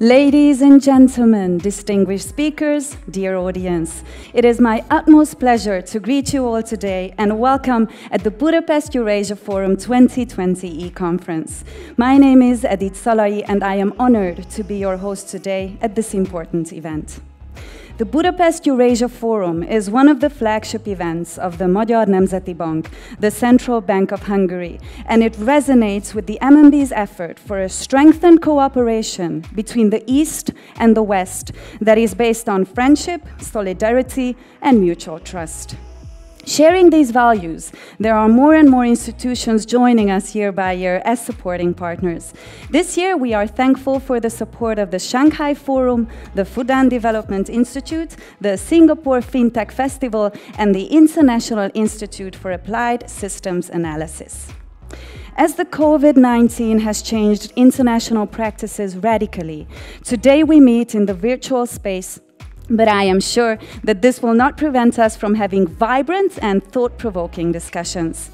Ladies and gentlemen, distinguished speakers, dear audience, it is my utmost pleasure to greet you all today and welcome at the Budapest Eurasia Forum 2020 e-conference. My name is Edith Szalai and I am honored to be your host today at this important event. The Budapest Eurasia Forum is one of the flagship events of the Magyar Nemzeti Bank, the Central Bank of Hungary, and it resonates with the MNB's effort for a strengthened cooperation between the East and the West that is based on friendship, solidarity, and mutual trust. Sharing these values, there are more and more institutions joining us year by year as supporting partners. This year, we are thankful for the support of the Shanghai Forum, the Fudan Development Institute, the Singapore FinTech Festival, and the International Institute for Applied Systems Analysis. As the COVID-19 has changed international practices radically, today we meet in the virtual space. But I am sure that this will not prevent us from having vibrant and thought-provoking discussions.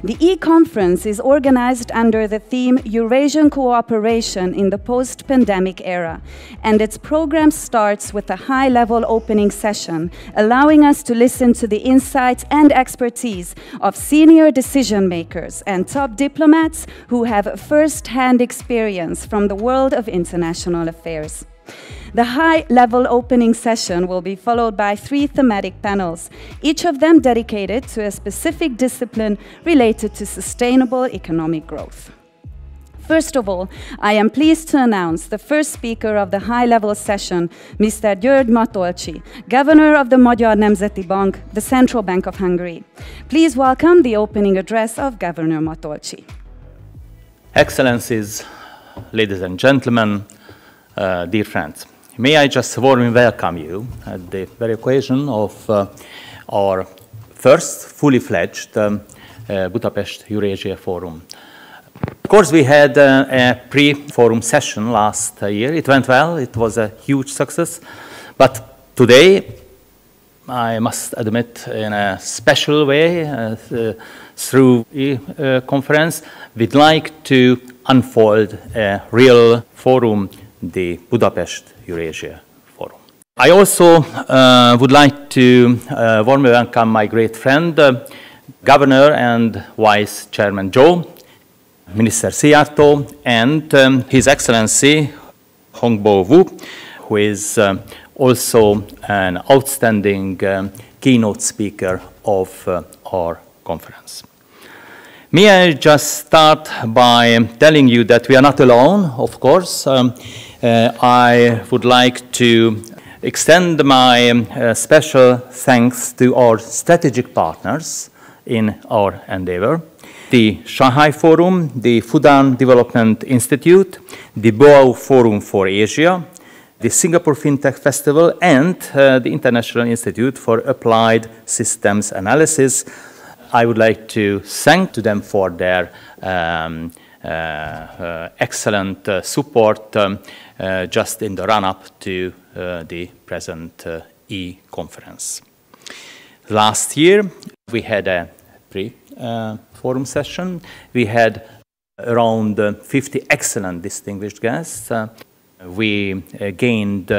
The e-conference is organized under the theme Eurasian Cooperation in the Post-Pandemic Era, and its program starts with a high-level opening session, allowing us to listen to the insights and expertise of senior decision-makers and top diplomats who have first-hand experience from the world of international affairs. The high-level opening session will be followed by 3 thematic panels, each of them dedicated to a specific discipline related to sustainable economic growth. First of all, I am pleased to announce the first speaker of the high-level session, Mr. György Matolcsy, Governor of the Magyar Nemzeti Bank, the Central Bank of Hungary. Please welcome the opening address of Governor Matolcsy. Excellencies, ladies and gentlemen, dear friends. May I just warmly welcome you at the very occasion of our first fully-fledged Budapest Eurasia Forum. Of course, we had a pre-forum session last year. It went well. It was a huge success. But today, I must admit, in a special way, through e-conference, we'd like to unfold a real forum, the Budapest Eurasia Forum. I also would like to warmly welcome my great friend, Governor and Vice Chairman Joe, Minister Szijjártó, and His Excellency Hongbo Wu, who is also an outstanding keynote speaker of our conference. May I just start by telling you that we are not alone, of course. I would like to extend my special thanks to our strategic partners in our endeavor. The Shanghai Forum, the Fudan Development Institute, the Boao Forum for Asia, the Singapore FinTech Festival, and the International Institute for Applied Systems Analysis. I would like to thank to them for their excellent support just in the run-up to the present e-conference. Last year, we had a pre-forum session. We had around 50 excellent distinguished guests. We gained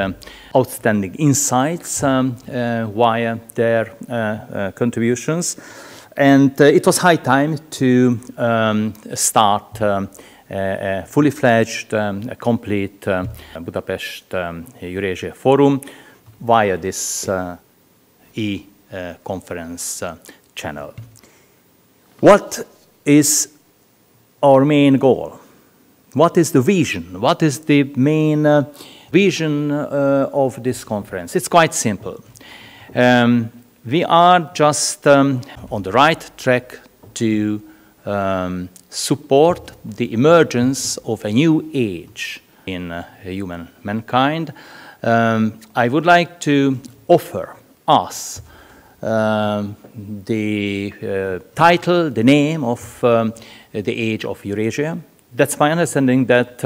outstanding insights via their contributions. And it was high time to start a fully-fledged, complete Budapest Eurasia Forum via this e-conference channel. What is our main goal? What is the vision? What is the main vision of this conference? It's quite simple. We are just on the right track to support the emergence of a new age in mankind. I would like to offer us the title, the name of the age of Eurasia. That's my understanding that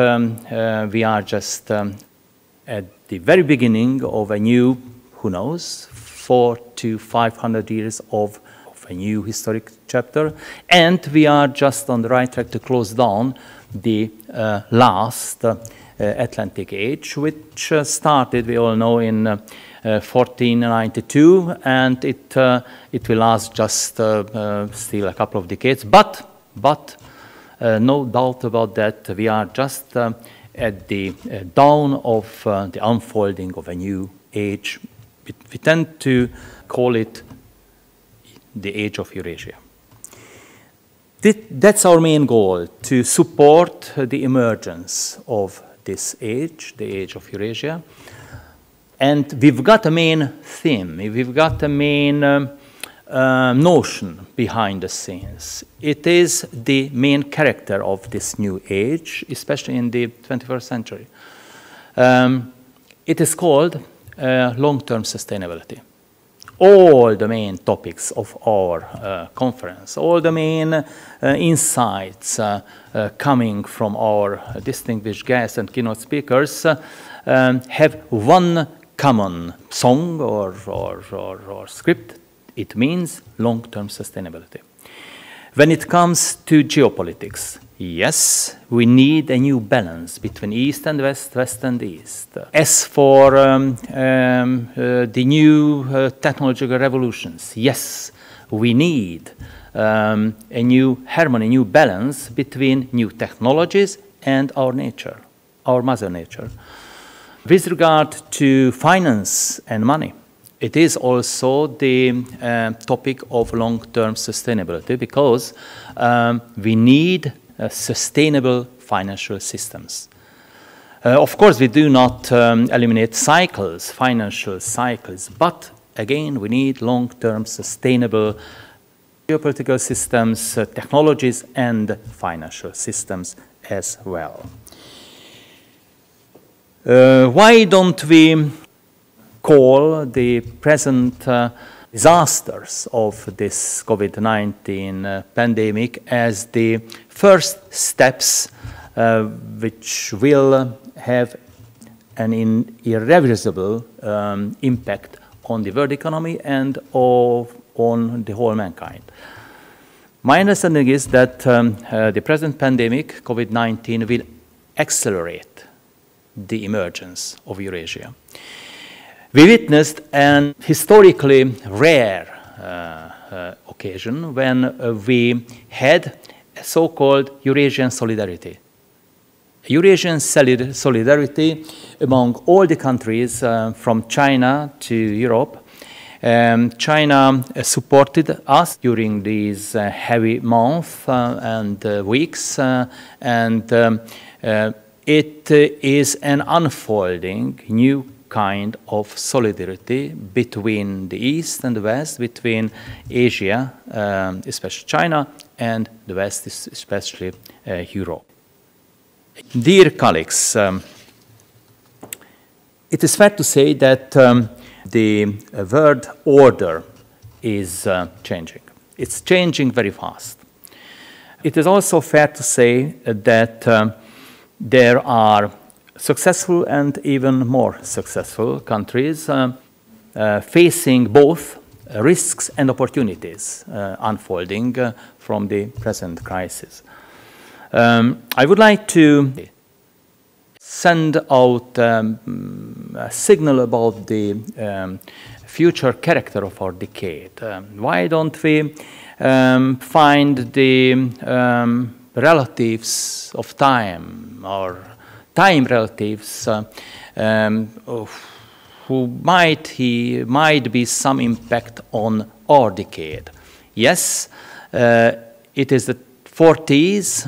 we are just at the very beginning of a new, who knows, 400 to 500 years of a new historic chapter, and we are just on the right track to close down the last Atlantic age, which started, we all know, in 1492, and it will last just still a couple of decades. But no doubt about that, we are just at the dawn of the unfolding of a new age. We tend to call it the age of Eurasia. That's our main goal, to support the emergence of this age, the age of Eurasia. And we've got a main theme, we've got a main notion behind the scenes. It is the main character of this new age, especially in the 21st century. It is called long-term sustainability. All the main topics of our conference, all the main insights coming from our distinguished guests and keynote speakers have one common song or script. It means long-term sustainability. When it comes to geopolitics, yes, we need a new balance between East and West, West and East. As for the new technological revolutions, yes, we need a new harmony, new balance between new technologies and our nature, our mother nature. With regard to finance and money, it is also the topic of long-term sustainability, because we need sustainable financial systems. Of course, we do not eliminate cycles, financial cycles, but again, we need long-term sustainable geopolitical systems, technologies, and financial systems as well. Why don't we call the present disasters of this COVID-19 pandemic as the first steps which will have an irreversible impact on the world economy and on the whole mankind. My understanding is that the present pandemic, COVID-19, will accelerate the emergence of Eurasia. We witnessed an historically rare occasion when we had a so-called Eurasian solidarity. Eurasian solidarity among all the countries from China to Europe. China supported us during these heavy months and weeks, and it is an unfolding new kind of solidarity between the East and the West, between Asia, especially China, and the West, especially Europe. Dear colleagues, it is fair to say that the world order is changing. It's changing very fast. It is also fair to say that there are successful and even more successful countries facing both risks and opportunities unfolding from the present crisis. I would like to send out a signal about the future character of our decade. Why don't we find the relatives of time, or time relatives who might be some impact on our decade. Yes, it is the 40s,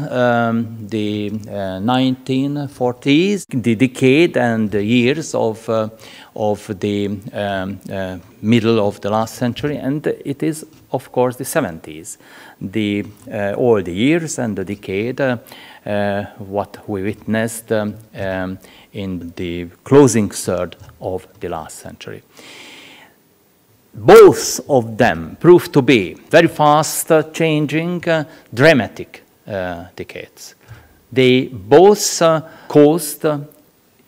the 1940s, the decade and the years of the middle of the last century, and it is, of course, the 70s, all the years and the decade, what we witnessed in the closing third of the last century. both of them proved to be very fast changing, dramatic decades. They both caused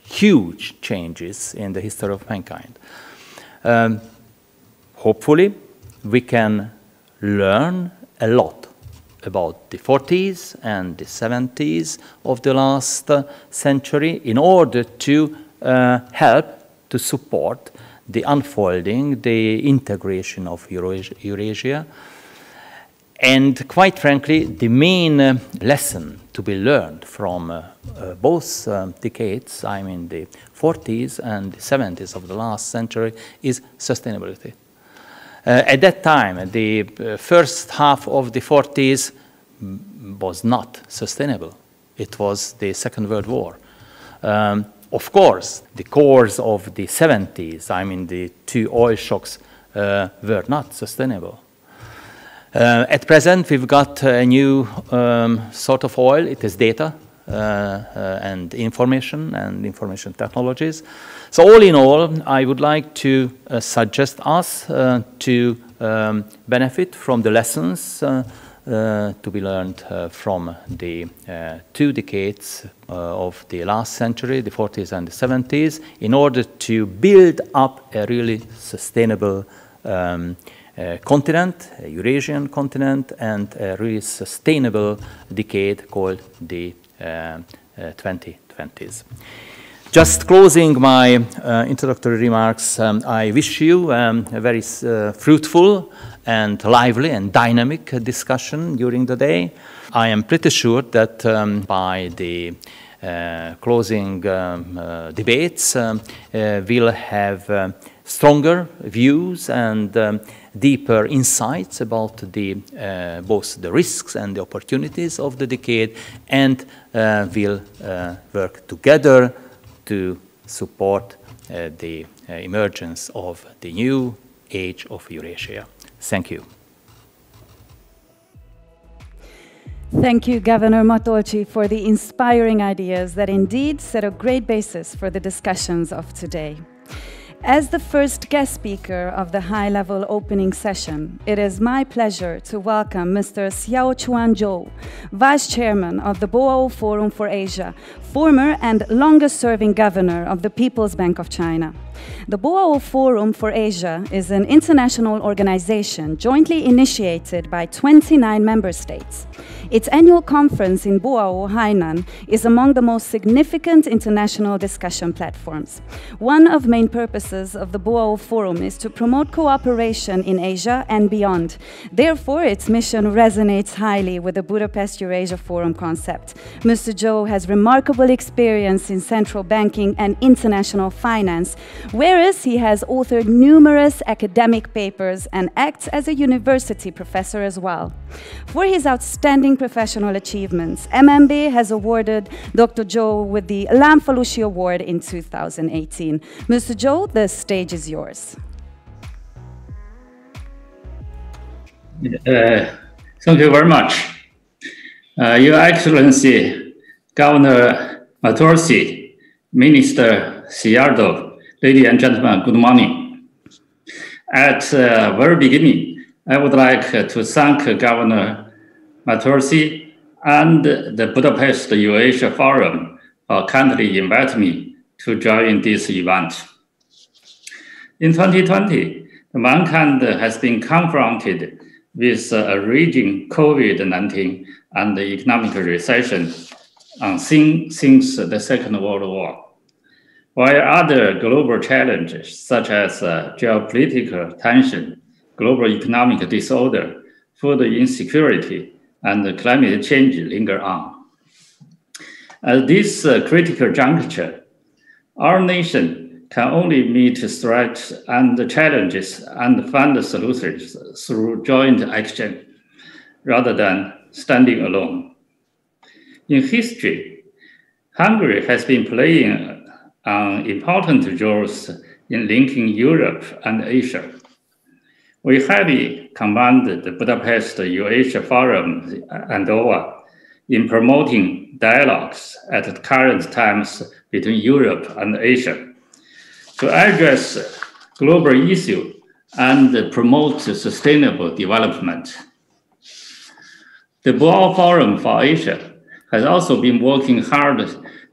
huge changes in the history of mankind. Hopefully, we can learn a lot about the 40s and the 70s of the last century in order to help to support the unfolding, the integration of Eurasia. And quite frankly, the main lesson to be learned from both decades, I mean the 40s and the 70s of the last century, is sustainability. At that time, the first half of the 40s was not sustainable. It was the Second World War. Of course, the cores of the 70s, I mean the two oil shocks, were not sustainable. At present, we've got a new sort of oil. It is data and information technologies. So all in all, I would like to suggest us to benefit from the lessons to be learned from the 2 decades of the last century, the 40s and the 70s, in order to build up a really sustainable continent, a Eurasian continent, and a really sustainable decade called the 2020s. Just closing my introductory remarks, I wish you a very fruitful and lively and dynamic discussion during the day. I am pretty sure that by the closing debates, we'll have stronger views and deeper insights about the, both the risks and the opportunities of the decade, and we'll work together to support the emergence of the new age of Eurasia. Thank you. Thank you, Governor Matolcsi, for the inspiring ideas that indeed set a great basis for the discussions of today. As the first guest speaker of the high-level opening session, it is my pleasure to welcome Mr. Xiaochuan Zhou, Vice Chairman of the Boao Forum for Asia, former and longest-serving governor of the People's Bank of China. The Boao Forum for Asia is an international organization jointly initiated by 29 member states. Its annual conference in Boao, Hainan, is among the most significant international discussion platforms. One of the main purposes of the Boao Forum is to promote cooperation in Asia and beyond. Therefore, its mission resonates highly with the Budapest Eurasia Forum concept. Mr. Zhou has remarkable experience in central banking and international finance, whereas he has authored numerous academic papers and acts as a university professor as well. For his outstanding professional achievements, MMB has awarded Dr. Zhou with the Lamfalussy Award in 2018. Mr. Zhou, the stage is yours. Thank you very much. Your Excellency, Governor Matolcsi, Minister Siardo, ladies and gentlemen, good morning. At the very beginning, I would like to thank Governor Matolcsi and the Budapest Eurasia Forum for kindly inviting me to join this event. In 2020, mankind has been confronted with a raging COVID-19 and the economic recession since the Second World War. While other global challenges such as geopolitical tension, global economic disorder, food insecurity, and climate change linger on. At this critical juncture, our nation can only meet threats and challenges and find solutions through joint action rather than standing alone. In history, Hungary has been playing important roles in linking Europe and Asia. We highly commend the Budapest Eurasia Forum and OA in promoting dialogues at the current times between Europe and Asia to address global issues and promote sustainable development. The Boao Forum for Asia has also been working hard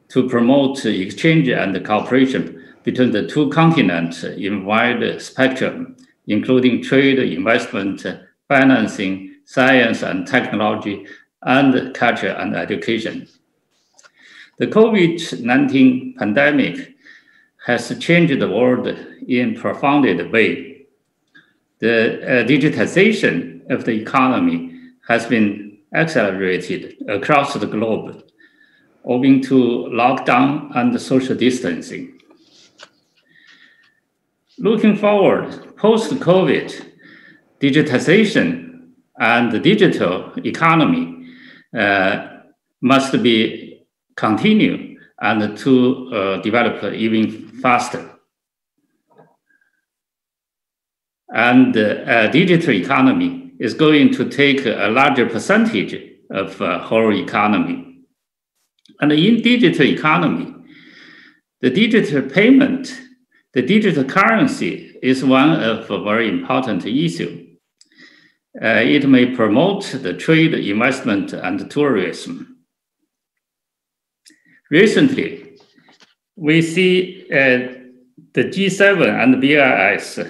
to promote exchange and cooperation between the two continents in wide spectrum, including trade, investment, financing, science and technology, and culture and education. The COVID-19 pandemic has changed the world in a profound way. The digitization of the economy has been accelerated across the globe, owing to lockdown and social distancing. Looking forward, post-COVID, digitization and the digital economy must be continued and to develop even faster. And digital economy is going to take a larger percentage of whole economy. And in digital economy, the digital payment, the digital currency is one of a very important issue. It may promote the trade, investment, and tourism. Recently, we see the G7 and BRICS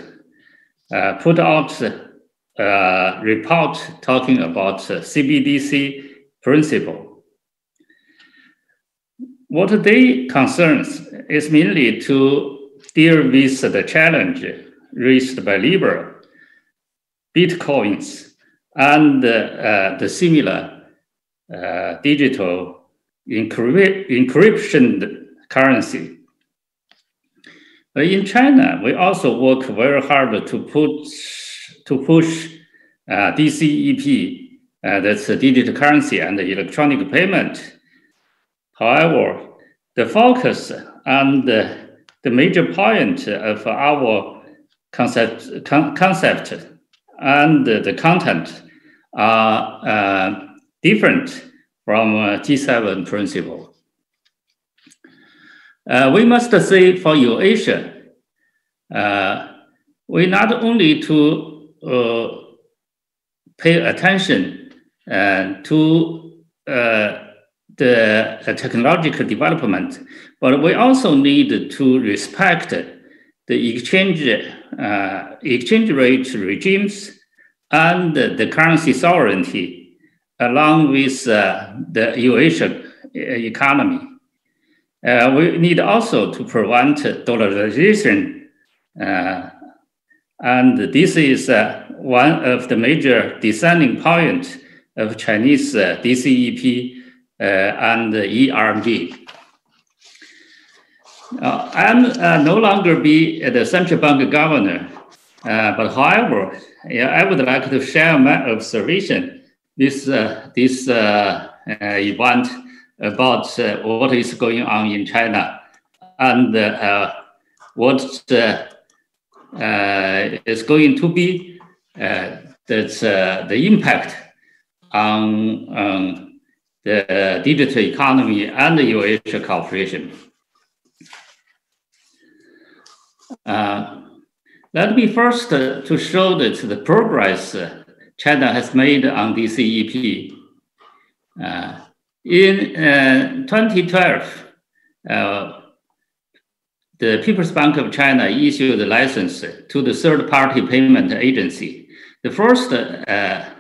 put out a report talking about CBDC principle. What they concerns is mainly to deal with the challenge raised by Libra, Bitcoins, and the similar digital encryption currency. In China, we also work very hard to push DCEP, that's the digital currency and the electronic payment. However, the focus and the major point of our concept and the content are different from G7 principle. We must say for Eurasia, we not only to pay attention to the technological development, but we also need to respect the exchange rate regimes and the currency sovereignty, along with the Eurasian economy. We need also to prevent dollarization, and this is one of the major discerning points of Chinese DCEP and ERG. I'm no longer be the central bank governor, but however, I would like to share my observation with this event about what is going on in China and what is going to be the impact on the digital economy and the Eurasia cooperation. Let me first to show that the progress China has made on DCEP. In 2012, the People's Bank of China issued a license to the third-party payment agency. The first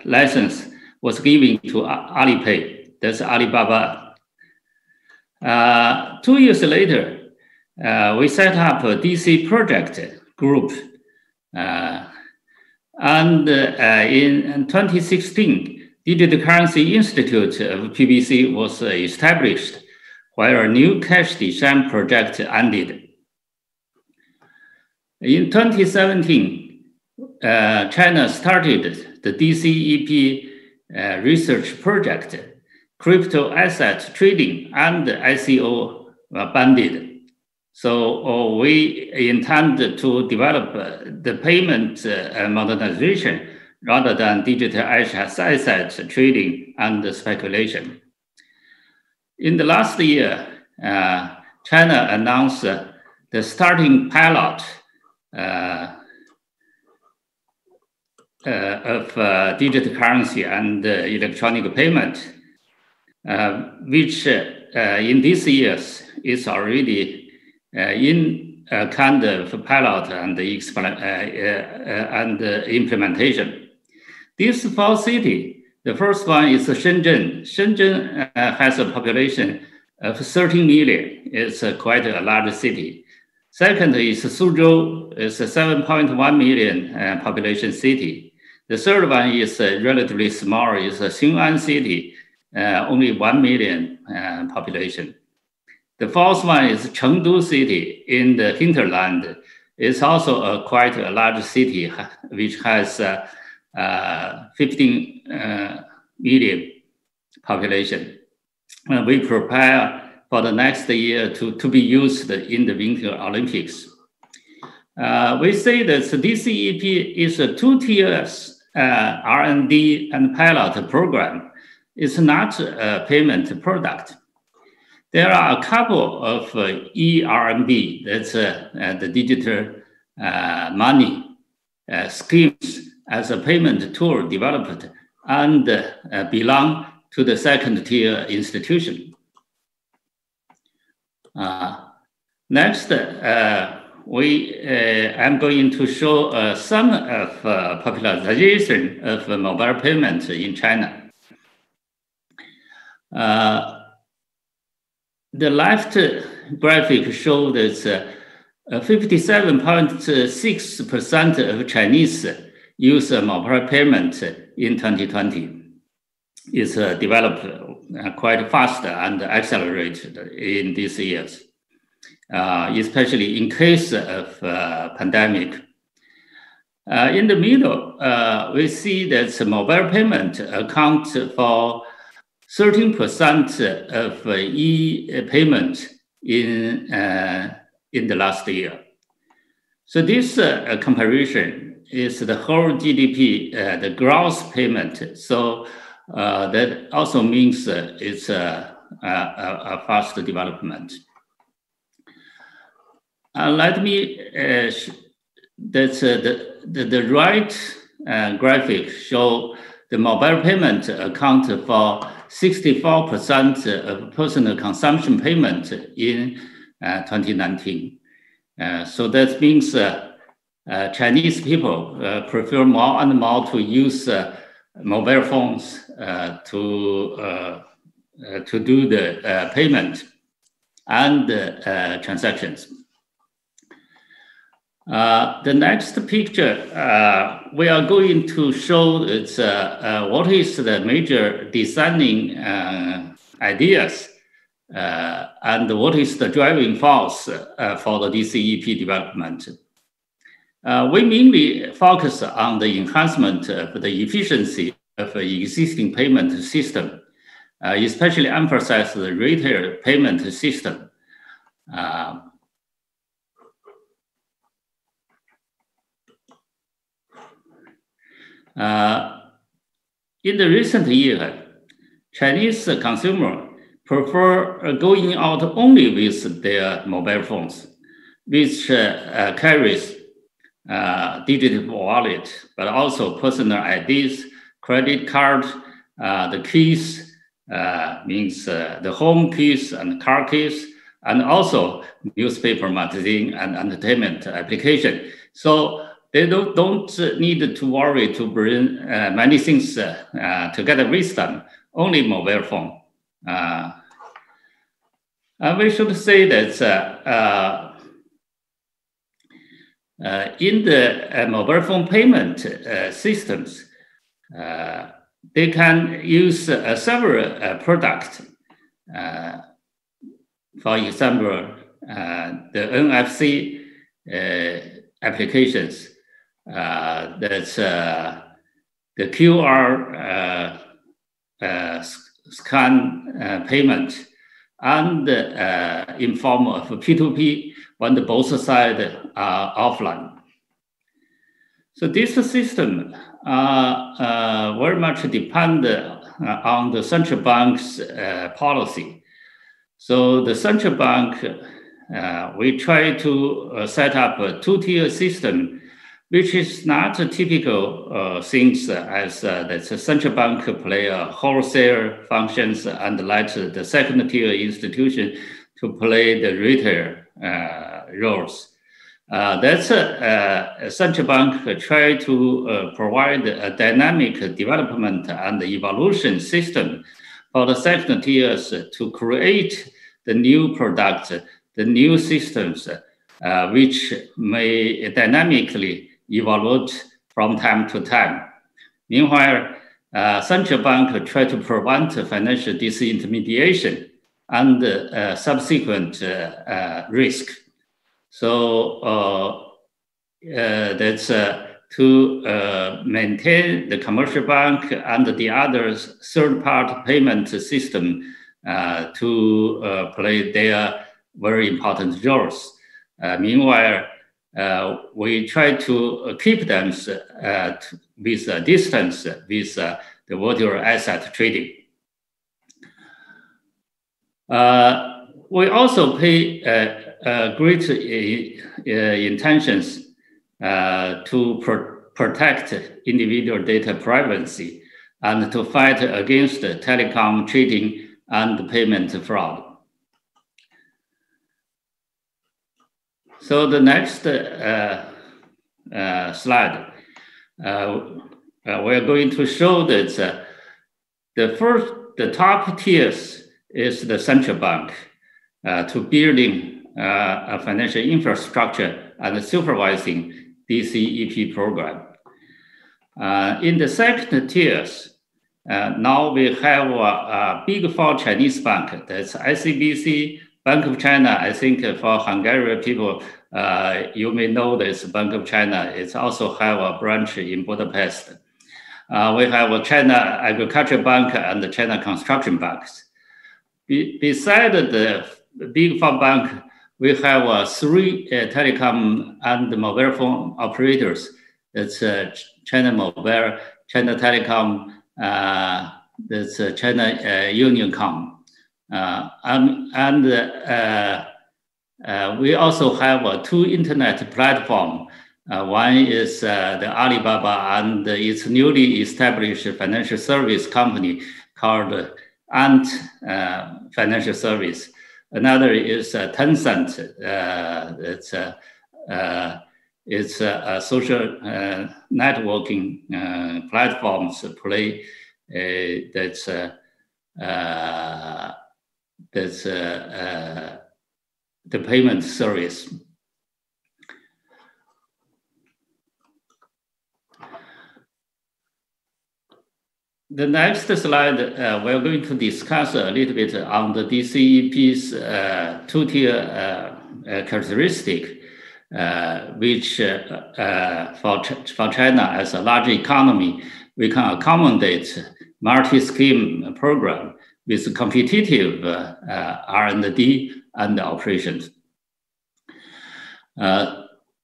license was given to Alipay, that's Alibaba. 2 years later, we set up a DC project group. And in 2016, Digital Currency Institute of PBC was established, where a new cash design project ended. In 2017, China started the DCEP research project. Crypto asset trading and ICO were banned. So we intend to develop the payment modernization rather than digital asset trading and speculation. In the last year, China announced the starting pilot digital currency and electronic payment, which in these years is already in a kind of pilot and implementation. These 4 cities, the first one is Shenzhen. Shenzhen has a population of 13 million. It's quite a large city. Second is Suzhou. It's a 7.1 million population city. The third one is relatively small. It's Xin'an city, only 1 million population. The fourth one is Chengdu city in the hinterland. It's also quite a large city, which has 15 million population. We prepare for the next year to be used in the Winter Olympics. We say that DCEP is a 2 tiers R&D and pilot program. It's not a payment product. There are a couple of eRMB, that's the digital money schemes as a payment tool developed and belong to the 2nd tier institution. Next, I'm going to show some of popularization of mobile payment in China. The left graphic shows that 57.6% of Chinese use mobile payment in 2020. It's developed quite fast and accelerated in these years, especially in case of pandemic. In the middle, we see that mobile payment accounts for 13% of e-payment in the last year. So this comparison is the whole GDP, the gross payment. So that also means it's a fast development. Let me, that's the right graphic show the mobile payment account for 64% of personal consumption payment in 2019. So that means Chinese people prefer more and more to use mobile phones to do the payment and transactions. The next picture, we are going to show it's, what is the major designing ideas and what is the driving force for the DCEP development. We mainly focus on the enhancement of the efficiency of the existing payment system, especially emphasize the retail payment system. In the recent year, Chinese consumers prefer going out only with their mobile phones, which carries digital wallet, but also personal IDs, credit card, the keys, means the home keys and car keys, and also newspaper, magazine, and entertainment application. So they don't need to worry to bring many things together with them, only mobile phone. And we should say that in the mobile phone payment systems, they can use several products. For example, the NFC applications, that's the QR scan payment, and in form of P2P when the both sides are offline. So this system very much depend on the central bank's policy. So the central bank, we try to set up a 2-tier system which is not typical things as the central bank play a wholesale functions and let the second tier institution to play the retail roles. That's a central bank try to provide a dynamic development and evolution system for the second tiers to create the new products, the new systems, which may dynamically evolve from time to time. Meanwhile, central bank try to prevent financial disintermediation and subsequent risk. So that's to maintain the commercial bank and the other third-party payment system to play their very important roles. Meanwhile, we try to keep them with a distance with the virtual asset trading. We also pay great intentions to protect individual data privacy and to fight against telecom cheating and payment fraud. So the next slide, we're going to show that the top tiers is the central bank to building a financial infrastructure and supervising DCEP program. In the second tiers, now we have a big four Chinese bank, that's ICBC, Bank of China. I think for Hungarian people, you may know this Bank of China. It also have a branch in Budapest. We have a China Agricultural Bank and the China Construction Banks. Beside the big four bank, we have three telecom and mobile phone operators. That's China Mobile, China Telecom, that's China Unioncom. We also have two internet platforms. One is the Alibaba and its newly established financial service company called Ant Financial Service. Another is Tencent. It's a social networking platforms play that's the payment service. The next slide, we're going to discuss a little bit on the DCEP's two-tier characteristic, which for China as a large economy, we can accommodate multi-scheme program with competitive R&D and operations.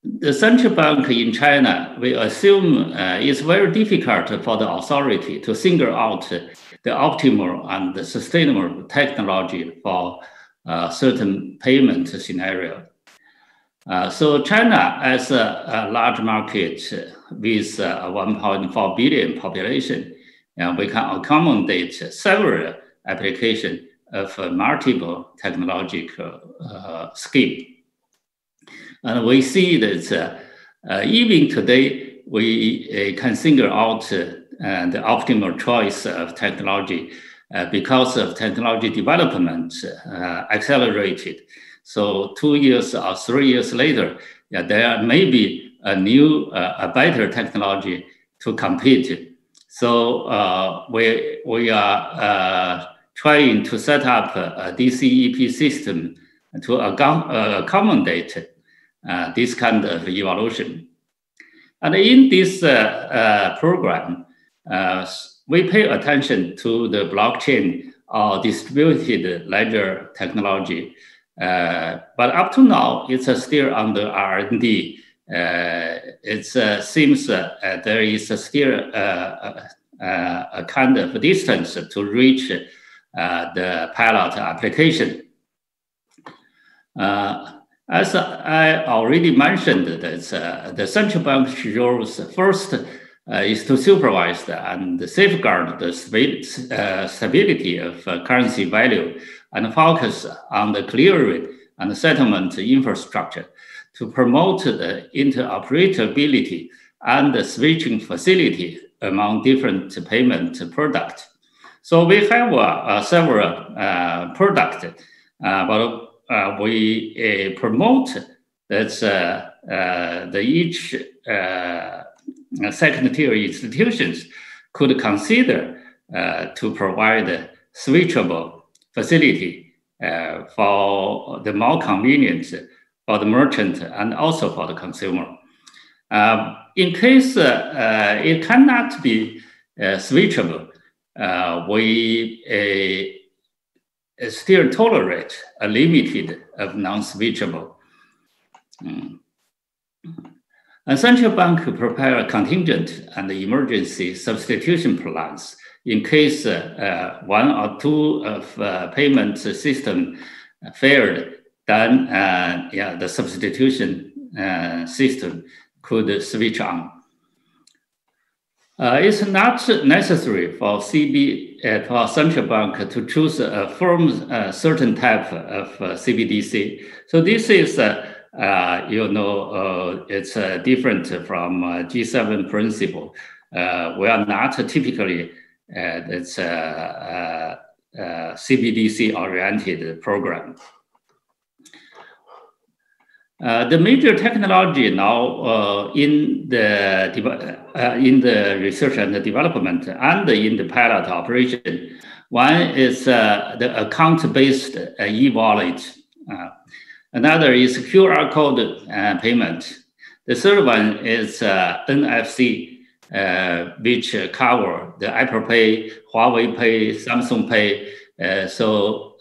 The central bank in China, we assume it's very difficult for the authority to single out the optimal and the sustainable technology for a certain payment scenario. So China, as a large market with a 1.4 billion population, we can accommodate several applications of multiple technological scheme. And we see that even today, we can single out the optimal choice of technology because of technology development accelerated. So 2 years or 3 years later, there may be a new, a better technology to compete. So we are trying to set up a DCEP system to accommodate this kind of evolution. And in this program, we pay attention to the blockchain or distributed ledger technology. But up to now, it's still under R&D. It seems there is still a kind of distance to reach the pilot application. As I already mentioned, that the central bank's roles first is to supervise and safeguard the stability of currency value and focus on the clearing and settlement infrastructure to promote the interoperability and the switching facility among different payment products. So we have several products, but we promote that each second-tier institutions could consider to provide switchable facility for the more convenient for the merchant and also for the consumer. In case it cannot be switchable, we still tolerate a limited of non-switchable. A central bank could prepare a contingent and emergency substitution plans in case one or two of payment system failed. Then the substitution system could switch on. It's not necessary for for central bank to choose a firm certain type of CBDC. So this is, it's different from G7 principle. We are not typically CBDC oriented program. The major technology now in the research and the development and in the pilot operation, one is the account-based e-wallet. Another is QR code payment. The third one is NFC, which cover the Apple Pay, Huawei Pay, Samsung Pay. So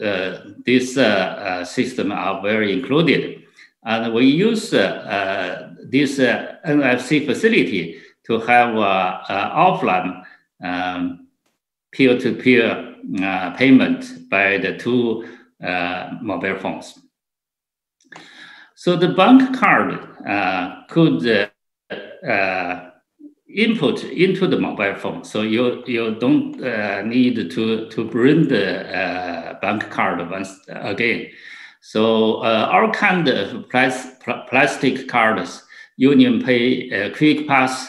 these systems are very included. And we use this NFC facility to have offline peer-to-peer payment by the two mobile phones. So the bank card could input into the mobile phone. So you don't need to bring the bank card once again. So our kind of plastic cards, Union Pay, Quick Pass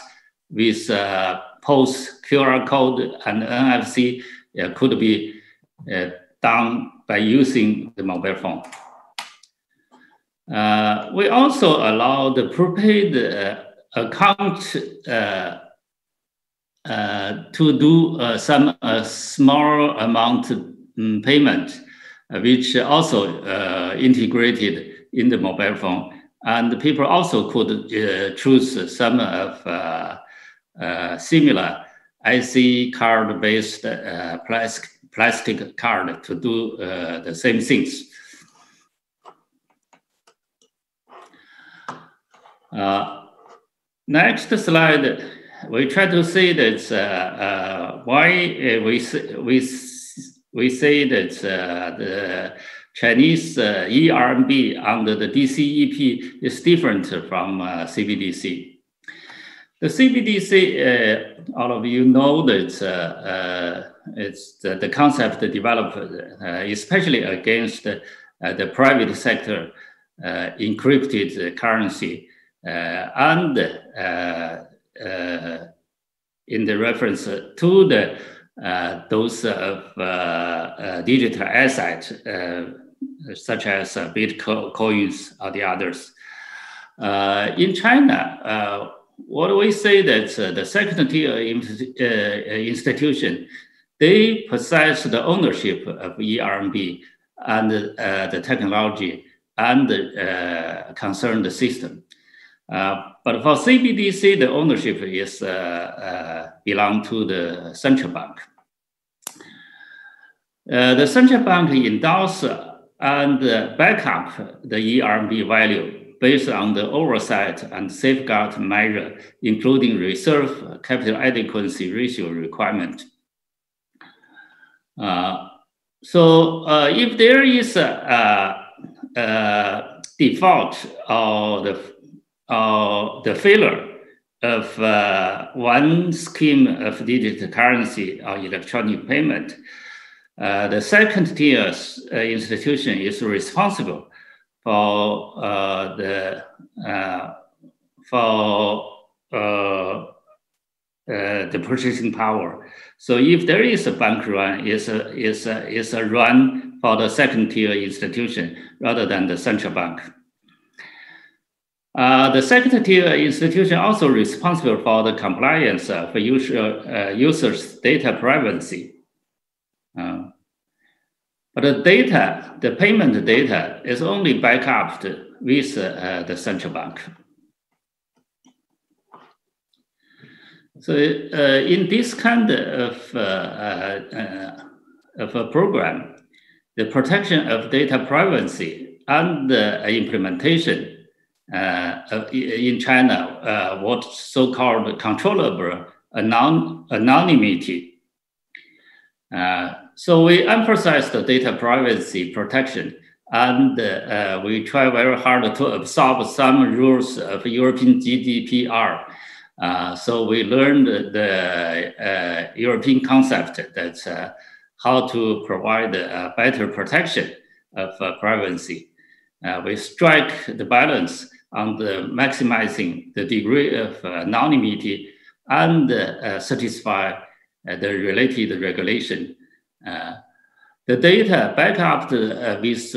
with POS, QR code, and NFC could be done by using the mobile phone. We also allow the prepaid account to do some small amount payment, which also integrated in the mobile phone. And people also could choose some of similar IC card-based plastic card to do the same things. Next slide, we try to say that why we say that the Chinese e-RMB under the DCEP is different from CBDC. The CBDC, all of you know that it's the concept developed especially against the private sector encrypted currency and in the reference to the those of digital assets such as Bitcoins or the others. In China, what we say that the second-tier institution, they possess the ownership of e-RMB and the technology and concerned system. But for CBDC, the ownership is belong to the central bank. The central bank endorse and back up the e-RMB value based on the oversight and safeguard measure, including reserve capital adequacy ratio requirement. So if there is default or the failure of one scheme of digital currency or electronic payment, the second tier institution is responsible for the purchasing power. So if there is a bank run, is a run for the second tier institution rather than the central bank. The second tier institution also responsible for the compliance of users' data privacy. But the payment data is only backed with the central bank. So in this kind of a program, the protection of data privacy and the implementation in China, what's so-called controllable anonymity. So we emphasize the data privacy protection, and we try very hard to absorb some rules of European GDPR. So we learned the European concept that's how to provide a better protection of privacy. We strike the balance on the maximizing the degree of anonymity and satisfy the related regulation. The data backed with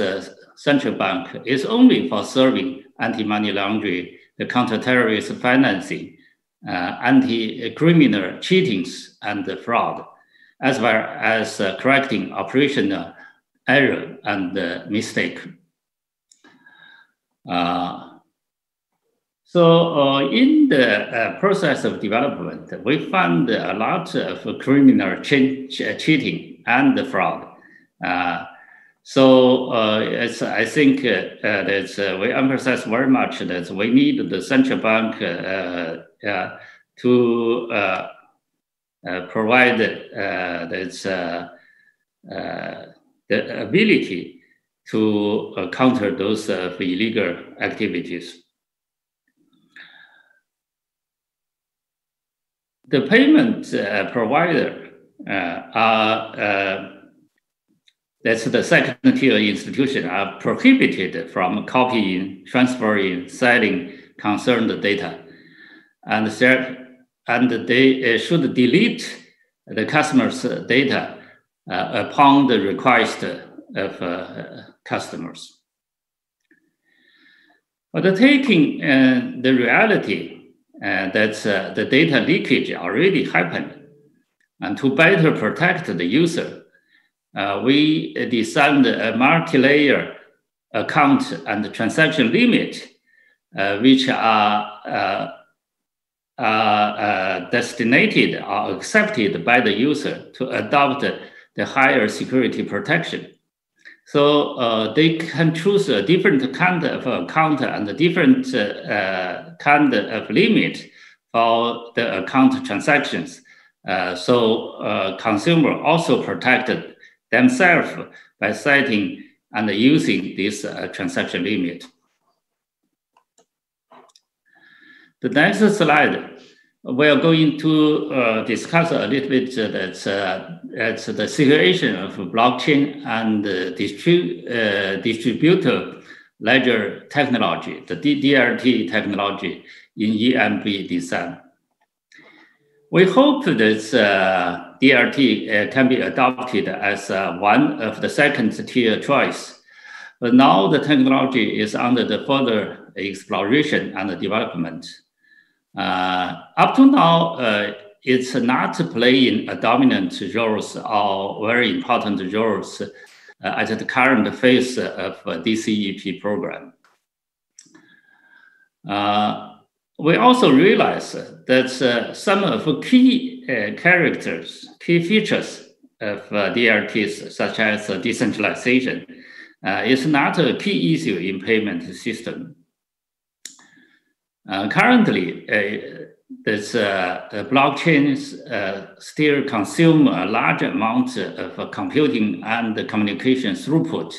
central bank is only for serving anti-money laundering, the counter-terrorist financing, anti-criminal cheatings and fraud, as well as correcting operational error and mistake. So in the process of development, we found a lot of criminal cheating and fraud. So I think that we emphasize very much that we need the central bank to provide the ability to counter those illegal activities. The payment provider that's the second tier institution are prohibited from copying, transferring, selling concerned data, and they should delete the customer's data upon the request of customers. But taking the reality that the data leakage already happened, and to better protect the user, we designed a multi-layer account and transaction limit, which are designated or accepted by the user to adopt the higher security protection. So they can choose a different kind of account and a different kind of limit for the account transactions. So consumer also protected themselves by setting and using this transaction limit. The next slide, we are going to discuss a little bit that's the situation of blockchain and distributed ledger technology, the DLT technology in EMB design. We hope that DLT can be adopted as one of the second tier choice, but now the technology is under the further exploration and development. Up to now, it's not playing a dominant roles or very important roles at the current phase of DCEP program. We also realize that some of the key key features of DLTs, such as decentralization, is not a key issue in payment system. Currently, blockchains still consume a large amount of computing and communication throughput.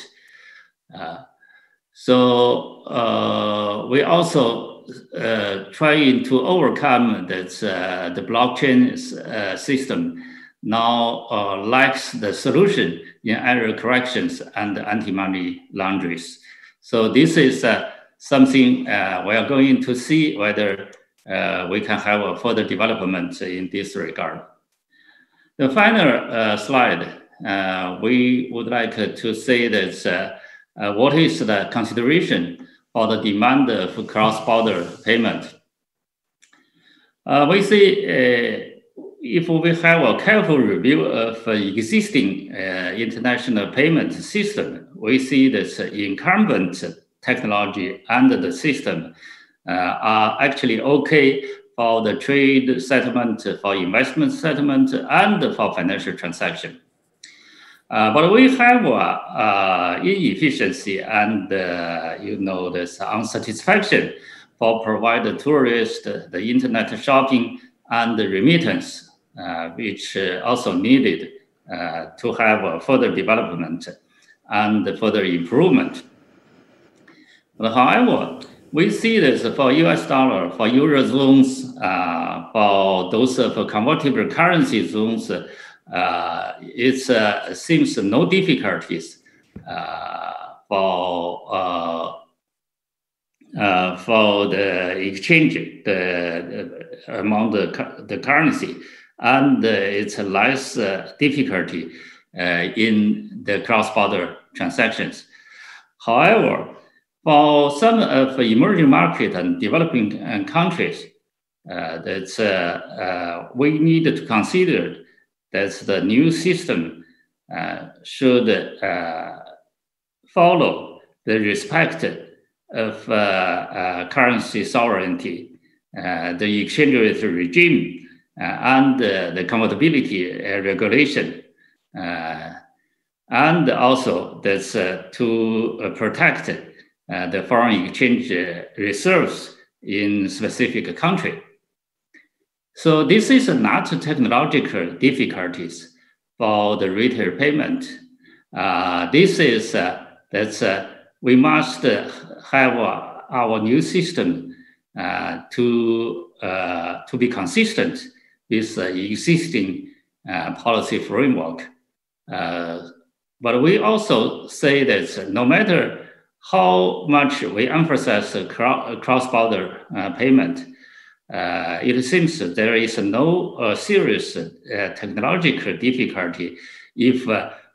So we also trying to overcome that the blockchain system now lacks the solution in error corrections and anti-money laundries. So this is something we are going to see whether we can have a further development in this regard. The final slide, we would like to say that what is the consideration for the demand for cross-border payment? We see if we have a careful review of existing international payment system, we see that incumbent technology and the system are actually okay for the trade settlement, for investment settlement, and for financial transaction. But we have inefficiency and this unsatisfaction for provide the tourist, the internet shopping, and the remittance, which also needed to have a further development and further improvement. But however, we see this for US dollar, for Eurozones, for those for convertible currency zones, it seems no difficulties for the exchange among the currency, and it's less difficulty in the cross-border transactions. However, for some of the emerging market and developing countries, we need to consider that the new system should follow the respect of currency sovereignty, the exchange rate regime, and the convertibility regulation, and also that's to protect the foreign exchange reserves in specific country. So this is not technological difficulties for the retail payment. This is we must have our new system to be consistent with the existing policy framework. But we also say that no matter how much we emphasize cross-border payment, it seems that there is no serious technological difficulty if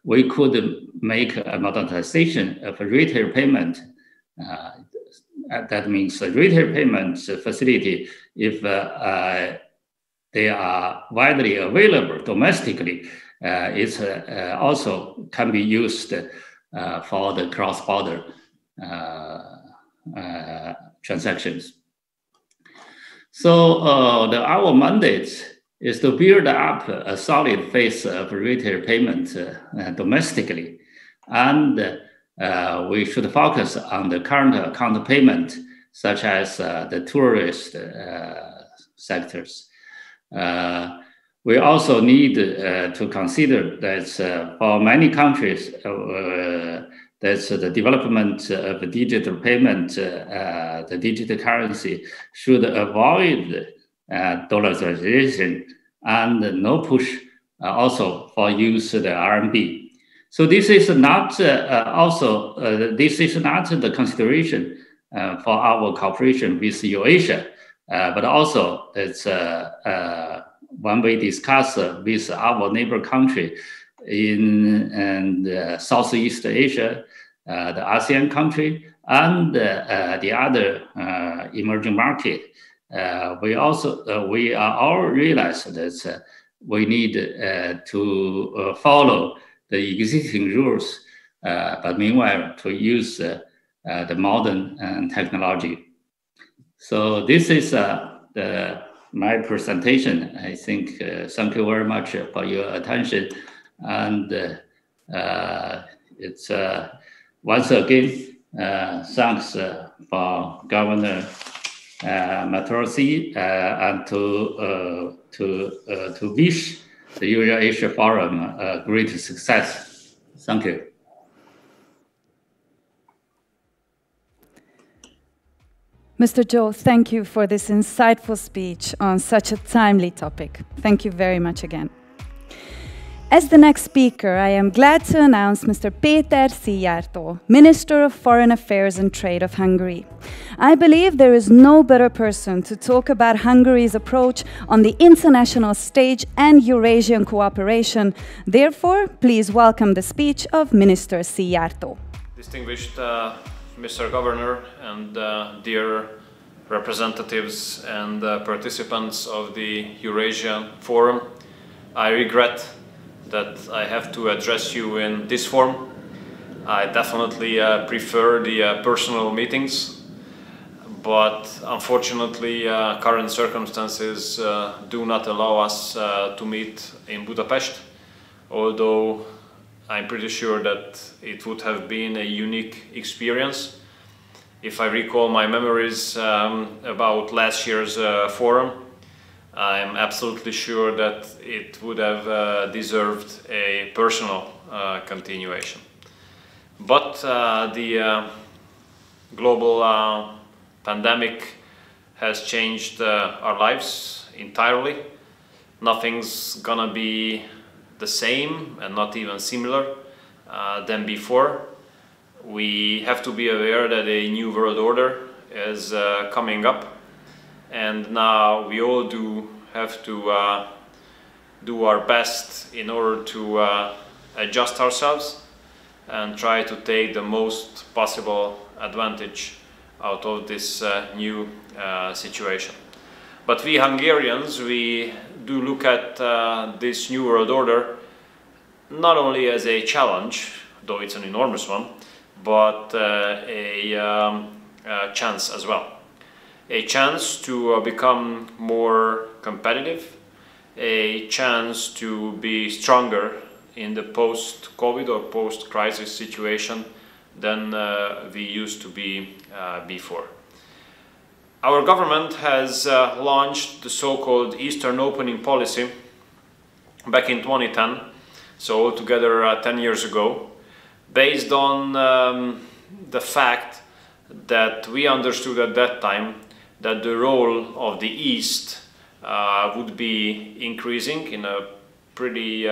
we could make a modernization of a retail payment. That means a retail payment facility, if they are widely available domestically, it also can be used for the cross-border transactions. So our mandate is to build up a solid base of retail payment domestically, and we should focus on the current account payment, such as the tourist sectors. We also need to consider that for many countries, that's the development of digital payment, the digital currency should avoid dollarization and no push also for use the RMB. So this is not this is not the consideration for our cooperation with Eurasia, but also it's when we discuss with our neighbor country in Southeast Asia, the ASEAN country, and the other emerging market, we are all realize that we need to follow the existing rules, but meanwhile to use the modern technology. So this is my presentation. I think thank you very much for your attention, and it's once again thanks for Governor Matrosi and to wish the Eurasia Forum a great success. Thank you. Mr. Zhou, thank you for this insightful speech on such a timely topic. Thank you very much again. As the next speaker, I am glad to announce Mr. Péter Szijjártó, Minister of Foreign Affairs and Trade of Hungary. I believe there is no better person to talk about Hungary's approach on the international stage and Eurasian cooperation. Therefore, please welcome the speech of Minister Szijjártó. Distinguished Mr. Governor and dear representatives and participants of the Eurasia Forum, I regret that I have to address you in this form. I definitely prefer the personal meetings, but unfortunately current circumstances do not allow us to meet in Budapest, although I'm pretty sure that it would have been a unique experience. If I recall my memories about last year's forum, I'm absolutely sure that it would have deserved a personal continuation. But the global pandemic has changed our lives entirely. Nothing's gonna be the same and not even similar than before. We have to be aware that a new world order is coming up. And now we all have to do our best in order to adjust ourselves and try to take the most possible advantage out of this new situation. But we Hungarians, we do look at this new world order not only as a challenge, though it's an enormous one, but a chance as well. A chance to become more competitive, a chance to be stronger in the post-COVID or post-crisis situation than we used to be before. Our government has launched the so-called Eastern Opening Policy back in 2010, so altogether 10 years ago, based on the fact that we understood at that time that the role of the East would be increasing in a pretty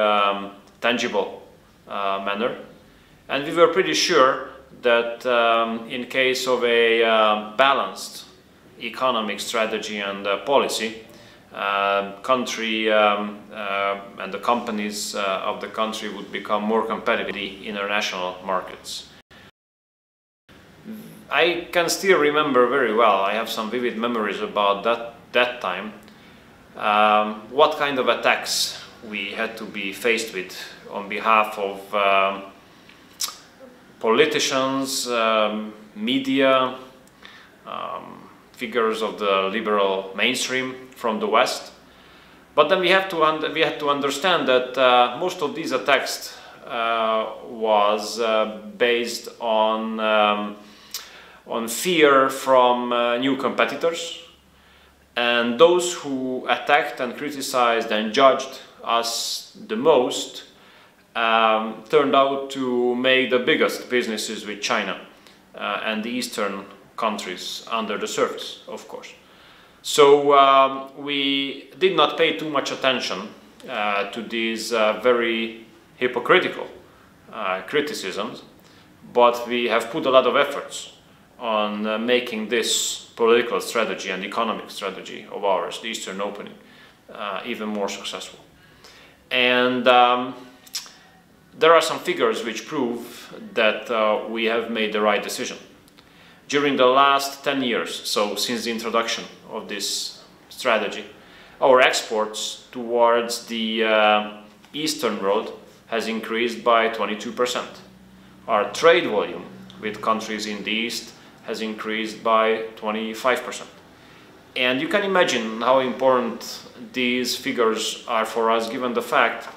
tangible manner. And we were pretty sure that in case of a balanced economic strategy and policy, country and the companies of the country would become more competitive in the international markets. I can still remember very well, I have some vivid memories about that time, what kind of attacks we had to be faced with on behalf of politicians, media, figures of the liberal mainstream from the West. But then we had to understand that most of these attacks was based on fear from new competitors, and those who attacked and criticized and judged us the most turned out to make the biggest businesses with China and the Eastern countries under the surface, of course. So we did not pay too much attention to these very hypocritical criticisms, but we have put a lot of efforts on making this political strategy and economic strategy of ours, the Eastern Opening, even more successful. And there are some figures which prove that we have made the right decision. During the last 10 years, so since the introduction of this strategy, our exports towards the Eastern world has increased by 22%. Our trade volume with countries in the East has increased by 25%. And you can imagine how important these figures are for us, given the fact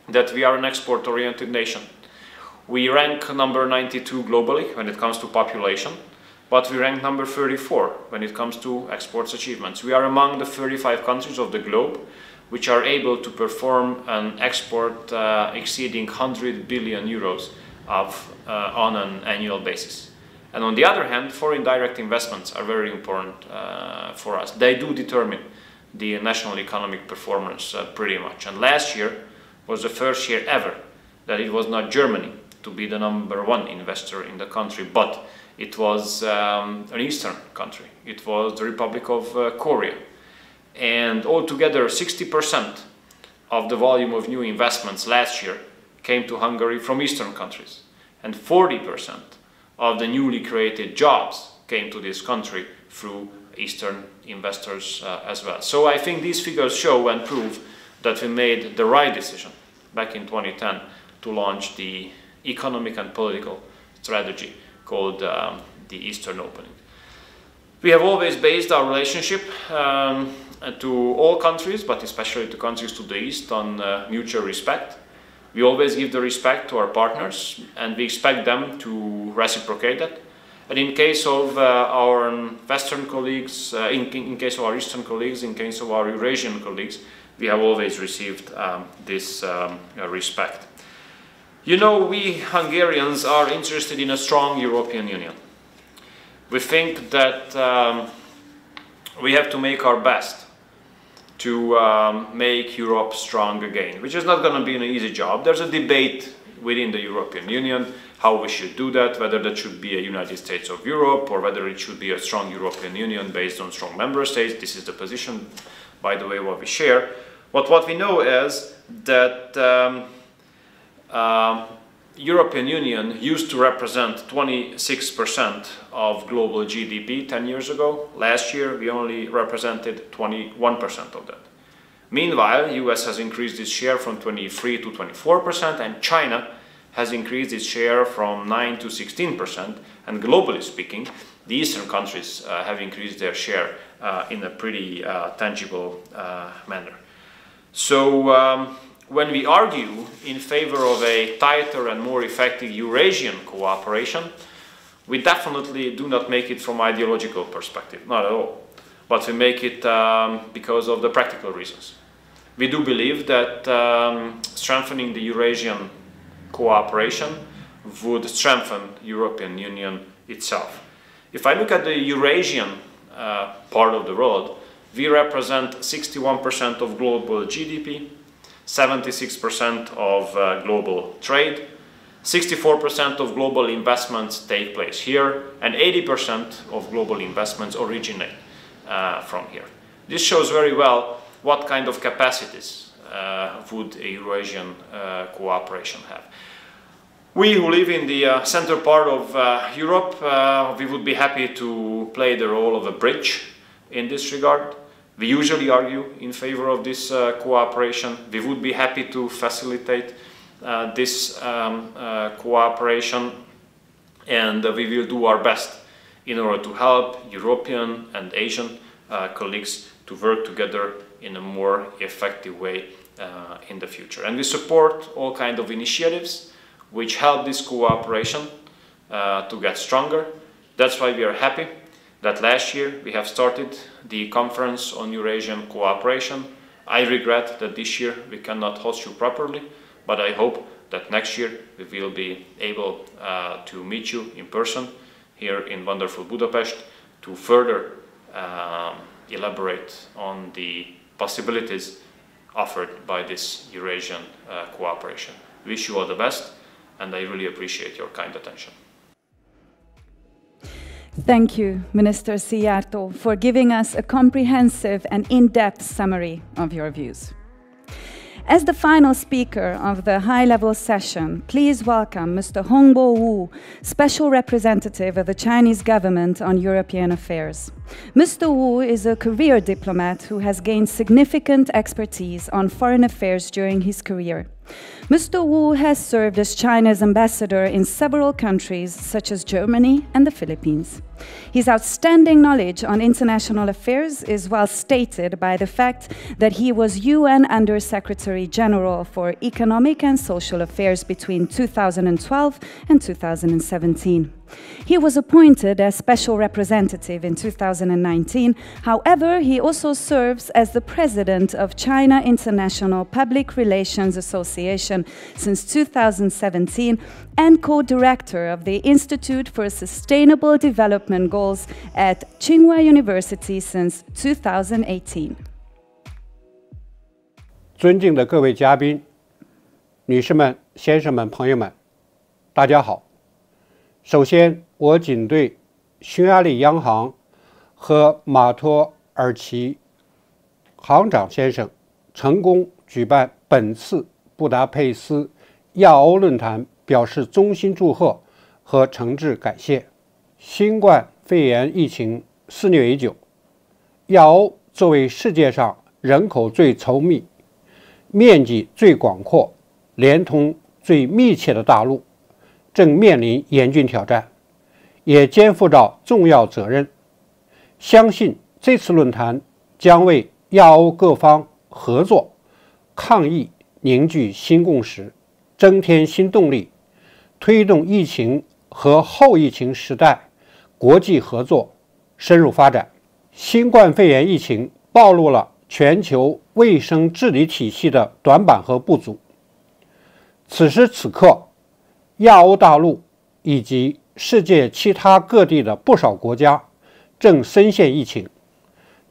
that we are an export-oriented nation. We rank number 92 globally when it comes to population, but we rank number 34 when it comes to exports achievements. We are among the 35 countries of the globe which are able to perform an export exceeding 100 billion euros on an annual basis. And on the other hand, foreign direct investments are very important for us. They do determine the national economic performance pretty much. And last year was the first year ever that it was not Germany to be the #1 investor in the country, but it was an Eastern country. It was the Republic of Korea. And altogether, 60% of the volume of new investments last year came to Hungary from Eastern countries. And 40% of the newly created jobs came to this country through Eastern investors as well. So I think these figures show and prove that we made the right decision back in 2010 to launch the economic and political strategy called the Eastern Opening. We have always based our relationship to all countries, but especially to countries to the East, on mutual respect. We always give the respect to our partners, and we expect them to reciprocate that. And in case of our Western colleagues, in case of our Eastern colleagues, in case of our Eurasian colleagues, we have always received this respect. You know, we Hungarians are interested in a strong European Union. We think that we have to make our best to make Europe strong again, which is not going to be an easy job. There's a debate within the European Union how we should do that, whether that should be a United States of Europe or whether it should be a strong European Union based on strong member states. This is the position, by the way, what we share. But what we know is that European Union used to represent 26% of global GDP 10 years ago. Last year, we only represented 21% of that. Meanwhile, US has increased its share from 23 to 24%, and China has increased its share from 9 to 16%. And globally speaking, the Eastern countries have increased their share in a pretty tangible manner. So when we argue in favor of a tighter and more effective Eurasian cooperation, we definitely do not make it from ideological perspective, not at all. But we make it because of the practical reasons. We do believe that strengthening the Eurasian cooperation would strengthen European Union itself. If I look at the Eurasian part of the world, we represent 61% of global GDP, 76% of global trade, 64% of global investments take place here, and 80% of global investments originate from here. This shows very well what kind of capacities would a Eurasian cooperation have. We who live in the center part of Europe, we would be happy to play the role of a bridge in this regard. We usually argue in favor of this cooperation. We would be happy to facilitate this cooperation, and we will do our best in order to help European and Asian colleagues to work together in a more effective way in the future. And we support all kinds of initiatives which help this cooperation to get stronger. That's why we are happy that last year we have started the conference on Eurasian cooperation. I regret that this year we cannot host you properly, but I hope that next year we will be able to meet you in person here in wonderful Budapest to further elaborate on the possibilities offered by this Eurasian cooperation. Wish you all the best, and I really appreciate your kind attention. Thank you, Minister Szijjártó, for giving us a comprehensive and in-depth summary of your views. As the final speaker of the high-level session, please welcome Mr. Hongbo Wu, Special Representative of the Chinese government on European affairs. Mr. Wu is a career diplomat who has gained significant expertise on foreign affairs during his career. Mr. Wu has served as China's ambassador in several countries, such as Germany and the Philippines. His outstanding knowledge on international affairs is well stated by the fact that he was UN Under-Secretary General for Economic and Social Affairs between 2012 and 2017. He was appointed as special representative in 2019. However, he also serves as the president of China International Public Relations Association since 2017 and co-director of the Institute for Sustainable Development Goals at Tsinghua University since 2018. 尊敬的各位嘉宾、女士们、先生们、朋友们，大家好。首先，我谨对匈牙利央行和马托尔奇行长先生成功举办本次布达佩斯亚欧论坛表示衷心祝贺和诚挚感谢。新冠肺炎疫情肆虐已久，亚欧作为世界上人口最稠密、面积最广阔、连通最密切的大陆，正面临严峻挑战，也肩负着重要责任。相信这次论坛将为亚欧各方合作、抗疫凝聚新共识，增添新动力，推动疫情和后疫情时代国际合作深入发展。新冠肺炎疫情暴露了全球卫生治理体系的短板和不足。此时此刻，亚欧大陆以及世界其他各地的不少国家正深陷疫情，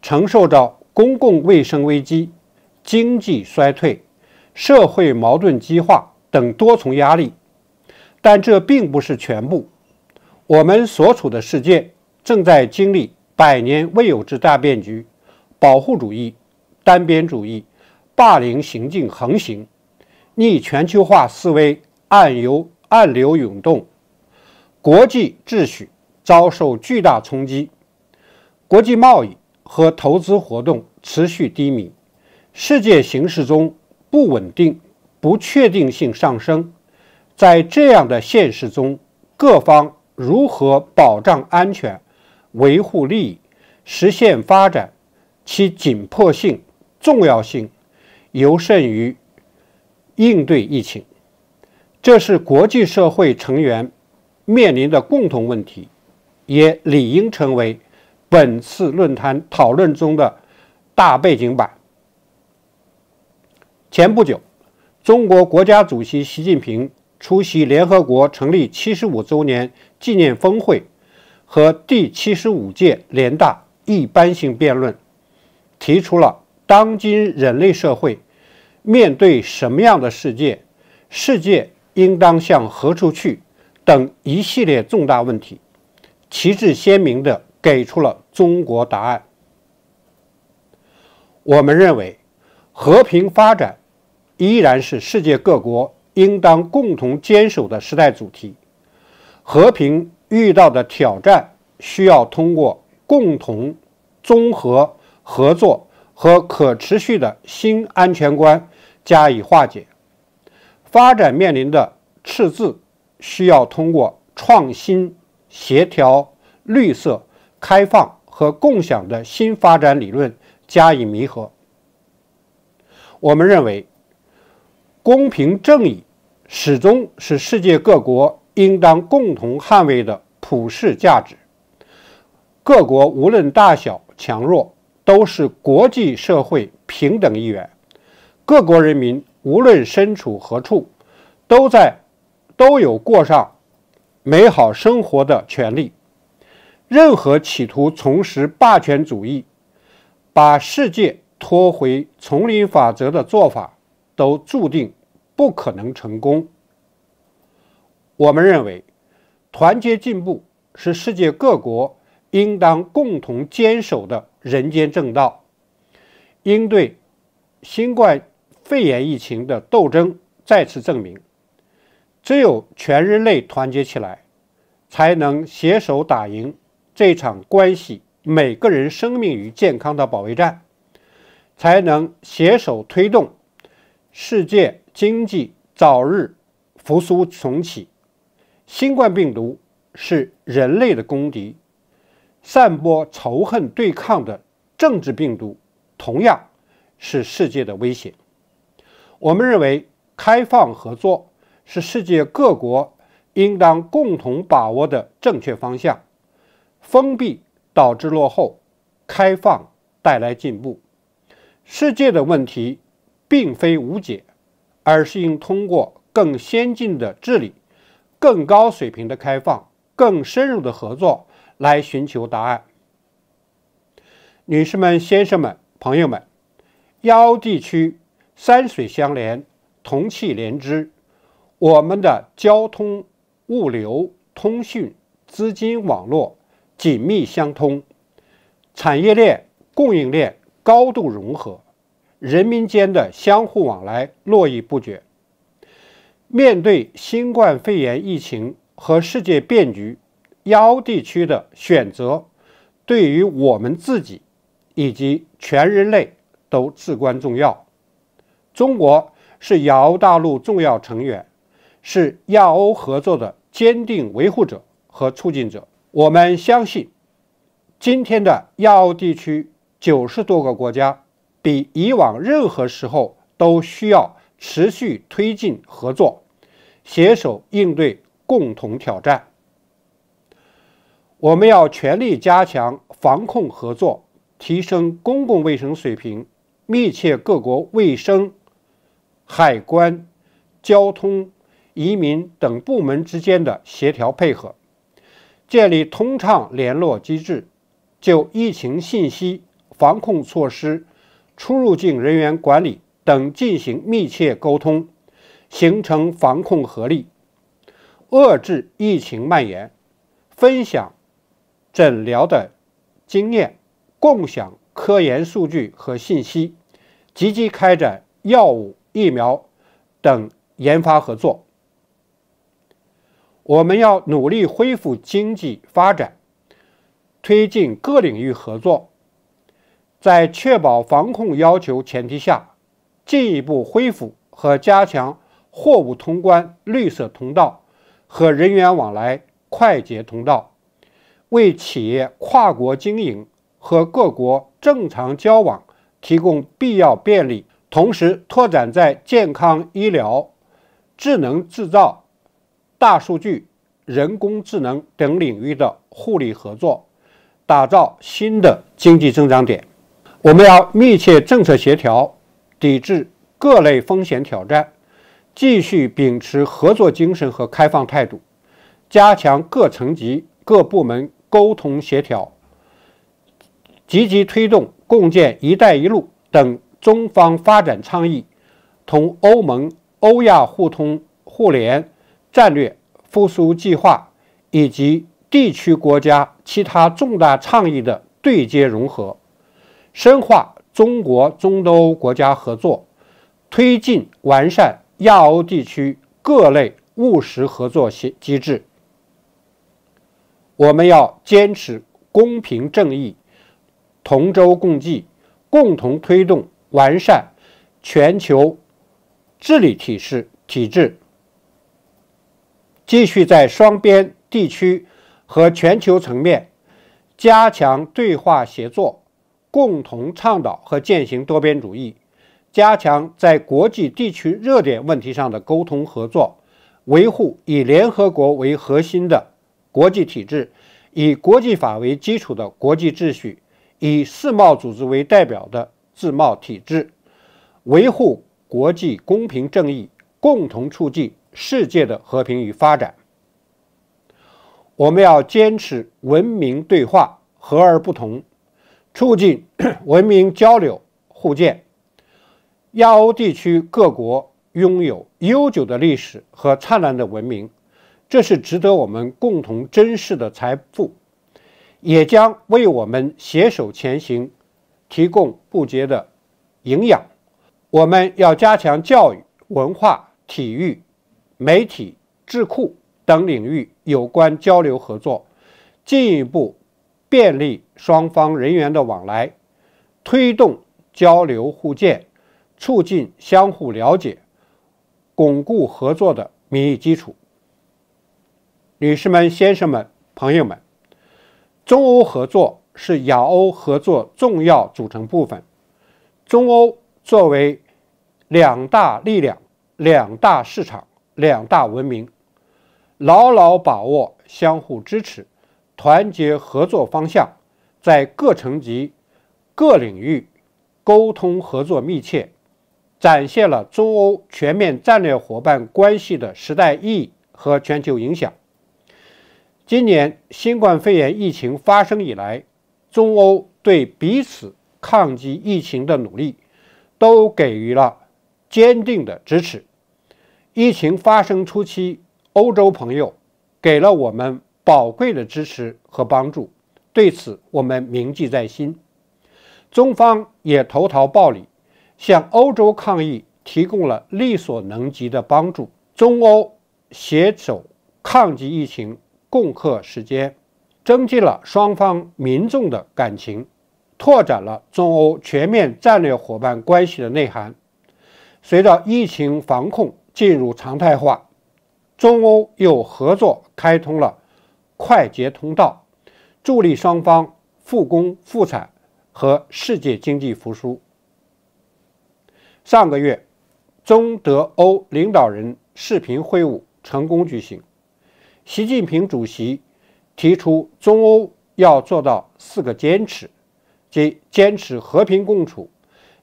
承受着公共卫生危机、经济衰退、社会矛盾激化等多重压力。但这并不是全部。我们所处的世界正在经历100年未有之大变局，保护主义、单边主义、霸凌行径横行，逆全球化思维暗流涌动，国际秩序遭受巨大冲击，国际贸易和投资活动持续低迷，世界形势中不稳定、不确定性上升。在这样的现实中，各方如何保障安全、维护利益、实现发展，其紧迫性、重要性尤甚于应对疫情。这是国际社会成员面临的共同问题，也理应成为本次论坛讨论中的大背景板。前不久，中国国家主席习近平出席联合国成立75周年纪念峰会和第75届联大一般性辩论，提出了当今人类社会面对什么样的世界，世界应当向何处去等一系列重大问题，旗帜鲜明地给出了中国答案。我们认为，和平发展依然是世界各国应当共同坚守的时代主题。和平遇到的挑战需要通过共同、综合、合作和可持续的新安全观加以化解。发展面临的赤字需要通过创新、协调、绿色、开放和共享的新发展理论加以弥合。我们认为，公平正义始终是世界各国应当共同捍卫的普世价值。各国无论大小强弱，都是国际社会平等一员。各国人民无论身处何处，都有过上美好生活的权利。任何企图重拾霸权主义，把世界拖回丛林法则的做法，都注定不可能成功。我们认为，团结进步是世界各国应当共同坚守的人间正道。应对新冠肺炎疫情的斗争再次证明，只有全人类团结起来，才能携手打赢这场关系每个人生命与健康的保卫战，才能携手推动世界经济早日复苏重启。新冠病毒是人类的公敌，散播仇恨对抗的政治病毒同样是世界的威胁。我们认为，开放合作是世界各国应当共同把握的正确方向。封闭导致落后，开放带来进步。世界的问题并非无解，而是应通过更先进的治理、更高水平的开放、更深入的合作来寻求答案。女士们、先生们、朋友们，亚欧地区山水相连，同气连枝，我们的交通、物流、通讯、资金网络紧密相通，产业链、供应链高度融合，人民间的相互往来络绎不绝。面对新冠肺炎疫情和世界变局，亚欧地区的选择对于我们自己以及全人类都至关重要。中国是亚欧大陆重要成员，是亚欧合作的坚定维护者和促进者。我们相信，今天的亚欧地区90多个国家，比以往任何时候都需要持续推进合作，携手应对共同挑战。我们要全力加强防控合作，提升公共卫生水平，密切各国卫生、海关、交通、移民等部门之间的协调配合，建立通畅联络机制，就疫情信息、防控措施、出入境人员管理等进行密切沟通，形成防控合力，遏制疫情蔓延，分享诊疗的经验，共享科研数据和信息，积极开展药物、疫苗等研发合作。我们要努力恢复经济发展，推进各领域合作，在确保防控要求前提下，进一步恢复和加强货物通关绿色通道和人员往来快捷通道，为企业跨国经营和各国正常交往提供必要便利，同时拓展在健康医疗、智能制造、大数据、人工智能等领域的互利合作，打造新的经济增长点。我们要密切政策协调，抵制各类风险挑战，继续秉持合作精神和开放态度，加强各层级、各部门沟通协调，积极推动共建“一带一路”等中方发展倡议，同欧盟、欧亚互通互联战略复苏计划以及地区国家其他重大倡议的对接融合，深化中国中东欧国家合作，推进完善亚欧地区各类务实合作机制。我们要坚持公平正义、同舟共济，共同推动完善全球治理体制，继续在双边、地区和全球层面加强对话协作，共同倡导和践行多边主义，加强在国际地区热点问题上的沟通合作，维护以联合国为核心的国际体制，以国际法为基础的国际秩序，以世贸组织为代表的自贸体制，维护国际公平正义，共同促进世界的和平与发展。我们要坚持文明对话，和而不同，促进文明交流互鉴。亚欧地区各国拥有悠久的历史和灿烂的文明，这是值得我们共同珍视的财富，也将为我们携手前行提供不竭的营养。我们要加强教育、文化、体育、媒体、智库等领域有关交流合作，进一步便利双方人员的往来，推动交流互鉴，促进相互了解，巩固合作的民意基础。女士们、先生们、朋友们，中欧合作是亚欧合作重要组成部分。中欧作为两大力量、两大市场、两大文明，牢牢把握相互支持、团结合作方向，在各层级、各领域沟通合作密切，展现了中欧全面战略伙伴关系的时代意义和全球影响。今年新冠肺炎疫情发生以来，中欧对彼此抗击疫情的努力都给予了坚定的支持。疫情发生初期，欧洲朋友给了我们宝贵的支持和帮助，对此我们铭记在心。中方也投桃报李，向欧洲抗疫提供了力所能及的帮助。中欧携手抗击疫情，共克时艰，增进了双方民众的感情，拓展了中欧全面战略伙伴关系的内涵。随着疫情防控进入常态化，中欧又合作开通了快捷通道，助力双方复工复产和世界经济复苏。上个月，中德欧领导人视频会晤成功举行。习近平主席提出，中欧要做到4个坚持，即坚持和平共处，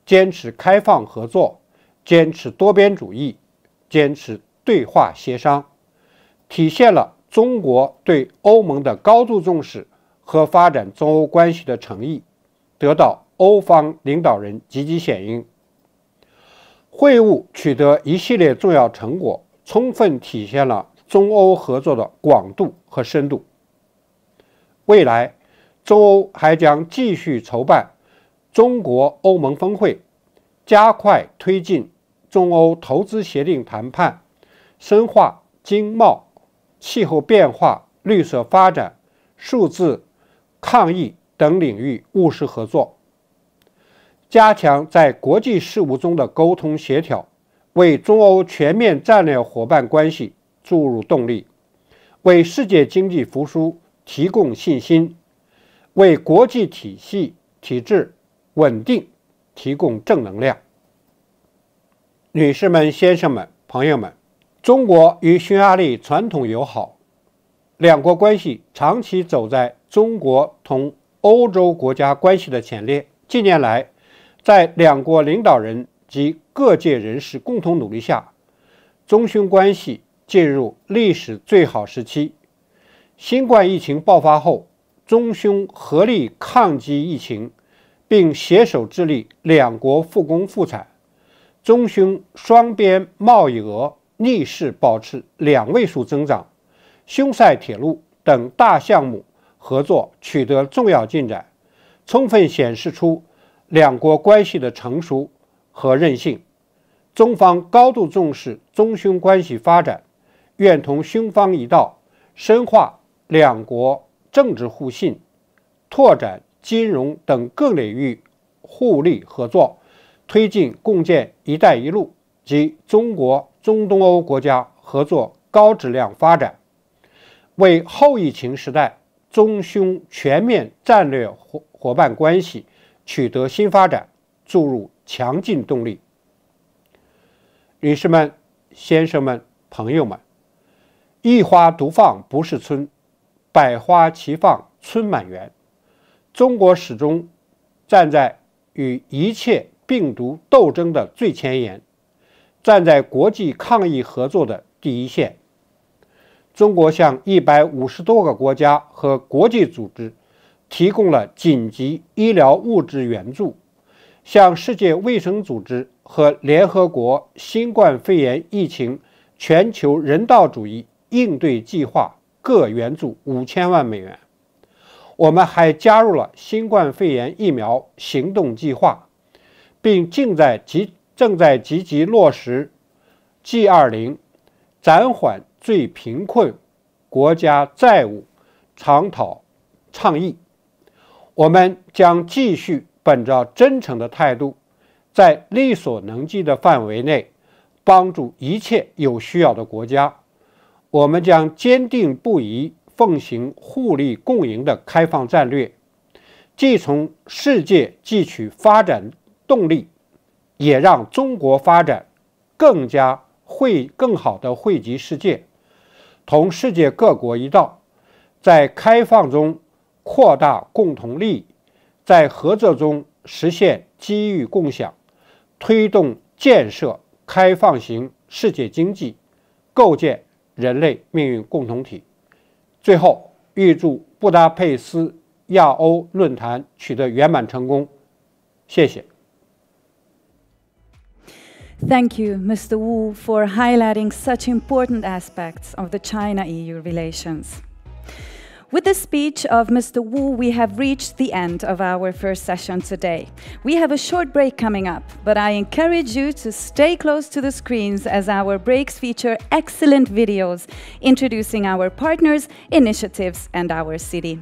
坚持开放合作，坚持多边主义，坚持对话协商，体现了中国对欧盟的高度重视和发展中欧关系的诚意，得到欧方领导人积极响应。会晤取得一系列重要成果，充分体现了中欧合作的广度和深度。未来，中欧还将继续筹办中国欧盟峰会，加快推进中欧投资协定谈判，深化经贸、气候变化、绿色发展、数字、抗疫等领域务实合作，加强在国际事务中的沟通协调，为中欧全面战略伙伴关系注入动力，为世界经济复苏提供信心，为国际体系体制稳定提供正能量。女士们、先生们、朋友们，中国与匈牙利传统友好，两国关系长期走在中国同欧洲国家关系的前列。近年来，在两国领导人及各界人士共同努力下，中匈关系进入历史最好时期。新冠疫情爆发后，中匈合力抗击疫情，并携手致力两国复工复产。中匈双边贸易额逆势保持2位数增长，匈塞铁路等大项目合作取得重要进展，充分显示出两国关系的成熟和韧性。中方高度重视中匈关系发展，愿同匈方一道，深化两国政治互信，拓展金融等各领域互利合作，推进共建“一带一路”及中国中东欧国家合作高质量发展，为后疫情时代中匈全面战略伙伴关系取得新发展注入强劲动力。女士们、先生们、朋友们，一花独放不是春，百花齐放春满园。中国始终站在与一切病毒斗争的最前沿，站在国际抗疫合作的第一线。中国向150多个国家和国际组织提供了紧急医疗物资援助，向世界卫生组织和联合国新冠肺炎疫情全球人道主义应对计划各援助5000万美元。我们还加入了新冠肺炎疫苗行动计划，并正在积极落实 G20 暂缓最贫困国家债务倡议。我们将继续本着真诚的态度，在力所能及的范围内帮助一切有需要的国家。我们将坚定不移奉行互利共赢的开放战略，既从世界汲取发展动力，也让中国发展更好地惠及世界。同世界各国一道，在开放中扩大共同利益，在合作中实现机遇共享，推动建设开放型世界经济，构建人类命运共同体。最后，预祝布达佩斯亚欧论坛取得圆满成功。谢谢。Thank you, Mr. Wu, for highlighting such important aspects of the China-EU relations. With the speech of Mr. Wu, we have reached the end of our first session today. We have a short break coming up, but I encourage you to stay close to the screens as our breaks feature excellent videos introducing our partners, initiatives, and our city.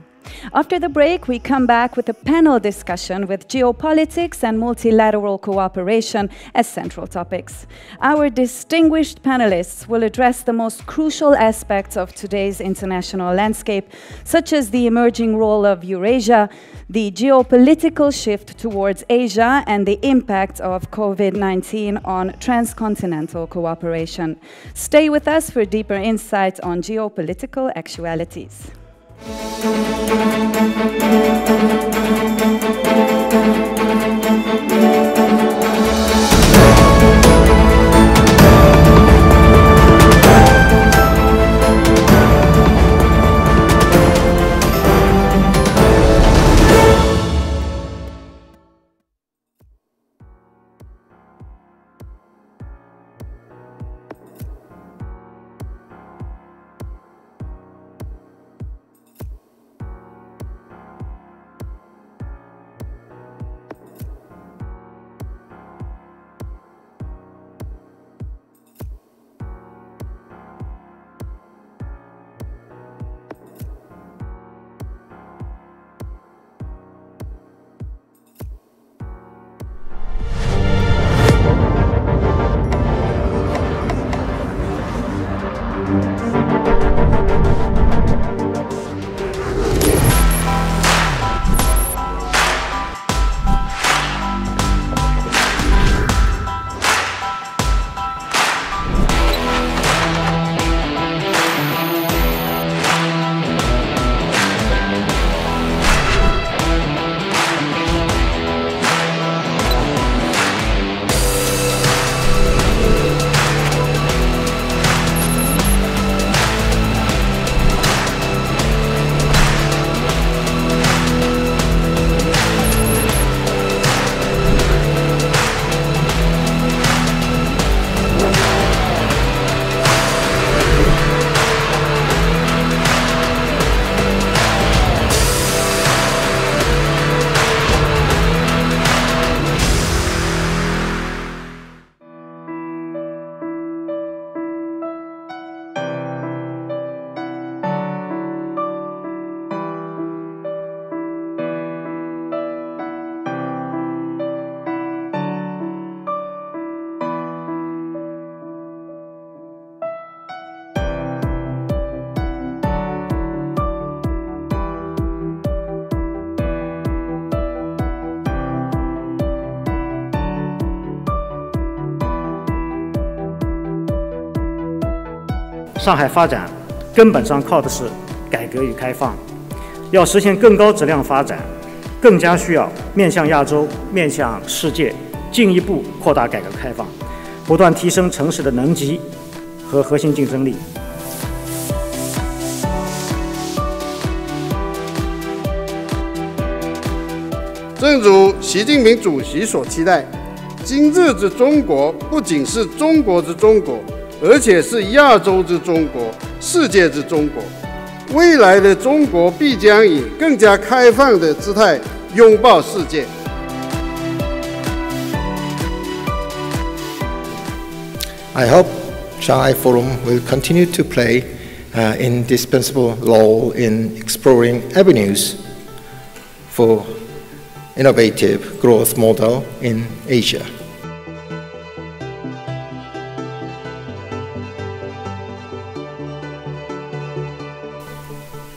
After the break, we come back with a panel discussion with geopolitics and multilateral cooperation as central topics. Our distinguished panelists will address the most crucial aspects of today's international landscape, such as the emerging role of Eurasia, the geopolitical shift towards Asia, and the impact of COVID-19 on transcontinental cooperation. Stay with us for deeper insights on geopolitical actualities.上海发展根本上靠的是改革与开放，要实现更高质量发展，更加需要面向亚洲、面向世界，进一步扩大改革开放，不断提升城市的能级和核心竞争力。正如习近平主席所期待，今日之中国不仅是中国之中国，而且是亚洲之中国、世界之中国。未来的中国必将以更加开放的姿态拥抱世界。I hope Shanghai Forum will continue to play an indispensable role in exploring avenues for innovative growth model in Asia.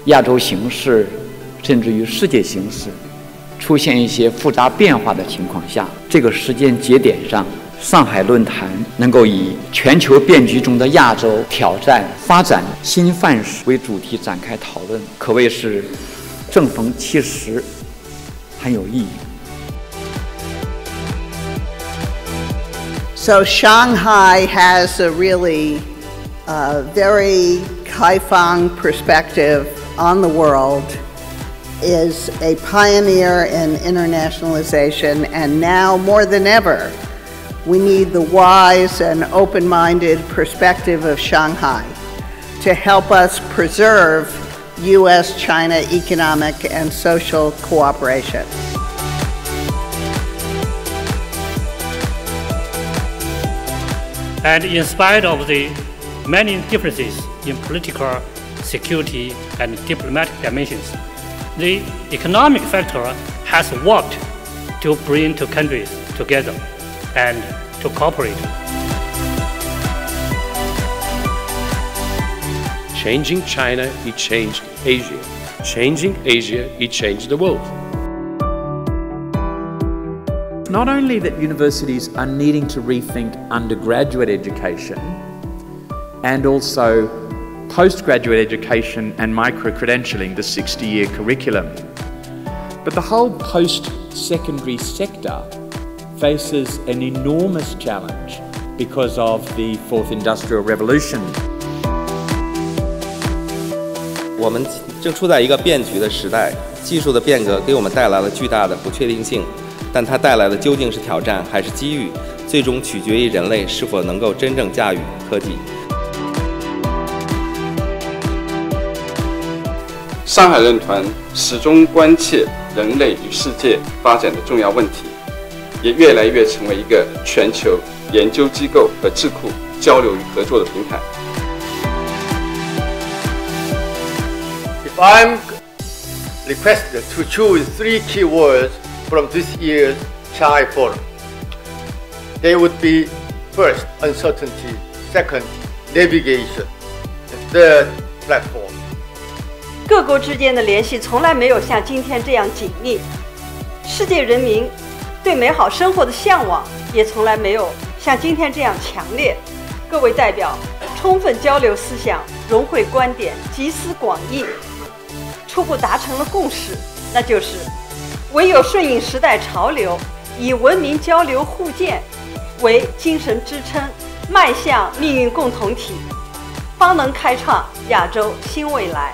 亚洲形势，甚至于世界形势，出现一些复杂变化的情况下，这个时间节点上上海论坛能够以全球变局中的亚洲挑战、发展新范式为主题展开讨论，可谓是正逢其时，很有意义。So Shanghai has a really very Kaifang perspective on the world, is a pioneer in internationalization, and now more than ever, we need the wise and open-minded perspective of Shanghai to help us preserve U.S.-China economic and social cooperation. And in spite of the many differences in political, security, and diplomatic dimensions, the economic factor has worked to bring two countries together and to cooperate. Changing China, it changed Asia. Changing Asia, it changed the world. Not only that universities are needing to rethink undergraduate education and also postgraduate education and micro-credentialing, the 60-year curriculum, but the whole post-secondary sector faces an enormous challenge because of the Fourth Industrial Revolution. 我们正处在一个变局的时代，技术的变革给我们带来了巨大的不确定性，但它带来的究竟是挑战还是机遇，最终取决于人类是否能够真正驾驭科技。上海论坛始终关切人类与世界发展的重要问题，也越来越成为一个全球研究机构和智库交流与合作的平台。If I'm requested to choose 3 key words from this year's Shanghai Forum, they would be first, uncertainty, second, navigation, and third, platform. 各国之间的联系从来没有像今天这样紧密，世界人民对美好生活的向往也从来没有像今天这样强烈。各位代表充分交流思想，融汇观点，集思广益，初步达成了共识，那就是唯有顺应时代潮流，以文明交流互鉴为精神支撑，迈向命运共同体，方能开创亚洲新未来。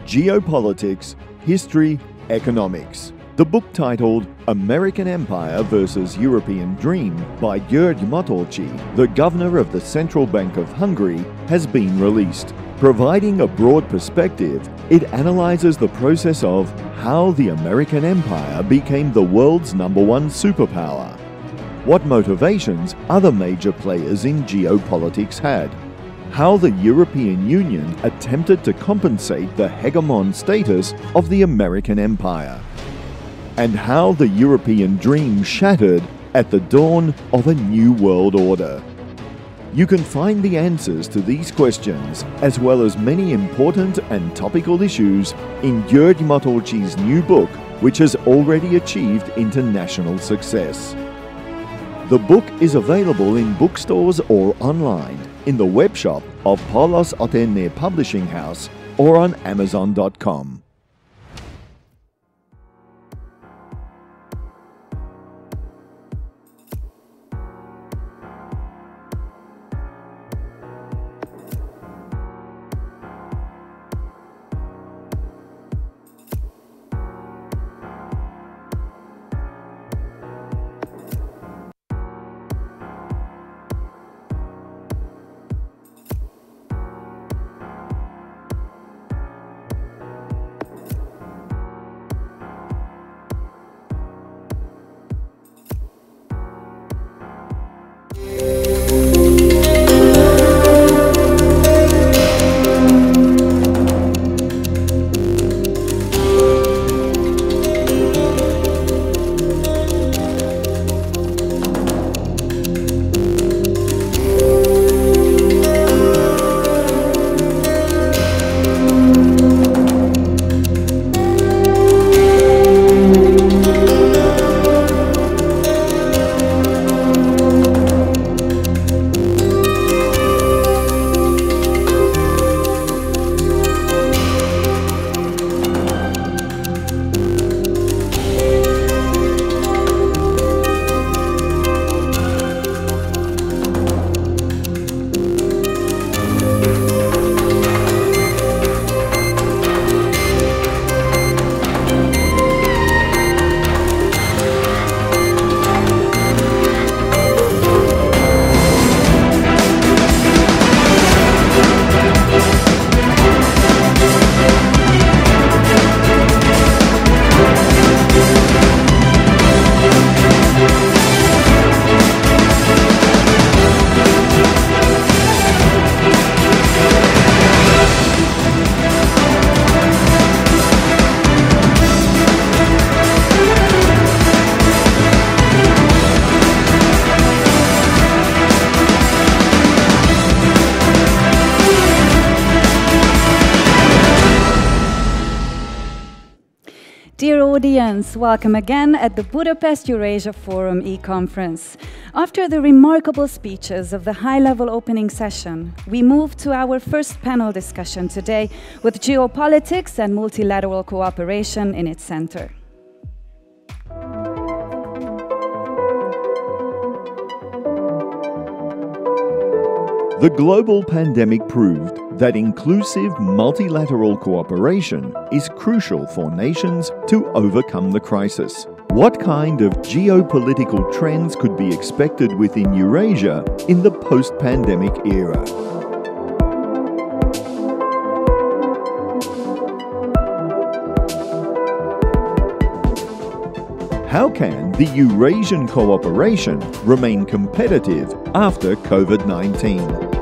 Geopolitics, History, Economics. The book titled American Empire versus European Dream by György Matolcsy, the governor of the Central Bank of Hungary, has been released. Providing a broad perspective, it analyzes the process of how the American Empire became the world's #1 superpower. What motivations other major players in geopolitics had. How the European Union attempted to compensate the hegemon status of the American Empire, and how the European dream shattered at the dawn of a new world order. You can find the answers to these questions, as well as many important and topical issues, in György Matolcsy's new book, which has already achieved international success. The book is available in bookstores or online, in the webshop of Paulos Otenne Publishing House or on Amazon.com. Dear audience, welcome again at the Budapest Eurasia Forum e-conference. After the remarkable speeches of the high-level opening session, we move to our first panel discussion today with geopolitics and multilateral cooperation in its center. The global pandemic proved that inclusive multilateral cooperation is crucial for nations to overcome the crisis. What kind of geopolitical trends could be expected within Eurasia in the post-pandemic era? How can the Eurasian cooperation remain competitive after COVID-19?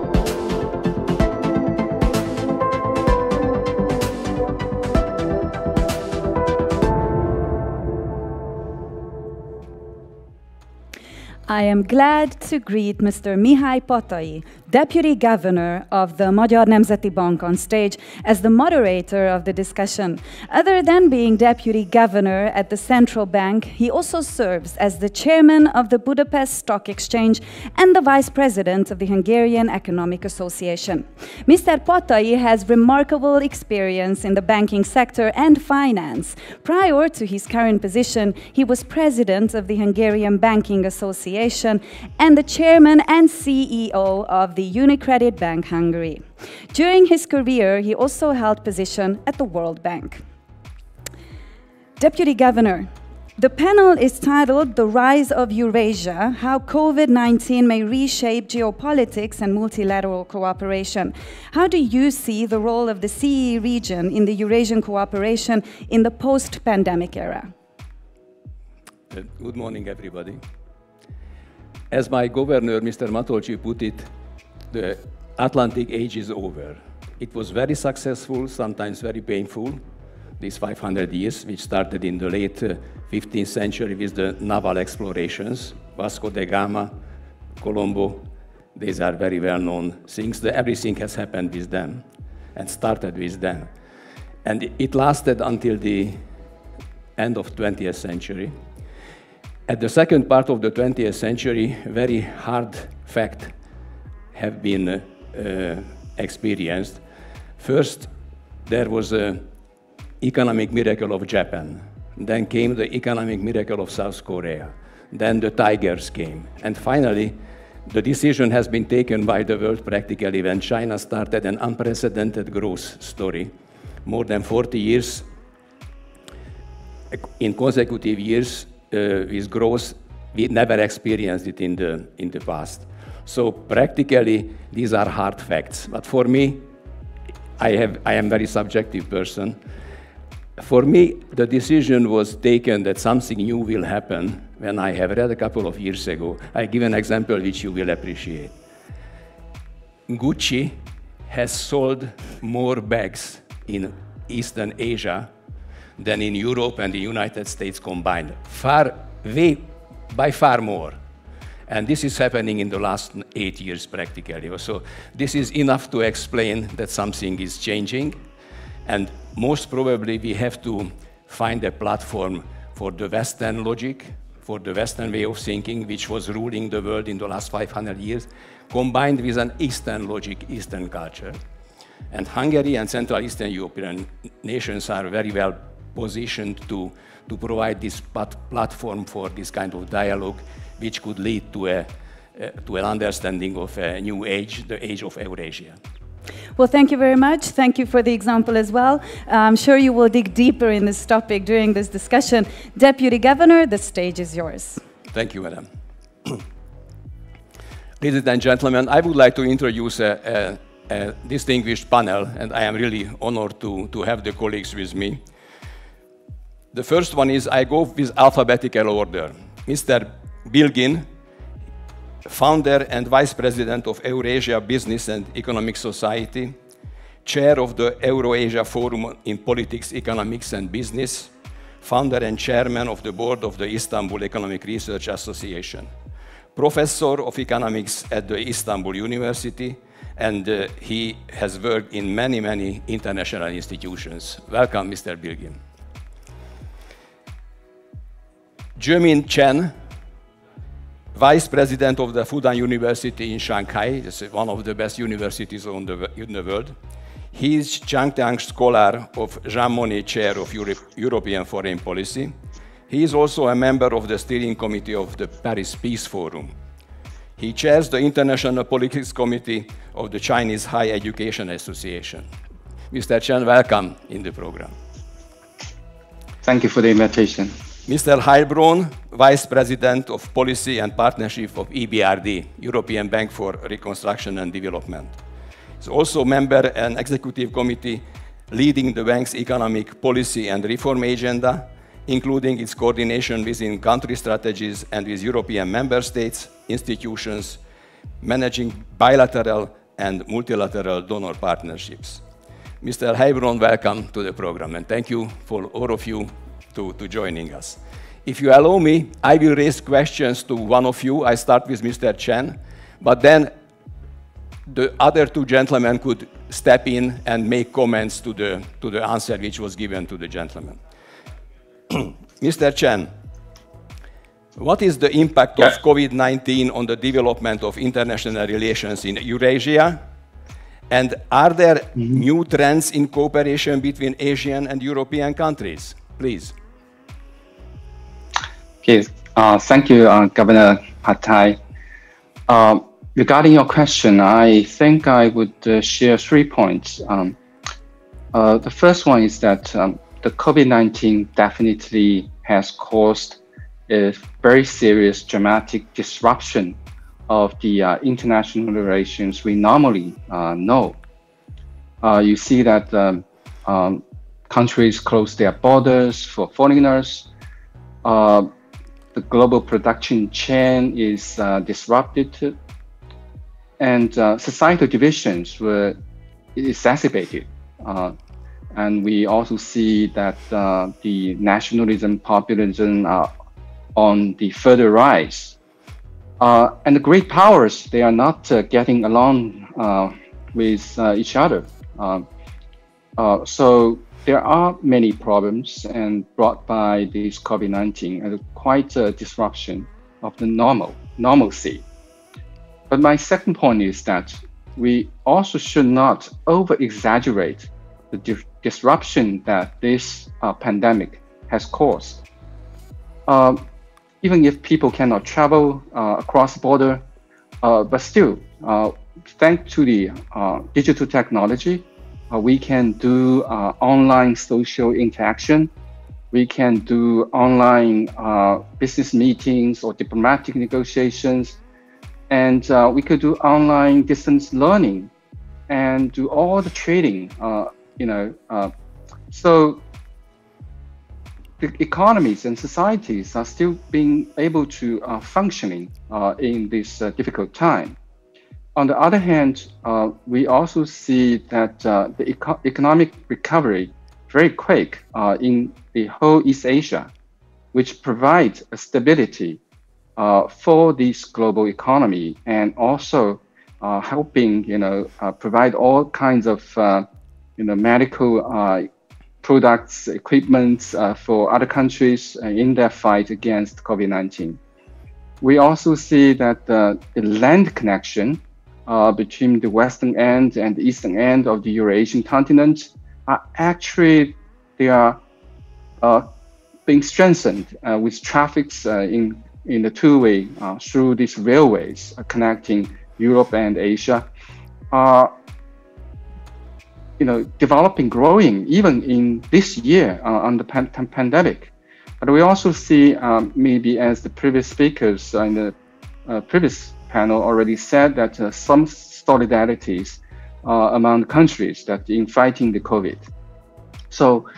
I am glad to greet Mr. Mihály Patay, Deputy Governor of the Magyar Nemzeti Bank, on stage as the moderator of the discussion. Other than being Deputy Governor at the Central Bank, he also serves as the Chairman of the Budapest Stock Exchange and the Vice President of the Hungarian Economic Association. Mr. Patay has remarkable experience in the banking sector and finance. Prior to his current position, he was President of the Hungarian Banking Association and the Chairman and CEO of the UniCredit Bank Hungary. During his career, he also held position at the World Bank. Deputy Governor, the panel is titled The Rise of Eurasia, How COVID-19 May Reshape Geopolitics and Multilateral Cooperation. How do you see the role of the CEE region in the Eurasian cooperation in the post-pandemic era? Good morning, everybody. As my governor, Mr. Matolcsy, put it, the Atlantic age is over. It was very successful, sometimes very painful, these 500 years, which started in the late 15th century with the naval explorations. Vasco da Gama, Colombo, these are very well-known things. Everything has happened with them and started with them. And it lasted until the end of 20th century. At the second part of the 20th century, very hard facts have been experienced. First, there was an economic miracle of Japan. Then came the economic miracle of South Korea. Then the tigers came. And finally, the decision has been taken by the world practically when China started an unprecedented growth story. More than 40 years, in consecutive years, with growth, we never experienced it in the past. So practically, these are hard facts. But for me, I am a very subjective person. For me, the decision was taken that something new will happen when I have read a couple of years ago. I give an example which you will appreciate. Gucci has sold more bags in Eastern Asia than in Europe and the United States combined. By far more. And this is happening in the last 8 years practically. So this is enough to explain that something is changing. And most probably we have to find a platform for the Western logic, for the Western way of thinking, which was ruling the world in the last 500 years, combined with an Eastern logic, Eastern culture. And Hungary and Central Eastern European nations are very well positioned to provide this platform for this kind of dialogue, which could lead to an understanding of a new age, the age of Eurasia. Well, thank you very much. Thank you for the example as well. I'm sure you will dig deeper in this topic during this discussion. Deputy Governor, the stage is yours. Thank you, Madam. Ladies and gentlemen, I would like to introduce a distinguished panel, and I am really honored to have the colleagues with me. The first one is, I go with alphabetical order. Mr. Bilgin, founder and vice president of Eurasia Business and Economic Society, chair of the Eurasia Forum in Politics, Economics and Business, founder and chairman of the board of the Istanbul Economic Research Association, professor of economics at the Istanbul University, and he has worked in many, many international institutions. Welcome, Mr. Bilgin. Jimin Chen, Vice President of the Fudan University in Shanghai. It's one of the best universities in the world. He is Changjiang Scholar of Jean Monnet Chair of European Foreign Policy. He is also a member of the Steering Committee of the Paris Peace Forum. He chairs the International Politics Committee of the Chinese Higher Education Association. Mr. Chen, welcome in the program. Thank you for the invitation. Mr. Heilbronn, Vice President of Policy and Partnership of EBRD, European Bank for Reconstruction and Development. He's also a member and executive committee leading the bank's economic policy and reform agenda, including its coordination within country strategies and with European member states, institutions, managing bilateral and multilateral donor partnerships. Mr. Heilbronn, welcome to the program, and thank you for all of you to joining us. If you allow me, I will raise questions to one of you. I start with Mr. Chen, but then the other two gentlemen could step in and make comments to the answer which was given to the gentleman. Mr. Chen, what is the impact of COVID-19 on the development of international relations in Eurasia? And are there new trends in cooperation between Asian and European countries? Please. Okay, thank you, Governor Patai. Regarding your question, I think I would share 3 points. The first one is that the COVID-19 definitely has caused a very serious, dramatic disruption of the international relations we normally know. You see that countries close their borders for foreigners. The global production chain is disrupted, and societal divisions were exacerbated. And we also see that the nationalism, populism are on the further rise. And the great powers, they are not getting along with each other. So there are many problems and brought by this COVID-19 and quite a disruption of the normalcy. But my second point is that we also should not over-exaggerate the disruption that this pandemic has caused. Even if people cannot travel across the border, but still, thanks to the digital technology, we can do online social interaction. We can do online business meetings or diplomatic negotiations. And we could do online distance learning and do all the trading, so the economies and societies are still being able to functioning in this difficult time. On the other hand, we also see that the economic recovery very quick in the whole East Asia, which provides a stability for this global economy and also helping, provide all kinds of, medical products, equipment for other countries in their fight against COVID-19. We also see that the land connection between the western end and the eastern end of the Eurasian continent are actually, they are being strengthened with traffics in the two-way through these railways connecting Europe and Asia, developing, growing even in this year under pandemic. But we also see, maybe as the previous speakers in the previous panel already said, that some solidarities among countries that in fighting the COVID. So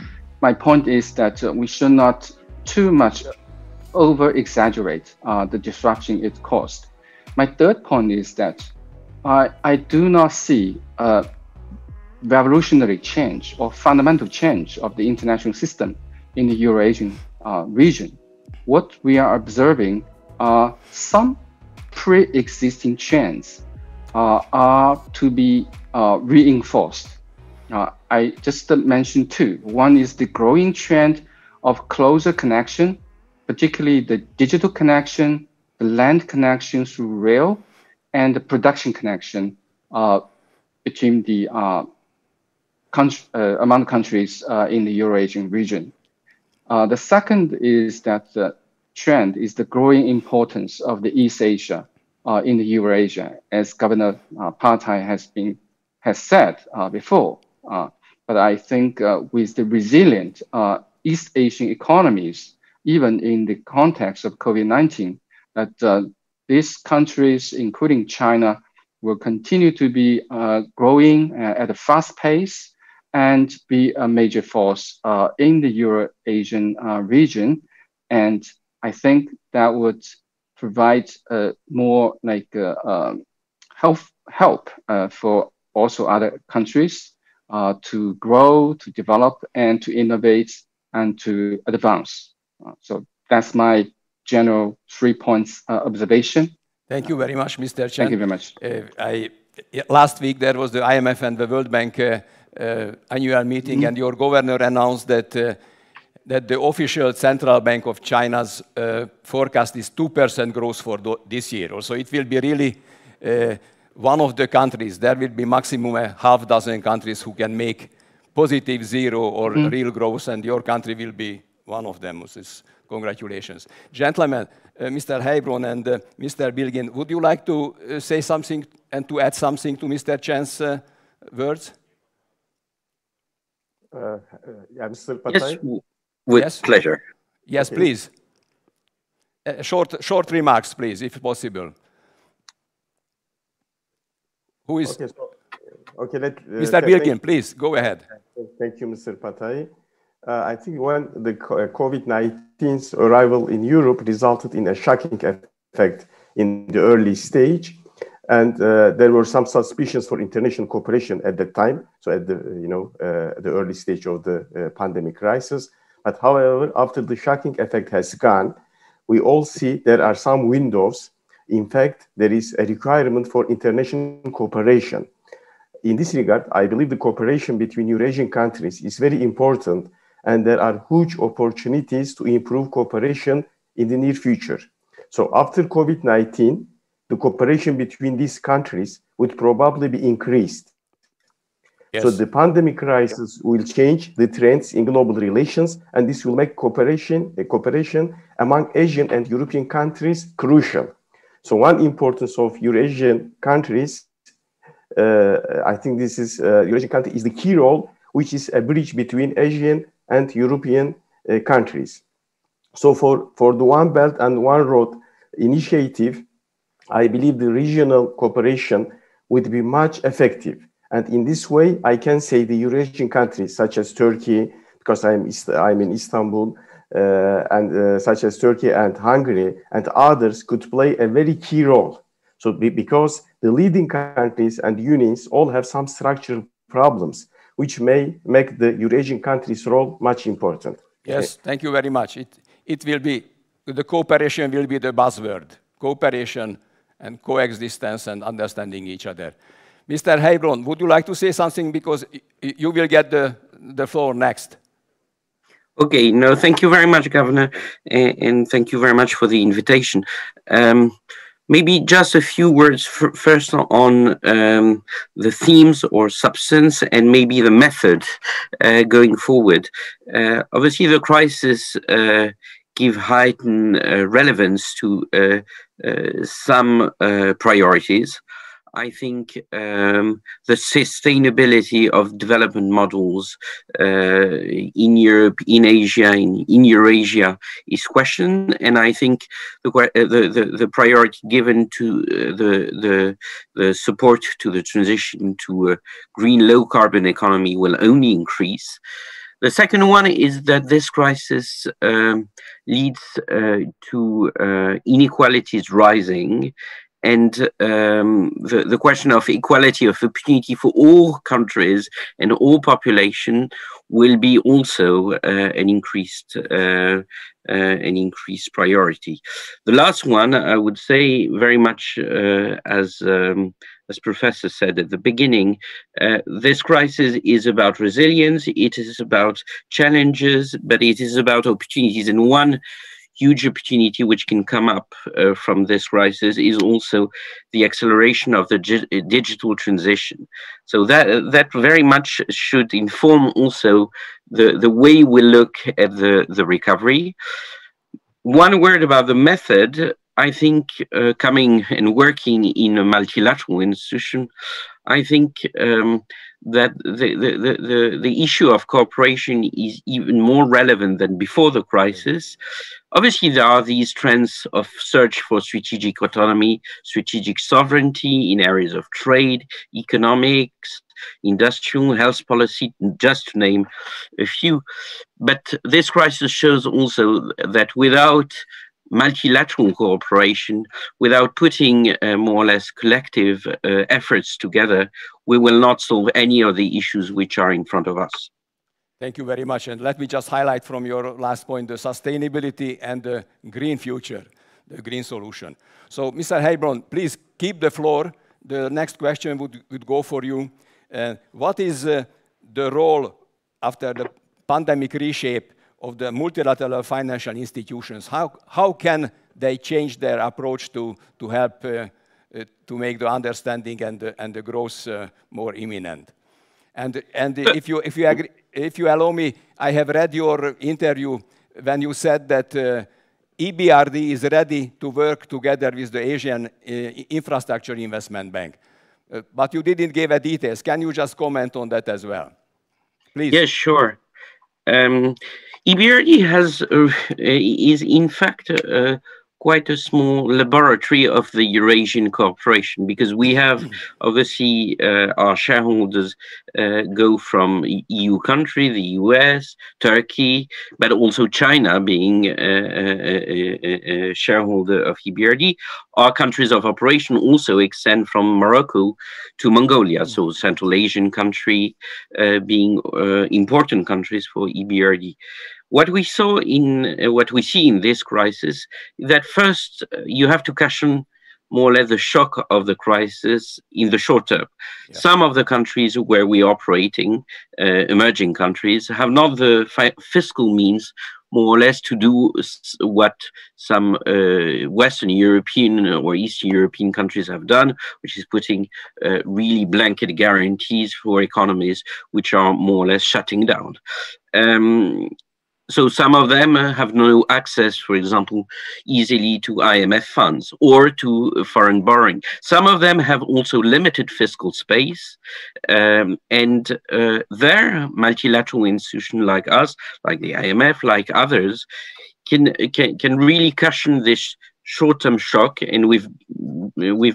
my point is that we should not too much over-exaggerate the disruption it caused. My third point is that I do not see a revolutionary change or fundamental change of the international system in the Eurasian region. What we are observing are some pre-existing trends are to be reinforced. I just mentioned two. One is the growing trend of closer connection particularly the digital connection, the land connection through rail, and the production connection between the among countries in the Eurasian region. The second is that the trend is the growing importance of the East Asia in the Eurasia, as Governor Partai has said before. But I think with the resilient East Asian economies, even in the context of COVID-19, that these countries, including China, will continue to be growing at a fast pace and be a major force in the Eurasian region. And I think that would provide more like help for also other countries to grow, to develop, and to innovate and to advance. So that's my general 3 points observation. Thank you very much, Mr. Chen. Thank you very much. Last week there was the IMF and the World Bank annual meeting, and your governor announced that that the official Central Bank of China's forecast is 2% growth for this year. Also, it will be really one of the countries. There will be maximum a half dozen countries who can make positive zero or real growth, and your country will be one of them. So congratulations. Gentlemen, Mr. Heilbronn and Mr. Bilgin, would you like to say something and to add something to Mr. Chen's words? Yeah, Mr. Partai? Yes, with pleasure. Yes, okay. Please. Short remarks, please, if possible. Who is? Okay, okay, Mr. Bilgin, please, go ahead. Thank you, Mr. Partai. I think when the COVID-19's arrival in Europe resulted in a shocking effect in the early stage, and there were some suspicions for international cooperation at that time. So at the the early stage of the pandemic crisis. But however, after the shocking effect has gone, we all see there are some windows. In fact, there is a requirement for international cooperation. In this regard, I believe the cooperation between Eurasian countries is very important, and there are huge opportunities to improve cooperation in the near future. So after COVID-19, the cooperation between these countries would probably be increased. Yes. So the pandemic crisis will change the trends in global relations, and this will make cooperation among Asian and European countries crucial. So one importance of Eurasian countries, I think this is Eurasian country is the key role, which is a bridge between Asian and European countries. So for the One Belt and One Road initiative, I believe the regional cooperation would be much effective. And in this way, I can say the Eurasian countries such as Turkey, because I'm in Istanbul, and such as Turkey and Hungary and others could play a very key role. So because the leading countries and unions all have some structural problems, which may make the Eurasian countries' role much important. Yes, thank you very much. It will be, the cooperation will be the buzzword. Cooperation and coexistence and understanding each other. Mr. Heilbronn, would you like to say something, because you will get the floor next? Okay, no, thank you very much, Governor, and thank you very much for the invitation. Maybe just a few words first on the themes or substance and maybe the method going forward. Obviously, the crisis give heightened relevance to some priorities. I think the sustainability of development models in Europe, in Asia, in Eurasia is questioned, and I think the priority given to the support to the transition to a green, low carbon economy will only increase. The second one is that this crisis leads to inequalities rising. And the question of equality of opportunity for all countries and all population will be also an increased priority. The last one, I would say, very much as Professor said at the beginning, this crisis is about resilience. It is about challenges, but it is about opportunities. And one huge opportunity which can come up from this crisis is also the acceleration of the digital transition. So that very much should inform also the way we look at the recovery. One word about the method. I think coming and working in a multilateral institution, I think that the issue of cooperation is even more relevant than before the crisis. Obviously, there are these trends of search for strategic autonomy, strategic sovereignty in areas of trade, economics, industrial, health policy, just to name a few. But this crisis shows also that without multilateral cooperation, without putting more or less collective efforts together, we will not solve any of the issues which are in front of us. Thank you very much. And let me just highlight from your last point, the sustainability and the green future, the green solution. So, Mr. Heilbronn, please keep the floor. The next question would go for you. What is the role after the pandemic reshape of the multilateral financial institutions? How can they change their approach to help to make the understanding and the growth more imminent? And if you agree, if you allow me, I have read your interview when you said that EBRD is ready to work together with the Asian Infrastructure Investment Bank. But you didn't give a details. Can you just comment on that as well? Please. Yes, sure. EBRD is in fact quite a small laboratory of the Eurasian cooperation, because we have obviously our shareholders go from EU country, the US, Turkey, but also China being a shareholder of EBRD. Our countries of operation also extend from Morocco to Mongolia, so Central Asian country being important countries for EBRD. What we saw what we see in this crisis, that first you have to cushion more or less the shock of the crisis in the short term. Yeah. Some of the countries where we are operating, emerging countries, have not the fiscal means more or less to do what some Western European or Eastern European countries have done, which is putting really blanket guarantees for economies which are more or less shutting down. So some of them have no access, for example, easily to IMF funds or to foreign borrowing. Some of them have also limited fiscal space, and their multilateral institution like us, like the IMF, like others, can really cushion this short-term shock, and we've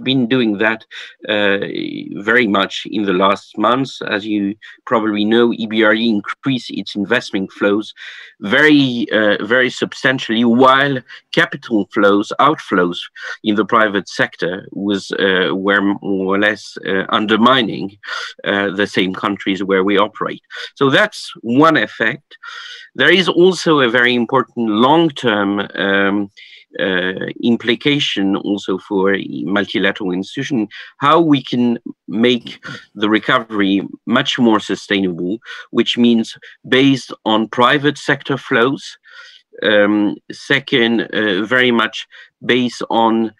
been doing that very much in the last months. As you probably know, EBRD increased its investment flows very substantially, while capital flows, outflows in the private sector were more or less undermining the same countries where we operate. So that's one effect. There is also a very important long-term implication also for multilateral institution, how we can make the recovery much more sustainable, which means based on private sector flows. Second, very much based on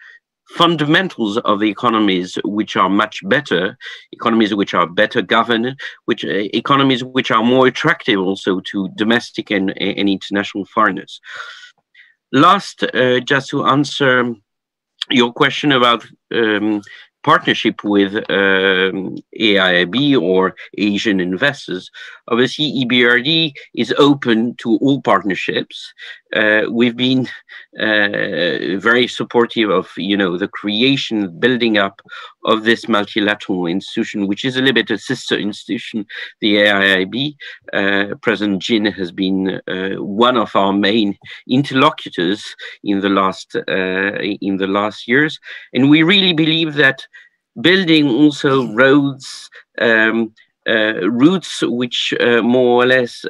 fundamentals of the economies which are much better, economies which are better governed, economies which are more attractive also to domestic and international foreigners. Last, just to answer your question about partnership with AIIB or Asian investors, obviously EBRD is open to all partnerships. We've been very supportive of, the creation, building up of this multilateral institution, which is a little bit a sister institution, the AIIB. President Jin has been one of our main interlocutors in the last years, and we really believe that building also roads, routes which more or less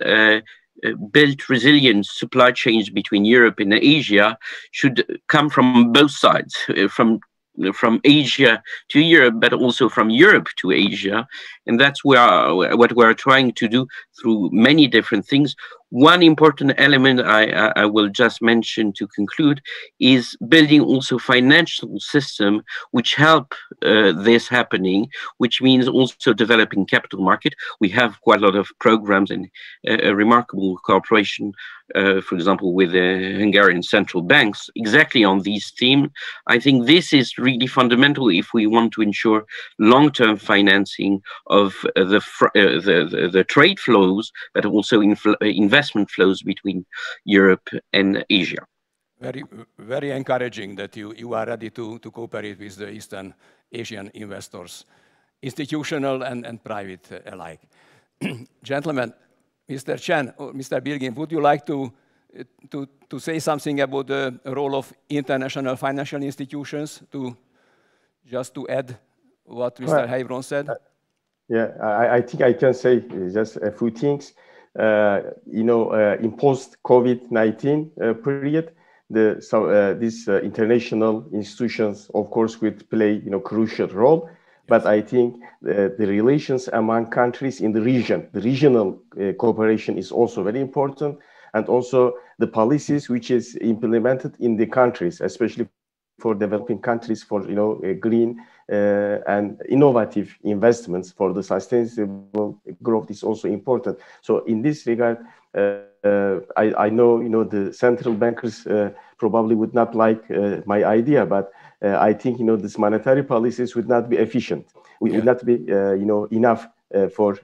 build resilient supply chains between Europe and Asia should come from both sides, from Asia to Europe, but also from Europe to Asia. And that's what we're trying to do through many different things. one important element I will just mention to conclude is building also financial system which help this happening, which means also developing capital market. We have quite a lot of programs and a remarkable cooperation, for example, with the Hungarian central banks, exactly on these themes. I think this is really fundamental if we want to ensure long-term financing of the trade flows, but also investment flows between Europe and Asia. Very, very encouraging that you are ready to cooperate with the Eastern Asian investors, institutional and private alike. Gentlemen, Mr. Chen or Mr. Bilgin, would you like to say something about the role of international financial institutions, just to add what Mr. Heibron said? Yeah, I think I can say just a few things. In post-COVID-19 period, these international institutions, of course, would play crucial role. But I think the relations among countries in the region, the regional cooperation is also very important, and also the policies which is implemented in the countries, especially for developing countries, for green and innovative investments for the sustainable growth is also important. So in this regard, I know the central bankers probably would not like my idea, but I think this monetary policies would not be efficient. Would not be enough for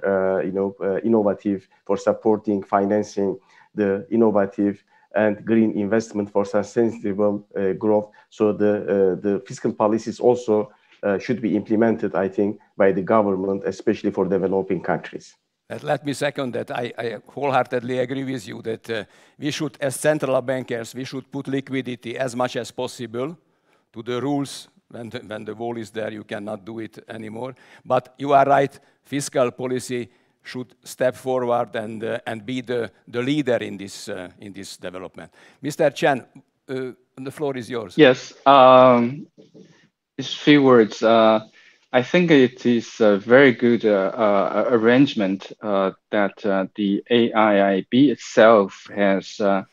innovative, for supporting, financing the innovative and green investment for sustainable growth. So the fiscal policies also should be implemented, I think, by the government, especially for developing countries. Let me second that. I wholeheartedly agree with you that we should, as central bankers, we should put liquidity as much as possible to the rules. When the wall is there, you cannot do it anymore. But you are right, fiscal policy should step forward and be the leader in this development. Mr. Chen, the floor is yours. Yes, just few words. I think it is a very good arrangement that the AIIB itself has a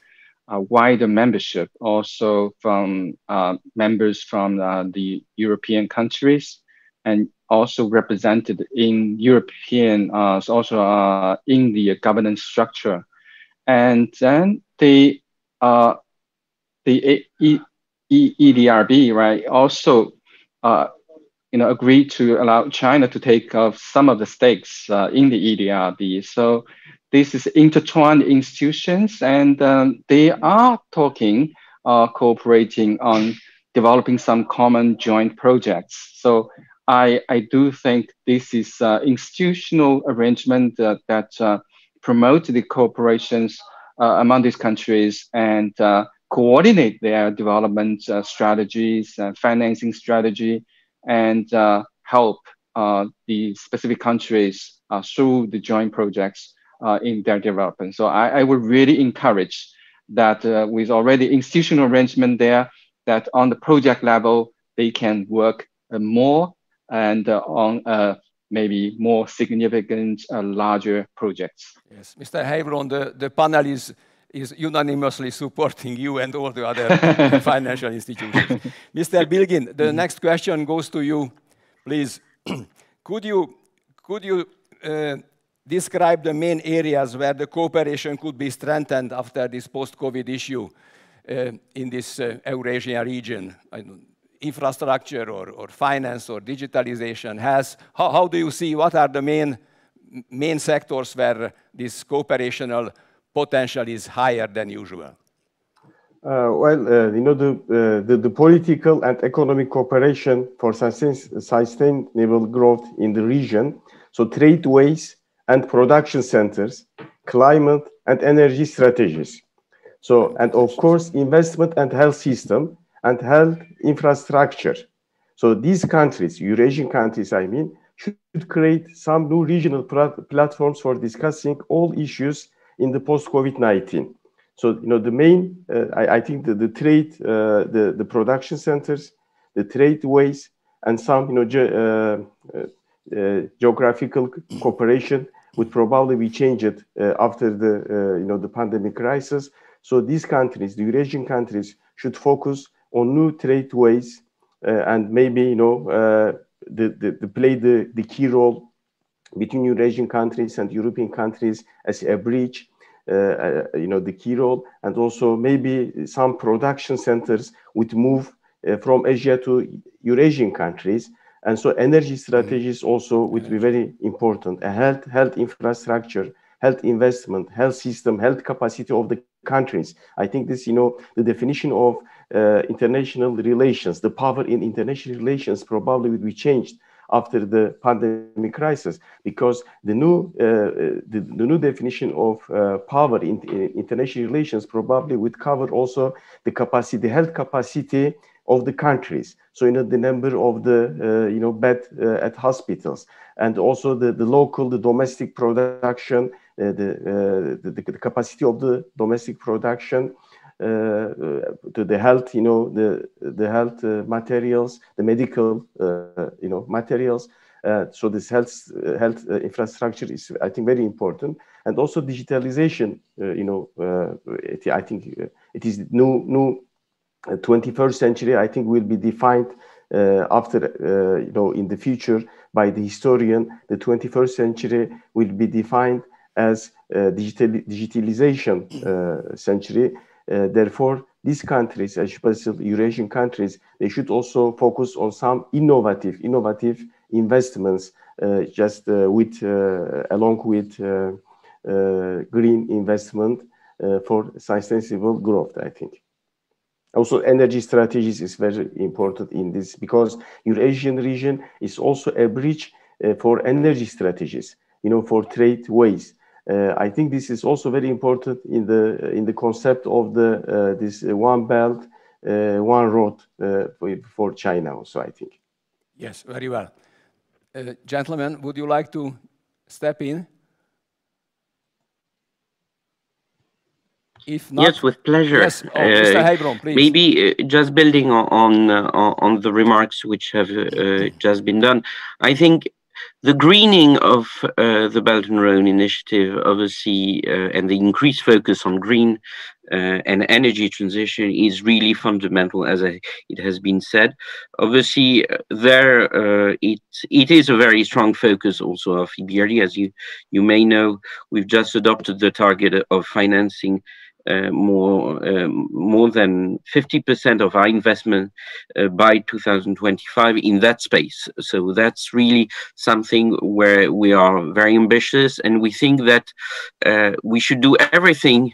wider membership, also from members from the European countries, and also represented in European, also in the governance structure. And then the EDRB, right, also agreed to allow China to take some of the stakes in the EDRB. So this is intertwined institutions, and they are talking, cooperating on developing some common joint projects. So I do think this is institutional arrangement that promote the cooperations among these countries and coordinate their development strategies, financing strategy, and help the specific countries through the joint projects in their development. So I would really encourage that with already institutional arrangement there, that on the project level, they can work more and on maybe more significant, larger projects. Yes, Mr. Heibron, the panel is unanimously supporting you and all the other financial institutions. Mr. Bilgin, the next question goes to you, please. Could you describe the main areas where the cooperation could be strengthened after this post-COVID issue in this Eurasian region? Infrastructure or finance or digitalization has? How do you see, what are the main sectors where this cooperational potential is higher than usual? The political and economic cooperation for sustainable growth in the region, so tradeways and production centers, climate and energy strategies. So, and of course, investment and health system and health infrastructure. So these countries, Eurasian countries, I mean, should create some new regional platforms for discussing all issues in the post-COVID-19. So, the main, I think the trade, the production centers, the tradeways, and some, geographical cooperation would probably be changed after the the pandemic crisis. So these countries, the Eurasian countries, should focus on new trade ways and maybe play the key role between Eurasian countries and European countries as a bridge. The key role, and also maybe some production centers would move from Asia to Eurasian countries. And so energy strategies also would be very important. A health infrastructure, health investment, health system, health capacity of the countries. I think this, the definition of international relations, the power in international relations probably would be changed after the pandemic crisis, because the new definition of power in international relations probably would cover also the capacity, the health capacity of the countries. So the number of the bed at hospitals, and also the local, the domestic production, the capacity of the domestic production. To the health, the health materials, the medical, materials. So this health infrastructure is, I think, very important, and also digitalization. I think it is new 21st century. I think will be defined after in the future by the historian. The 21st century will be defined as digitalization century. Therefore, these countries, especially Eurasian countries, they should also focus on some innovative investments, along with green investment for sustainable growth, I think. Also, energy strategies is very important in this, because Eurasian region is also a bridge for energy strategies, for trade ways. I think this is also very important in the concept of this one belt, one road for China also, I think. Yes, very well. Gentlemen, would you like to step in? If not, yes, with pleasure. Yes, Mr. Heybron, please. Maybe just building on the remarks which have just been done, I think the greening of the Belt and Road Initiative, obviously, and the increased focus on green and energy transition is really fundamental, as it has been said. Obviously, it is a very strong focus also of EBRD. As you may know, we've just adopted the target of financing more than 50% of our investment by 2025 in that space. So that's really something where we are very ambitious, and we think that we should do everything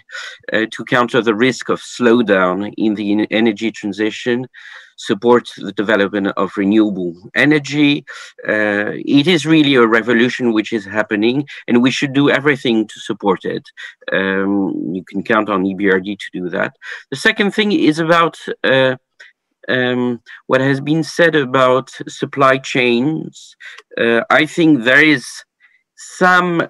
to counter the risk of slowdown in the energy transition, support the development of renewable energy. It is really a revolution which is happening, and we should do everything to support it. You can count on EBRD to do that. The second thing is about what has been said about supply chains. I think there is some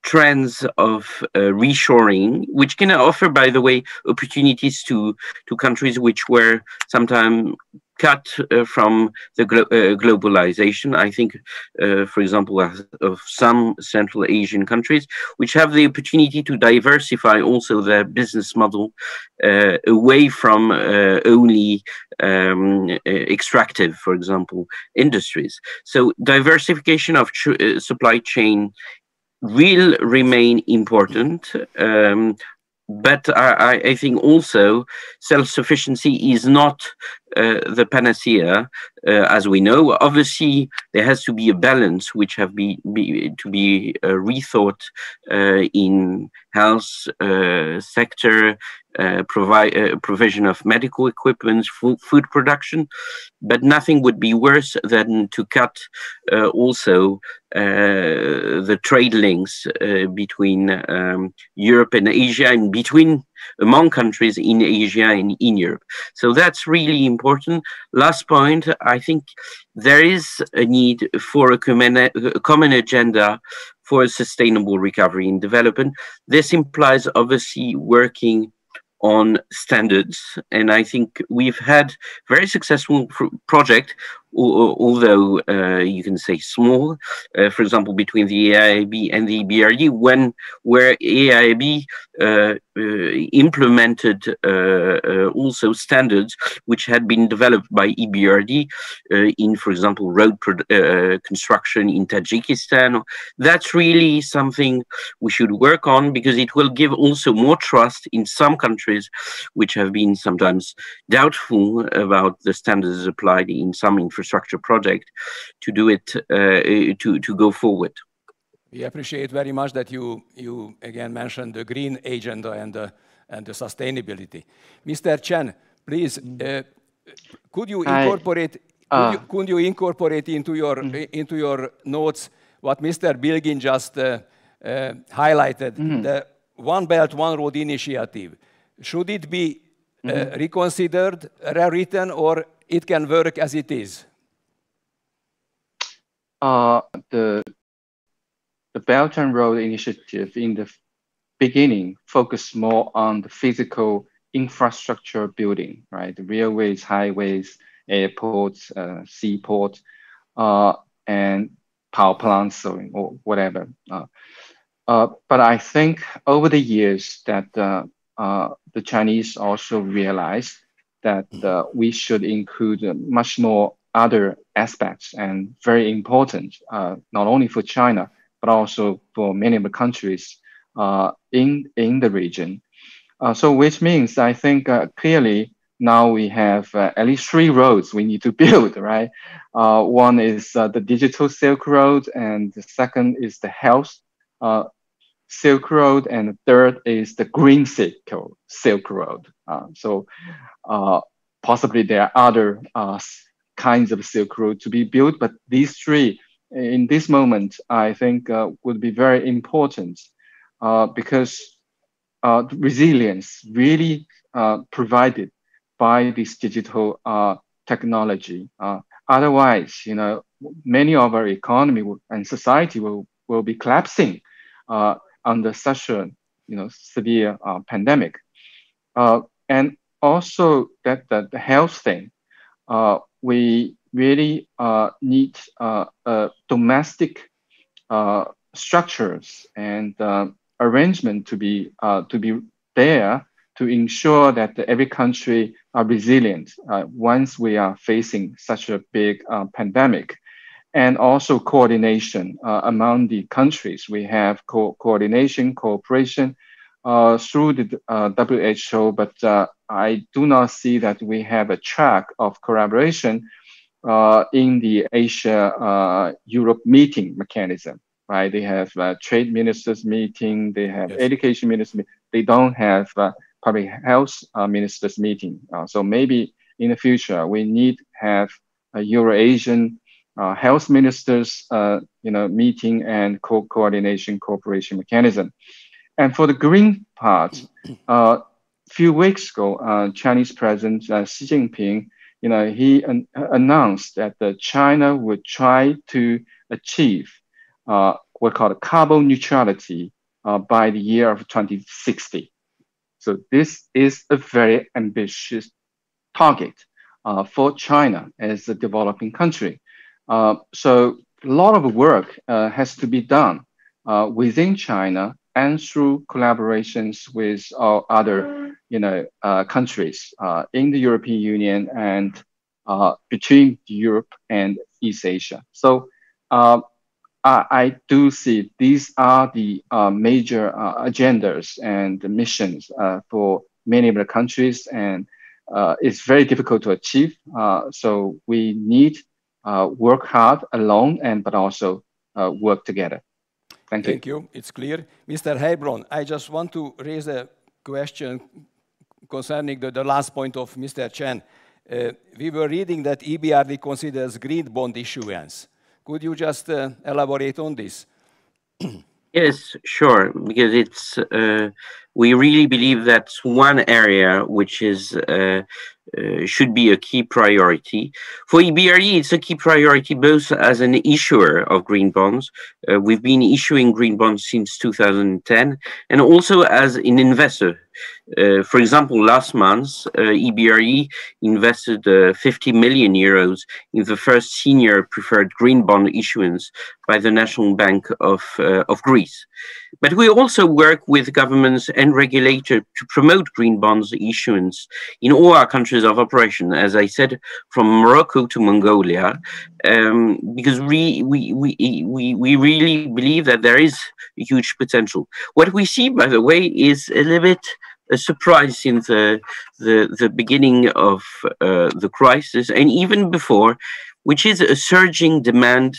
trends of reshoring, which can offer, by the way, opportunities to countries which were sometimes cut from the globalization. I think, for example, of some Central Asian countries, which have the opportunity to diversify also their business model away from only extractive, for example, industries. So diversification of supply chain will remain important, but I think also self-sufficiency is not the panacea, as we know. Obviously, there has to be a balance which have to be rethought in health sector, provision of medical equipment, food production, but nothing would be worse than to cut also the trade links between Europe and Asia, and among countries in Asia and in Europe. So that's really important. Last point, I think there is a need for a common agenda for sustainable recovery and development. This implies obviously working on standards, and I think we've had very successful project although you can say small, for example, between the EIB and the EBRD, where EIB implemented also standards which had been developed by EBRD in, for example, road construction in Tajikistan. That's really something we should work on, because it will give also more trust in some countries which have been sometimes doubtful about the standards applied in some infrastructure project, to do it, to go forward. We appreciate very much that you again mentioned the green agenda and the sustainability. Mr. Chen, please, could you incorporate into your notes what Mr. Bilgin just highlighted, the One Belt, One Road initiative? Should it be reconsidered, rewritten, or it can work as it is? The Belt and Road Initiative in the beginning focused more on the physical infrastructure building, right? The railways, highways, airports, seaports, and power plants, or whatever. But I think over the years that the Chinese also realized that we should include much more other aspects, and very important, not only for China, but also for many of the countries in the region. So which means, I think clearly now we have at least 3 roads we need to build, right? One is the digital Silk Road, and the second is the health Silk Road, and the third is the green Silk Road. So possibly there are other kinds of Silk Road to be built, but these 3 in this moment, I think would be very important, because resilience really provided by this digital technology. Otherwise, many of our economy and society will be collapsing under such a severe pandemic. And also that the health thing, we really need domestic structures and arrangement to be there to ensure that every country are resilient once we are facing such a big pandemic. And also coordination among the countries. We have coordination, cooperation through the WHO, but I do not see that we have a track of collaboration in the Asia-Europe meeting mechanism, right? They have trade ministers meeting, they have education ministers meeting. They don't have public health ministers meeting. So maybe in the future, we need to have a Euro-Asian health ministers meeting and coordination cooperation mechanism. And for the green part, a few weeks ago, Chinese President Xi Jinping, he announced that China would try to achieve what's called carbon neutrality by the year of 2060. So this is a very ambitious target for China as a developing country. So a lot of work has to be done within China and through collaborations with other, countries in the European Union and between Europe and East Asia. So I do see these are the major agendas and missions for many of the countries, and it's very difficult to achieve. So we need work hard alone, but also work together. Thank you. Thank you. It's clear. Mr. Heilbronn, I just want to raise a question concerning the last point of Mr. Chen. We were reading that EBRD considers green bond issuance. Could you just elaborate on this? Yes, sure, because it's we really believe that's one area which is should be a key priority. For EBRD, it's a key priority both as an issuer of green bonds. We've been issuing green bonds since 2010, and also as an investor For example, last month, EBRD invested 50 million euros in the first senior preferred green bond issuance by the National Bank of Greece. But we also work with governments and regulators to promote green bonds issuance in all our countries of operation, as I said, from Morocco to Mongolia, because we really believe that there is a huge potential. What we see, by the way, is a little bit a surprise in the beginning of the crisis, and even before, which is a surging demand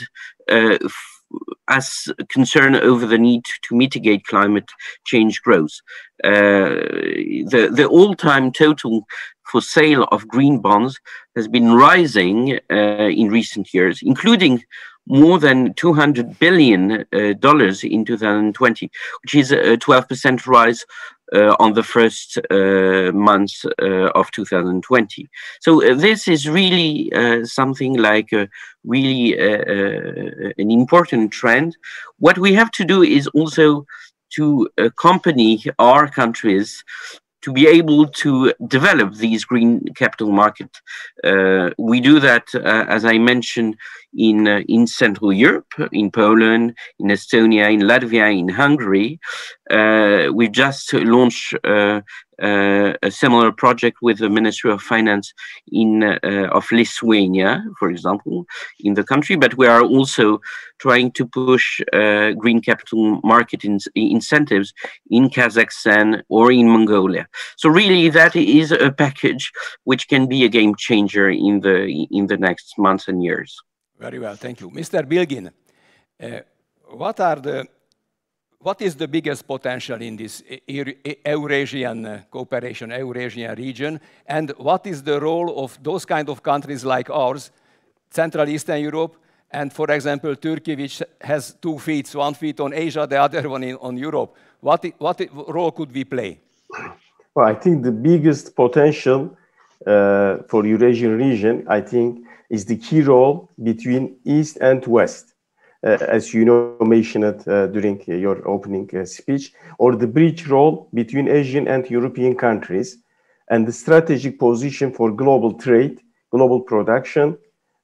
as concern over the need to mitigate climate change growth. The all-time total for sale of green bonds has been rising in recent years, including more than $200 billion in 2020, which is a 12% rise on the first months of 2020. So this is really something like really an important trend. What we have to do is also to accompany our countries to be able to develop these green capital markets. We do that, as I mentioned, in Central Europe, in Poland, in Estonia, in Latvia, in Hungary. We've just launched a similar project with the Ministry of Finance of Lithuania, for example, in the country, but we are also trying to push green capital market incentives in Kazakhstan or in Mongolia. So really that is a package which can be a game changer in the next months and years. Very well, thank you. Mr. Bilgin, what is the biggest potential in this Eurasian cooperation, Eurasian region, and what is the role of those kind of countries like ours, Central Eastern Europe, and for example, Turkey, which has 2 feet, one feet on Asia, the other one on Europe. What role could we play? Well, I think the biggest potential for Eurasian region, I think, is the key role between East and West. As you know, mentioned during your opening speech, or the bridge role between Asian and European countries, and the strategic position for global trade, global production,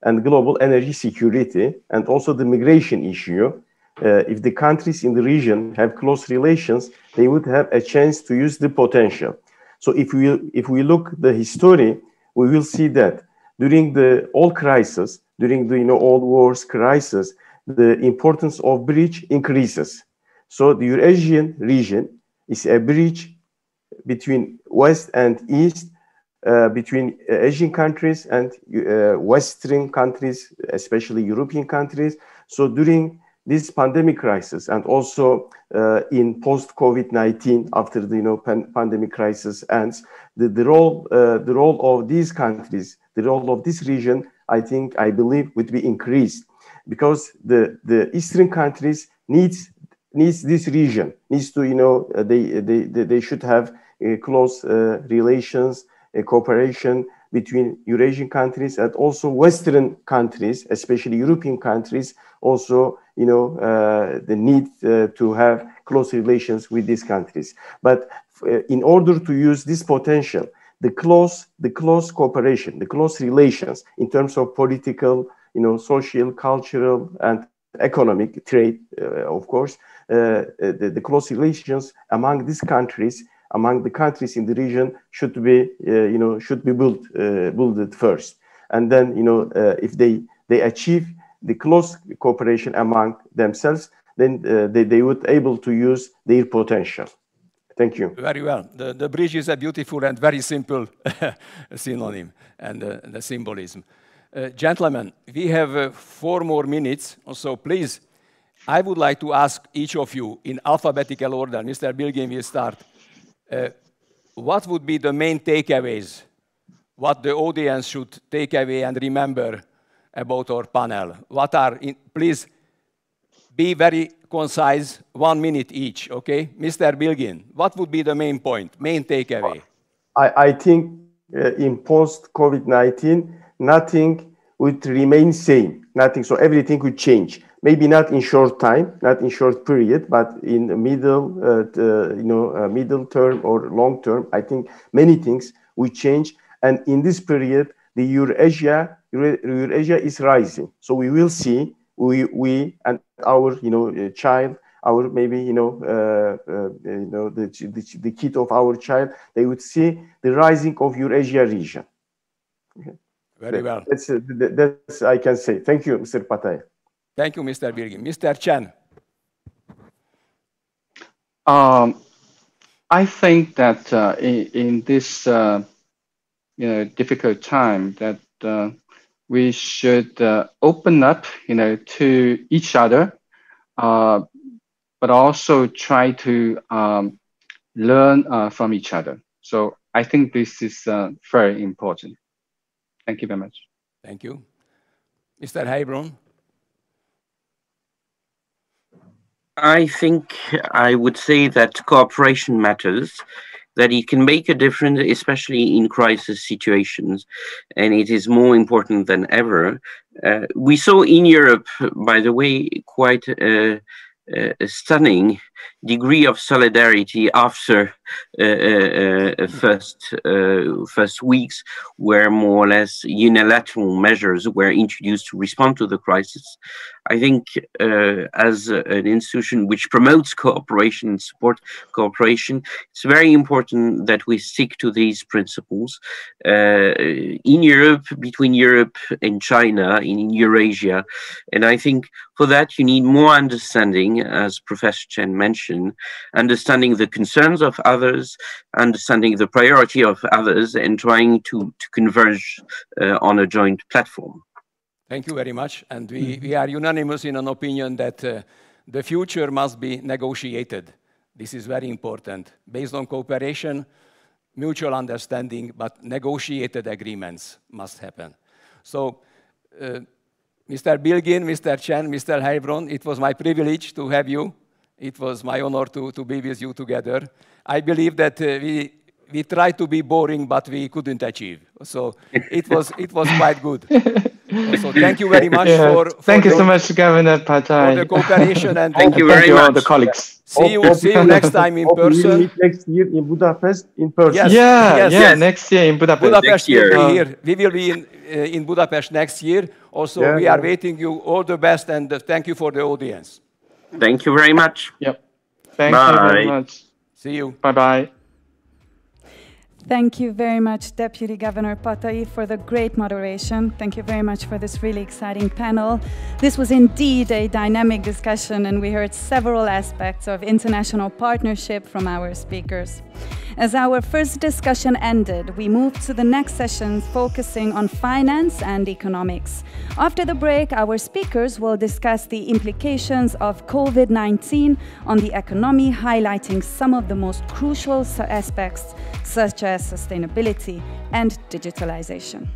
and global energy security, and also the migration issue. If the countries in the region have close relations, they would have a chance to use the potential. So if we look the history, we will see that during all crises, during the all wars crisis, the importance of bridge increases. So the Eurasian region is a bridge between West and East, between Asian countries and Western countries, especially European countries. So during this pandemic crisis, and also in post-COVID-19, after the pandemic crisis ends, the role of these countries, the role of this region, I believe, would be increased, because the Eastern countries needs this region, needs to they should have close relations, cooperation between Eurasian countries and also Western countries, especially European countries, also the need to have close relations with these countries. But in order to use this potential, the close cooperation, the close relations in terms of political, social, cultural, and economic trade, of course, the close relations among these countries, among the countries in the region, should be built first, and then if they achieve the close cooperation among themselves, then they would able to use their potential. Thank you. Very well. The bridge is a beautiful and very simple synonym and the symbolism. Gentlemen, we have 4 more minutes, so please, I would like to ask each of you in alphabetical order. Mr. Bilgin will start. What would be the main takeaways, what the audience should take away and remember about our panel? Please be very concise, 1 minute each, okay? Mr. Bilgin, what would be the main point, main takeaway? I think in post-COVID-19, nothing would remain same, nothing, so everything would change. maybe not in short time, not in short period, but in middle, middle term or long term. I think many things will change, and in this period, the Eurasia is rising. So we will see, we and our child, our maybe the kid of our child, they would see the rising of Eurasia region. Okay. Very well. That's I can say. Thank you, Mr. Patay. Thank you, Mr. Bilgin. Mr. Chen. I think that in this difficult time, that we should open up, to each other, but also try to learn from each other. So I think this is very important. Thank you very much. Thank you. Mr. Heilbron. I think I would say that cooperation matters, that it can make a difference, especially in crisis situations, and it is more important than ever. We saw in Europe, by the way, quite a stunning degree of solidarity after first weeks, where more or less unilateral measures were introduced to respond to the crisis. I think as an institution which promotes cooperation and support cooperation, it's very important that we stick to these principles in Europe, between Europe and China, in Eurasia. And I think for that you need more understanding, as Professor Chen mentioned, understanding the concerns of others, understanding the priority of others, and trying to converge on a joint platform. Thank you very much. And we are unanimous in an opinion that the future must be negotiated. This is very important. Based on cooperation, mutual understanding, but negotiated agreements must happen. So, Mr. Bilgin, Mr. Chen, Mr. Heilbron, it was my privilege to have you. It was my honor to be with you together. I believe that we tried to be boring, but we couldn't achieve. So it was quite good. So thank you very much thank you so much, Governor Patay, for the cooperation, and thank you very much, all the colleagues. See you next time in person. We'll meet next year in Budapest in person. Yes. Next year in Budapest. Budapest will be here. We will be in Budapest next year. Also, we are waiting you all the best, and thank you for the audience. Thank you very much. Yep. Thank you very much. See you. Bye-bye. Thank you very much, Deputy Governor Patay, for the great moderation. Thank you very much for this really exciting panel. This was indeed a dynamic discussion, and we heard several aspects of international partnership from our speakers. As our first discussion ended, we moved to the next session focusing on finance and economics. After the break, our speakers will discuss the implications of COVID-19 on the economy, highlighting some of the most crucial aspects, such as sustainability and digitalization.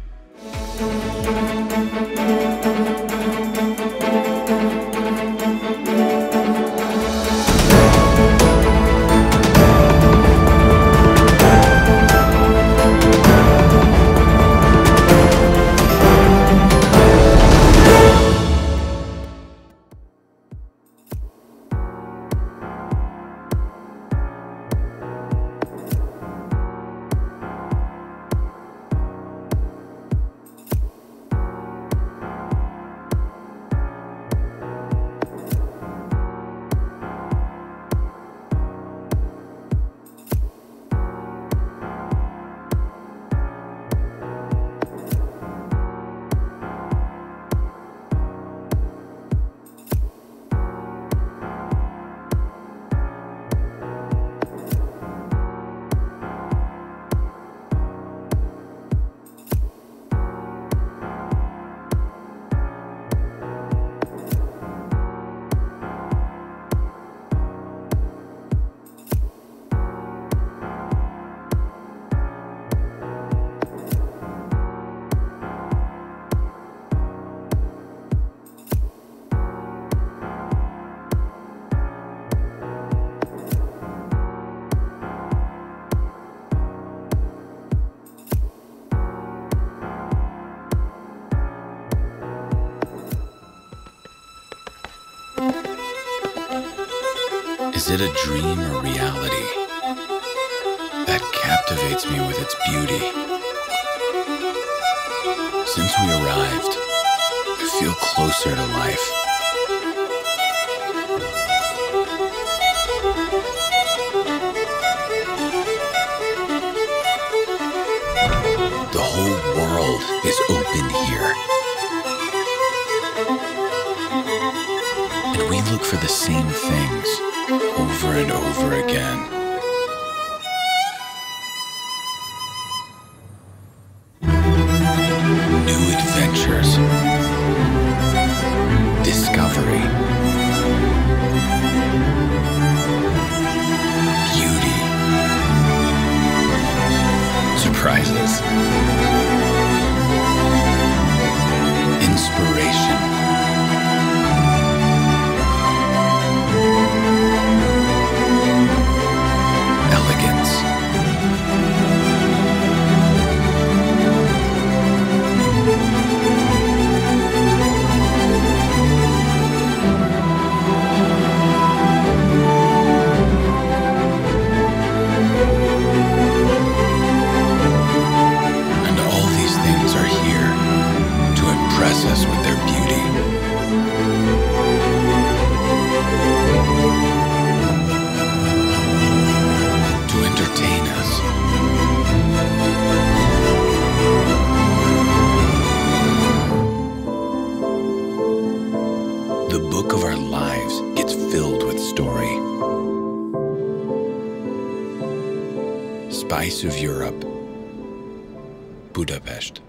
it a dream or reality that captivates me with its beauty? Since we arrived, I feel closer to life. The whole world is open here. And we look for the same things over and over again. New adventures, discovery, beauty, surprises, inspiration, elegance, and all these things are here to impress us with their beauty. To entertain us. The book of our lives gets filled with story. Spice of Europe, Budapest.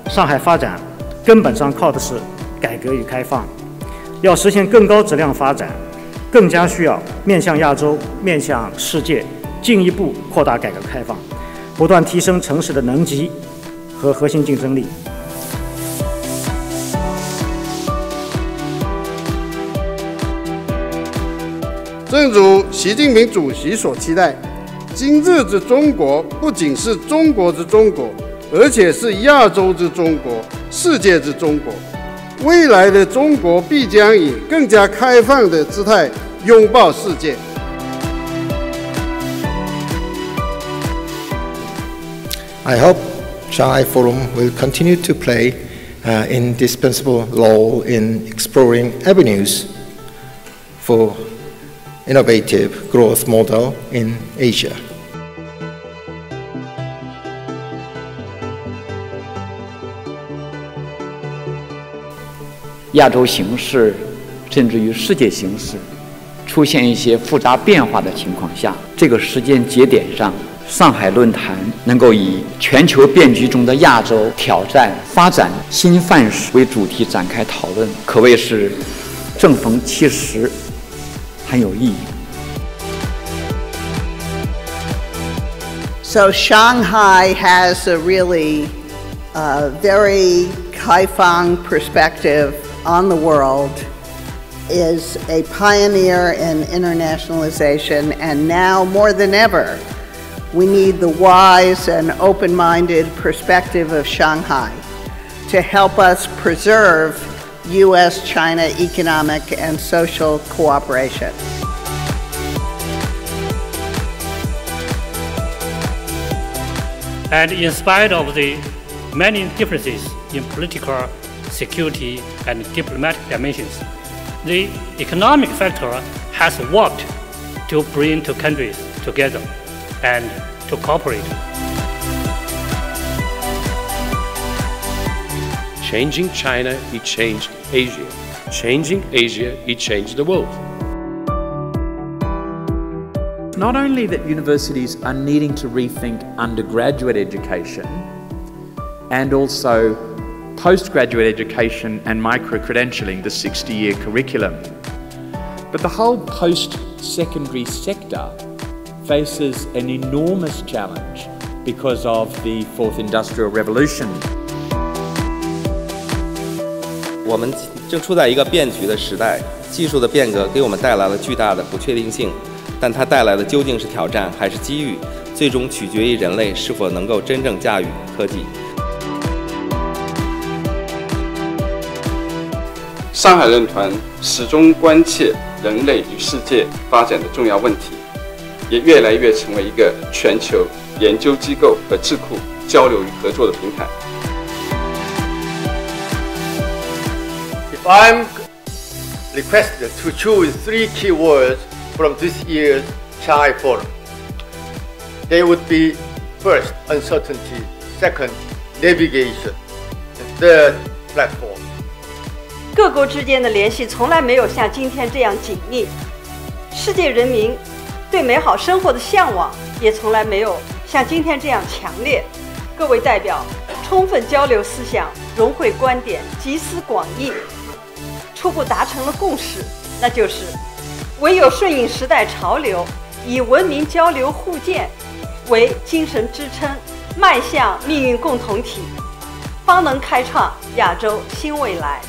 上海发展根本上靠的是改革与开放，要实现更高质量发展，更加需要面向亚洲、面向世界，进一步扩大改革开放，不断提升城市的能级和核心竞争力。正如习近平主席所期待，今日之中国不仅是中国之中国，而且是亚洲之中国、世界之中国。未来的中国必将以更加开放的姿态拥抱世界。I hope Shanghai Forum will continue to play an indispensable role in exploring avenues for innovative growth model in Asia. 亚洲形势，甚至于世界形势，出现一些复杂变化的情况下，这个时间节点上，上海论坛能够以全球变局中的亚洲挑战、发展新范式为主题展开讨论，可谓是正逢其时，很有意义。 So Shanghai has a really very Kaifang perspective on the world, is a pioneer in internationalization, and now more than ever, we need the wise and open-minded perspective of Shanghai to help us preserve U.S.-China economic and social cooperation. And in spite of the many differences in political, security, and diplomatic dimensions, the economic factor has worked to bring two countries together and to cooperate. Changing China, it changed Asia. Changing Asia, it changed the world. Not only that universities are needing to rethink undergraduate education and also postgraduate education and micro-credentialing, the 60-year curriculum, but the whole post-secondary sector faces an enormous challenge because of the Fourth Industrial Revolution. 我们正处在一个变局的时代，技术的变革给我们带来了巨大的不确定性，但它带来的究竟是挑战还是机遇，最终取决于人类是否能够真正驾驭科技。上海论坛始终关切人类与世界发展的重要问题，也越来越成为一个全球研究机构和智库交流与合作的平台。If I'm requested to choose 3 key words from this year's Shanghai Forum, they would be first, uncertainty, second, navigation, and third, platform. 各国之间的联系从来没有像今天这样紧密，世界人民对美好生活的向往也从来没有像今天这样强烈。各位代表充分交流思想，融汇观点，集思广益，初步达成了共识，那就是唯有顺应时代潮流，以文明交流互鉴为精神支撑，迈向命运共同体，方能开创亚洲新未来。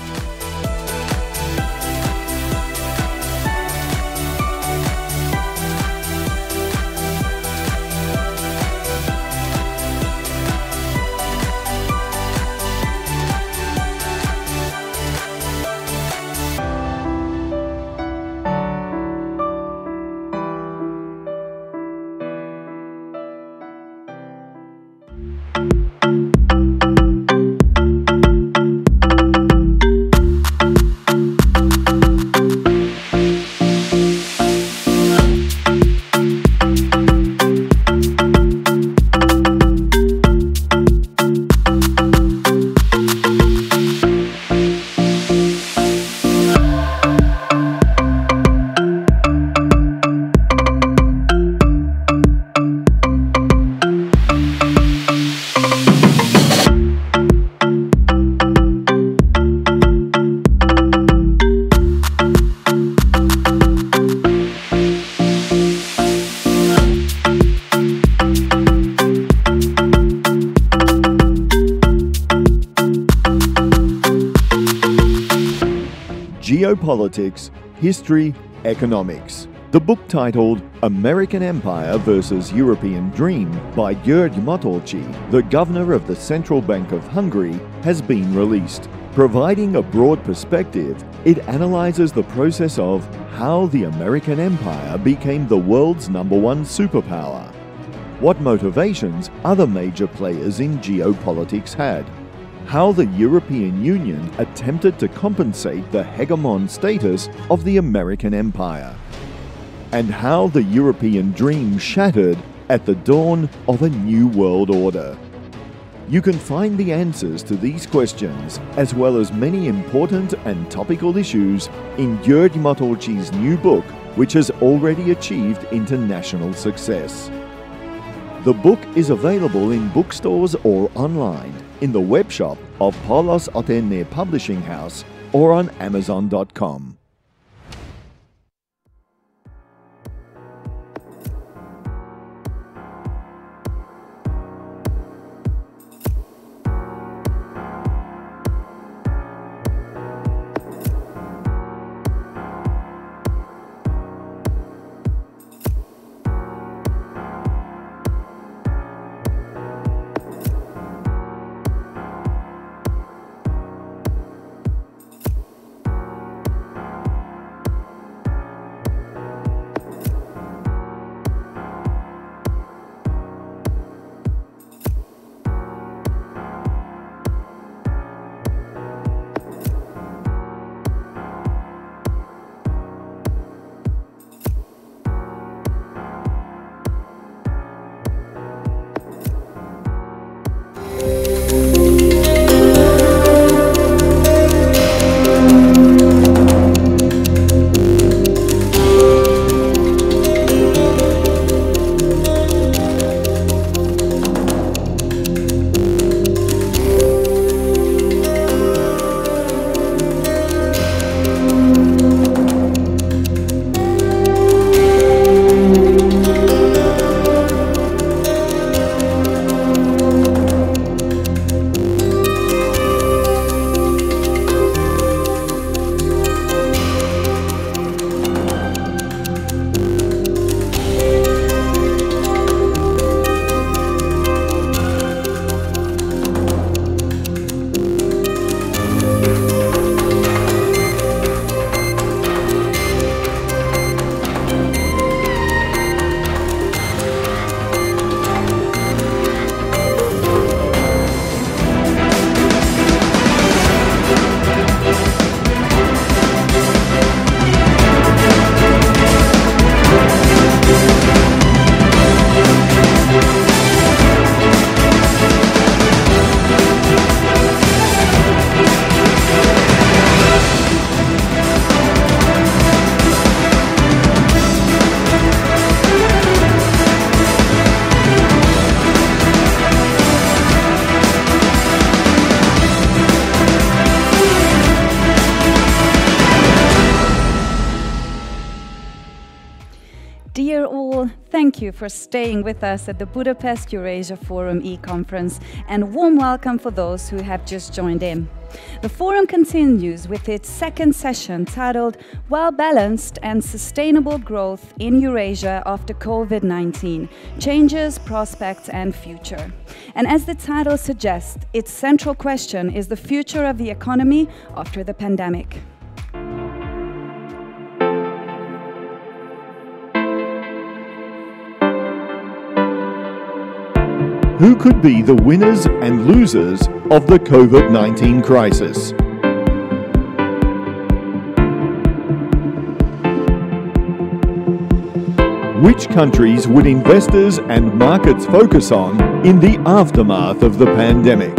Geopolitics, History, Economics. The book titled American Empire versus European Dream by György Matolcsi, the governor of the Central Bank of Hungary, has been released. Providing a broad perspective, it analyzes the process of how the American Empire became the world's #1 superpower. What motivations other major players in geopolitics had. How the European Union attempted to compensate the hegemon status of the American Empire. And how the European dream shattered at the dawn of a new world order. You can find the answers to these questions, as well as many important and topical issues, in György Matolcsi's new book, which has already achieved international success. The book is available in bookstores or online, in the webshop of Paulus Atene Publishing House, or on Amazon.com. Dear all, thank you for staying with us at the Budapest Eurasia Forum e-conference, and warm welcome for those who have just joined in. The forum continues with its second session titled Well-Balanced and Sustainable Growth in Eurasia After COVID-19, Changes, Prospects and Future. And as the title suggests, its central question is the future of the economy after the pandemic. Who could be the winners and losers of the COVID-19 crisis? Which countries would investors and markets focus on in the aftermath of the pandemic?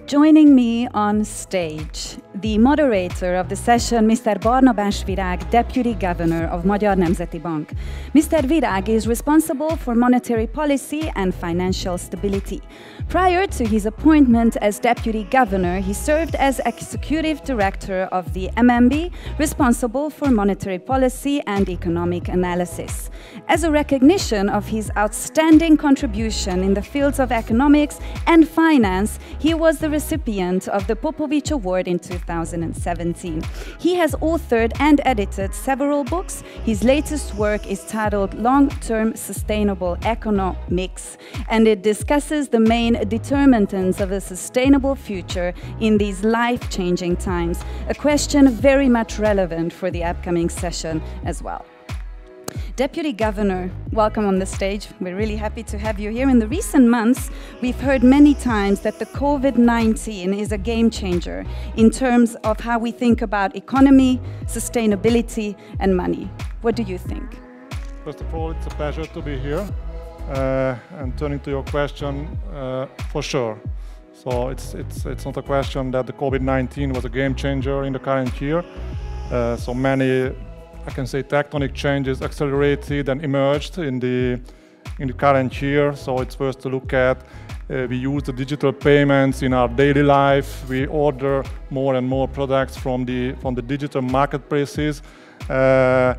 Joining me on stage, the moderator of the session, Mr. Barnabás Virág, Deputy Governor of Magyar Nemzeti Bank. Mr. Virág is responsible for monetary policy and financial stability. Prior to his appointment as Deputy Governor, he served as Executive Director of the MMB, responsible for monetary policy and economic analysis. As a recognition of his outstanding contribution in the fields of economics and finance, he was the recipient of the Popovich Award in 2017. He has authored and edited several books. His latest work is titled Long-Term Sustainable Economics, and it discusses the main determinants of a sustainable future in these life-changing times, a question very much relevant for the upcoming session as well. Deputy Governor, welcome on the stage. We're really happy to have you here. In the recent months, we've heard many times that the COVID-19 is a game changer in terms of how we think about economy, sustainability, and money. What do you think? First of all, it's a pleasure to be here. And turning to your question, for sure. So it's not a question that the COVID-19 was a game changer in the current year. So many, I can say, tectonic changes accelerated and emerged in the current year. So it's worth to look at. We use the digital payments in our daily life. We order more and more products from the digital marketplaces. I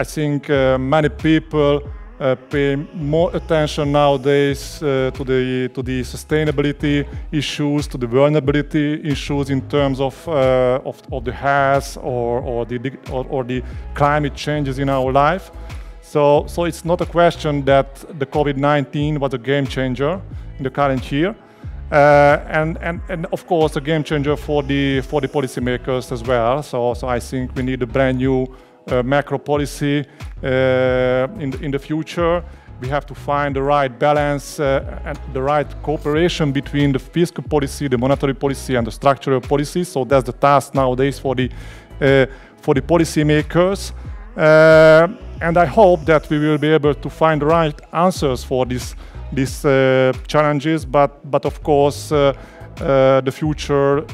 think many people pay more attention nowadays to the sustainability issues, to the vulnerability issues in terms of the health or the climate changes in our life. So it's not a question that the COVID-19 was a game changer in the current year, and of course a game changer for the policymakers as well. So I think we need a brand new macro policy in the future. We have to find the right balance and the right cooperation between the fiscal policy, the monetary policy, and the structural policy. So that's the task nowadays for the policymakers. And I hope that we will be able to find the right answers for these challenges. But of course, the future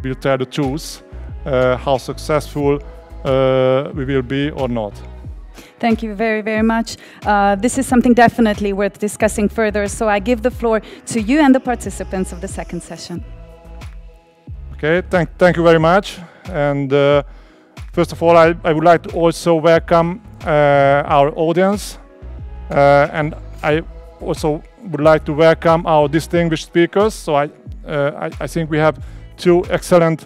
will tell the truth, how successful we will be or not. Thank you very, very much. This is something definitely worth discussing further, so I give the floor to you and the participants of the second session. Okay, thank you very much. And first of all, I would like to also welcome our audience. And I also would like to welcome our distinguished speakers. So I think we have two excellent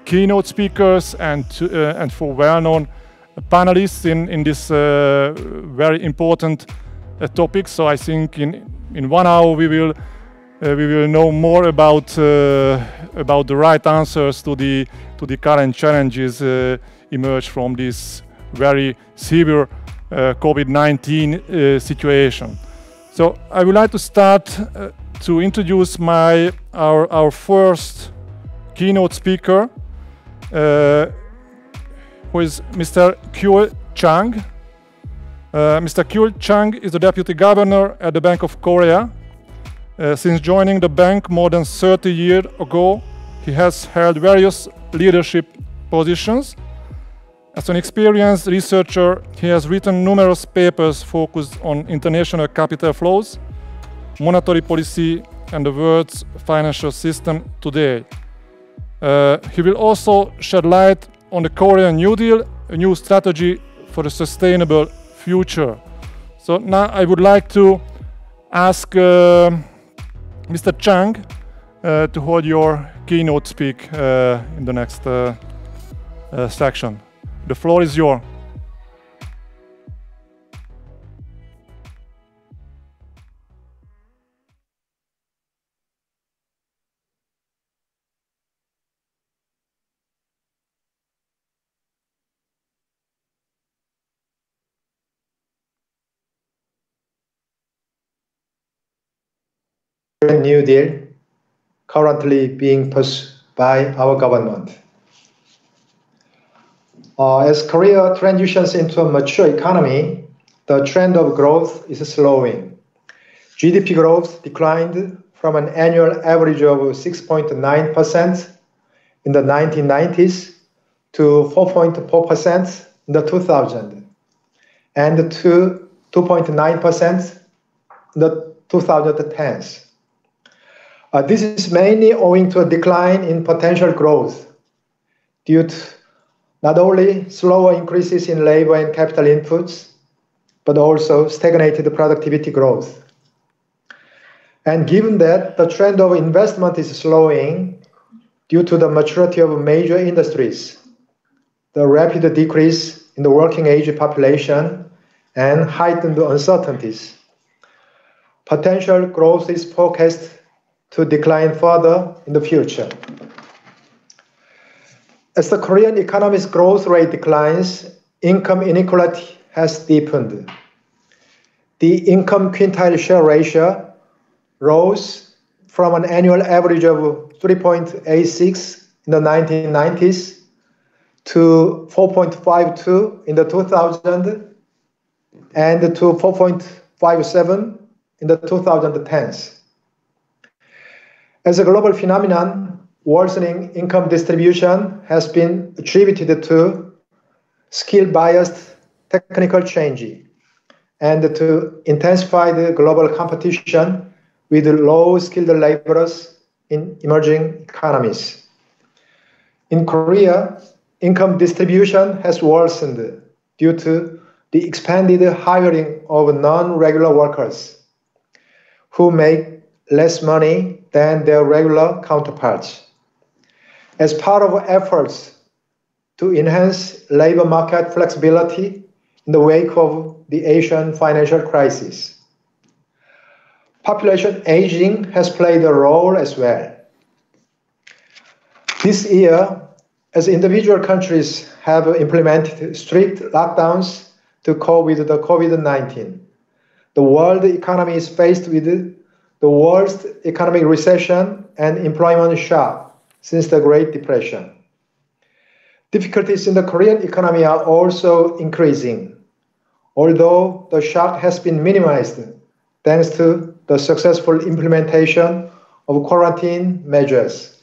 keynote speakers and four well-known panelists in this very important topic. So I think in 1 hour we will know more about the right answers to the current challenges emerged from this very severe COVID-19 situation. So I would like to start to introduce our first keynote speaker, who is Mr. Kyul Chang. Mr. Kyul Chang is the Deputy Governor at the Bank of Korea. Since joining the bank more than 30 years ago, he has held various leadership positions. As an experienced researcher, he has written numerous papers focused on international capital flows, monetary policy, and the world's financial system today. He will also shed light on the Korean New Deal, a new strategy for a sustainable future. So now I would like to ask Mr. Chang to hold your keynote speak in the next section. The floor is yours. New Deal currently being pursued by our government. As Korea transitions into a mature economy, the trend of growth is slowing. GDP growth declined from an annual average of 6.9% in the 1990s to 4.4% in the 2000s and to 2.9% in the 2010s. This is mainly owing to a decline in potential growth due to not only slower increases in labor and capital inputs, but also stagnated productivity growth. And given that the trend of investment is slowing due to the maturity of major industries, the rapid decrease in the working age population, and heightened uncertainties, potential growth is forecast to decline further in the future. As the Korean economy's growth rate declines, income inequality has deepened. The income quintile share ratio rose from an annual average of 3.86 in the 1990s to 4.52 in the 2000s and to 4.57 in the 2010s. As a global phenomenon, worsening income distribution has been attributed to skill-biased technical change and to intensified global competition with low-skilled laborers in emerging economies. In Korea, income distribution has worsened due to the expanded hiring of non-regular workers who make less money than their regular counterparts. As part of efforts to enhance labor market flexibility in the wake of the Asian financial crisis, population aging has played a role as well. This year, as individual countries have implemented strict lockdowns to cope with the COVID-19, the world economy is faced with the worst economic recession and employment shock since the Great Depression. Difficulties in the Korean economy are also increasing, although the shock has been minimized thanks to the successful implementation of quarantine measures.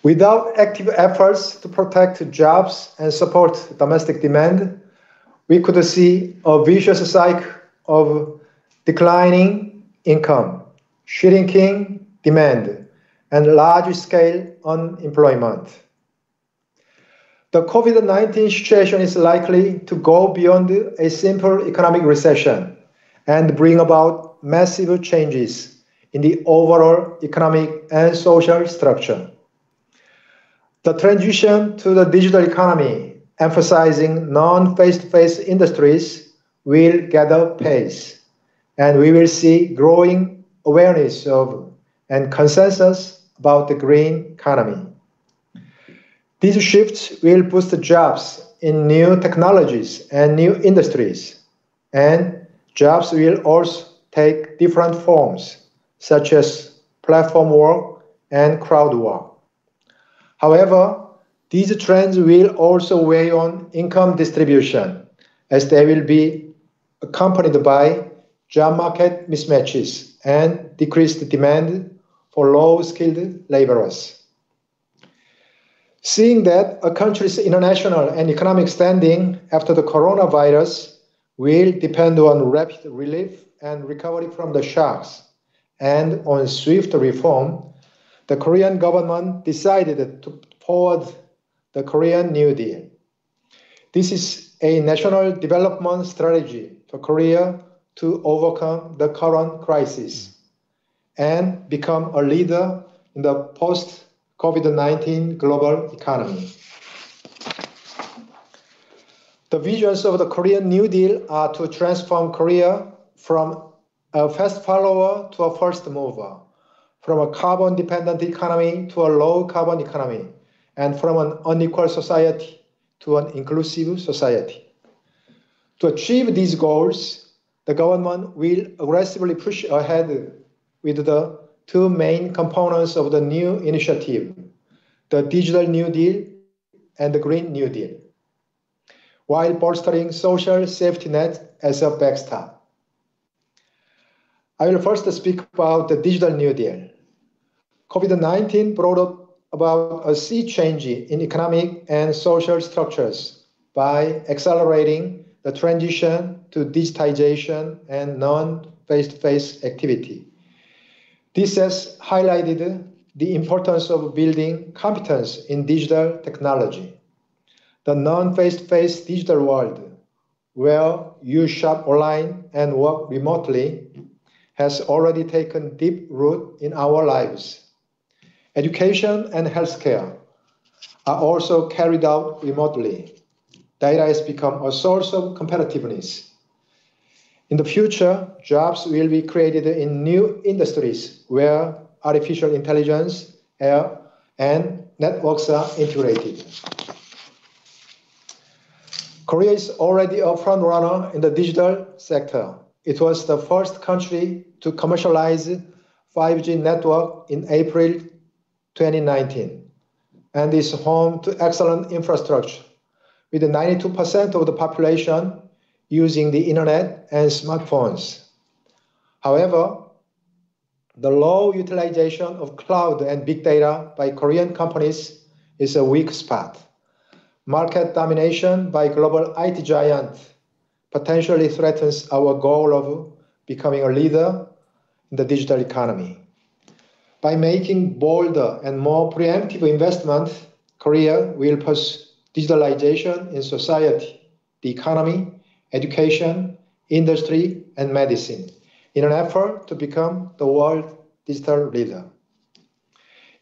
Without active efforts to protect jobs and support domestic demand, we could see a vicious cycle of declining income, shrinking demand, and large-scale unemployment. The COVID-19 situation is likely to go beyond a simple economic recession and bring about massive changes in the overall economic and social structure. The transition to the digital economy, emphasizing non-face-to-face industries, will gather pace, and we will see growing awareness of and consensus about the green economy. These shifts will boost jobs in new technologies and new industries, and jobs will also take different forms, such as platform work and crowd work. However, these trends will also weigh on income distribution, as they will be accompanied by job market mismatches and decreased demand for low-skilled laborers. Seeing that a country's international and economic standing after the coronavirus will depend on rapid relief and recovery from the shocks and on swift reform, the Korean government decided to forward the Korean New Deal. This is a national development strategy for Korea to overcome the current crisis and become a leader in the post-COVID-19 global economy. The visions of the Korean New Deal are to transform Korea from a fast follower to a first mover, from a carbon-dependent economy to a low-carbon economy, and from an unequal society to an inclusive society. To achieve these goals, the government will aggressively push ahead with the two main components of the new initiative, the Digital New Deal and the Green New Deal, while bolstering social safety net as a backstop. I will first speak about the Digital New Deal. COVID-19 brought about a sea change in economic and social structures by accelerating the transition to digitization and non-face-to-face activity. This has highlighted the importance of building competence in digital technology. The non-face-to-face digital world, where you shop online and work remotely, has already taken deep root in our lives. Education and healthcare are also carried out remotely. Data has become a source of competitiveness. In the future, jobs will be created in new industries where artificial intelligence and networks are integrated. Korea is already a front runner in the digital sector. It was the first country to commercialize 5G network in April 2019 and is home to excellent infrastructure, with 92% of the population using the internet and smartphones. However, the low utilization of cloud and big data by Korean companies is a weak spot. Market domination by global IT giant potentially threatens our goal of becoming a leader in the digital economy. By making bolder and more preemptive investment, Korea will pursue digitalization in society, the economy, education, industry, and medicine in an effort to become the world digital leader.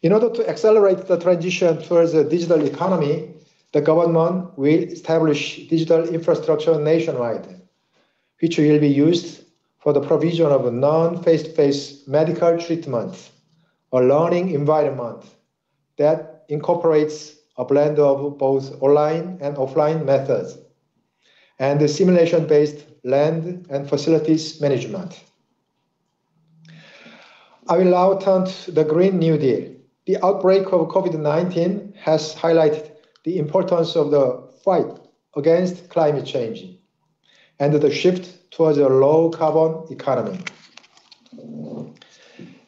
In order to accelerate the transition towards a digital economy, the government will establish digital infrastructure nationwide, which will be used for the provision of non-face-to-face medical treatment, a learning environment that incorporates a blend of both online and offline methods, and the simulation-based land and facilities management. I will now turn to the Green New Deal. The outbreak of COVID-19 has highlighted the importance of the fight against climate change and the shift towards a low-carbon economy.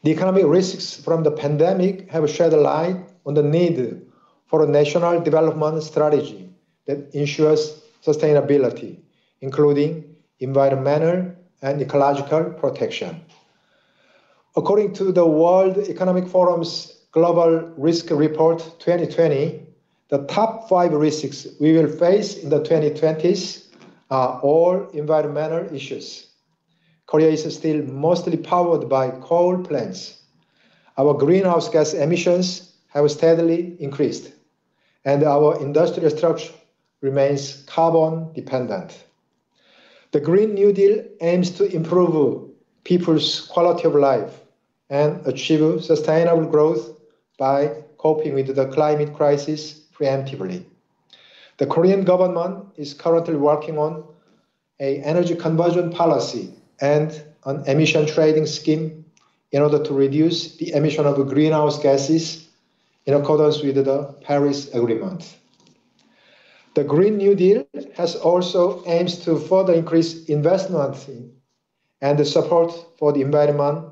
The economic risks from the pandemic have shed a light on the need for a national development strategy that ensures sustainability, including environmental and ecological protection. According to the World Economic Forum's Global Risk Report 2020, the top 5 risks we will face in the 2020s are all environmental issues. Korea is still mostly powered by coal plants. Our greenhouse gas emissions have steadily increased, and our industrial structure remains carbon dependent. The Green New Deal aims to improve people's quality of life and achieve sustainable growth by coping with the climate crisis preemptively. The Korean government is currently working on an energy conversion policy and an emission trading scheme in order to reduce the emission of greenhouse gases in accordance with the Paris Agreement. The Green New Deal has also aims to further increase investment and the support for the environment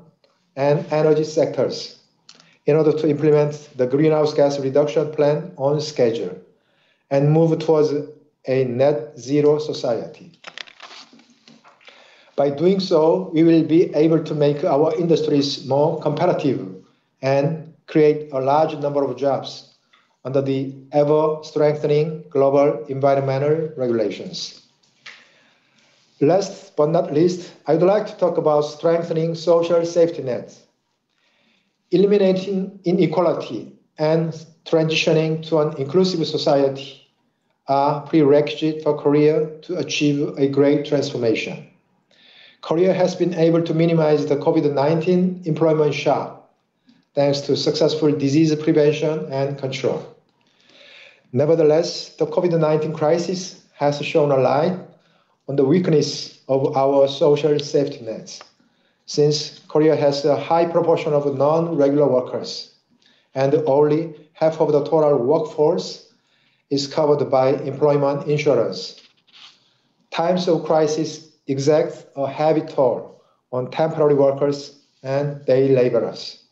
and energy sectors, in order to implement the greenhouse gas reduction plan on schedule and move towards a net zero society. By doing so, we will be able to make our industries more competitive and create a large number of jobs under the ever-strengthening global environmental regulations. Last but not least, I would like to talk about strengthening social safety nets. Eliminating inequality and transitioning to an inclusive society are prerequisites for Korea to achieve a great transformation. Korea has been able to minimize the COVID-19 employment shock thanks to successful disease prevention and control. Nevertheless, the COVID-19 crisis has shown a light on the weakness of our social safety nets, since Korea has a high proportion of non-regular workers, and only half of the total workforce is covered by employment insurance. Times of crisis exact a heavy toll on temporary workers and day laborers.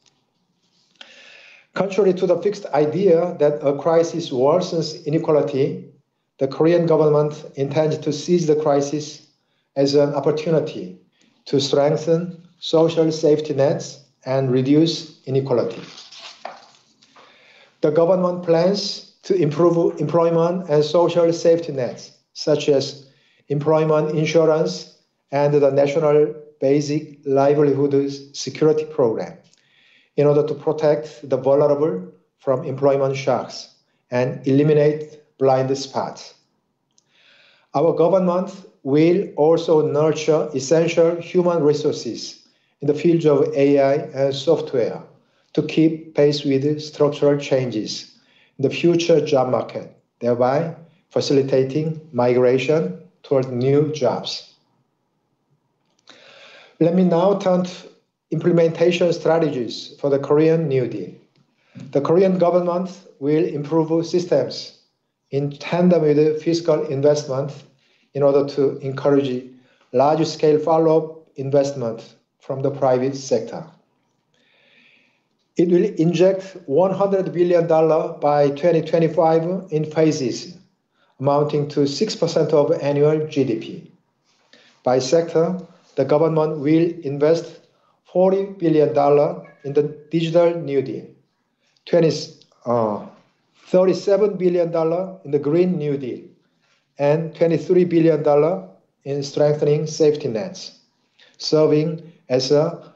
Contrary to the fixed idea that a crisis worsens inequality, the Korean government intends to seize the crisis as an opportunity to strengthen social safety nets and reduce inequality. The government plans to improve employment and social safety nets, such as employment insurance and the National Basic Livelihood Security Program, in order to protect the vulnerable from employment shocks and eliminate blind spots. Our government will also nurture essential human resources in the fields of AI and software to keep pace with structural changes in the future job market, thereby facilitating migration toward new jobs. Let me now turn to implementation strategies for the Korean New Deal. The Korean government will improve systems in tandem with fiscal investment in order to encourage large-scale follow-up investment from the private sector. It will inject $100 billion by 2025 in phases, amounting to 6% of annual GDP. By sector, the government will invest $40 billion in the Digital New Deal, $37 billion in the Green New Deal, and $23 billion in strengthening safety nets, serving as a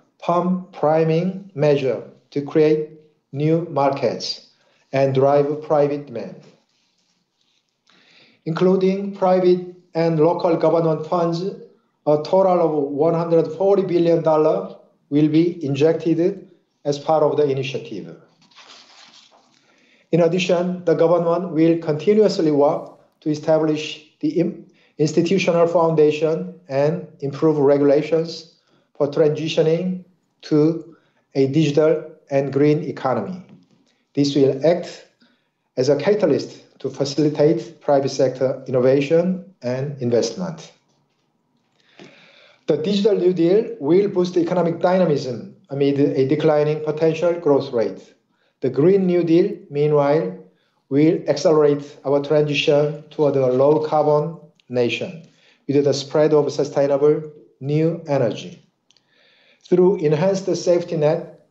priming measure to create new markets and drive private demand. Including private and local government funds, a total of $140 billion will be injected as part of the initiative. In addition, the government will continuously work to establish the institutional foundation and improve regulations for transitioning to a digital and green economy. This will act as a catalyst to facilitate private sector innovation and investment. The Digital New Deal will boost economic dynamism amid a declining potential growth rate. The Green New Deal, meanwhile, will accelerate our transition toward a low-carbon nation with the spread of sustainable new energy. Through enhanced safety net,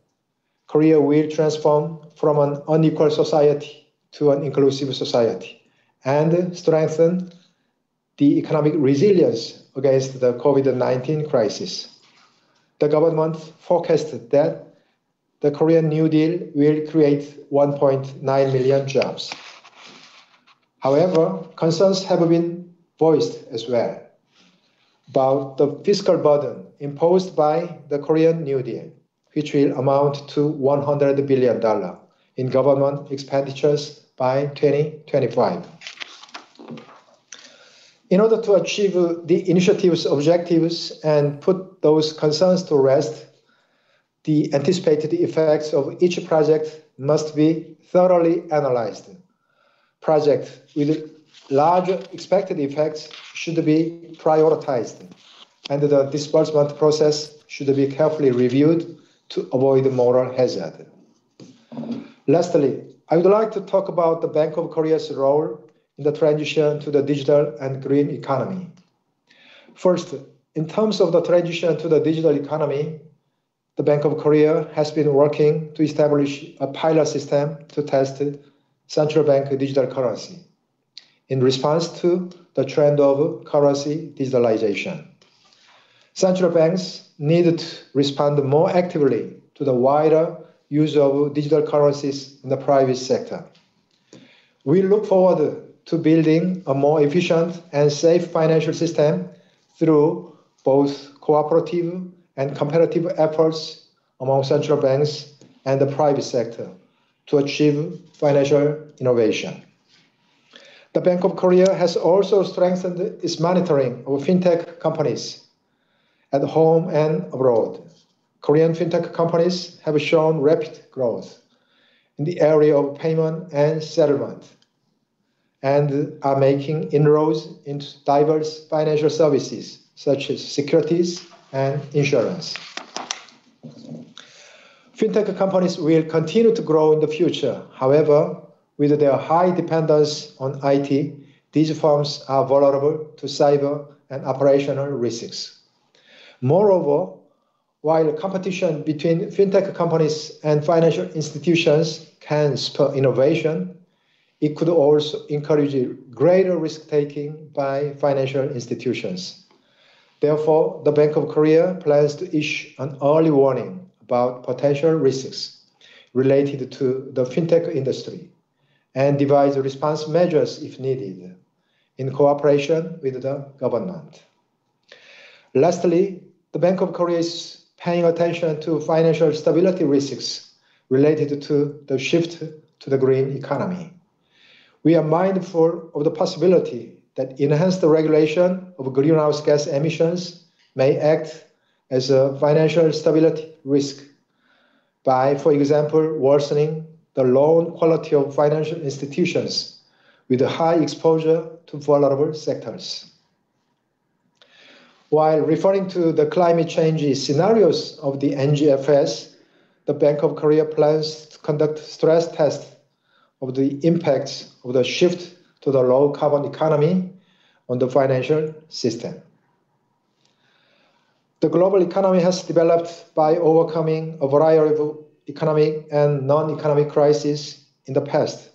Korea will transform from an unequal society to an inclusive society and strengthen the economic resilience against the COVID-19 crisis. The government forecast that the Korean New Deal will create 1.9 million jobs. However, concerns have been voiced as well about the fiscal burden imposed by the Korean New Deal, which will amount to $100 billion in government expenditures by 2025. In order to achieve the initiative's objectives and put those concerns to rest, the anticipated effects of each project must be thoroughly analyzed. Projects with large expected effects should be prioritized, and the disbursement process should be carefully reviewed to avoid moral hazard. Lastly, I would like to talk about the Bank of Korea's role in the transition to the digital and green economy. First, in terms of the transition to the digital economy, the Bank of Korea has been working to establish a pilot system to test central bank digital currency in response to the trend of currency digitalization. Central banks need to respond more actively to the wider use of digital currencies in the private sector. We look forward to building a more efficient and safe financial system through both cooperative and competitive efforts among central banks and the private sector to achieve financial innovation. The Bank of Korea has also strengthened its monitoring of fintech companies at home and abroad. Korean fintech companies have shown rapid growth in the area of payment and settlement and are making inroads into diverse financial services such as securities and insurance. Fintech companies will continue to grow in the future. However, with their high dependence on IT, these firms are vulnerable to cyber and operational risks. Moreover, while competition between fintech companies and financial institutions can spur innovation, it could also encourage greater risk-taking by financial institutions. Therefore, the Bank of Korea plans to issue an early warning about potential risks related to the fintech industry and devise response measures if needed in cooperation with the government. Lastly, the Bank of Korea is paying attention to financial stability risks related to the shift to the green economy. We are mindful of the possibility that enhanced regulation of greenhouse gas emissions may act as a financial stability risk by, for example, worsening the loan quality of financial institutions with a high exposure to vulnerable sectors. While referring to the climate change scenarios of the NGFS, the Bank of Korea plans to conduct stress tests of the impacts of the shift to the low-carbon economy on the financial system. The global economy has developed by overcoming a variety of economic and non-economic crises in the past,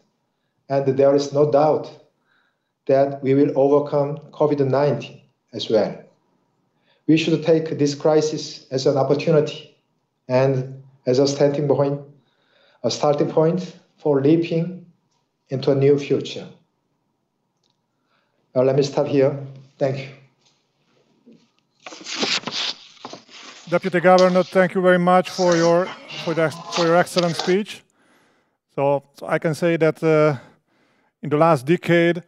and there is no doubt that we will overcome COVID-19 as well. We should take this crisis as an opportunity and as a starting point for leaping into a new future. Now let me stop here. Thank you. Deputy Governor, thank you very much for your excellent speech. So I can say that in the last decade,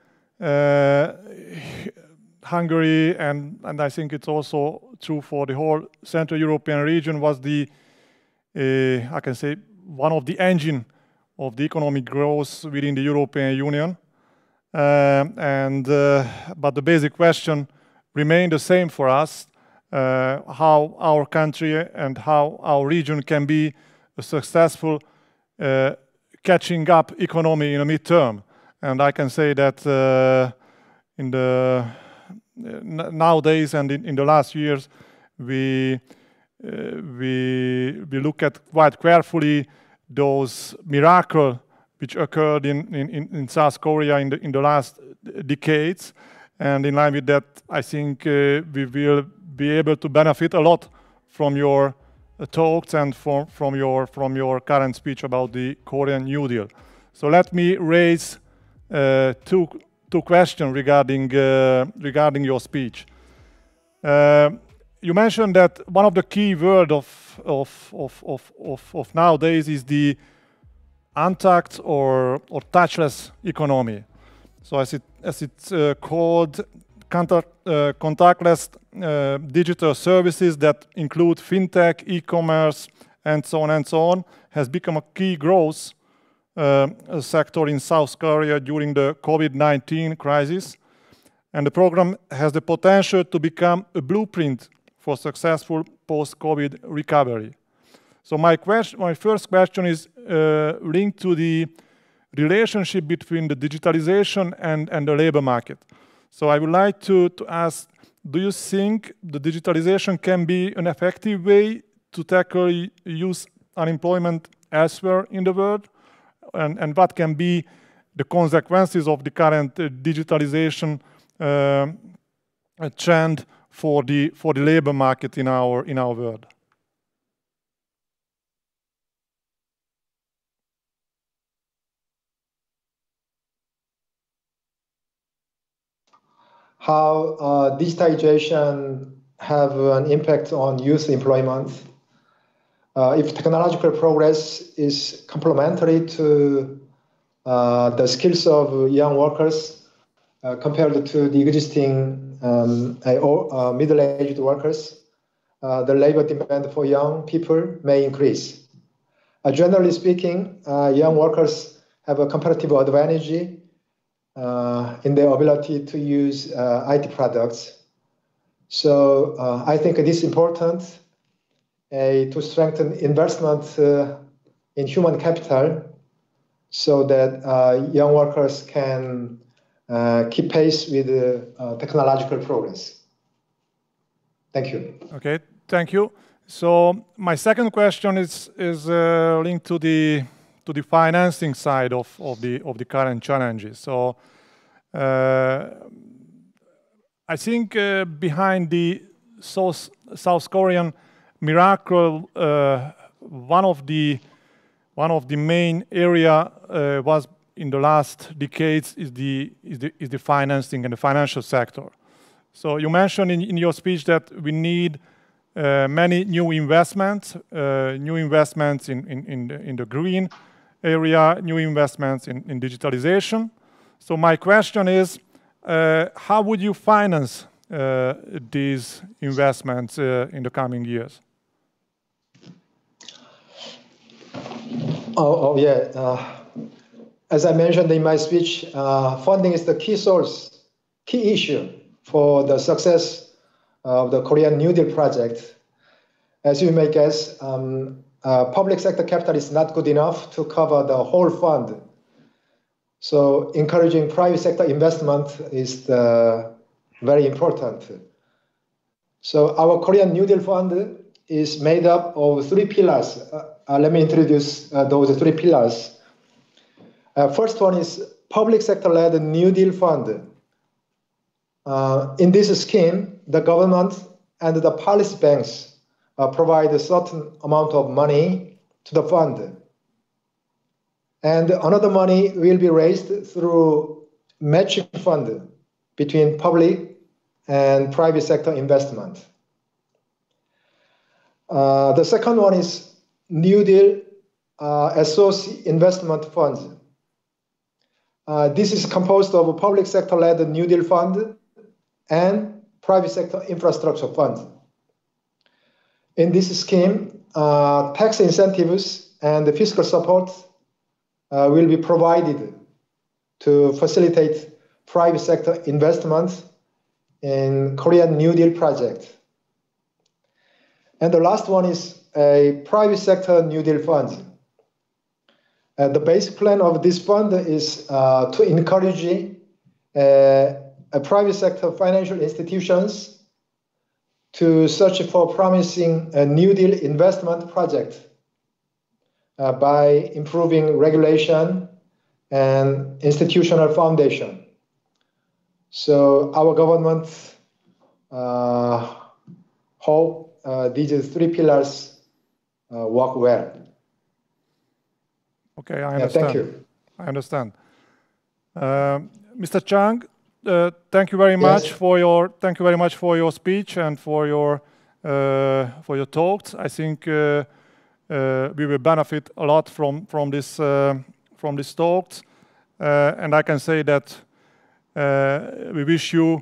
Hungary, and I think it's also true for the whole Central European region, was I can say, one of the engine of the economic growth within the European Union. But the basic question remained the same for us, how our country and how our region can be a successful catching up economy in the midterm. And I can say that nowadays and in the last years, we look at quite carefully those miracles which occurred in South Korea in the last decades. And in line with that, I think we will be able to benefit a lot from your talks and from your current speech about the Korean New Deal. So let me raise two questions regarding your speech. You mentioned that one of the key words of nowadays is the untaxed or touchless economy. So as it's called, contactless digital services that include fintech, e-commerce, and so on, has become a key growth sector in South Korea during the COVID-19 crisis. And the program has the potential to become a blueprint for successful post-COVID recovery. So my first question is linked to the relationship between the digitalization and the labor market. So I would like to ask, do you think the digitalization can be an effective way to tackle youth unemployment elsewhere in the world? And what can be the consequences of the current digitalization trend for the labor market in our world? How digitization have an impact on youth employment? If technological progress is complementary to the skills of young workers compared to the existing middle-aged workers, the labor demand for young people may increase. Generally speaking, young workers have a competitive advantage in their ability to use IT products. So I think it is important to strengthen investment in human capital so that young workers can keep pace with technological progress. Thank you. Okay, thank you. So my second question is linked to the financing side of the current challenges. So I think behind the South Korean miracle, one of the main area was in the last decades is the financing and the financial sector. So you mentioned in your speech that we need many new investments in the green area, new investments in digitalization. So my question is, how would you finance these investments in the coming years? As I mentioned in my speech, funding is the key issue for the success of the Korean New Deal project. As you may guess, public sector capital is not good enough to cover the whole fund. So encouraging private sector investment is very important. So our Korean New Deal Fund is made up of 3 pillars. Let me introduce those 3 pillars. First one is public sector-led New Deal Fund. In this scheme, the government and the policy banks provide a certain amount of money to the fund. And another money will be raised through matching fund between public and private sector investment. The second one is New Deal Associate Investment Funds. This is composed of a public sector-led New Deal Fund and private sector infrastructure funds. In this scheme, tax incentives and fiscal support will be provided to facilitate private sector investment in Korean New Deal project. And the last one is a private sector New Deal fund. The basic plan of this fund is to encourage a private sector financial institutions to search for promising New Deal investment project by improving regulation and institutional foundation. So our government hope these 3 pillars work well. Okay, I understand. Thank you. I understand. Mr. Chang, thank you very much for your speech and for your talks. I think we will benefit a lot from these talks, and I can say that we wish you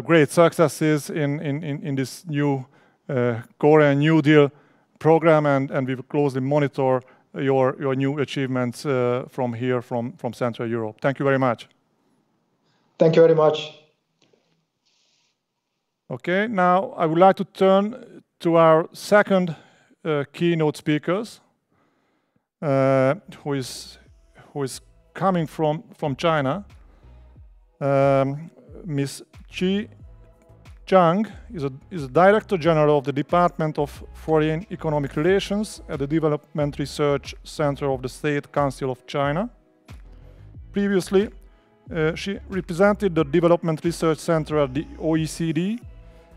great successes in this new Korean New Deal program, and we will closely monitor your new achievements from here, from Central Europe. Thank you very much. Thank you very much. Okay, now I would like to turn to our second keynote speakers, who is coming from China. Ms. Qi Zhang is a Director General of the Department of Foreign Economic Relations at the Development Research Center of the State Council of China. Previously, she represented the Development Research Center at the OECD,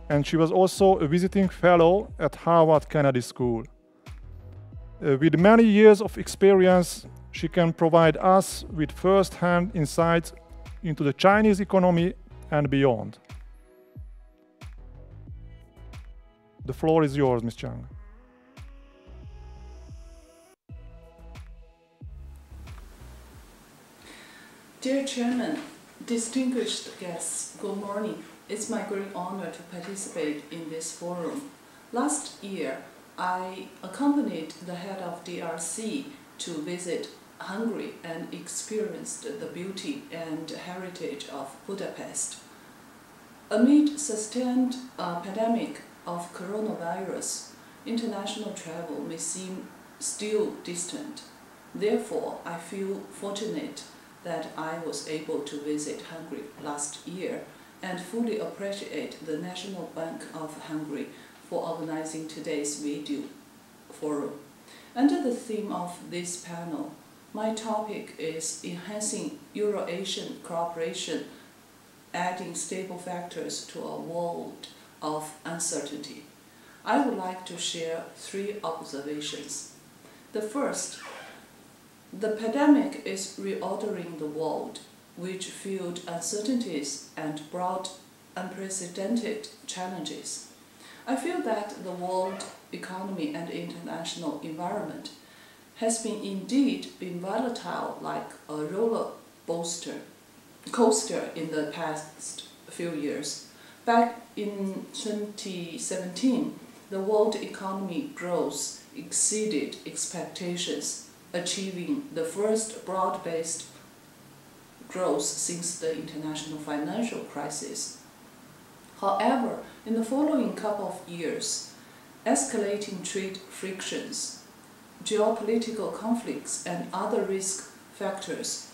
and she was also a visiting fellow at Harvard Kennedy School. With many years of experience, she can provide us with first-hand insights into the Chinese economy and beyond. The floor is yours, Ms. Zhang. Dear Chairman, distinguished guests, good morning. It's my great honor to participate in this forum. Last year, I accompanied the head of DRC to visit Hungary and experienced the beauty and heritage of Budapest. Amid sustained pandemic of coronavirus, international travel may seem still distant. Therefore, I feel fortunate that I was able to visit Hungary last year and fully appreciate the National Bank of Hungary for organizing today's video forum. Under the theme of this panel, my topic is enhancing Euro-Asian cooperation, adding stable factors to a world of uncertainty. I would like to share 3 observations. The first, the pandemic is reordering the world, which fueled uncertainties and brought unprecedented challenges. I feel that the world economy and international environment has indeed been volatile like a roller coaster in the past few years. Back in 2017, the world economy growth exceeded expectations, achieving the first broad-based growth since the international financial crisis. However, in the following couple of years, escalating trade frictions, geopolitical conflicts, and other risk factors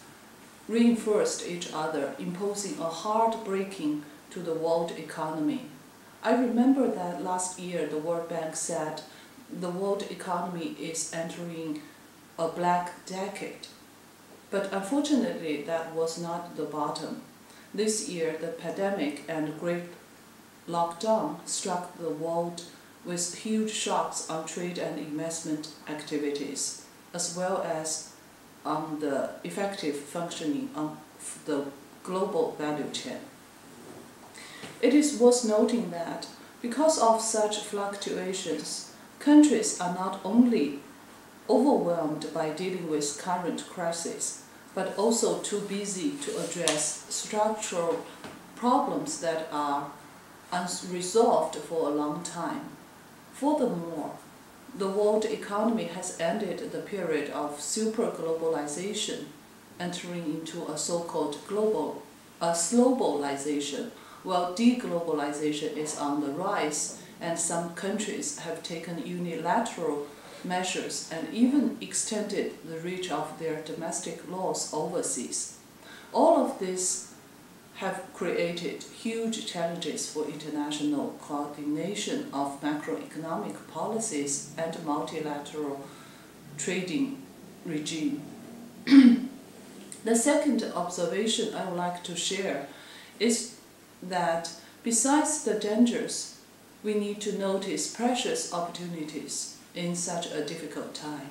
reinforced each other, imposing a hard braking to the world economy. I remember that last year the World Bank said the world economy is entering a black decade. But unfortunately, that was not the bottom. This year, the pandemic and great lockdown struck the world with huge shocks on trade and investment activities, as well as on the effective functioning of the global value chain. It is worth noting that because of such fluctuations, countries are not only overwhelmed by dealing with current crisis, but also too busy to address structural problems that are unresolved for a long time. Furthermore, the world economy has ended the period of super-globalization, entering into a so-called slowbalization, while deglobalization is on the rise, and some countries have taken unilateral measures and even extended the reach of their domestic laws overseas. All of this have created huge challenges for international coordination of macroeconomic policies and multilateral trading regime. The second observation I would like to share is that besides the dangers, we need to notice precious opportunities in such a difficult time.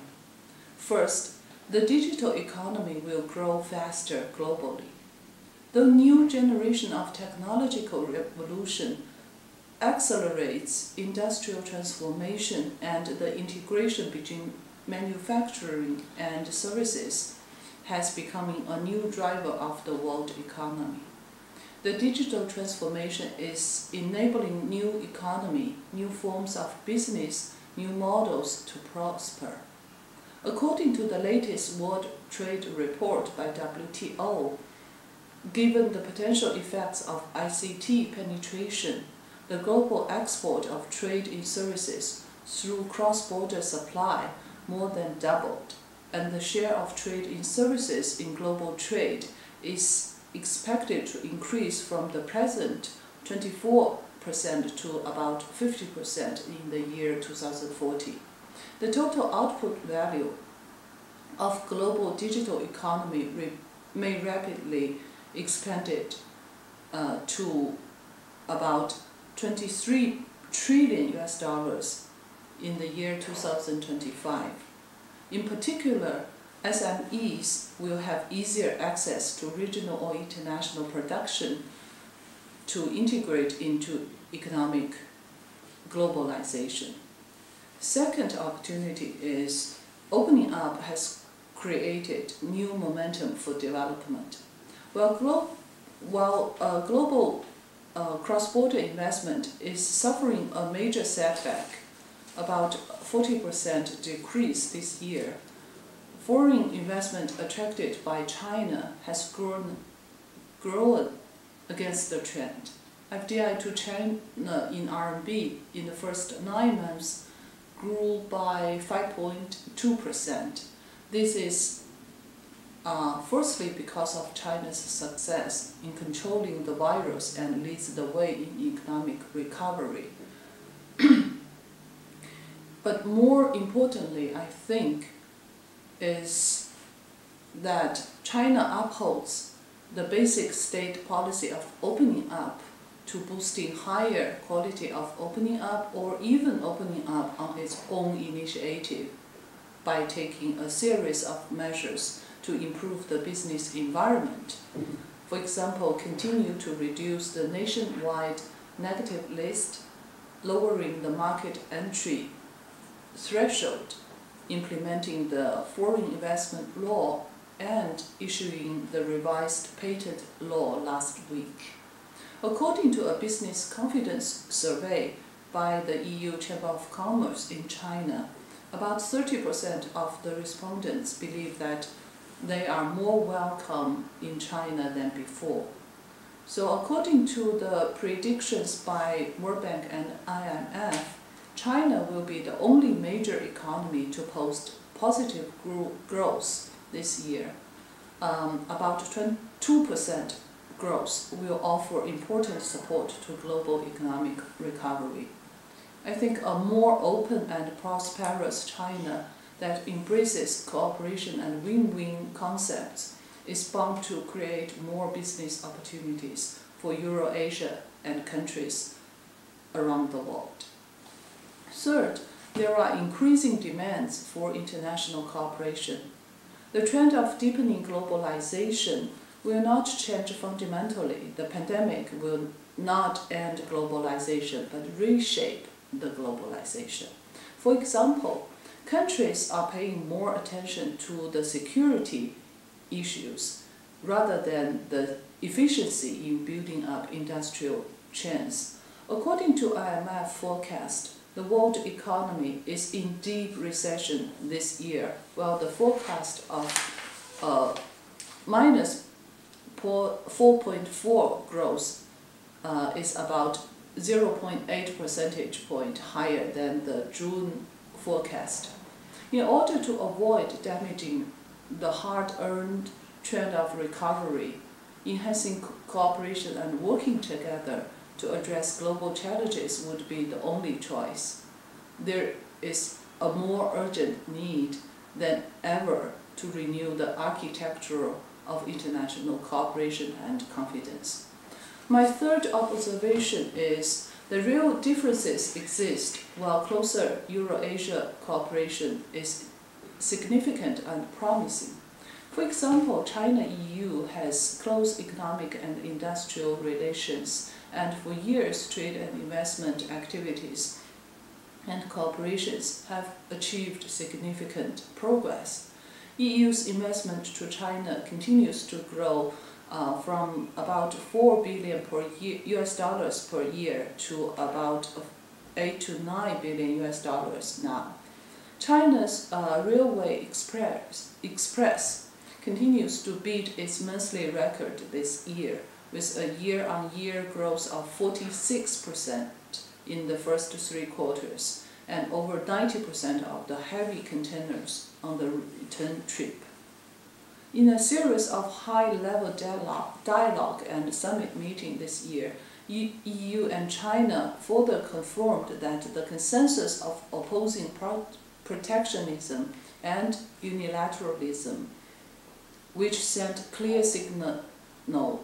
First, the digital economy will grow faster globally. The new generation of technological revolution accelerates industrial transformation and the integration between manufacturing and services has become a new driver of the world economy. The digital transformation is enabling new economy, new forms of business, new models to prosper. According to the latest World Trade Report by WTO, given the potential effects of ICT penetration, the global export of trade in services through cross-border supply more than doubled, and the share of trade in services in global trade is expected to increase from the present 24% to about 50% in the year 2040. The total output value of global digital economy may rapidly expand to about 23 trillion US dollars in the year 2025. In particular, SMEs will have easier access to regional or international production to integrate into economic globalization. Second opportunity is opening up has created new momentum for development. While global cross-border investment is suffering a major setback, about 40% decrease this year, foreign investment attracted by China has grown against the trend. FDI to China in RMB in the first 9 months grew by 5.2%. This is firstly because of China's success in controlling the virus and leads the way in economic recovery. But more importantly, I think, is that China upholds the basic state policy of opening up to boosting higher quality of opening up or even opening up on its own initiative by taking a series of measures to improve the business environment. For example, continue to reduce the nationwide negative list, lowering the market entry threshold, implementing the foreign investment law, and issuing the revised patent law last week. According to a business confidence survey by the EU Chamber of Commerce in China, about 30% of the respondents believe that they are more welcome in China than before. So according to the predictions by World Bank and IMF, China will be the only major economy to post positive growth this year. About 2% growth will offer important support to global economic recovery. I think a more open and prosperous China that embraces cooperation and win-win concepts is bound to create more business opportunities for Eurasia and countries around the world. Third, there are increasing demands for international cooperation. The trend of deepening globalization will not change fundamentally. The pandemic will not end globalization, but reshape the globalization. For example, countries are paying more attention to the security issues rather than the efficiency in building up industrial chains. According to IMF forecast, the world economy is in deep recession this year, while the forecast of minus 4.4 growth is about 0.8 percentage point higher than the June forecast. In order to avoid damaging the hard-earned trend of recovery, enhancing cooperation and working together to address global challenges would be the only choice. There is a more urgent need than ever to renew the architecture of international cooperation and confidence. My third observation is the real differences exist while closer Eurasia cooperation is significant and promising. For example, China-EU has close economic and industrial relations, and for years trade and investment activities and cooperations have achieved significant progress. EU's investment to China continues to grow from about $4 billion per year, US dollars per year to about $8 to $9 billion US dollars now. China's Railway Express continues to beat its monthly record this year, with a year-on-year growth of 46% in the first 3 quarters and over 90% of the heavy containers on the return trip. In a series of high-level dialogue and summit meetings this year, EU and China further confirmed that the consensus of opposing protectionism and unilateralism, which sent clear signal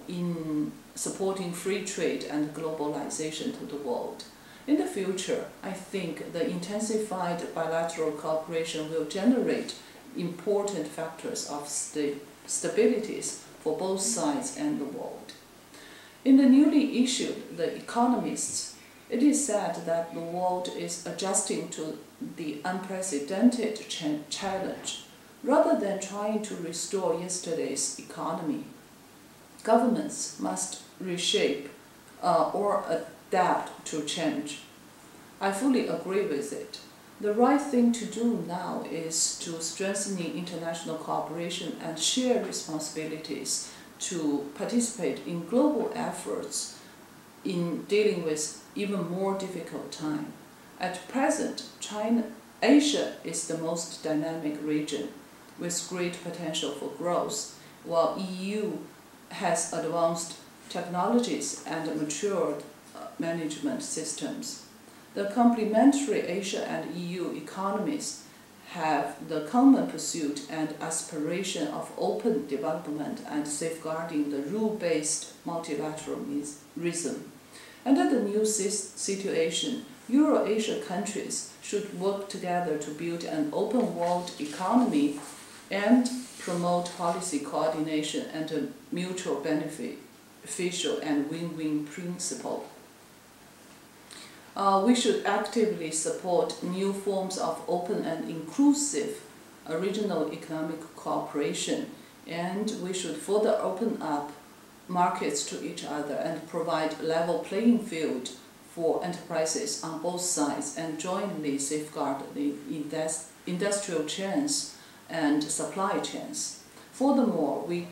in supporting free trade and globalization to the world. In the future, I think the intensified bilateral cooperation will generate important factors of stabilities for both sides and the world. In the newly issued The Economist, it is said that the world is adjusting to the unprecedented challenge. Rather than trying to restore yesterday's economy, governments must reshape or adapt to change. I fully agree with it. The right thing to do now is to strengthen international cooperation and share responsibilities to participate in global efforts in dealing with even more difficult time. At present, Asia is the most dynamic region with great potential for growth, while EU has advanced technologies and matured management systems. The complementary Asia and EU economies have the common pursuit and aspiration of open development and safeguarding the rule-based multilateralism. Under the new situation, Euro-Asia countries should work together to build an open world economy and promote policy coordination and a mutual beneficial and win-win principle. We should actively support new forms of open and inclusive regional economic cooperation, and we should further open up markets to each other and provide level playing field for enterprises on both sides and jointly safeguard the industrial chains and supply chains. Furthermore, we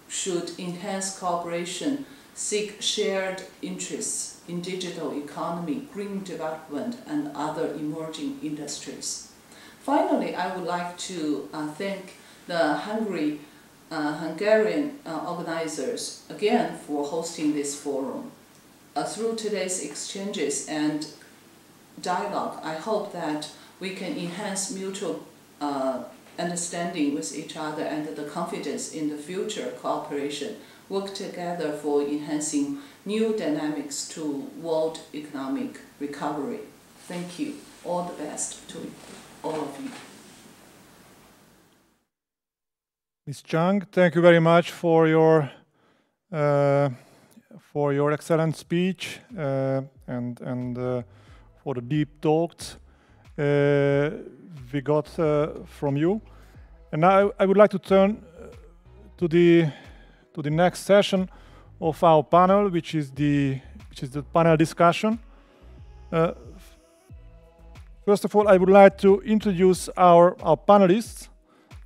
should enhance cooperation, seek shared interests in digital economy, green development, and other emerging industries. Finally, I would like to thank the Hungarian organizers again for hosting this forum. Through today's exchanges and dialogue, I hope that we can enhance mutual understanding with each other and the confidence in the future cooperation, work together for enhancing new dynamics to world economic recovery. Thank you. All the best to all of you. Ms. Chang, thank you very much for your excellent speech and for the deep talks we got from you. And now I would like to turn to the next session of our panel, which is the panel discussion. First of all, I would like to introduce our panelists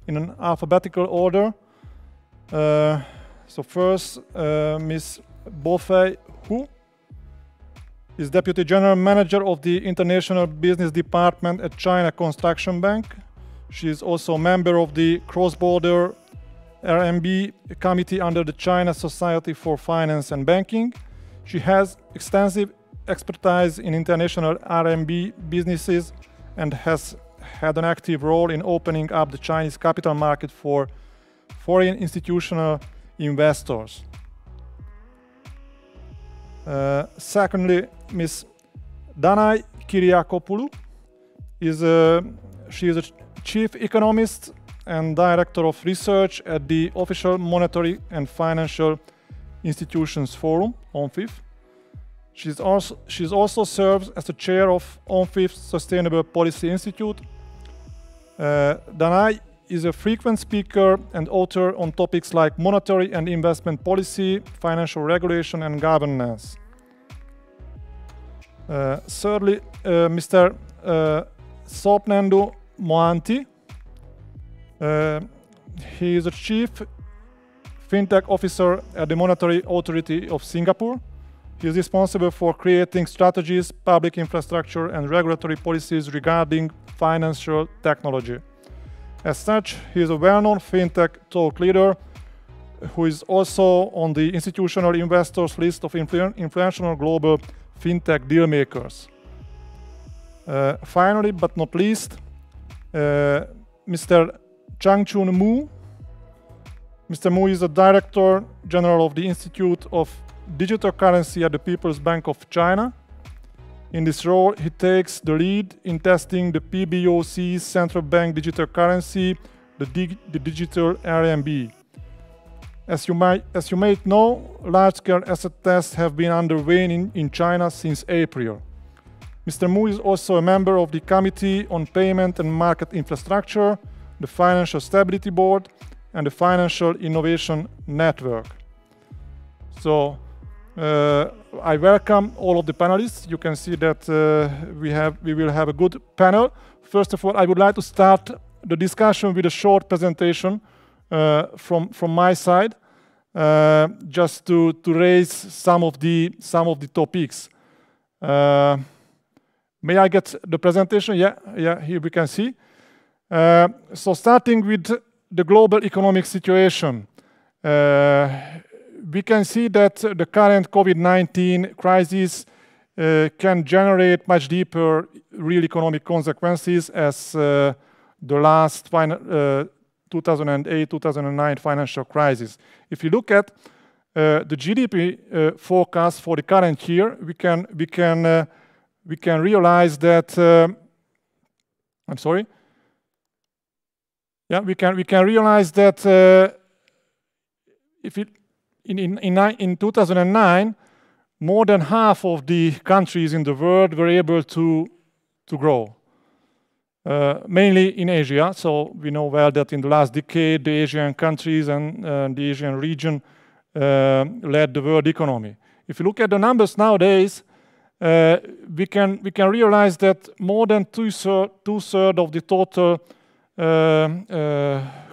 in an alphabetical order. So first, Ms. Bofei Hu is Deputy General Manager of the International Business Department at China Construction Bank. She is also a member of the cross-border RMB committee under the China Society for Finance and Banking. She has extensive expertise in international RMB businesses and has had an active role in opening up the Chinese capital market for foreign institutional investors. Secondly, Ms. Danai Kyriakopoulou she is a Chief Economist and Director of Research at the Official Monetary and Financial Institutions Forum, OMFIF. She also serves as the chair of OMFIF's Sustainable Policy Institute. Danai is a frequent speaker and author on topics like monetary and investment policy, financial regulation, and governance. Thirdly, Mr. Sopnendu Moanti. He is a Chief FinTech Officer at the Monetary Authority of Singapore. He is responsible for creating strategies, public infrastructure, and regulatory policies regarding financial technology. As such, he is a well-known fintech thought leader who is also on the institutional investors list of influential global fintech deal makers. Finally, but not least, Mr. Changchun Mu. Mr. Mu is the Director General of the Institute of Digital Currency at the People's Bank of China. In this role, he takes the lead in testing the PBOC's central bank digital currency, the digital RMB. As you may know, large-scale asset tests have been underway in China since April. Mr. Mu is also a member of the Committee on Payment and Market Infrastructure, the Financial Stability Board, and the Financial Innovation Network. So, I welcome all of the panelists. You can see that we will have a good panel. First of all, I would like to start the discussion with a short presentation from my side, just to raise some of the topics. May I get the presentation? Yeah, here we can see. So starting with the global economic situation, we can see that the current COVID-19 crisis can generate much deeper real economic consequences as the last 2008-2009 financial crisis. If you look at the GDP forecast for the current year, we can realize that I'm sorry. Yeah, we can realize that if it in 2009, more than half of the countries in the world were able to grow, mainly in Asia. So we know well that in the last decade, the Asian countries and the Asian region led the world economy. If you look at the numbers nowadays, we can realize that more than two-thirds of the total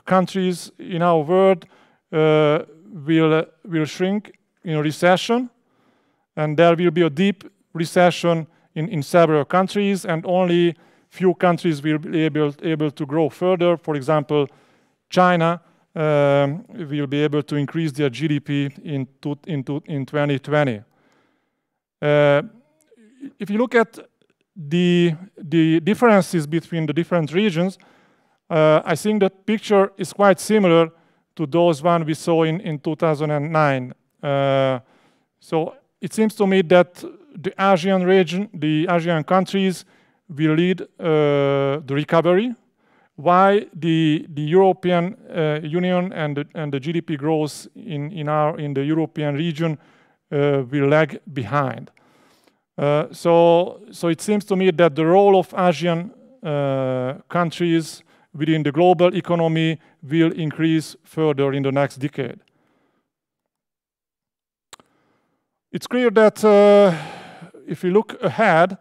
countries in our world will shrink in a recession, and there will be a deep recession in several countries, and only few countries will be able to grow further. For example, China will be able to increase their GDP in 2020. If you look at the differences between the different regions, I think the picture is quite similar to those one we saw in 2009. So it seems to me that the Asian region, the Asian countries will lead the recovery, while the European Union and the GDP growth in the European region will lag behind. So it seems to me that the role of Asian countries within the global economy will increase further in the next decade. It's clear that if we look ahead,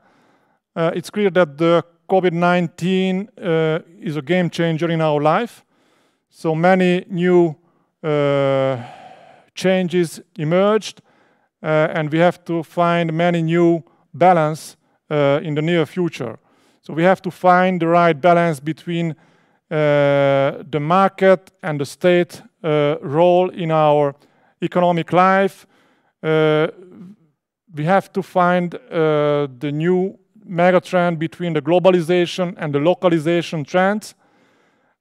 it's clear that the COVID-19 is a game changer in our life. So many new changes emerged, and we have to find many new balance in the near future. So we have to find the right balance between the market and the state role in our economic life. We have to find the new megatrend between the globalization and the localization trends.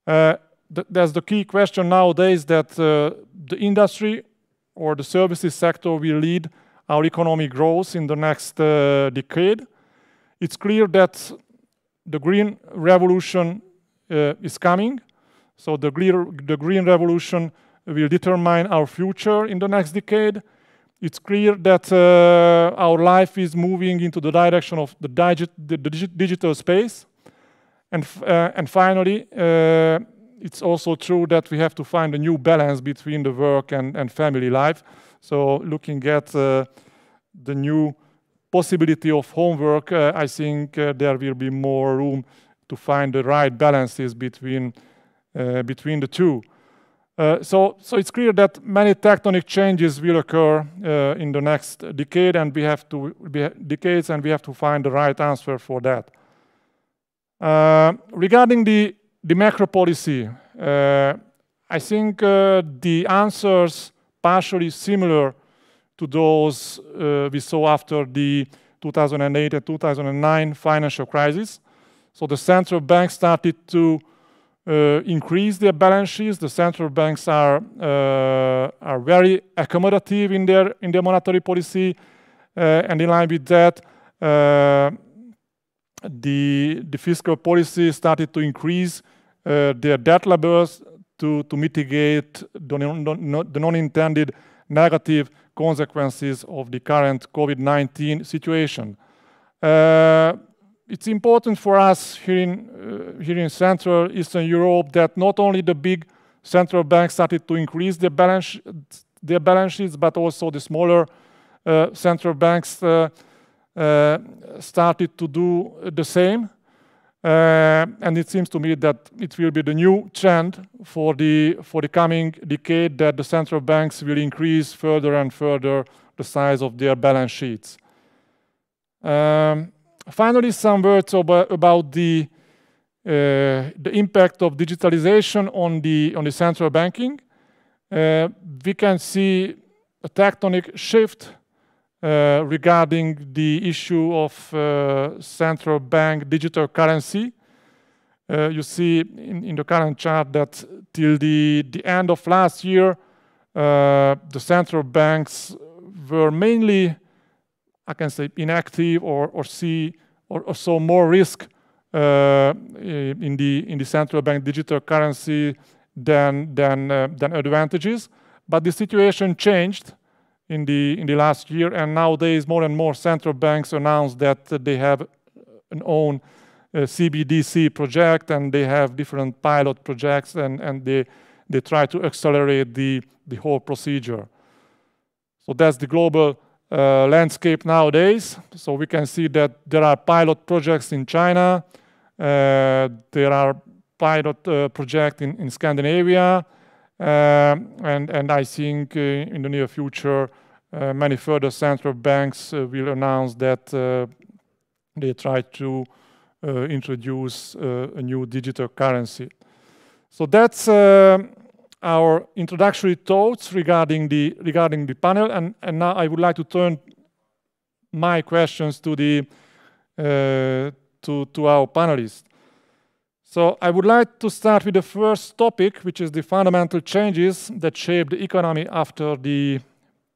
That's the key question nowadays, that the industry or the services sector will lead our economic growth in the next decade. It's clear that the green revolution is coming. So the green revolution will determine our future in the next decade. It's clear that our life is moving into the direction of the digital space. And finally, it's also true that we have to find a new balance between the work and family life. So looking at the new possibility of homework, I think there will be more room to find the right balances between the two. So it's clear that many tectonic changes will occur in the next decade, and we have to find the right answer for that. Regarding the macro policy, I think the answers partially similar to those we saw after the 2008 and 2009 financial crisis. So the central banks started to increase their balance sheets. The central banks are very accommodative in their monetary policy, and in line with that, the fiscal policy started to increase their debt levels to mitigate the non-intended negative consequences of the current COVID-19 situation. It's important for us here in Central Eastern Europe that not only the big central banks started to increase their balance sheets, but also the smaller central banks started to do the same. And it seems to me that it will be the new trend for the coming decade, that the central banks will increase further and further the size of their balance sheets. Finally, some words about the impact of digitalization on the central banking. We can see a tectonic shift regarding the issue of central bank digital currency. You see in the current chart that till the end of last year, the central banks were mainly, I can say, inactive or saw more risk in the central bank digital currency than advantages. But the situation changed in the last year, and nowadays more and more central banks announce that they have an own CBDC project, and they have different pilot projects, and they try to accelerate the whole procedure. So that's the global landscape nowadays. So we can see that there are pilot projects in China, there are pilot projects in Scandinavia, and I think in the near future many further central banks will announce that they try to introduce a new digital currency. So that's our introductory thoughts regarding the panel, and now I would like to turn my questions to our panelists. So I would like to start with the first topic, which is the fundamental changes that shape the economy after the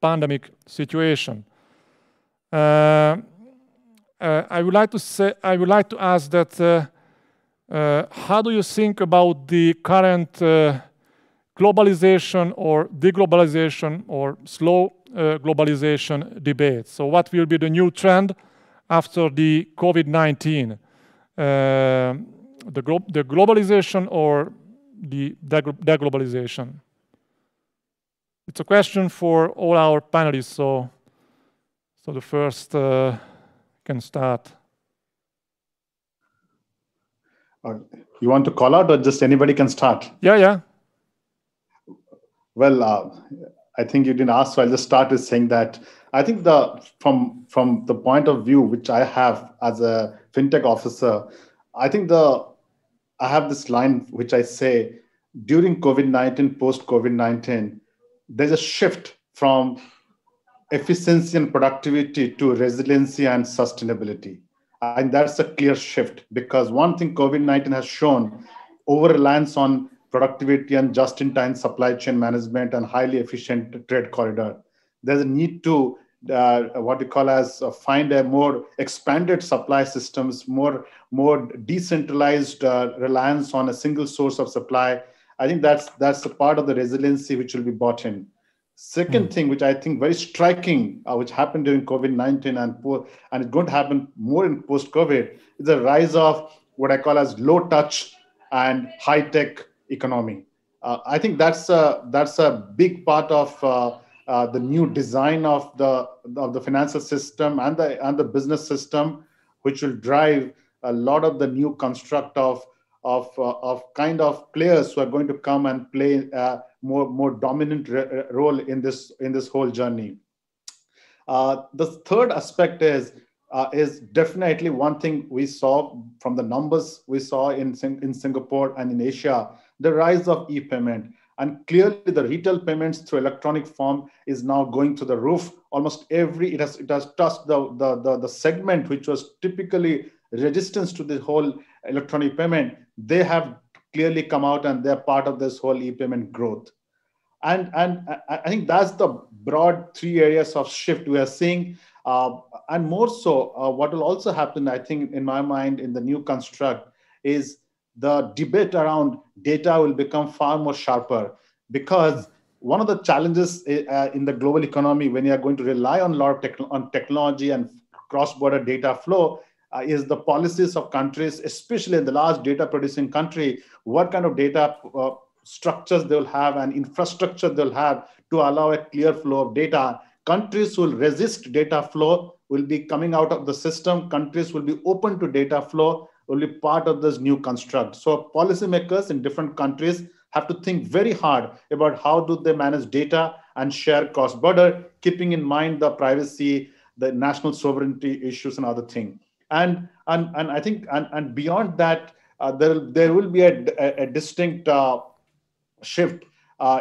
pandemic situation. I would like to ask that how do you think about the current globalization or deglobalization or slow globalization debate? So what will be the new trend after the COVID-19? The globalization or the deglobalization? It's a question for all our panelists, so the first can start. You want to call out, or just anybody can start? Yeah. Well, I think you didn't ask, so I'll just start with saying that I think from the point of view which I have as a fintech officer, I think I have this line which I say, during COVID-19, post-COVID-19, there's a shift from efficiency and productivity to resiliency and sustainability. And that's a clear shift, because one thing COVID-19 has shown, over-reliance on productivity and just-in-time supply chain management and highly efficient trade corridor. There's a need to what we call as find a more expanded supply systems, more decentralized reliance on a single source of supply. I think that's a part of the resiliency which will be brought in. Second thing, which I think very striking, which happened during COVID-19 and it's going to happen more in post-COVID, is the rise of what I call as low-touch and high-tech economy. I think that's a big part of the new design of the financial system and the business system, which will drive a lot of the new construct of kind of players who are going to come and play a more dominant role in this whole journey. The third aspect is definitely one thing we saw from the numbers we saw in Singapore and in Asia, the rise of e-payment. And clearly the retail payments through electronic form is now going to the roof. Almost it has touched the segment which was typically resistance to the whole electronic payment. They have clearly come out and they're part of this whole e-payment growth. And I think that's the broad three areas of shift we are seeing. And more so, what will also happen, I think, in my mind, in the new construct is the debate around data will become far more sharper, because one of the challenges in the global economy when you are going to rely on a lot of technology and cross-border data flow is the policies of countries, especially in the large data producing country, what kind of data structures they'll have and infrastructure they'll have to allow a clear flow of data. Countries will resist data flow, will be coming out of the system. Countries will be open to data flow, will be part of this new construct. So policymakers in different countries have to think very hard about how do they manage data and share cross-border, keeping in mind the privacy, the national sovereignty issues and other things. And I think, and beyond that, there will be a distinct shift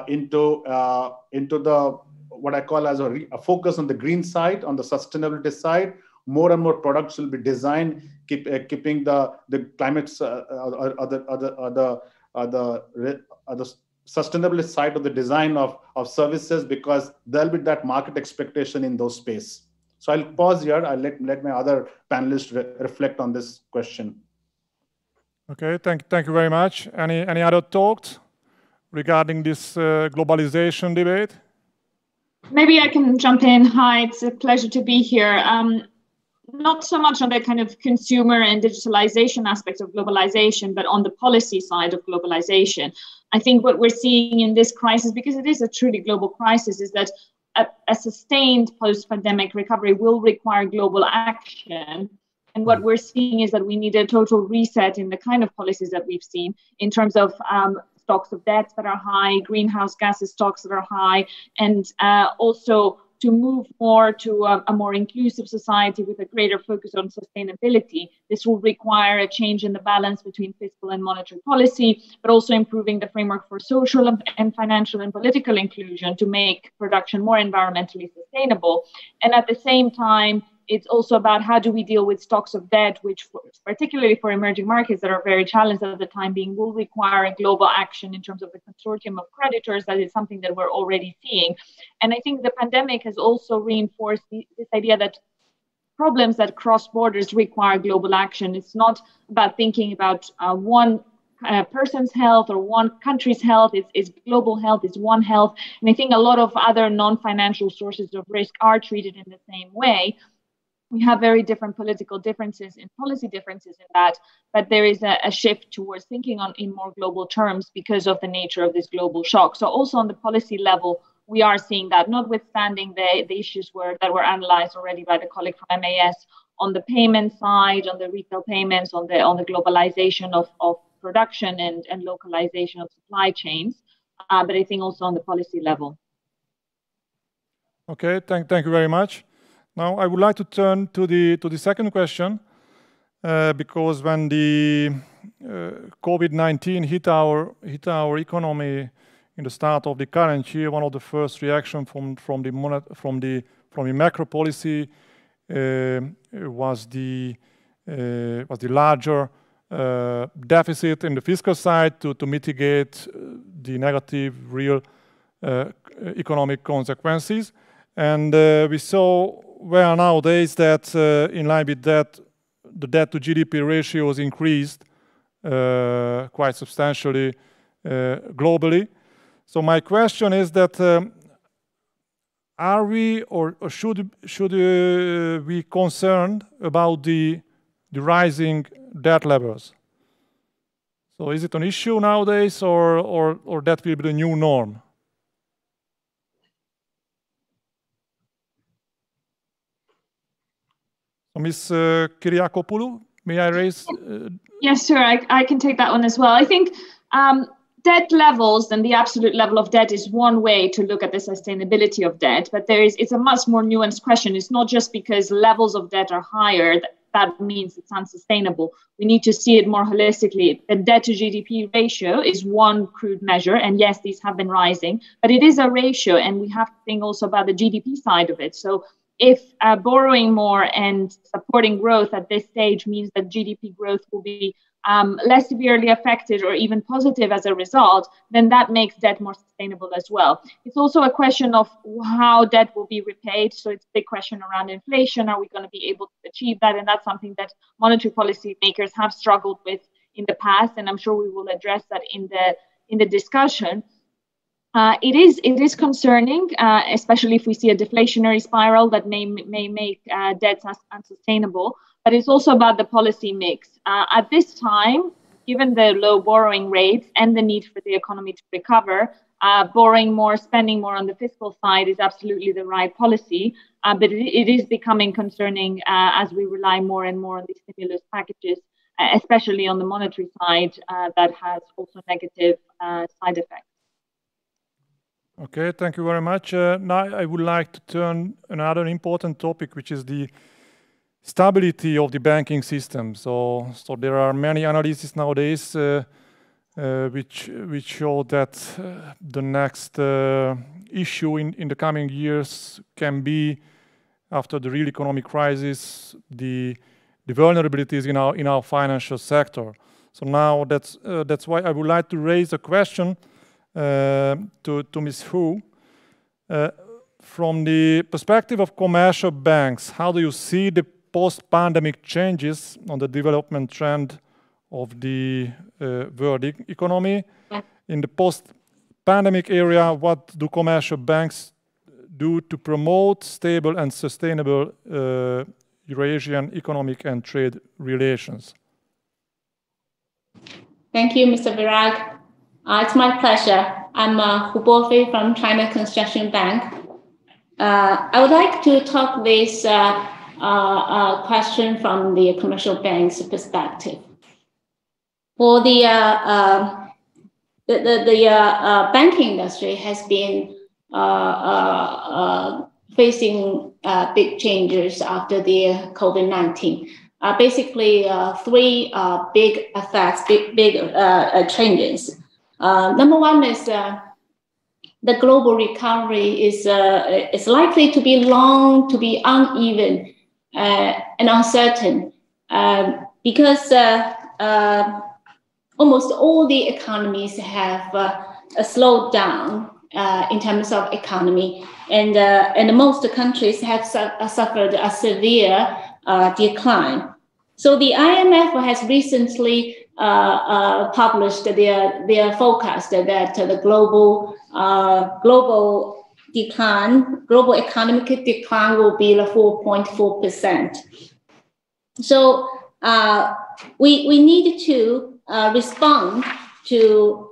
into the what I call as a focus on the green side, on the sustainability side. More and more products will be designed keeping the climate's the sustainability side of the design of services, because there'll be that market expectation in those space. So I'll pause here. I'll let my other panelists reflect on this question. Okay, thank you very much. Any other thoughts regarding this globalization debate? Maybe I can jump in. Hi, it's a pleasure to be here. Not so much on the kind of consumer and digitalization aspects of globalization, but on the policy side of globalization. I think what we're seeing in this crisis, because it is a truly global crisis, is that a sustained post-pandemic recovery will require global action. And what we're seeing is that we need a total reset in the kind of policies that we've seen in terms of stocks of debt that are high, greenhouse gases stocks that are high, and also to move more to a more inclusive society with a greater focus on sustainability. This will require a change in the balance between fiscal and monetary policy, but also improving the framework for social and financial and political inclusion to make production more environmentally sustainable. And at the same time, it's also about how do we deal with stocks of debt, which particularly for emerging markets that are very challenged at the time being, will require a global action in terms of the consortium of creditors. That is something that we're already seeing. And I think the pandemic has also reinforced this idea that problems that cross borders require global action. It's not about thinking about one person's health or one country's health. It's global health, it's one health. And I think a lot of other non-financial sources of risk are treated in the same way. We have very different political differences and policy differences in that, but there is a shift towards thinking in more global terms because of the nature of this global shock. So also on the policy level, we are seeing that, notwithstanding the issues that were analyzed already by the colleague from MAS on the payment side, on the retail payments, on the globalization of production and localization of supply chains, but I think also on the policy level. Okay, thank you very much. Now I would like to turn to the second question, because when the COVID-19 hit our economy in the start of the current year, one of the first reactions from the macro policy was the larger deficit in the fiscal side to mitigate the negative real economic consequences. And we saw where nowadays that in line with that, the debt to GDP ratios increased quite substantially globally. So my question is that are we or should we concerned about the rising debt levels? So is it an issue nowadays or that will be the new norm? Ms. Kyriakopoulou, may I raise? Yes, sure. I can take that one as well. I think debt levels and the absolute level of debt is one way to look at the sustainability of debt, but it's a much more nuanced question. It's not just because levels of debt are higher that means it's unsustainable. We need to see it more holistically. The debt to GDP ratio is one crude measure, and yes, these have been rising, but it is a ratio, and we have to think also about the GDP side of it. So if borrowing more and supporting growth at this stage means that GDP growth will be less severely affected or even positive as a result, then that makes debt more sustainable as well. It's also a question of how debt will be repaid. So it's a big question around inflation. Are we going to be able to achieve that? And that's something that monetary policy makers have struggled with in the past. And I'm sure we will address that in the discussion. It is concerning, especially if we see a deflationary spiral that may make debts unsustainable. But it's also about the policy mix. At this time, given the low borrowing rates and the need for the economy to recover, borrowing more, spending more on the fiscal side is absolutely the right policy. But it is becoming concerning as we rely more and more on these stimulus packages, especially on the monetary side, that has also negative side effects. Okay, thank you very much. Now I would like to turn another important topic, which is the stability of the banking system. So there are many analyses nowadays which show that the next issue in the coming years can be, after the real economic crisis, the vulnerabilities in our financial sector. So now that's why I would like to raise a question to Ms. Hu. From the perspective of commercial banks, how do you see the post-pandemic changes on the development trend of the world economy? In the post-pandemic area, what do commercial banks do to promote stable and sustainable Eurasian economic and trade relations? Thank you, Mr. Virag. It's my pleasure. I'm Hu Bofei from China Construction Bank. I would like to talk this question from the commercial bank's perspective. For the banking industry has been facing big changes after the COVID-19. Basically, three big effects, big changes. Number one is the global recovery is likely to be long, to be uneven and uncertain, because almost all the economies have slowed down in terms of economy, and most countries have suffered a severe decline. So the IMF has recently published their forecast that the global economic decline will be 4.4%. So we need to respond to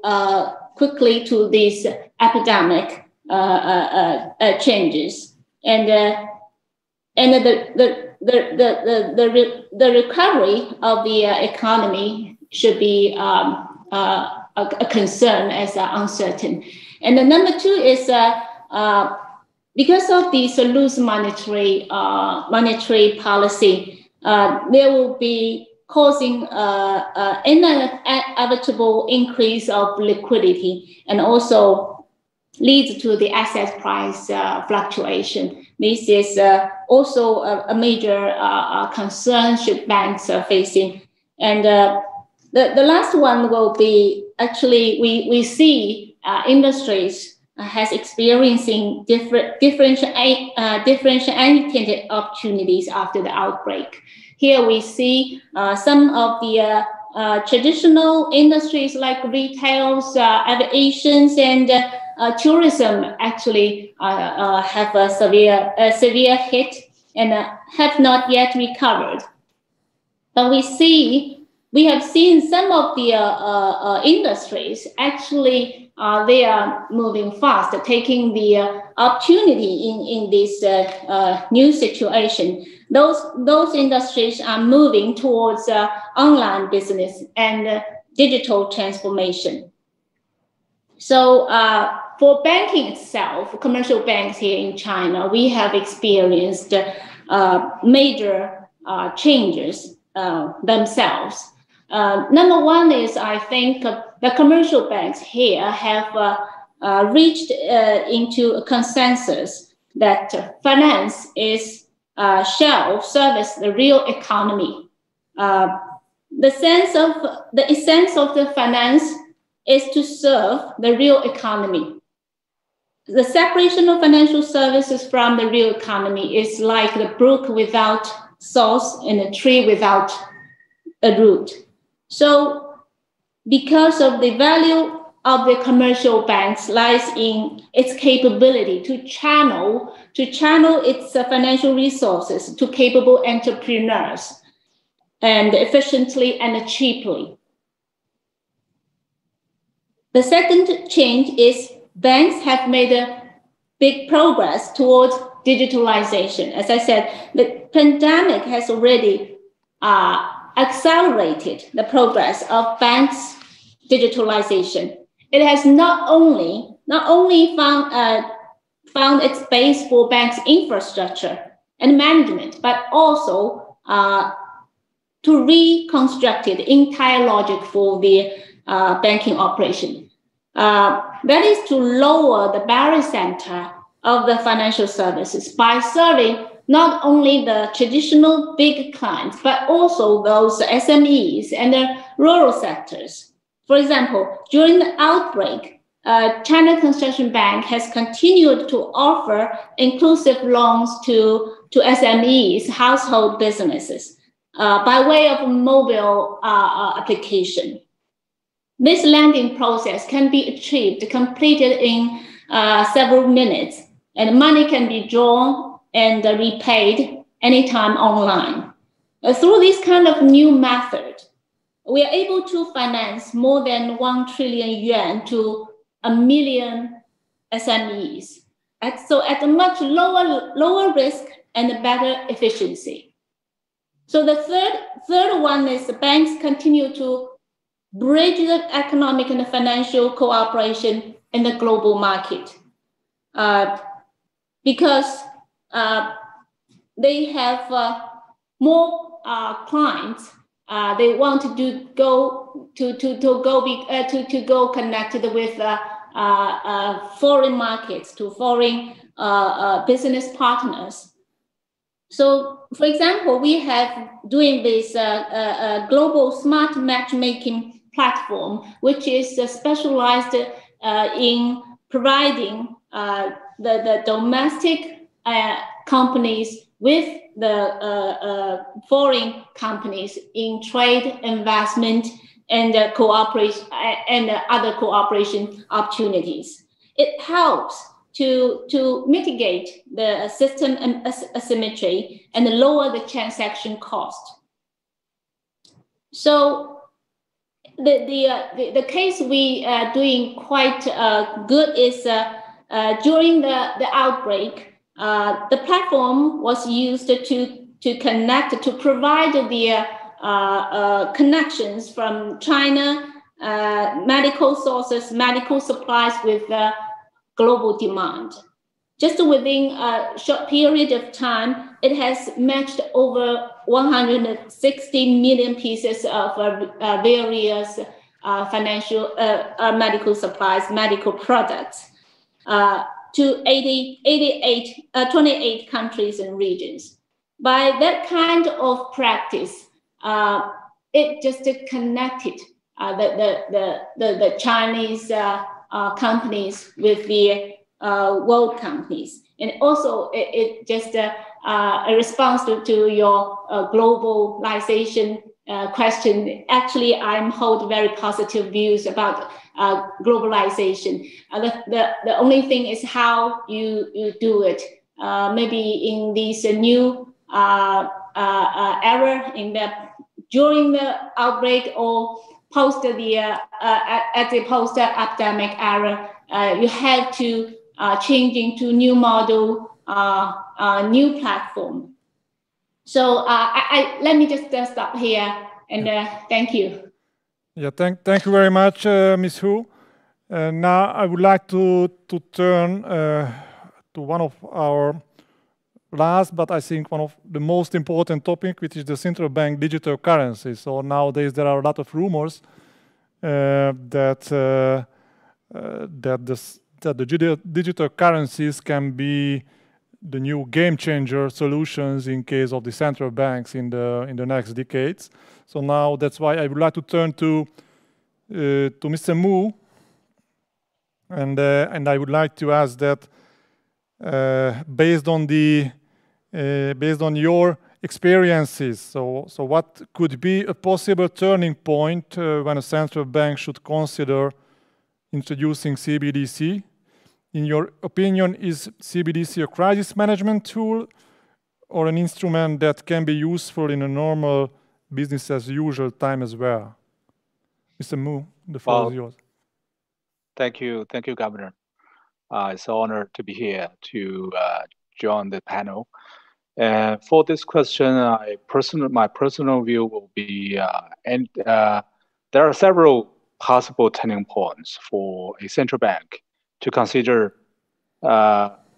quickly to these epidemic changes, and the recovery of the economy should be a concern as uncertain. And the number two is because of this loose monetary policy, there will be causing an inevitable increase of liquidity and also leads to the asset price fluctuation. This is also a major concern should banks are facing. And the last one will be, actually, we see industries has experiencing differentiated opportunities after the outbreak. Here we see some of the traditional industries like retails, aviation, and tourism actually have a severe hit and have not yet recovered. But we see we have seen some of the industries actually they are moving fast, taking the opportunity in this new situation. Those industries are moving towards online business and digital transformation. So for banking itself, commercial banks here in China, we have experienced major changes themselves. Number one is, I think, the commercial banks here have reached into a consensus that finance is shall service the real economy. The essence of the finance is to serve the real economy. The separation of financial services from the real economy is like the brook without source and a tree without a root. So because of the value of the commercial banks lies in its capability to channel its financial resources to capable entrepreneurs and efficiently and cheaply. The second change is banks have made a big progress towards digitalization. As I said, the pandemic has already accelerated the progress of banks' digitalization. It has not only found its base for banks' infrastructure and management, but also to reconstruct the entire logic for the banking operation. That is to lower the barrier center of the financial services by serving not only the traditional big clients, but also those SMEs and the rural sectors. For example, during the outbreak, China Construction Bank has continued to offer inclusive loans to SMEs, household businesses, by way of a mobile application. This lending process can be completed in several minutes, and money can be drawn and repaid anytime online. Through this kind of new method, we are able to finance more than 1 trillion yuan to 1 million SMEs. So at a much lower risk and better efficiency. So the third one is the banks continue to bridge the economic and financial cooperation in the global market because they have more clients. They want to go connected with foreign markets, to foreign business partners. So, for example, we have doing this global smart matchmaking platform, which is specialized in providing the domestic companies with the foreign companies in trade, investment, and cooperation and other cooperation opportunities. It helps to mitigate the system asymmetry and lower the transaction cost. So the case we are doing quite good is during the outbreak, the platform was used to connect, to provide the connections from China, medical sources, medical supplies with global demand. Just within a short period of time, it has matched over 160 million pieces of various financial medical supplies, medical products to 28 countries and regions. By that kind of practice, it just connected the Chinese companies with the world companies. And also it just a response to your globalization question. Actually, I'm hold very positive views about globalization. The only thing is how you do it. Maybe in this new era in the during the outbreak or post the at the post-epidemic era, you have to change into new model, new platform. So let me just stop here and thank you. Yeah, thank you very much, Ms. Hu. Now I would like to turn to one of our last, but I think one of the most important topic, which is the central bank digital currency. So nowadays there are a lot of rumors that the digital currencies can be the new game changer solutions in case of the central banks in the next decades. So now that's why I would like to turn to Mr. Mu, and I would like to ask that based on your experiences, so what could be a possible turning point when a central bank should consider introducing CBDC? In your opinion, is CBDC a crisis management tool or an instrument that can be useful in a normal business as usual time as well? Mr. Mu, the floor is yours. Thank you, Governor. It's an honor to be here to join the panel. For this question, my personal view will be, there are several possible turning points for a central bank to consider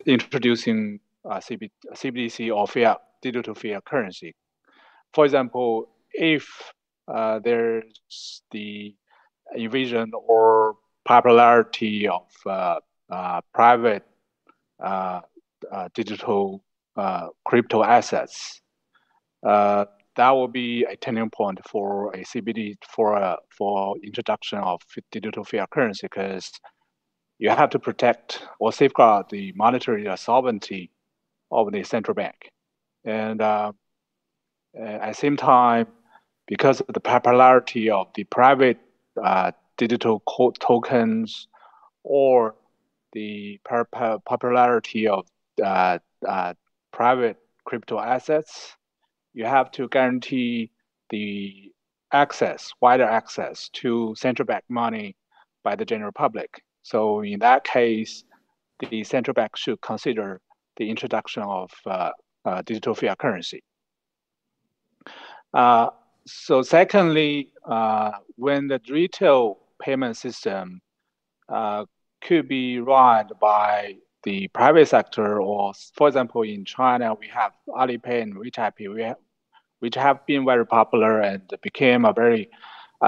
introducing CBDC or digital fiat currency. For example, if there's the invasion or popularity of private digital crypto assets, that will be a turning point for a CBD for introduction of digital fiat currency, because you have to protect or safeguard the monetary sovereignty of the central bank. And at the same time, because of the popularity of the private digital tokens or the popularity of private crypto assets, you have to guarantee the wider access to central bank money by the general public. So in that case, the central bank should consider the introduction of digital fiat currency. So secondly, when the retail payment system could be run by the private sector, or for example, in China, we have Alipay and WeChat Pay, which have been very popular and became a very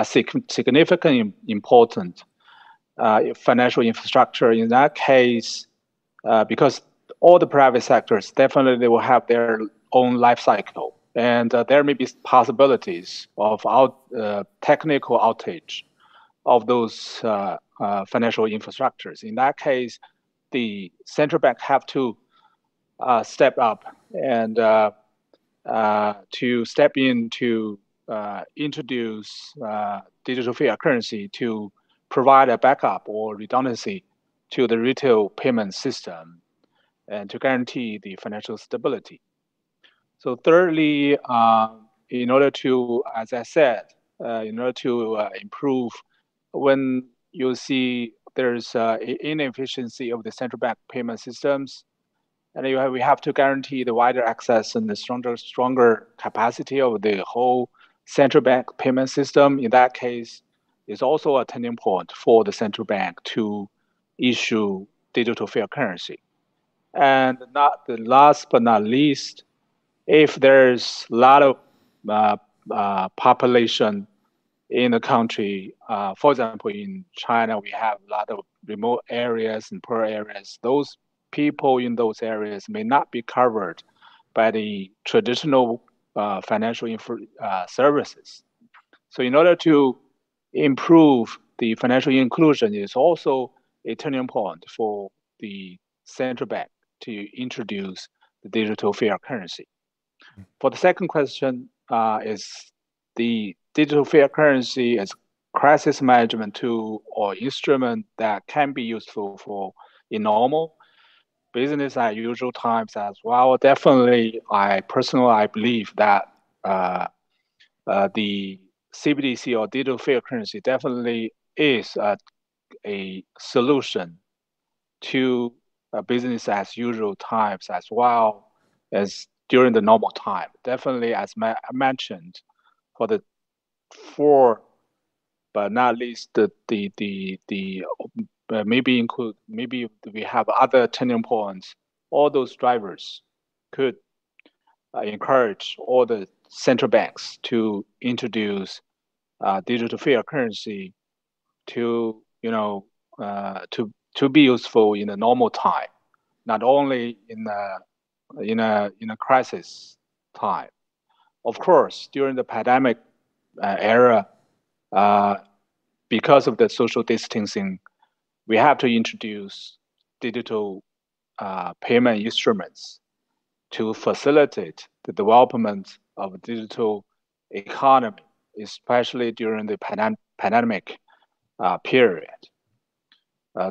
significant, important financial infrastructure. In that case, because all the private sectors definitely will have their own life cycle, and there may be possibilities of technical outage of those financial infrastructures. In that case, the central bank have to step up and to step in to introduce digital fiat currency to provide a backup or redundancy to the retail payment system and to guarantee the financial stability. So thirdly, in order to, as I said, in order to improve, when you see there's inefficiency of the central bank payment systems, and we have to guarantee the wider access and the stronger capacity of the whole central bank payment system. In that case, is also a turning point for the central bank to issue digital fiat currency. And not the last but not least, if there's a lot of population in the country, for example, in China, we have a lot of remote areas and poor areas. Those people in those areas may not be covered by the traditional financial services. So in order to improve the financial inclusion, is also a turning point for the central bank to introduce the digital fiat currency. For the second question, is the digital fiat currency as crisis management tool or instrument that can be useful for in normal business as usual times as well. Definitely, I believe that the CBDC or digital fiat currency definitely is a solution to business as usual times as well as during the normal time. Definitely, as I mentioned, but not least maybe we have other turning points. All those drivers could encourage all the central banks to introduce digital fiat currency to be useful in the normal time, not only in a crisis time. Of course, during the pandemic era, because of the social distancing, we have to introduce digital payment instruments to facilitate the development of digital economy, especially during the pandemic period.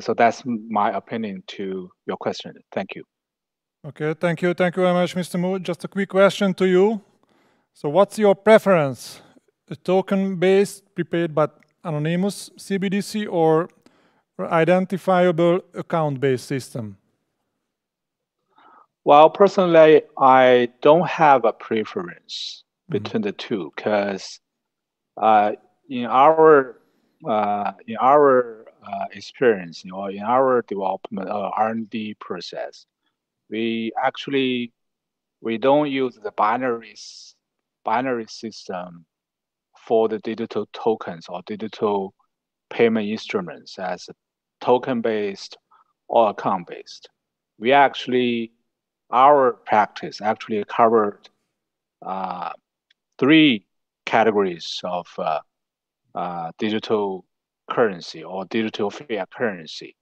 So that's my opinion to your question. Thank you. Okay, thank you. Thank you very much, Mr. Mu. Just a quick question to you. So what's your preference? A token-based, prepaid but anonymous CBDC or identifiable account-based system? Well, personally, I don't have a preference between the two, because in our experience, in our development R&D process, we don't use the binary system for the digital tokens or digital payment instruments as token-based or account-based. Our practice actually covered 3 categories of digital currency or digital fiat currency.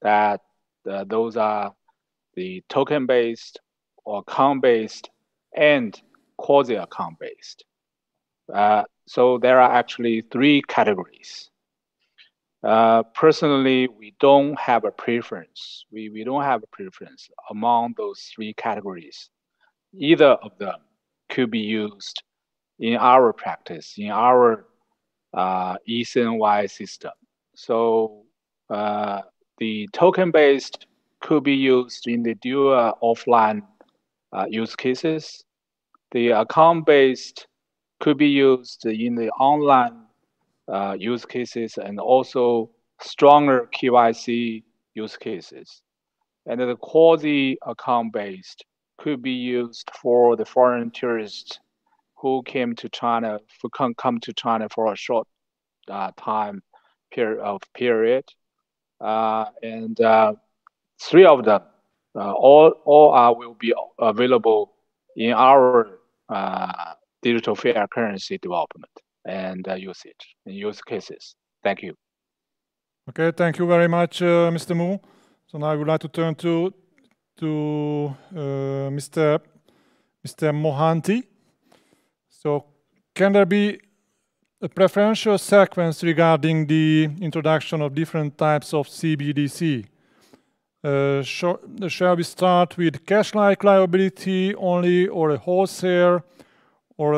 Those are the token-based or account-based and quasi-account-based. So there are actually 3 categories. Personally, we don't have a preference. We don't have a preference among those 3 categories. Either of them could be used in our practice, in our ECNY system. So the token-based could be used in the dual offline use cases. The account-based could be used in the online use cases and also stronger KYC use cases. And the quasi-account-based could be used for the foreign tourists who come to China for a short time period. And 3 of them, all will be available in our digital fiat currency development and usage and use cases. Thank you. Okay, thank you very much, Mr. Mu. So now I would like to turn to Mr. Mohanty. So can there be a preferential sequence regarding the introduction of different types of CBDC? Shall we start with cash-like liability only, or a wholesale, or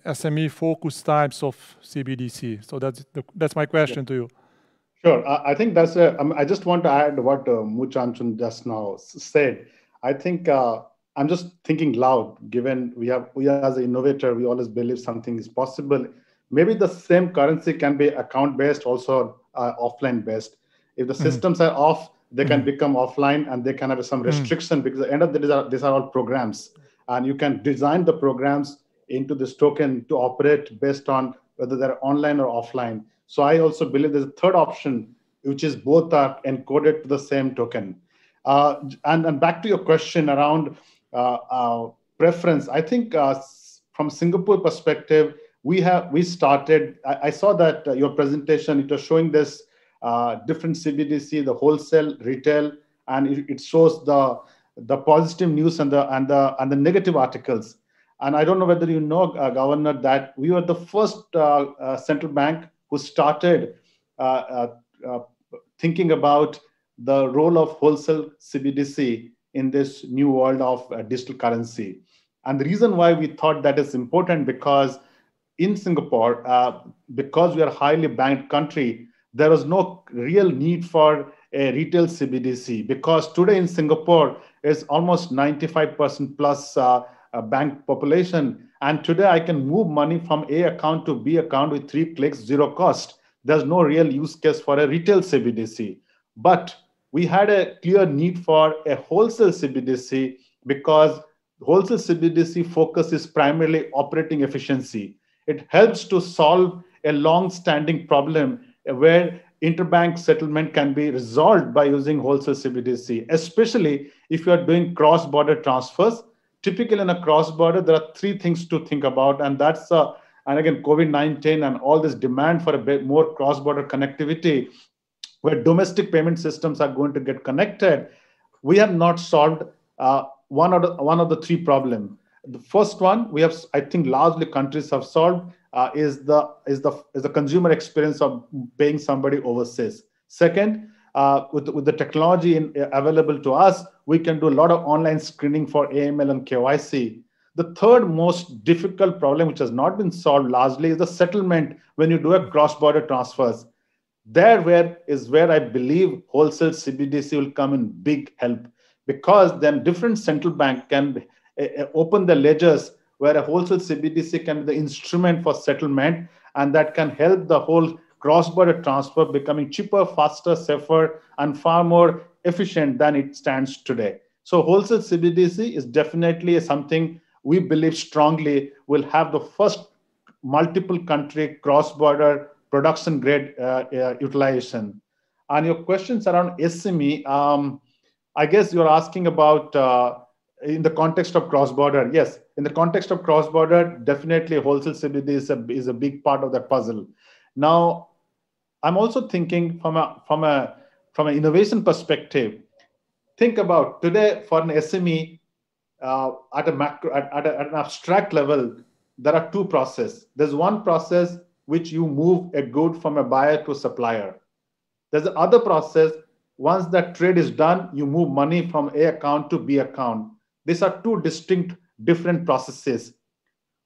SME-focused types of CBDC? So that's my question to you. Sure. I think that's I just want to add what Mu Chanchun just now said. I think I'm just thinking loud, given we as an innovator, we always believe something is possible. Maybe the same currency can be account-based, also offline-based. If the systems are off, they can become offline, and they can have some restriction, because at the end of the day, these are all programs. And you can design the programs into this token to operate based on whether they're online or offline. So I also believe there's a third option, which is both are encoded to the same token. And back to your question around preference, I think from Singapore perspective, we started, I saw that your presentation, it was showing this different CBDC, the wholesale, retail, and it shows the positive news and the negative articles. And I don't know whether you know, Governor, that we were the first central bank who started thinking about the role of wholesale CBDC in this new world of digital currency. And the reason why we thought that is important, because in Singapore, because we are a highly banked country, there was no real need for a retail CBDC, because today in Singapore is almost 95% plus bank population. And today I can move money from A account to B account with 3 clicks, 0 cost. There's no real use case for a retail CBDC. But we had a clear need for a wholesale CBDC, because wholesale CBDC focus is primarily operating efficiency. It helps to solve a long-standing problem where interbank settlement can be resolved by using wholesale CBDC, especially if you are doing cross-border transfers. Typically in a cross-border, there are 3 things to think about, and that's, and again, COVID-19 and all this demand for a bit more cross-border connectivity, where domestic payment systems are going to get connected. We have not solved one of the 3 problems. The first one, we have, I think, largely countries have solved, is the consumer experience of paying somebody overseas. Second, with the technology available to us, we can do a lot of online screening for AML and KYC. The third most difficult problem, which has not been solved largely, is the settlement when you do a cross-border transfers. Where I believe wholesale CBDC will come in big help, because then different central bank can open the ledgers where a wholesale CBDC can be the instrument for settlement, and that can help the whole cross-border transfer becoming cheaper, faster, safer, and far more efficient than it stands today. So wholesale CBDC is definitely something we believe strongly will have the first multiple country cross-border production grade utilization. And your questions around SME, I guess you're asking about in the context of cross-border. Yes, in the context of cross-border, definitely wholesale CBDC is a big part of that puzzle. Now, I'm also thinking from an innovation perspective. Think about today for an SME at an abstract level, there are 2 processes. There's one process which you move a good from a buyer to a supplier. There's the other process, once that trade is done, you move money from A account to B account. These are 2 distinct, different processes.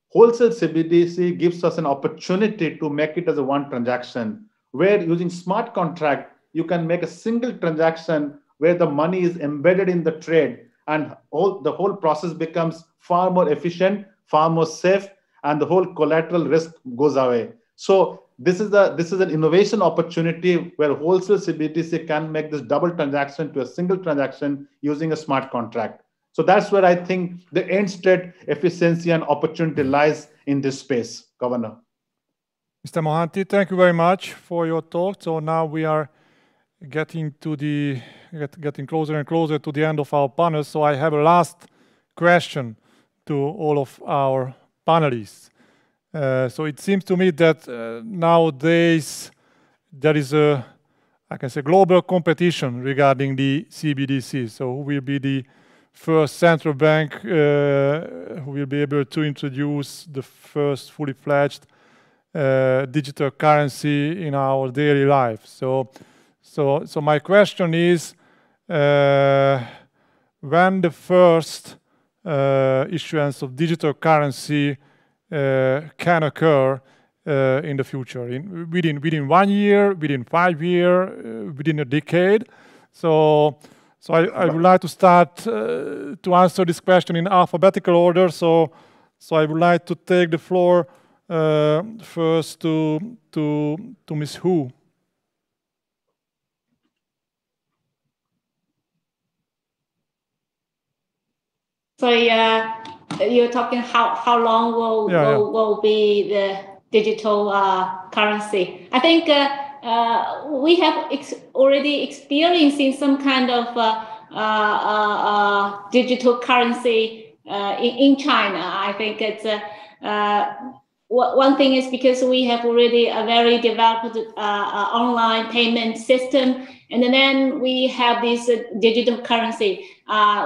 Wholesale CBDC gives us an opportunity to make it as a one transaction, where using smart contract, you can make a single transaction where the money is embedded in the trade, and the whole process becomes far more efficient, far more safe, and the whole collateral risk goes away. So this is an innovation opportunity where wholesale CBDC can make this double transaction to a single transaction using a smart contract. So that's where I think the end state efficiency and opportunity lies in this space, Governor. Mr. Mohanty, thank you very much for your talk. So now we are getting closer and closer to the end of our panel. So I have a last question to all of our panelists. So it seems to me that nowadays there is I can say, global competition regarding the CBDC. So who will be the first central bank who will be able to introduce the first fully fledged digital currency in our daily life. So my question is, when the first issuance of digital currency can occur in the future, within 1 year, within 5 years, within a decade. So I would like to start to answer this question in alphabetical order. So I would like to take the floor first to Ms. Hu. So you're talking how long will be the digital currency? I think we have already experiencing some kind of digital currency in China. I think it's one thing is because we have already a very developed online payment system, and then we have this digital currency.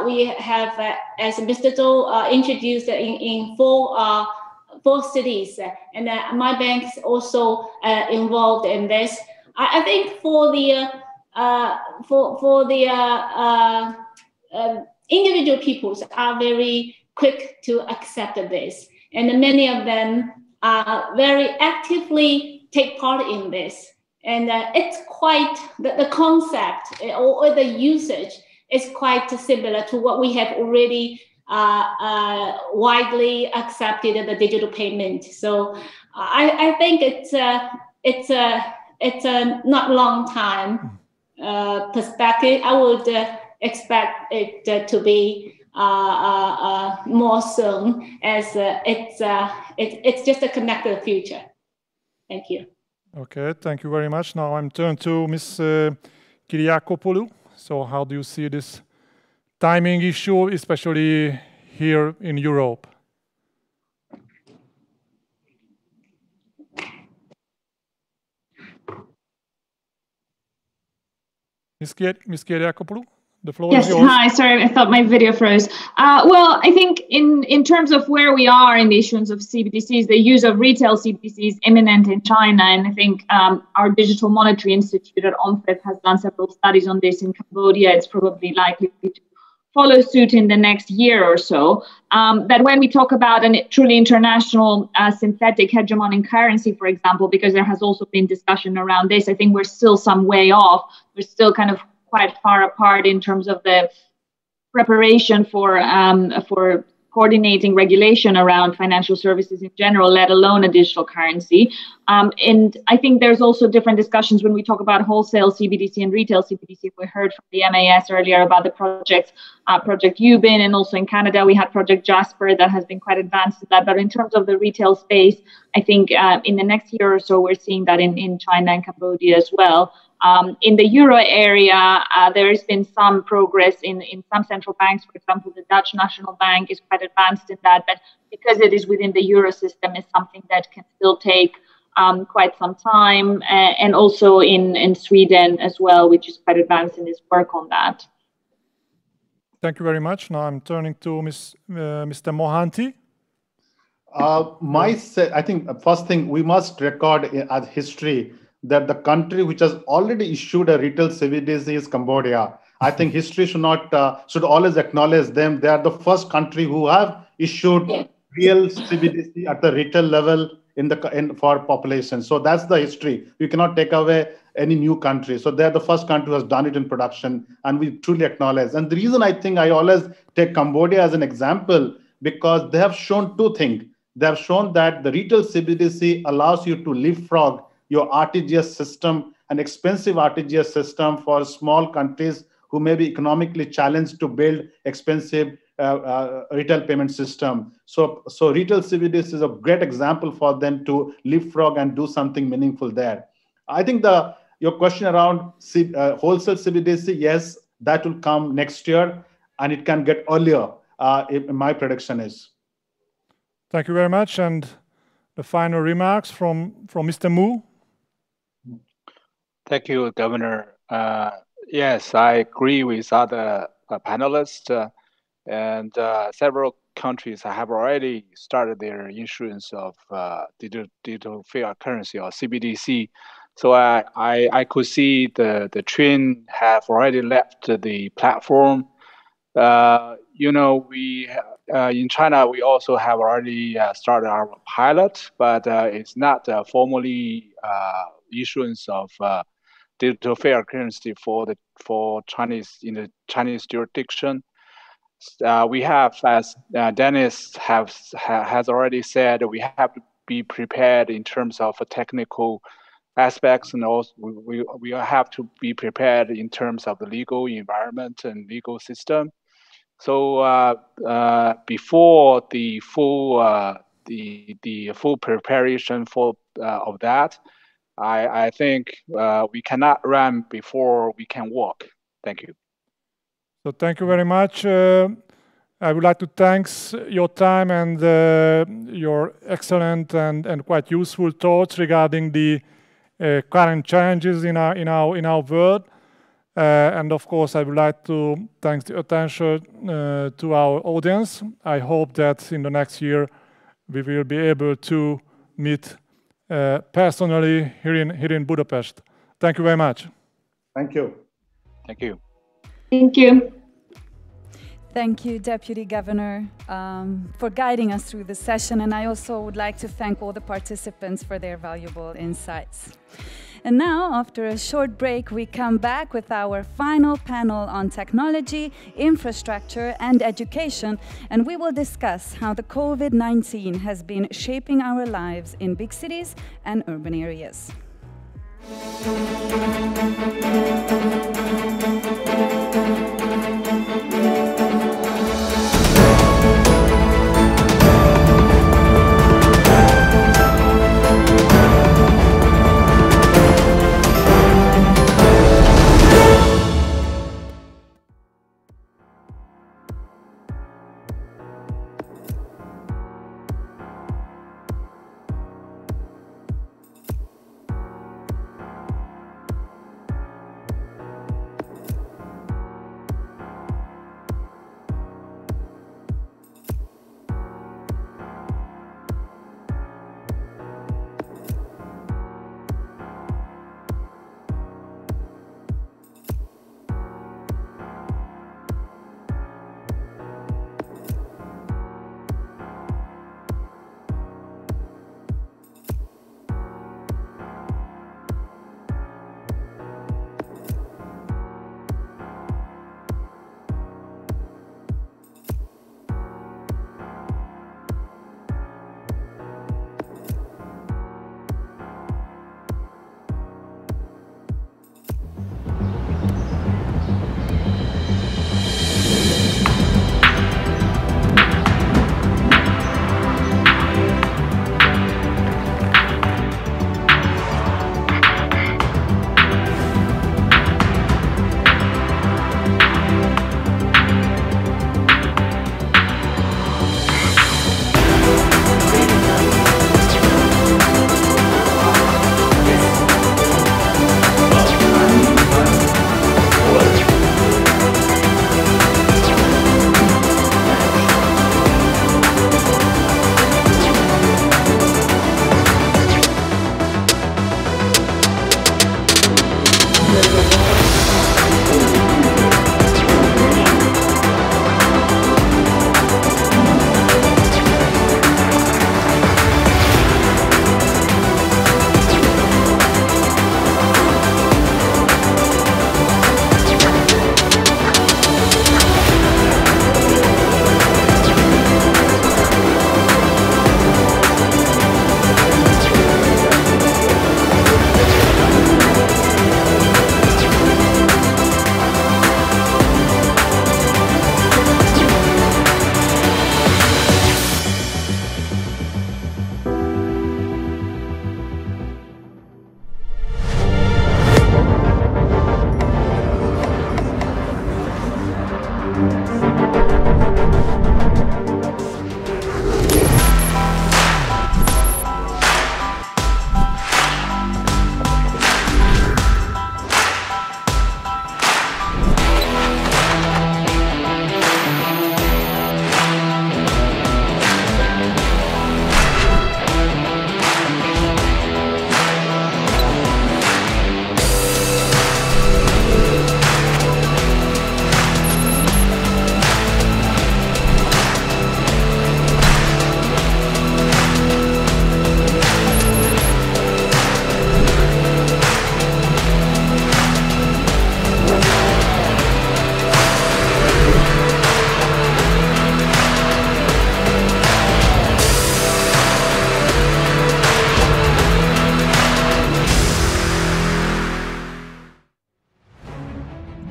We have, as Mr. Zhou introduced, in four cities, and my bank is also involved in this. I think for the individual peoples are very quick to accept this, and many of them very actively take part in this. And it's quite, the concept or the usage is quite similar to what we have already widely accepted the digital payment. So I think it's a not long time perspective. I would expect it to be more soon, as it's just a connected future. Thank you. Okay, thank you very much. Now I'm turned to Ms. Kyriakopoulou. So how do you see this timing issue, especially here in Europe? Ms. Kyriakopoulou, the floor is yours. Yes, hi, sorry, I thought my video froze. Well, I think in terms of where we are in the issuance of CBDCs, the use of retail CBDCs is imminent in China, and I think our Digital Monetary Institute at OMFEP has done several studies on this in Cambodia. It's probably likely to follow suit in the next year or so. That when we talk about a truly international synthetic hegemonic currency, for example, because there has also been discussion around this, I think we're still some way off. We're still kind of quite far apart in terms of the preparation for coordinating regulation around financial services in general, let alone a digital currency. And I think there's also different discussions when we talk about wholesale CBDC and retail CBDC. We heard from the MAS earlier about the project, Project Ubin, and also in Canada we had Project Jasper that has been quite advanced in that. But in terms of the retail space, I think in the next year or so we're seeing that in China and Cambodia as well. In the euro area, there has been some progress in some central banks. For example, the Dutch National Bank is quite advanced in that, but because it is within the euro system, it's something that can still take quite some time. And also in Sweden as well, which is quite advanced in its work on that. Thank you very much. Now I'm turning to Mr. Mohanty. I think first thing we must record as history that the country which has already issued a retail CBDC is Cambodia. I think history should always acknowledge them. They are the first country who have issued real CBDC at the retail level for population. So that's the history. You cannot take away any new country. So they're the first country who has done it in production, and we truly acknowledge. And the reason I think I always take Cambodia as an example, because they have shown two things. They have shown that the retail CBDC allows you to leapfrog your RTGS system, an expensive RTGS system for small countries who may be economically challenged to build expensive retail payment system. So retail CBDC is a great example for them to leapfrog and do something meaningful there. I think your question around wholesale CBDC, yes, that will come next year, and it can get earlier, my prediction is. Thank you very much. And the final remarks from Mr. Mu. Thank you, Governor. Yes, I agree with other panelists, and several countries have already started their issuance of digital fiat currency or CBDC. So I could see the trend have already left the platform. We in China we also have already started our pilot, but it's not formally issuance of digital fiat currency for Chinese in the Chinese jurisdiction. We have, as Dennis has already said, we have to be prepared in terms of technical aspects, and also we have to be prepared in terms of the legal environment and legal system. So before the full preparation of that, I think we cannot run before we can walk. Thank you. So thank you very much. I would like to thank your time and your excellent and quite useful thoughts regarding the current challenges in our world. And of course, I would like to thank the attention to our audience. I hope that in the next year we will be able to meet personally here in Budapest. Thank you very much. Thank you. Thank you. Thank you. Thank you, Deputy Governor, for guiding us through the session, and I also would like to thank all the participants for their valuable insights. And now, after a short break, we come back with our final panel on technology, infrastructure, and education, and we will discuss how the COVID-19 has been shaping our lives in big cities and urban areas.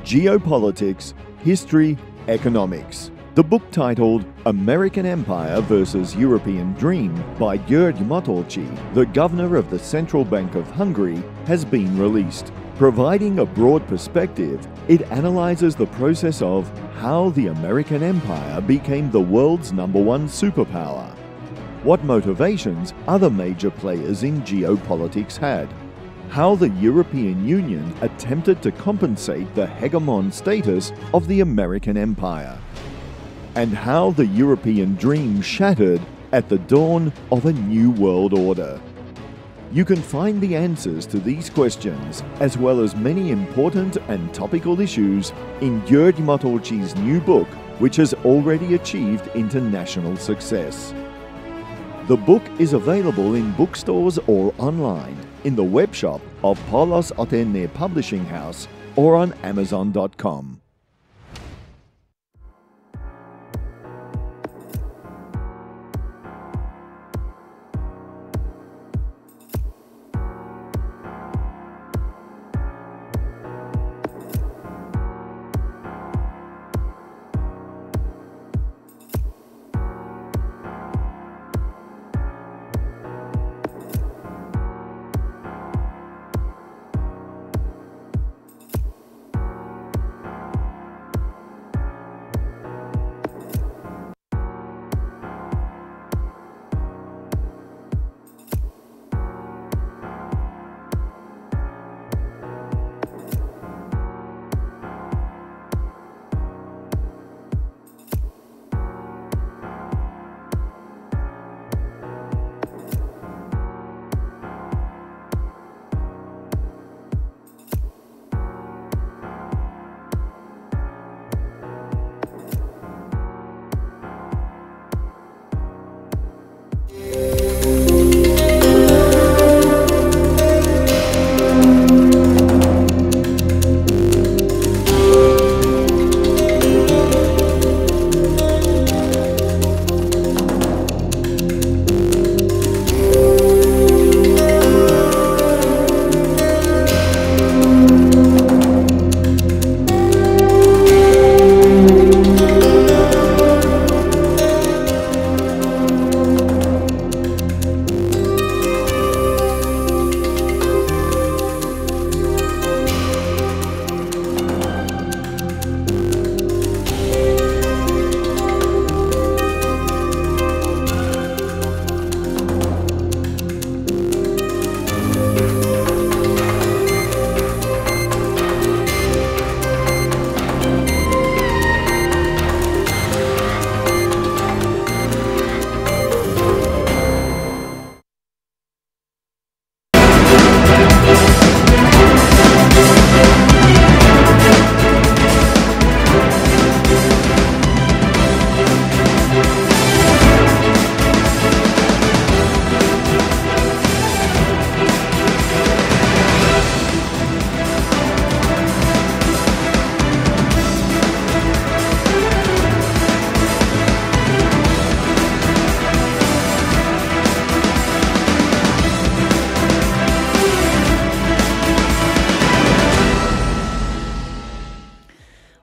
Geopolitics, History, Economics. The book titled American Empire versus European Dream by György Matolcsy, the governor of the Central Bank of Hungary, has been released. Providing a broad perspective, it analyzes the process of how the American Empire became the world's #1 superpower. What motivations other major players in geopolitics had. How the European Union attempted to compensate the hegemon status of the American Empire. And how the European dream shattered at the dawn of a new world order. You can find the answers to these questions, as well as many important and topical issues, in György Matolcsy's new book, which has already achieved international success. The book is available in bookstores or online, in the webshop of Paulos Otene Publishing House or on Amazon.com.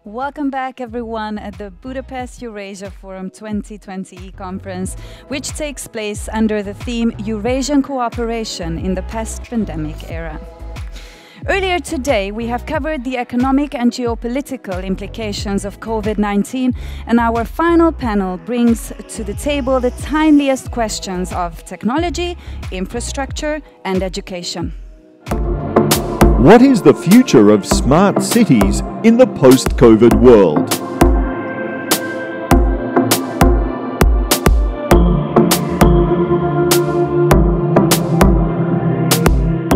Welcome back, everyone, at the Budapest Eurasia Forum 2020 conference, which takes place under the theme Eurasian Cooperation in the Post-Pandemic Era. Earlier today, we have covered the economic and geopolitical implications of COVID-19, and our final panel brings to the table the timeliest questions of technology, infrastructure, and education. What is the future of smart cities in the post-COVID world?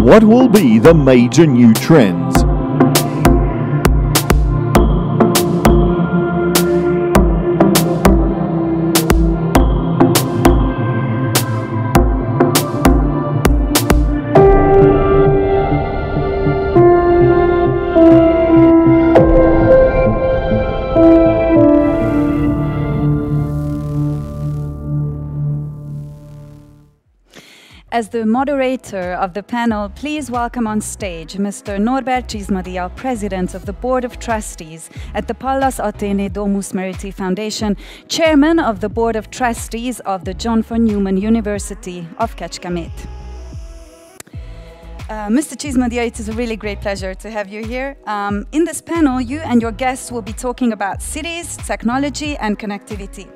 What will be the major new trends? As the moderator of the panel, please welcome on stage Mr. Norbert Csizmadia, President of the Board of Trustees at the Pallas Athéné Domus Meriti Foundation, Chairman of the Board of Trustees of the John von Neumann University of Kecskemét. Mr. Csizmadia, it is a really great pleasure to have you here. In this panel, you and your guests will be talking about cities, technology, and connectivity.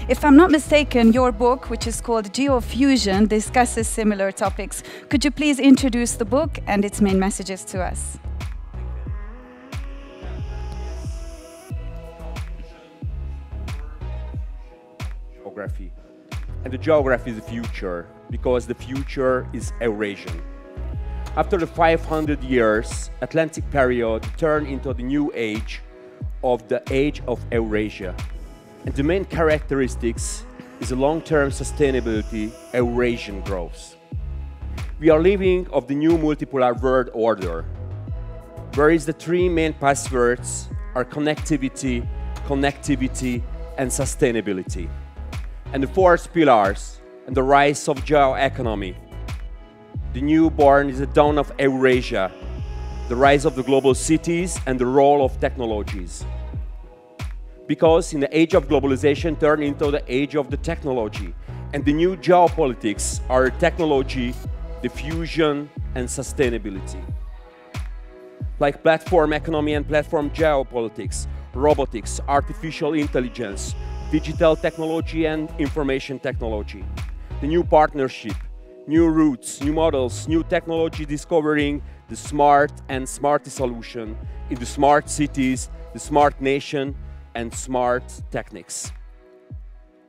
If I'm not mistaken, your book, which is called Geofusion, discusses similar topics. Could you please introduce the book and its main messages to us? Geography. And the geography is the future, because the future is Eurasian. After the 500 years Atlantic period turned into the new age of the age of Eurasia. And the main characteristics is a long-term sustainability, Eurasian growth. We are living of the new multipolar world order, whereas the three main passwords are connectivity, and sustainability. And the fourth pillars and the rise of geoeconomy. The newborn is the dawn of Eurasia, the rise of the global cities and the role of technologies. Because in the age of globalization turned into the age of the technology, and the new geopolitics are technology, diffusion, and sustainability. Like platform economy and platform geopolitics, robotics, artificial intelligence, digital technology and information technology. The new partnership, new routes, new models, new technology discovering the smart and smarty solution in the smart cities, the smart nation, and smart techniques.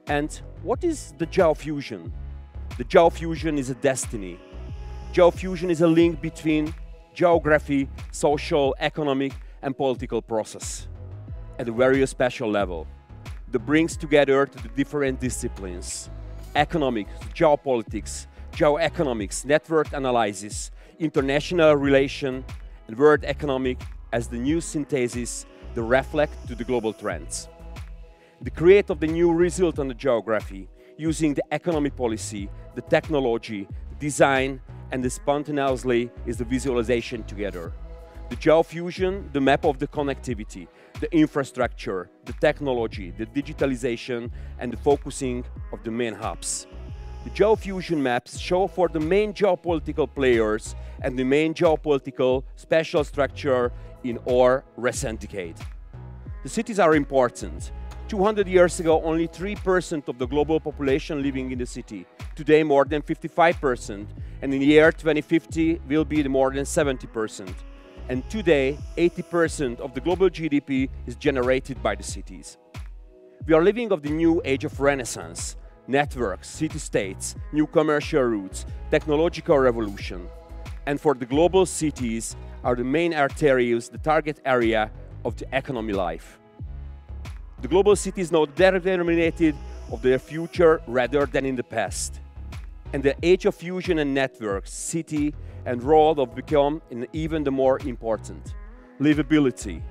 And what is the geofusion? The geofusion is a destiny. Geofusion is a link between geography, social, economic, and political process at a very special level that brings together the different disciplines: economics, geopolitics, geoeconomics, network analysis, international relation, and world economic as the new synthesis that reflect to the global trends. The create of the new result on the geography using the economic policy, the technology, the design, and the spontaneously is the visualization together. The geofusion, the map of the connectivity, the infrastructure, the technology, the digitalization, and the focusing of the main hubs. The geofusion maps show for the main geopolitical players and the main geopolitical special structure in our recent decade. The cities are important. 200 years ago, only 3% of the global population living in the city. Today, more than 55%, and in the year 2050 will be more than 70%. And today, 80% of the global GDP is generated by the cities. We are living of the new age of Renaissance, networks, city-states, new commercial routes, technological revolution. And for the global cities are the main arteries, the target area of the economy life. The global cities now determined of their future rather than in the past. And the age of fusion and networks, city and role have become even the more important. Livability,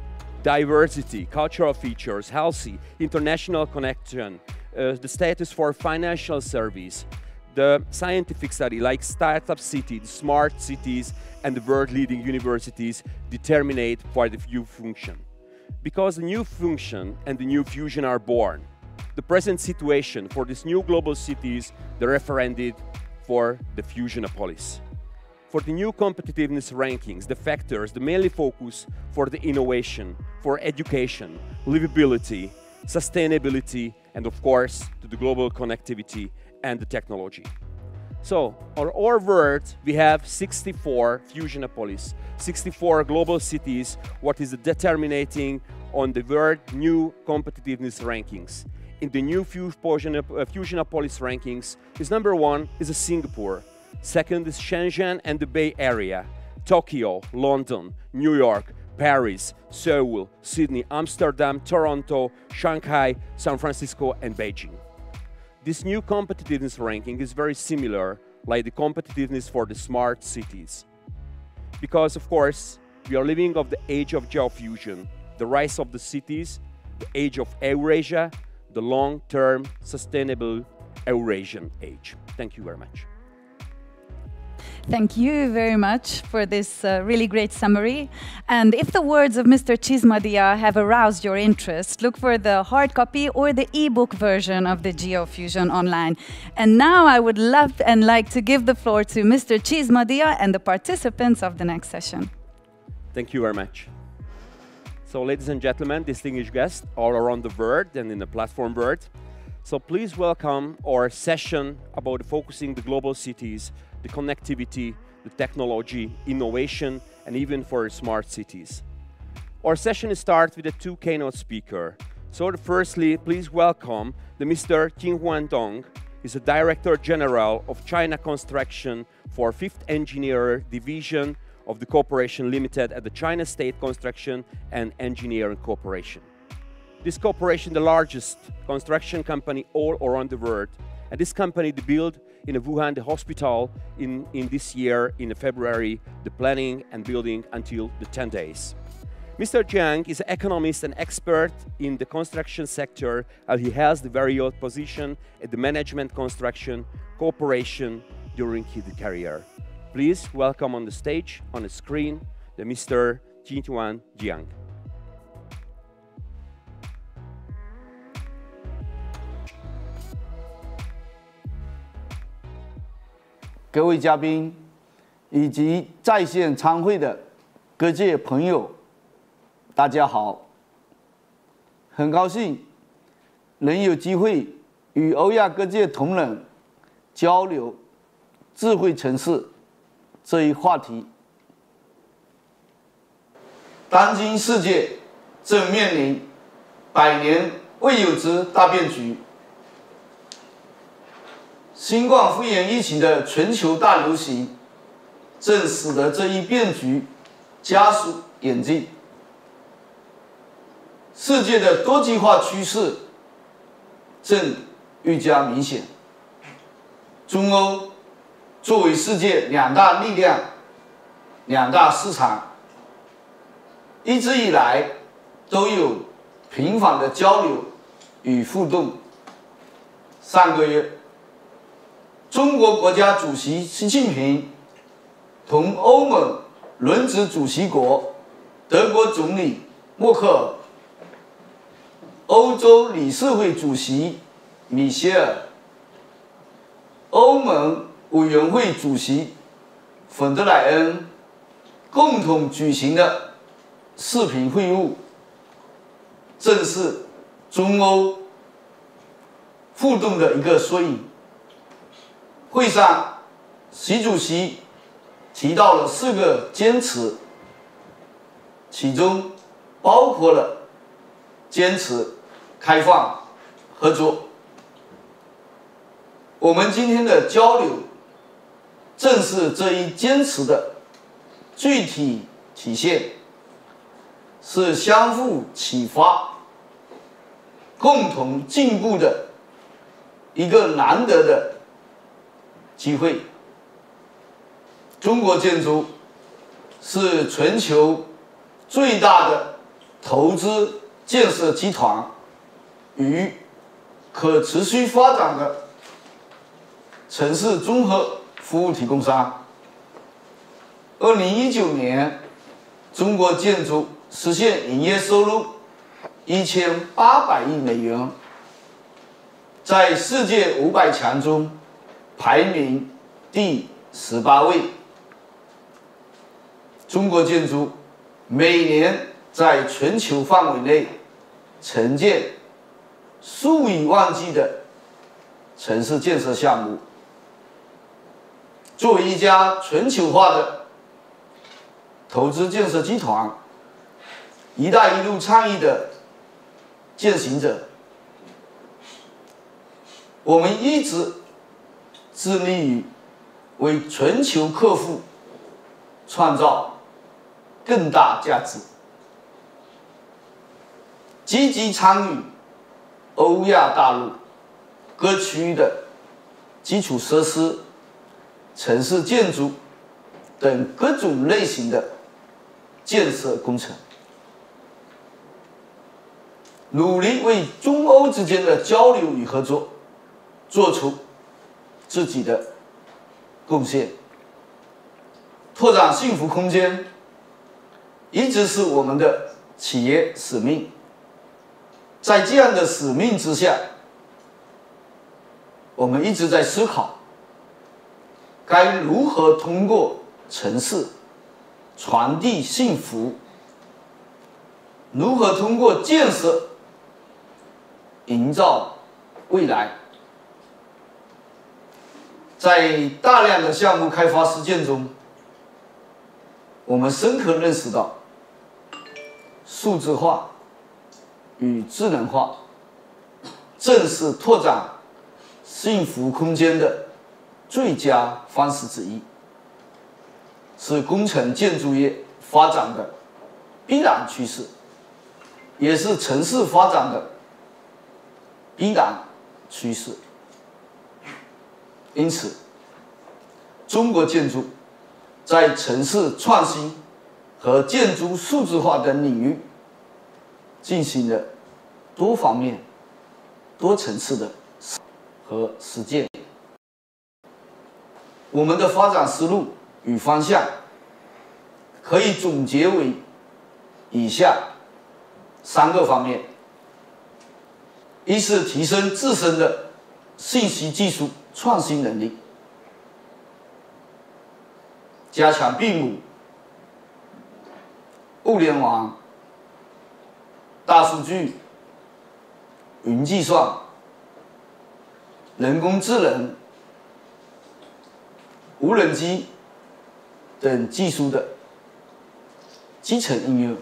diversity, cultural features, healthy, international connection, the status for financial service, the scientific study like startup city, the smart cities, and the world-leading universities determine for the new function. Because the new function and the new fusion are born, the present situation for these new global cities, the referended for the Fusionopolis. For the new competitiveness rankings, the factors, the mainly focus for the innovation, for education, livability, sustainability, and of course, to the global connectivity and the technology. So, on our world, we have 64 Fusionopolis, 64 global cities, what is determining on the world new competitiveness rankings. In the new Fusionopolis rankings, number 1 is Singapore, second is Shenzhen and the Bay Area, Tokyo, London, New York, Paris, Seoul, Sydney, Amsterdam, Toronto, Shanghai, San Francisco, and Beijing. This new competitiveness ranking is very similar like the competitiveness for the smart cities. Because, of course, we are living of the age of geofusion, the rise of the cities, the age of Eurasia, the long-term sustainable Eurasian age. Thank you very much. Thank you very much for this really great summary. And if the words of Mr. Chismadia have aroused your interest, look for the hard copy or the e-book version of the Geofusion online. And now I would love and like to give the floor to Mr. Chismadia and the participants of the next session. Thank you very much. So, ladies and gentlemen, distinguished guests all around the world and in the platform world. So please welcome our session about focusing the global cities, the connectivity, the technology, innovation, and even for smart cities. Our session starts with the 2 keynote speakers. So firstly, please welcome the Mr. Jinhuan Dong. He's the Director General of China Construction for 5th Engineer Division of the Corporation Limited at the China State Construction and Engineering Corporation. This corporation, the largest construction company all around the world, and this company built in Wuhan the hospital in this year, in February, the planning and building until the 10 days. Mr. Jiang is an economist and expert in the construction sector, and he has the various position at the management construction corporation during his career. Please welcome on the stage, on the screen, the Mr. Jintuan Jiang. 各位嘉宾以及在线参会的各界朋友，大家好！很高兴能有机会与欧亚各界同仁交流智慧城市这一话题。当今世界正面临100年未有之大变局。 新冠肺炎疫情的全球大流行，正使得这一变局加速演进。世界的多极化趋势正愈加明显。中欧作为世界2大力量、2大市场，一直以来都有频繁的交流与互动。上个月。 中国国家主席习近平同欧盟轮值主席国德国总理默克尔、欧洲理事会主席米歇尔、欧盟委员会主席冯德莱恩共同举行的视频会晤，正是中欧互动的一个缩影。 会上，习主席提到了4个坚持，其中包括了坚持开放合作。我们今天的交流，正是这一坚持的具体体现，是相互启发、共同进步的一个难得的 机会。中国建筑是全球最大的投资建设集团与可持续发展的城市综合服务提供商。2019年，中国建筑实现营业收入1800亿美元，在世界500强中 排名第18位。中国建筑每年在全球范围内承建数以万计的城市建设项目。作为一家全球化的投资建设集团，“一带一路”倡议的践行者，我们一直 致力于为全球客户创造更大价值，积极参与欧亚大陆各区域的基础设施、城市建筑等各种类型的建设工程，努力为中欧之间的交流与合作做出 自己的贡献，拓展幸福空间，一直是我们的企业使命。在这样的使命之下，我们一直在思考，该如何通过城市传递幸福，如何通过建设营造未来。 在大量的项目开发实践中，我们深刻认识到，数字化与智能化正是拓展幸福空间的最佳方式之一，是工程建筑业发展的必然趋势，也是城市发展的必然趋势。因此，中国建筑在城市创新和建筑数字化等领域进行了多方面、多层次的和实践。我们的发展思路与方向可以总结为以下3个方面：一是提升自身的信息技术创新能力，加强并母、物联网、大数据、云计算、人工智能、无人机等技术的基层应用。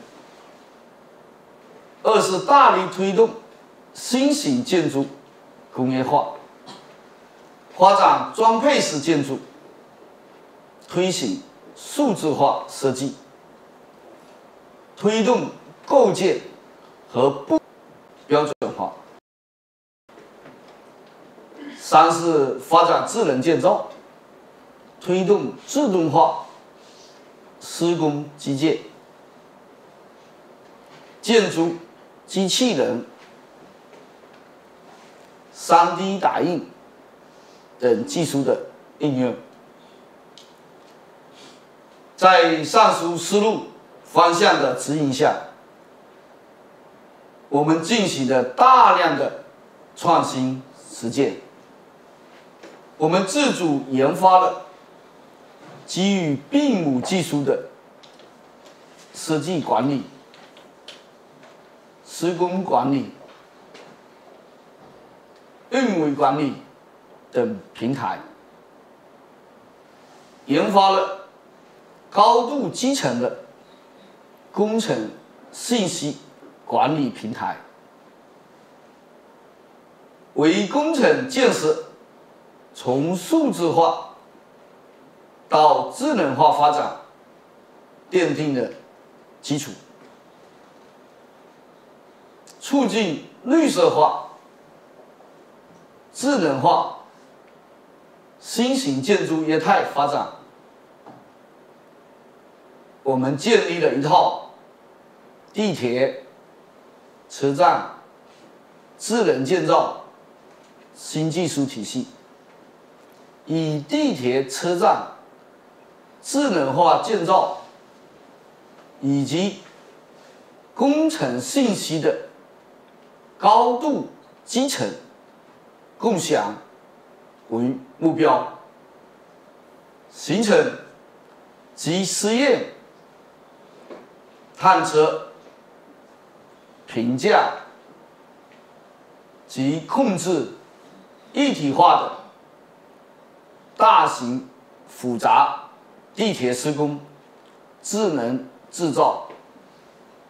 二是大力推动新型建筑工业化，发展装配式建筑，推行数字化设计，推动构建和布标准化。3是发展智能建造，推动自动化施工机械、建筑机器人、3D 打印等技术的应用。在上述思路方向的指引下，我们进行了大量的创新实践。我们自主研发了基于并母技术的设计管理、施工管理、运维管理等平台，研发了高度集成的工程信息管理平台，为工程建设从数字化到智能化发展奠定了基础，促进绿色化、智能化、新型建筑业态发展。我们建立了一套地铁、车站智能建造新技术体系，以地铁、车站智能化建造以及工程信息的高度集成共享为目标，形成集实验、探测、评价及控制一体化的大型复杂地铁施工智能制造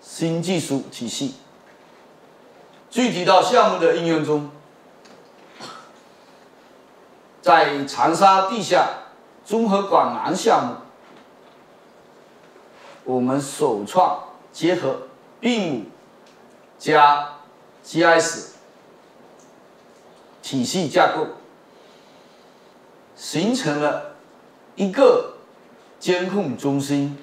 新技术体系。具体到项目的应用中，在长沙地下综合管廊项目，我们首创结合并母加 GIS 体系架构，形成了一个监控中心、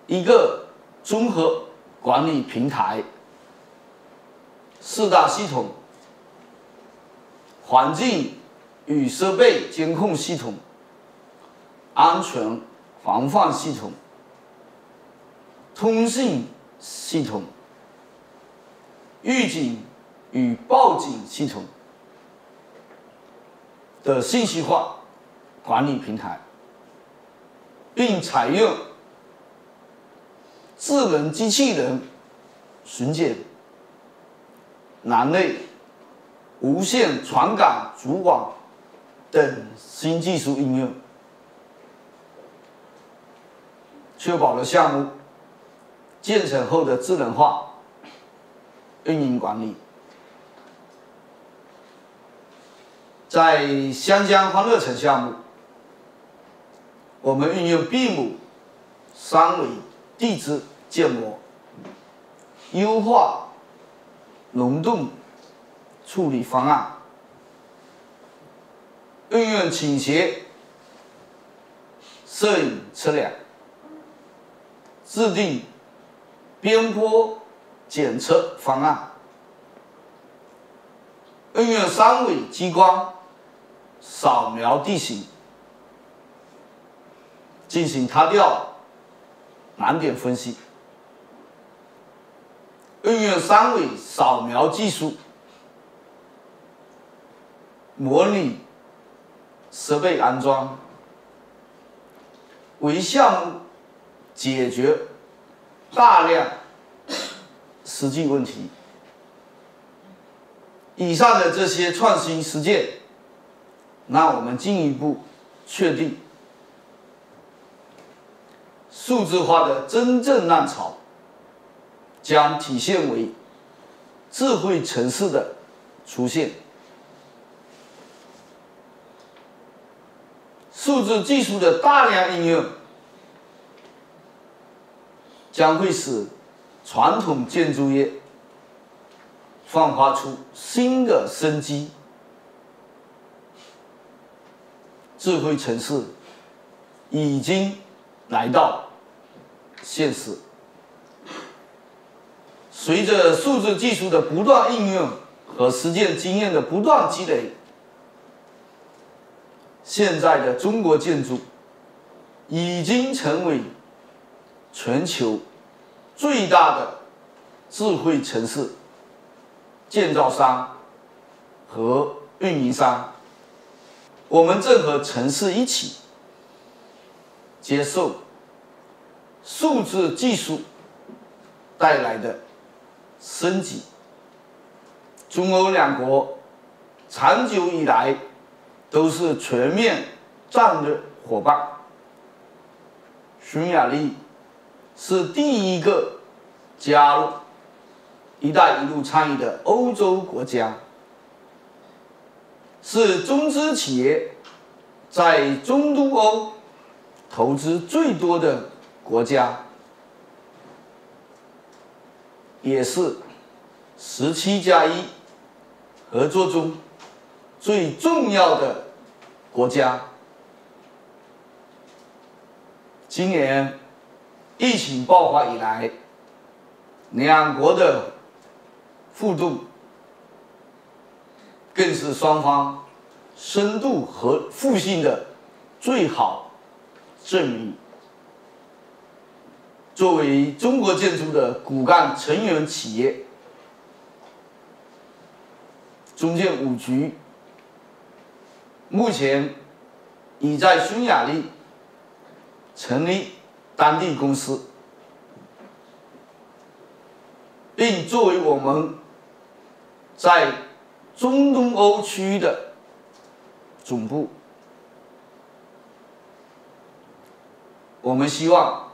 一个综合管理平台、4大系统、环境与设备监控系统、安全防范系统、通信系统、预警与报警系统的信息化管理平台，并采用智能机器人巡检、栏内无线传感组网等新技术应用，确保了项目建成后的智能化运营管理。在湘江欢乐城项目，我们运用并母3维地质建模，优化溶洞处理方案，运用倾斜摄影测量，制定边坡检测方案，运用3维激光扫描地形，进行塌掉难点分析，运用3维扫描技术，模拟设备安装，为项目解决大量实际问题。以上的这些创新实践，让我们进一步确定数字化的真正浪潮将体现为智慧城市的出现。数字技术的大量应用将会使传统建筑业焕发出新的生机。智慧城市已经来到现实。随着数字技术的不断应用和实践经验的不断积累，现在的中国建筑已经成为全球最大的智慧城市建造商和运营商。我们正和城市一起接受数字技术带来的升级。中欧两国长久以来都是全面战略伙伴。匈牙利是第一个加入“一带一路”倡议的欧洲国家，是中资企业在中东欧投资最多的国家，也是17+1合作中最重要的国家。今年疫情爆发以来，两国的互动更是双方深度和互信的最好证明。作为中国建筑的骨干成员企业，中建5局目前已在匈牙利成立当地公司，并作为我们在中东欧区域的总部。我们希望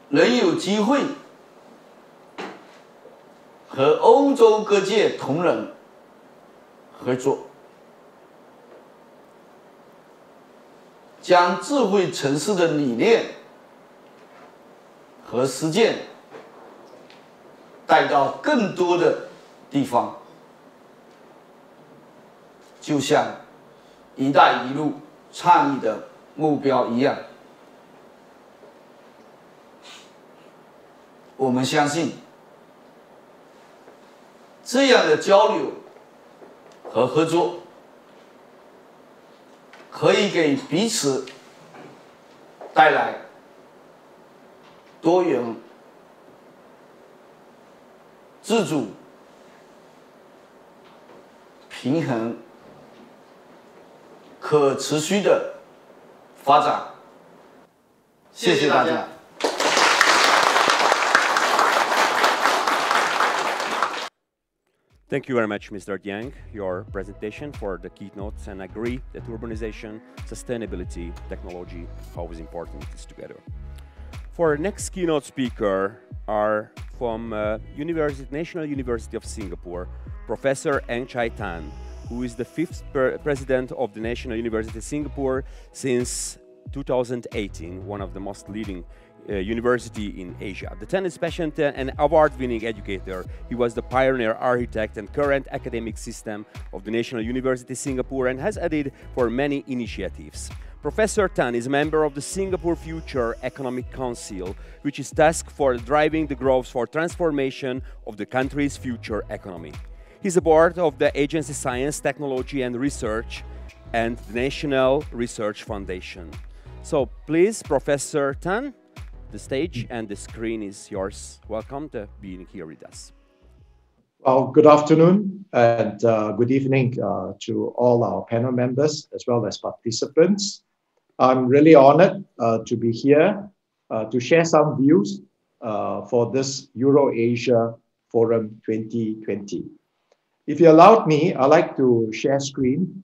能有机会和欧洲各界同仁合作，将智慧城市的理念和实践带到更多的地方，就像“一带一路”倡议的目标一样。我们相信，这样的交流和合作可以给彼此带来多元、自主、平衡、可持续的发展。谢谢大家。Thank you very much, Mr. Yang, your presentation for the keynotes, and I agree that urbanization, sustainability, technology, how is important this together. For our next keynote speaker are from National University of Singapore, Professor Eng Chai Tan, who is the 5th president of the National University of Singapore since 2018, one of the most leading university in Asia. The Tan is passionate and award-winning educator. He was the pioneer architect and current academic system of the National University Singapore and has added for many initiatives. Professor Tan is a member of the Singapore Future Economic Council, which is tasked for driving the growth for transformation of the country's future economy. He's aboard of the Agency Science, Technology and Research and the National Research Foundation. So please, Professor Tan, the stage and the screen is yours. Welcome to being here with us. Well, good afternoon and good evening to all our panel members as well as participants. I'm really honored to be here to share some views for this Eurasia Forum 2020. If you allowed me, I'd like to share screen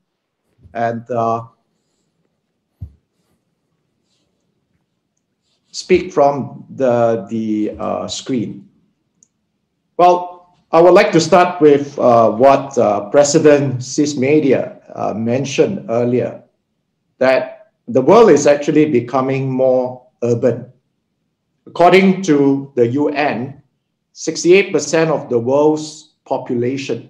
and speak from the screen. Well, I would like to start with what President Sismedia mentioned earlier, that the world is actually becoming more urban. According to the UN, 68% of the world's population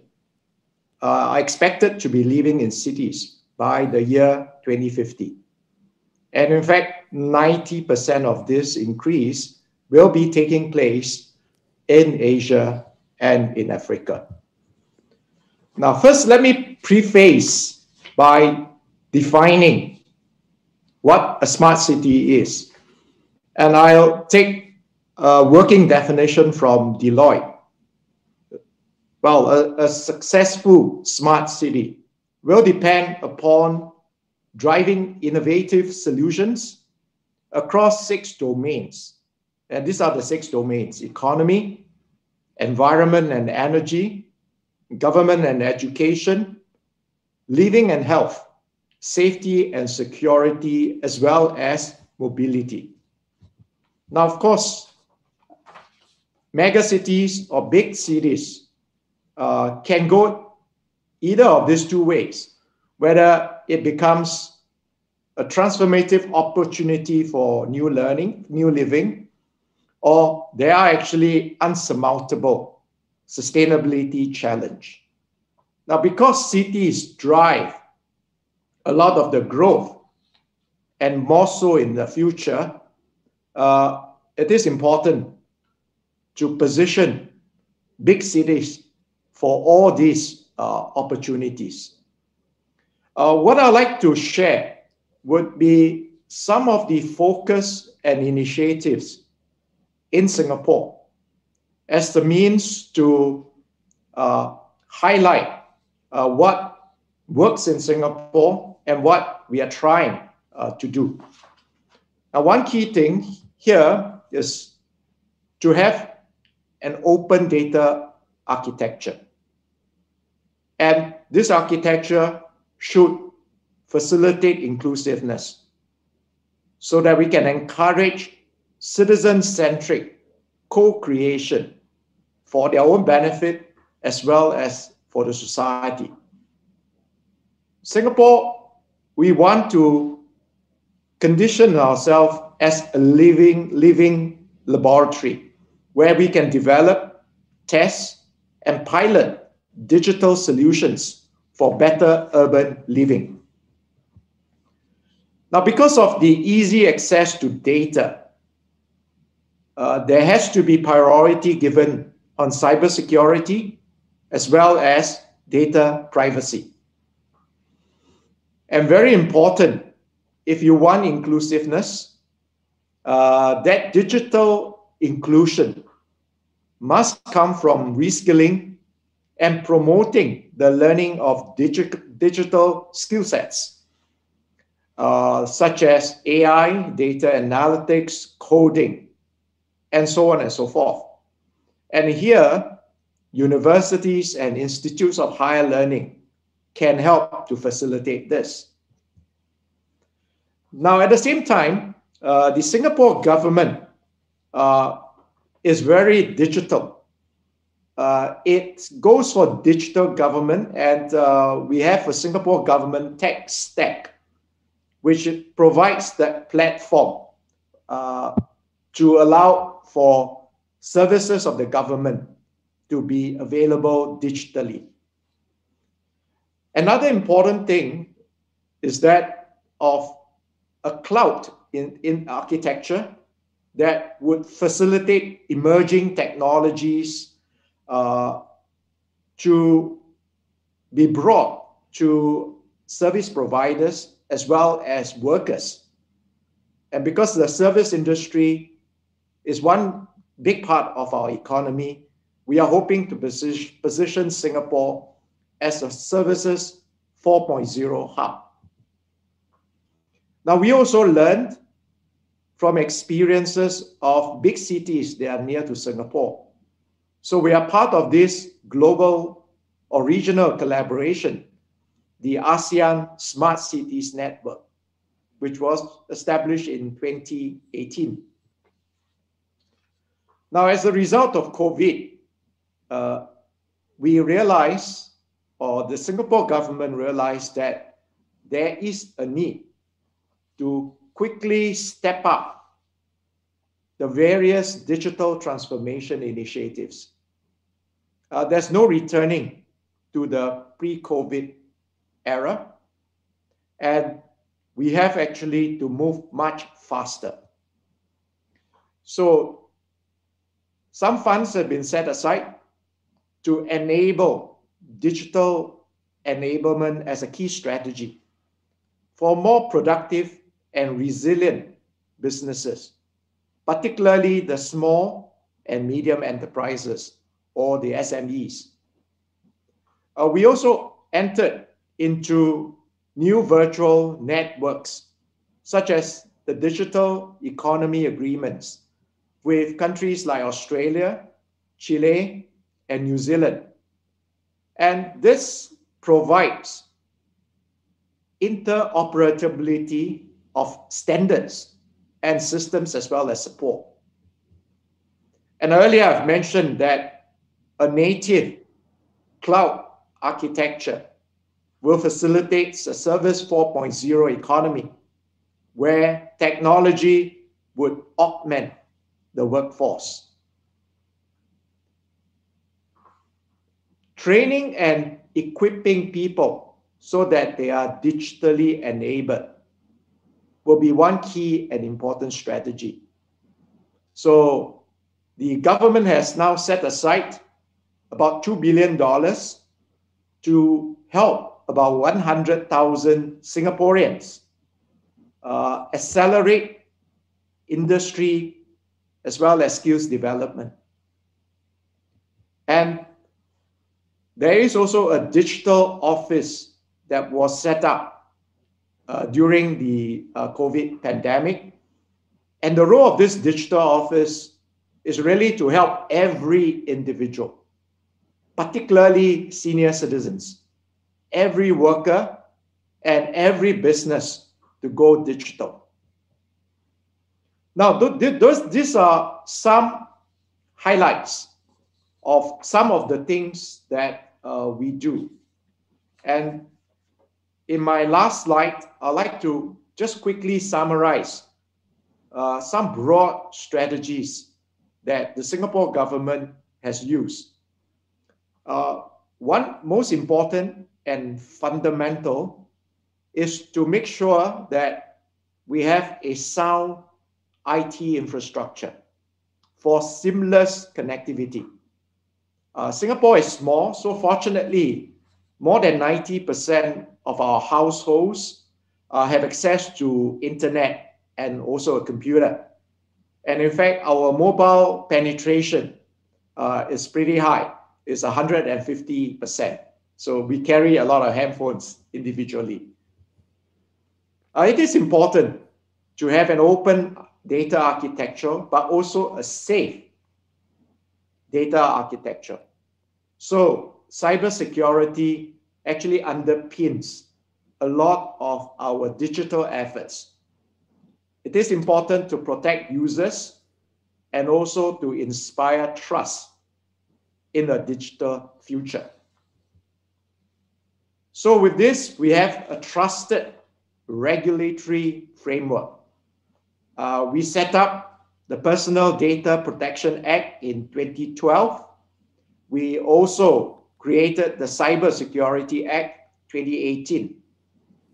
are expected to be living in cities by the year 2050. And in fact, 90% of this increase will be taking place in Asia and in Africa. Now, first, let me preface by defining what a smart city is. And I'll take a working definition from Deloitte. Well, a successful smart city will depend upon driving innovative solutions across 6 domains. And these are the 6 domains: economy, environment and energy, government and education, living and health, safety and security, as well as mobility. Now, of course, megacities or big cities can go either of these 2 ways, whether it becomes a transformative opportunity for new learning, new living, or they are actually unsurmountable sustainability challenge. Now, because cities drive a lot of the growth, and more so in the future, it is important to position big cities for all these opportunities. What I'd like to share would be some of the focus and initiatives in Singapore as the means to highlight what works in Singapore and what we are trying to do. Now, one key thing here is to have an open data architecture. And this architecture should facilitate inclusiveness so that we can encourage citizen-centric co-creation for their own benefit as well as for the society. Singapore, we want to condition ourselves as a living laboratory where we can develop, test, and pilot digital solutions for better urban living. Now, because of the easy access to data, there has to be priority given on cybersecurity as well as data privacy. And very important, if you want inclusiveness, that digital inclusion must come from reskilling and promoting the learning of digital skill sets, such as AI, data analytics, coding, and so on and so forth. And here, universities and institutes of higher learning can help to facilitate this. Now, at the same time, the Singapore government is very digital. It goes for digital government, and we have a Singapore government tech stack, which provides that platform to allow for services of the government to be available digitally. Another important thing is that of a cloud in architecture that would facilitate emerging technologies to be brought to service providers as well as workers. And because the service industry is one big part of our economy, we are hoping to position Singapore as a services 4.0 hub. Now, we also learned from experiences of big cities that are near to Singapore. So we are part of this global or regional collaboration, the ASEAN Smart Cities Network, which was established in 2018. Now, as a result of COVID, we realized, or the Singapore government realized, that there is a need to quickly step up the various digital transformation initiatives. There's no returning to the pre-COVID era, and we have actually to move much faster. So some funds have been set aside to enable digital enablement as a key strategy for more productive and resilient businesses, particularly the small and medium enterprises, or the SMEs. We also entered into new virtual networks, such as the digital economy agreements with countries like Australia, Chile, and New Zealand. And this provides interoperability of standards and systems as well as support. And earlier I've mentioned that a native cloud architecture will facilitate a service 4.0 economy where technology would augment the workforce. Training and equipping people so that they are digitally enabled will be one key and important strategy. So the government has now set aside about $2 billion to help about 100,000 Singaporeans accelerate industry as well as skills development. And there is also a digital office that was set up during the COVID pandemic. And the role of this digital office is really to help every individual, particularly senior citizens, every worker, and every business to go digital. Now, these are some highlights of some of the things that we do. And in my last slide, I'd like to just quickly summarize some broad strategies that the Singapore government has used. One most important and fundamental is to make sure that we have a sound IT infrastructure for seamless connectivity. Singapore is small, so fortunately, more than 90% of our households have access to internet and also a computer. And in fact, our mobile penetration is pretty high. It's 150%. So we carry a lot of handphones individually. It is important to have an open data architecture, but also a safe data architecture. So cybersecurity actually underpins a lot of our digital efforts. It is important to protect users and also to inspire trust in a digital future. So with this, we have a trusted regulatory framework. We set up the Personal Data Protection Act in 2012. We also created the Cybersecurity Act 2018.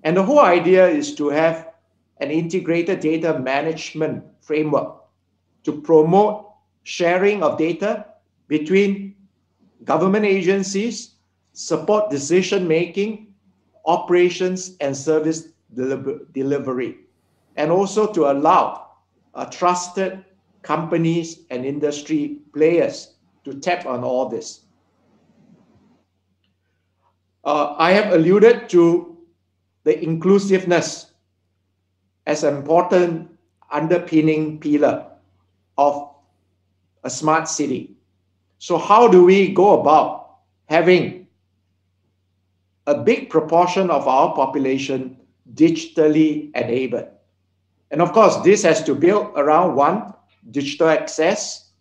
And the whole idea is to have an integrated data management framework to promote sharing of data between government agencies, support decision-making, operations, and service delivery, and also to allow trusted companies and industry players to tap on all this. I have alluded to the inclusiveness as an important underpinning pillar of a smart city. So how do we go about having a big proportion of our population digitally enabled? And of course, this has to build around one, digital access,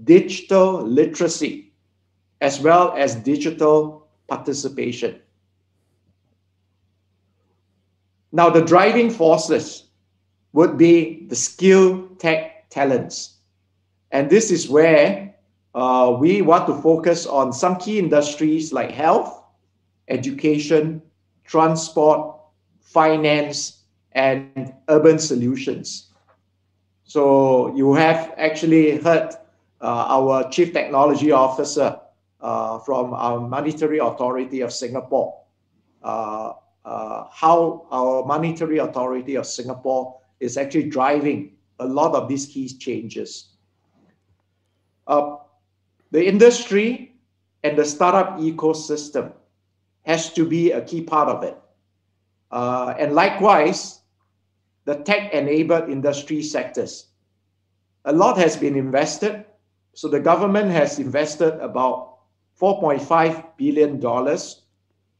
digital literacy, as well as digital participation. Now, the driving forces would be the skilled tech talents. And this is where we want to focus on some key industries like health, education, transport, finance, and urban solutions. So you have actually heard our Chief Technology Officer from our Monetary Authority of Singapore, how our Monetary Authority of Singapore is actually driving a lot of these key changes. The industry and the startup ecosystem has to be a key part of it. And likewise, the tech-enabled industry sectors. A lot has been invested. So the government has invested about $4.5 billion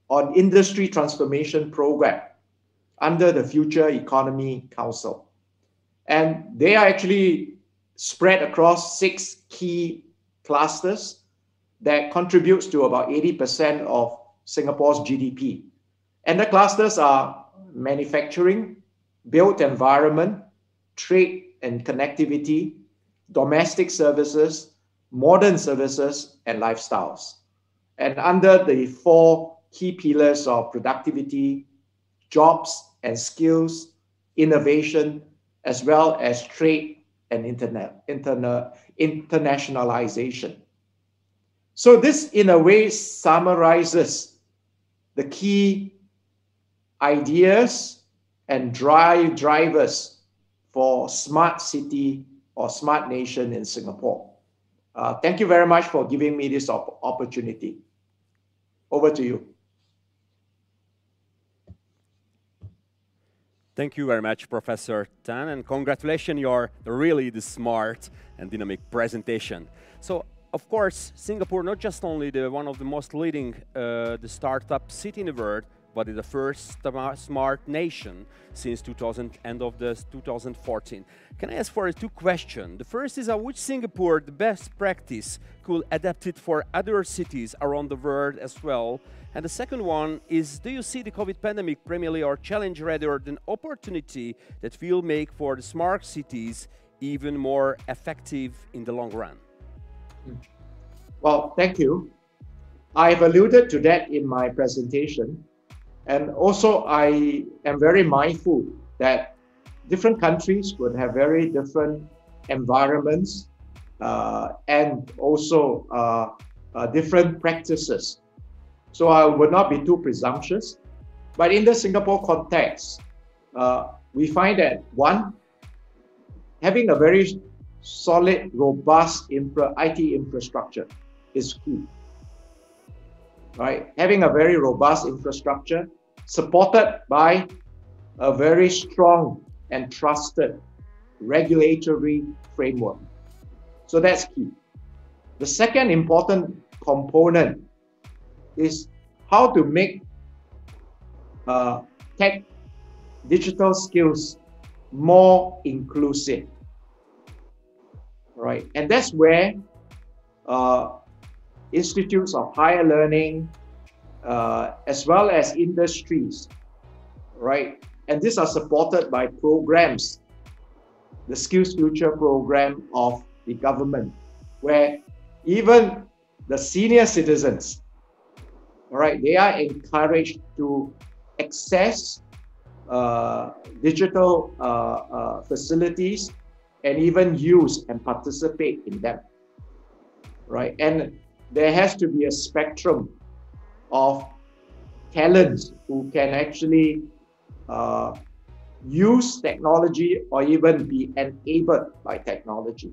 on industry transformation program under the Future Economy Council. And they are actually spread across 6 key clusters that contributes to about 80% of Singapore's GDP. And the clusters are manufacturing, built environment, trade and connectivity, domestic services, modern services, and lifestyles. And under the 4 key pillars of productivity, jobs and skills, innovation, as well as trade and internationalization. So this, in a way, summarizes the key ideas and drivers for smart city or smart nation in Singapore. Thank you very much for giving me this opportunity. Over to you. Thank you very much, Professor Tan, and congratulations, you're really the smart and dynamic presentation. So, of course, Singapore not just only one of the most leading the startup city in the world, but is the first smart nation since end of 2014. Can I ask for 2 questions? The first is, which Singapore the best practice could adapt it for other cities around the world as well? And the second one is, do you see the COVID pandemic primarily or challenge rather than opportunity that will make for the smart cities even more effective in the long run? Well, thank you. I've alluded to that in my presentation. And also, I am very mindful that different countries would have very different environments and also different practices. So I would not be too presumptuous. But in the Singapore context, we find that, one, having a very solid, robust IT infrastructure is key. Right? Having a very robust infrastructure supported by a very strong and trusted regulatory framework. So that's key. The second important component is how to make digital skills more inclusive. Right? And that's where institutes of higher learning, as well as industries, right? And these are supported by programs the Skills Future program of the government, where even the senior citizens, all right, they are encouraged to access digital facilities and even use and participate in them, right? And there has to be a spectrum of talents who can actually use technology or even be enabled by technology.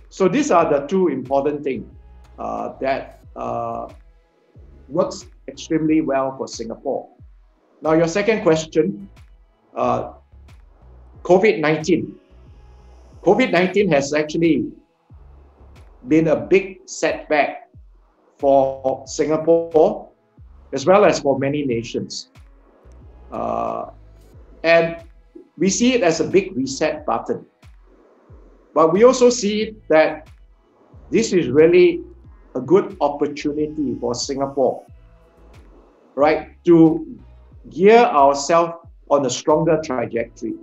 So these are the two important things that works extremely well for Singapore. Now, your second question, COVID-19. COVID-19 has actually been a big setback for Singapore, as well as for many nations. And we see it as a big reset button. But we also see that this is really a good opportunity for Singapore, right, to gear ourselves on a stronger trajectory.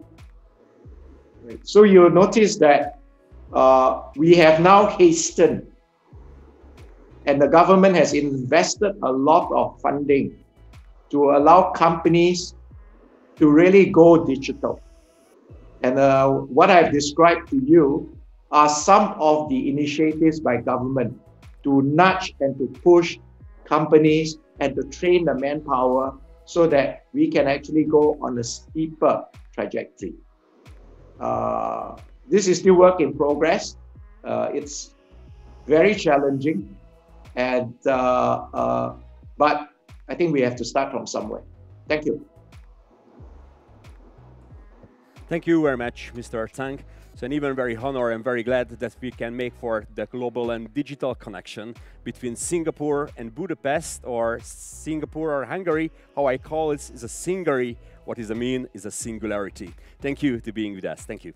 Right. So you'll notice that we have now hastened, and the government has invested a lot of funding to allow companies to really go digital. And what I've described to you are some of the initiatives by government to nudge and to push companies and to train the manpower so that we can actually go on a steeper trajectory. This is still work in progress. It's very challenging, and but I think we have to start from somewhere. Thank you. Thank you very much, Mr. Tang. So an even very honor and very glad that we can make for the global and digital connection between Singapore and Budapest, or Singapore or Hungary, how I call it, is a singary. What does it mean is a singularity. Thank you to being with us. Thank you.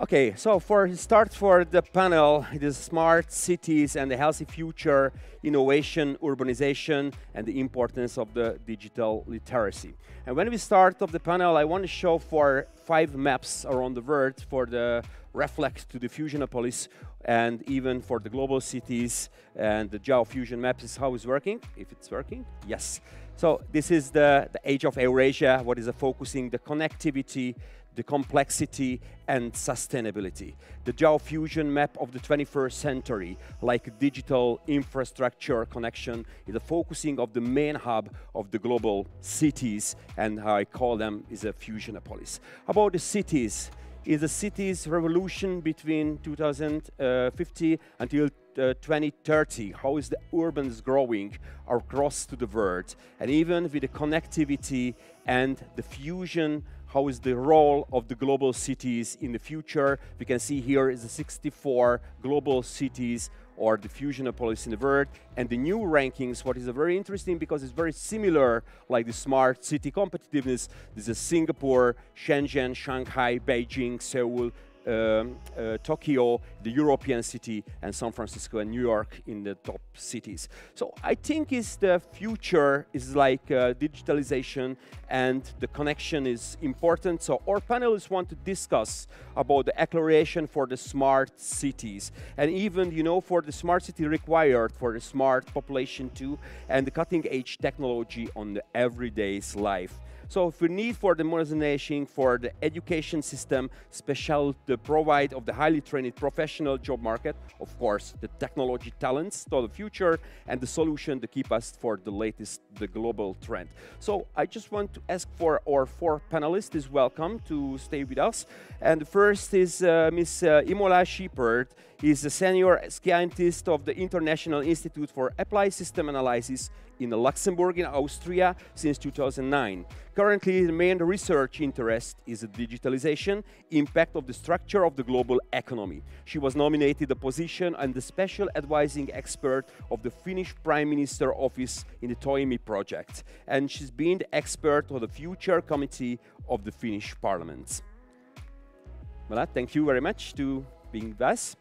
Okay, so for the panel, it is smart cities and the healthy future, innovation, urbanization, and the importance of the digital literacy. And when we start off the panel, I want to show for 5 maps around the world for the reflect to the Fusionopolis, and even for the global cities. And the GeoFusion map is how it's working, if it's working, yes. So this is the age of Eurasia, what is focusing the connectivity, the complexity and sustainability. The GeoFusion map of the 21st century, like digital infrastructure connection, is a focusing of the main hub of the global cities, and how I call them is a Fusionopolis. About the cities, is the cities revolution between 2050 until 2030, how is the urbans growing across to the world, and even with the connectivity and the fusion, how is the role of the global cities in the future. We can see here is the 64 global cities or the Fusionopolis in the world, and the new rankings, what is very interesting because it's very similar like the smart city competitiveness. This is Singapore, Shenzhen, Shanghai, Beijing, Seoul, Tokyo, the European city, and San Francisco and New York in the top cities. So I think the future is like digitalization, and the connection is important. So our panelists want to discuss about the acceleration for the smart cities, and even, you know, for the smart city required for the smart population too, and the cutting edge technology on the everyday's life. So if we need for the modernization for the education system, special the provide of the highly trained professional job market, of course, the technology talents to the future, and the solution to keep us for the latest, the global trend. So I just want to ask for our 4 panelists is welcome to stay with us. And the first is Ms. Imola Shepherd. Is a senior scientist of the International Institute for Applied System Analysis in Luxembourg in Austria since 2009. Currently, the main research interest is the digitalization impact of the structure of the global economy. She was nominated the position and the special advising expert of the Finnish Prime Minister Office in the Toimi project, and she's been the expert of the Future Committee of the Finnish Parliament. Well, thank you very much to being with us.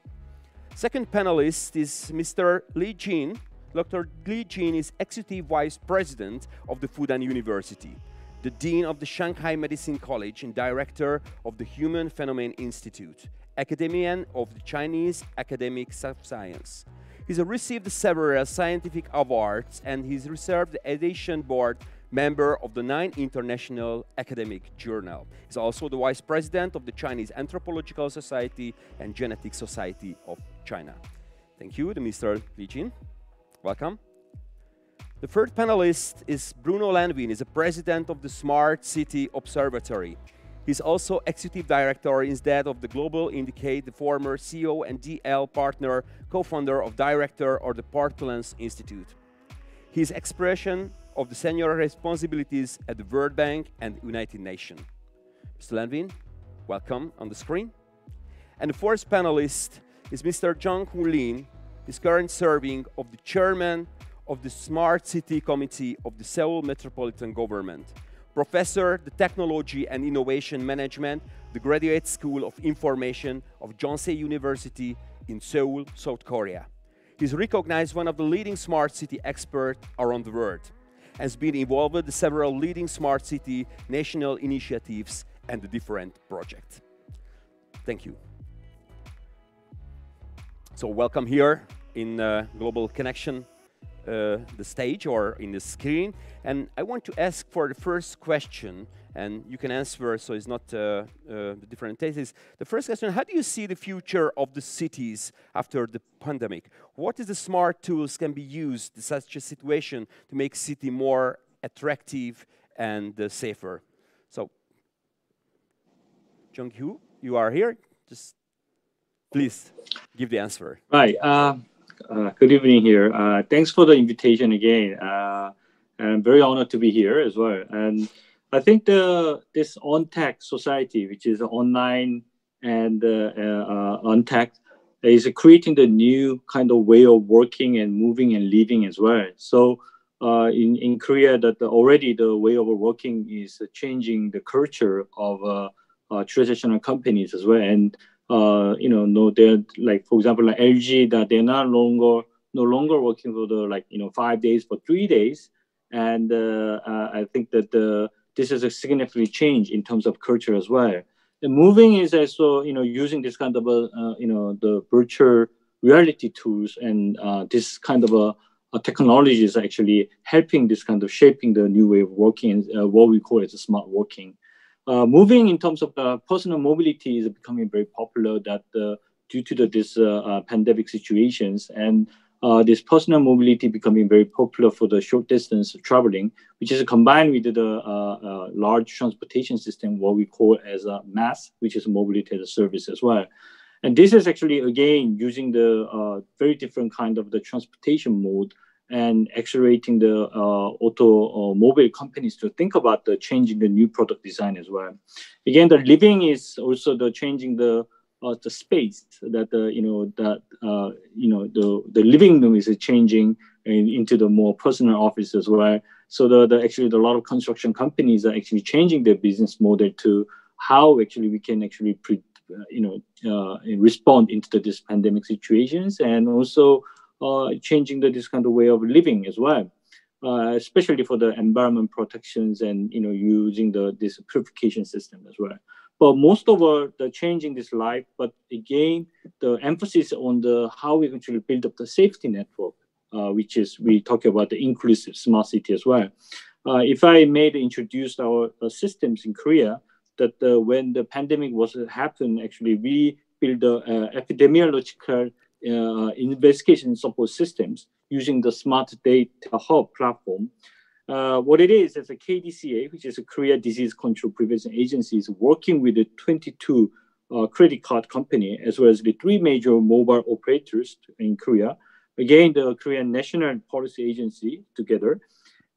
Second panelist is Mr. Li Jin. Dr. Li Jin is Executive Vice President of the Fudan University. the Dean of the Shanghai Medicine College and Director of the Human Phenomenon Institute, Academician of the Chinese Academic of Science. He's received several scientific awards and he's reserved the edition board member of the 9 international academic journals. He's also the Vice President of the Chinese Anthropological Society and Genetic Society of China. Thank you, Mr. Li Jin. Welcome. The third panelist is Bruno Lanvin. He's the President of the Smart City Observatory. He's also Executive Director instead of the Global Indicate, the former CEO and DL partner, co-founder of Director of the Portland's Institute. His expression of the senior responsibilities at the World Bank and United Nations. Mr. Lanvin, welcome on the screen. And the fourth panelist is Mr. Zhang Hulin. He's currently serving of the Chairman of the Smart City Committee of the Seoul Metropolitan Government, Professor the Technology and Innovation Management, the Graduate School of Information of Yonsei University in Seoul, South Korea. He's recognized one of the leading smart city experts around the world, has been involved in several leading smart city national initiatives and the different projects. Thank you. So welcome here in Global Connection, the stage or in the screen. And I want to ask for the first question, and you can answer, so it's not the different cases. The first question, how do you see the future of the cities after the pandemic? What is the smart tools can be used in such a situation to make city more attractive and safer? So, Jung-Hyu, you are here. Just please give the answer. Right. Good evening here. Thanks for the invitation again. I'm very honored to be here as well. And I think this on-tech society, which is online and on-tech, is creating the new kind of way of working and moving and living as well. So in Korea, that already the way of working is changing the culture of traditional companies as well. And you know, no, they're like, for example, like LG, that they're no longer working for the 5 days, but 3 days. And I think that this is a significant change in terms of culture as well. And moving is also, using this kind of the virtual reality tools and this kind of technology is actually helping this kind of shaping the new way of working, what we call it a smart working. Moving in terms of personal mobility is becoming very popular that due to this pandemic situations, and this personal mobility becoming very popular for the short distance traveling, which is combined with the large transportation system, what we call as a MaaS, which is mobility as a service as well. And this is actually, again, using the very different kind of the transportation mode and accelerating the automobile companies to think about the changing the new product design as well. Again, the living is also the changing the space that the living room is changing into the more personal office as well. So actually a lot of construction companies are actually changing their business model to how actually we can actually respond into this pandemic situations, and also changing this kind of way of living as well, especially for the environment protections and using this purification system as well. But most of all, the changing this life, but again, the emphasis on the how we actually build up the safety network, which is we talk about the inclusive smart city as well. If I may introduce our systems in Korea, that when the pandemic was happened, actually we build the epidemiological investigation support systems using the Smart Data Hub platform. What it is a KDCA, which is a Korea Disease Control Prevention Agency, is working with the 22 credit card company, as well as the 3 major mobile operators in Korea. Again, the Korean National Policy Agency together,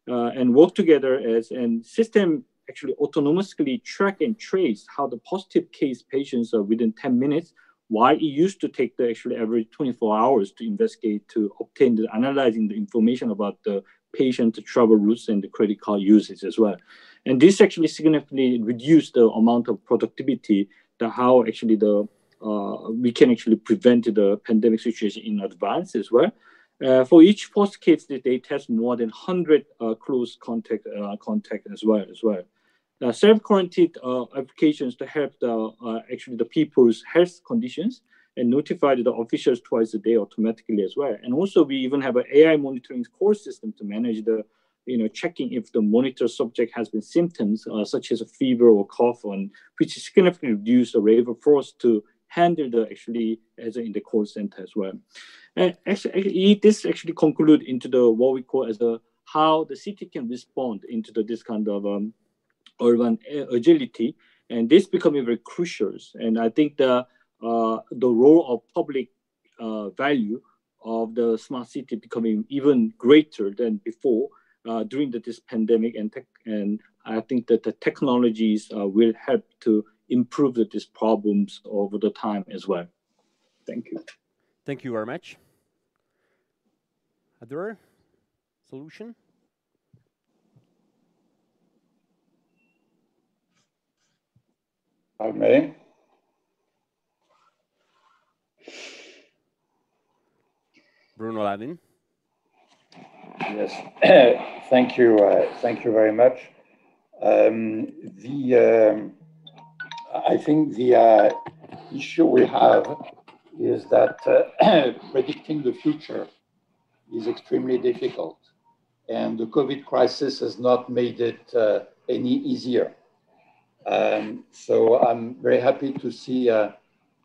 and work together as a system actually autonomously track and trace how the positive case patients are within 10 minutes, while it used to take the actually every 24 hours to investigate, to obtain the analyzing the information about the patient travel routes and the credit card usage as well. And this actually significantly reduced the amount of productivity, how actually we can actually prevent the pandemic situation in advance as well. For each post case, they test more than 100 close contact as well. Self-quarantined applications to help actually the people's health conditions and notify the officials twice a day automatically as well. And also we even have an AI monitoring core system to manage the, checking if the monitor subject has been symptoms such as a fever or cough, which significantly reduce the labor force to handle as in the call center as well. And actually, this actually conclude into what we call as how the city can respond into this kind of urban agility, and this becoming very crucial. And I think the role of public value of the smart city becoming even greater than before during this pandemic, and I think that the technologies will help to improve these problems over the time as well. Thank you. Thank you very much. Other solution? I may. Bruno Lavin. Yes, thank you very much. I think the issue we have is that predicting the future is extremely difficult, and the COVID crisis has not made it any easier. So I'm very happy to see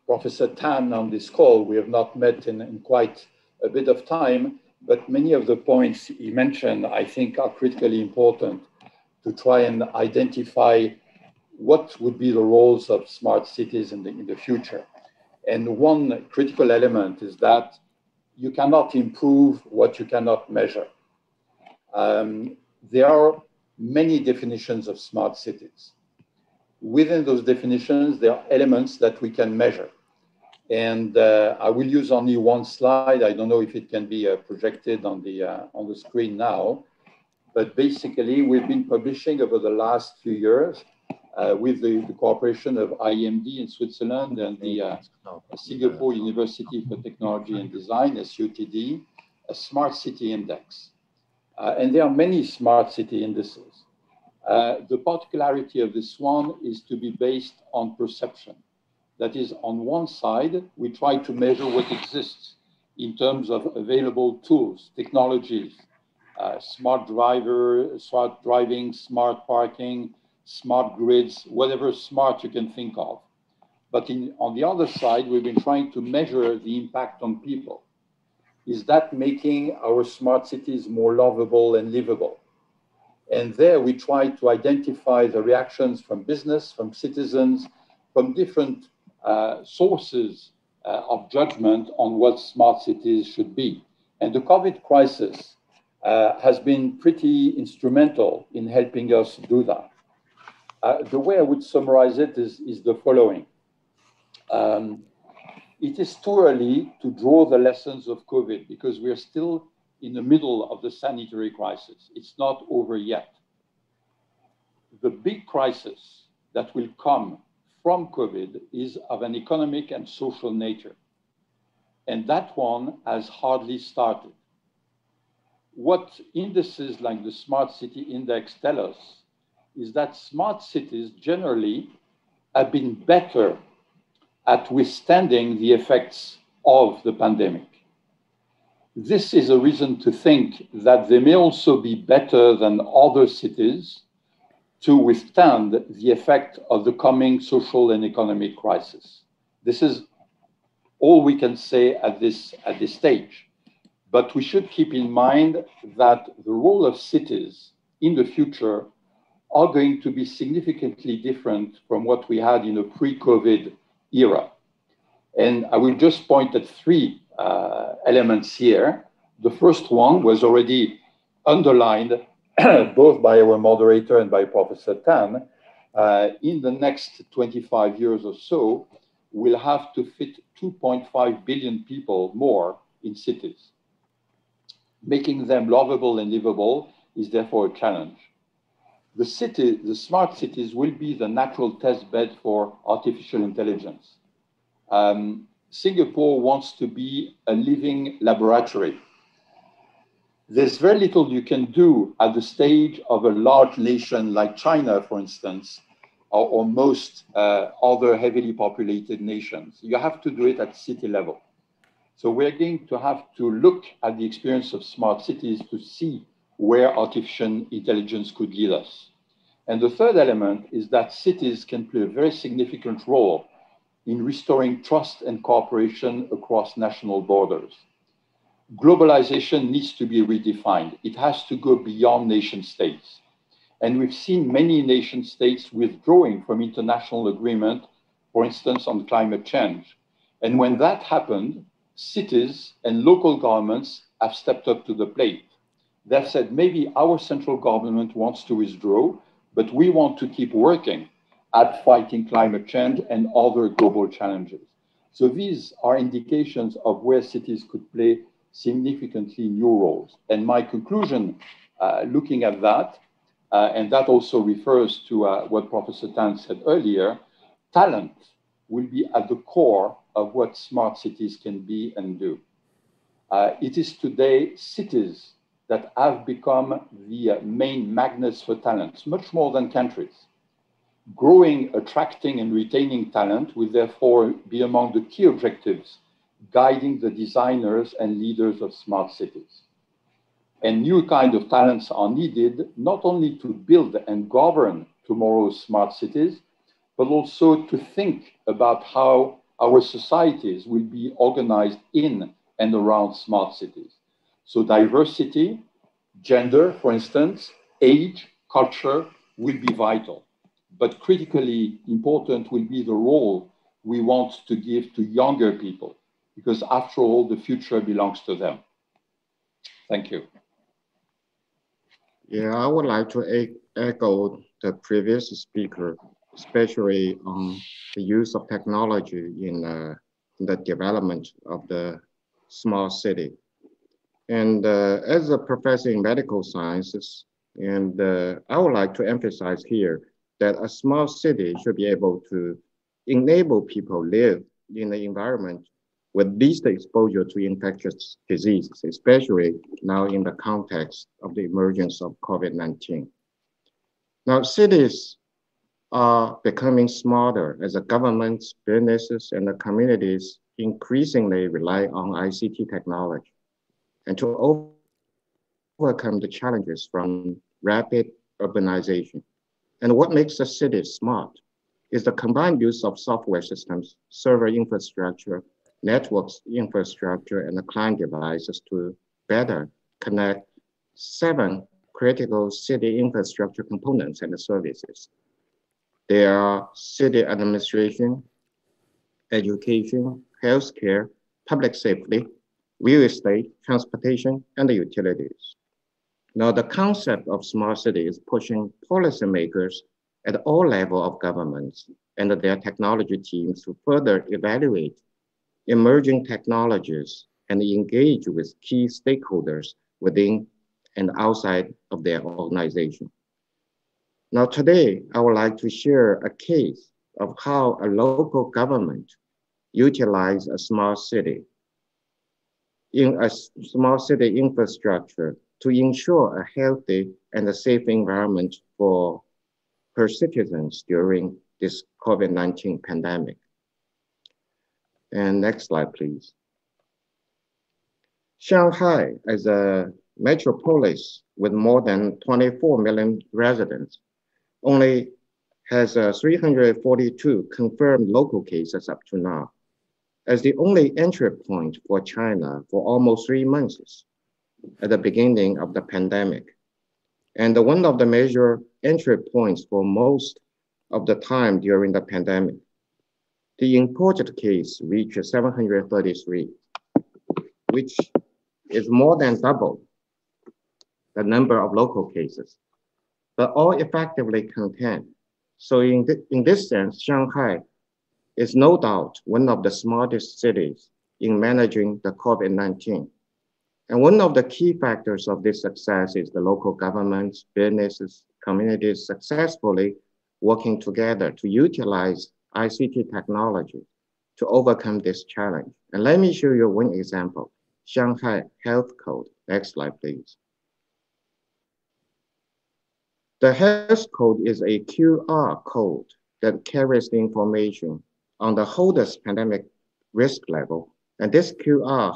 Professor Tan on this call. We have not met in quite a bit of time, but many of the points he mentioned, I think, are critically important to try and identify what would be the roles of smart cities in the future. And one critical element is that you cannot improve what you cannot measure. There are many definitions of smart cities. Within those definitions, there are elements that we can measure. And I will use only one slide. I don't know if it can be projected on the screen now, but basically we've been publishing over the last few years with the cooperation of IMD in Switzerland and the Singapore University for Technology and Design, SUTD, a smart city index. And there are many smart city indices. The particularity of this one is to be based on perception. That is, on one side, we try to measure what exists in terms of available tools, technologies, smart driving, smart parking, smart grids, whatever smart you can think of. But on the other side, we've been trying to measure the impact on people. Is that making our smart cities more lovable and livable? And there we try to identify the reactions from business, from citizens, from different sources of judgment on what smart cities should be. And the COVID crisis has been pretty instrumental in helping us do that. The way I would summarize it is the following. It is too early to draw the lessons of COVID because we're still in the middle of the sanitary crisis. It's not over yet. The big crisis that will come from COVID is of an economic and social nature. And that one has hardly started. What indices like the Smart City Index tell us is that smart cities generally have been better at withstanding the effects of the pandemic. This is a reason to think that they may also be better than other cities to withstand the effect of the coming social and economic crisis. This is all we can say at this stage. But we should keep in mind that the role of cities in the future are going to be significantly different from what we had in a pre-COVID era. And I will just point at three elements here. The first one was already underlined both by our moderator and by Professor Tan. In the next 25 years or so, we'll have to fit 2.5 billion people more in cities. Making them lovable and livable is therefore a challenge. The smart cities will be the natural test bed for artificial intelligence. Singapore wants to be a living laboratory. there's very little you can do at the stage of a large nation like China, for instance, or most other heavily populated nations. You have to do it at city level. So we're going to have to look at the experience of smart cities to see where artificial intelligence could lead us. And the third element is that cities can play a very significant role in restoring trust and cooperation across national borders. Globalization needs to be redefined. It has to go beyond nation states. And we've seen many nation states withdrawing from international agreement, for instance, on climate change. And when that happened, cities and local governments have stepped up to the plate. They've said, maybe our central government wants to withdraw, but we want to keep working at fighting climate change and other global challenges. So these are indications of where cities could play significantly new roles. And my conclusion, looking at that, and that also refers to what Professor Tan said earlier, talent will be at the core of what smart cities can be and do. It is today cities that have become the main magnets for talents, much more than countries. Growing, attracting, and retaining talent will therefore be among the key objectives guiding the designers and leaders of smart cities. And new kind of talents are needed not only to build and govern tomorrow's smart cities, but also to think about how our societies will be organized in and around smart cities. So diversity, gender, for instance, age, culture will be vital. But critically important will be the role we want to give to younger people, because after all, the future belongs to them. Thank you. Yeah, I would like to echo the previous speaker, especially on the use of technology in the development of the smart city. And as a professor in medical sciences, and I would like to emphasize here that a smart city should be able to enable people live in an environment with least exposure to infectious diseases, especially now in the context of the emergence of COVID-19. Now, cities are becoming smarter as the governments, businesses, and the communities increasingly rely on ICT technology and to overcome the challenges from rapid urbanization. And what makes a city smart is the combined use of software systems, server infrastructure, networks infrastructure, and the client devices to better connect 7 critical city infrastructure components and services. They are city administration, education, healthcare, public safety, real estate, transportation, and the utilities. Now, the concept of smart city is pushing policymakers at all levels of governments and their technology teams to further evaluate emerging technologies and engage with key stakeholders within and outside of their organization. Now, today, I would like to share a case of how a local government utilized a smart city infrastructure to ensure a healthy and a safe environment for her citizens during this COVID-19 pandemic. And next slide, please. Shanghai, as a metropolis with more than 24 million residents, only has 342 confirmed local cases up to now, as the only entry point for China for almost 3 months at the beginning of the pandemic. And one of the major entry points for most of the time during the pandemic. The imported case reached 733, which is more than double the number of local cases, but all effectively contained. So in this sense, Shanghai is no doubt one of the smartest cities in managing the COVID-19. And one of the key factors of this success is the local governments, businesses, communities successfully working together to utilize ICT technology to overcome this challenge. And let me show you one example. Shanghai Health Code. Next slide, please. The health code is a QR code that carries the information on the holder's pandemic risk level. And this QR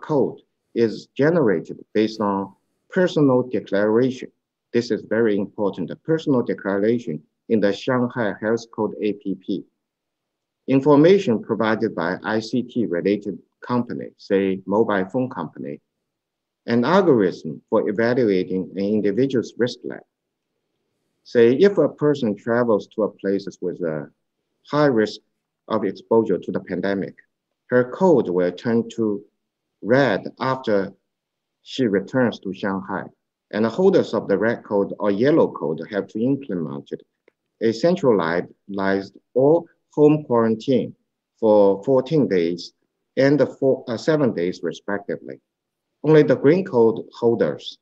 code is generated based on personal declaration. This is very important, the personal declaration in the Shanghai Health Code app. Information provided by ICT-related company, say mobile phone company, an algorithm for evaluating an individual's risk level. Say if a person travels to a place with a high risk of exposure to the pandemic, her code will turn to red after she returns to Shanghai. And the holders of the red code or yellow code have to implement a centralized or home quarantine for 14 days and 7 days respectively. Only the green code holders,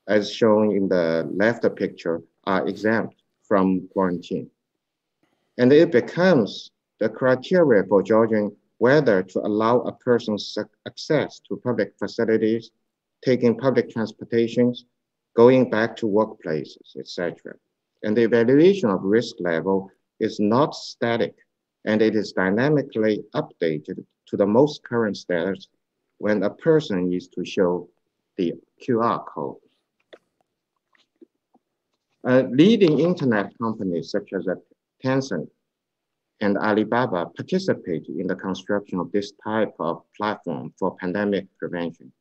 as shown in the left picture, are exempt from quarantine. And it becomes the criteria for judging whether to allow a person's access to public facilities, taking public transportations, going back to workplaces, etc. And the evaluation of risk level is not static, and it is dynamically updated to the most current status when a person needs to show the QR code. Leading internet companies such as Tencent and Alibaba participate in the construction of this type of platform for pandemic prevention.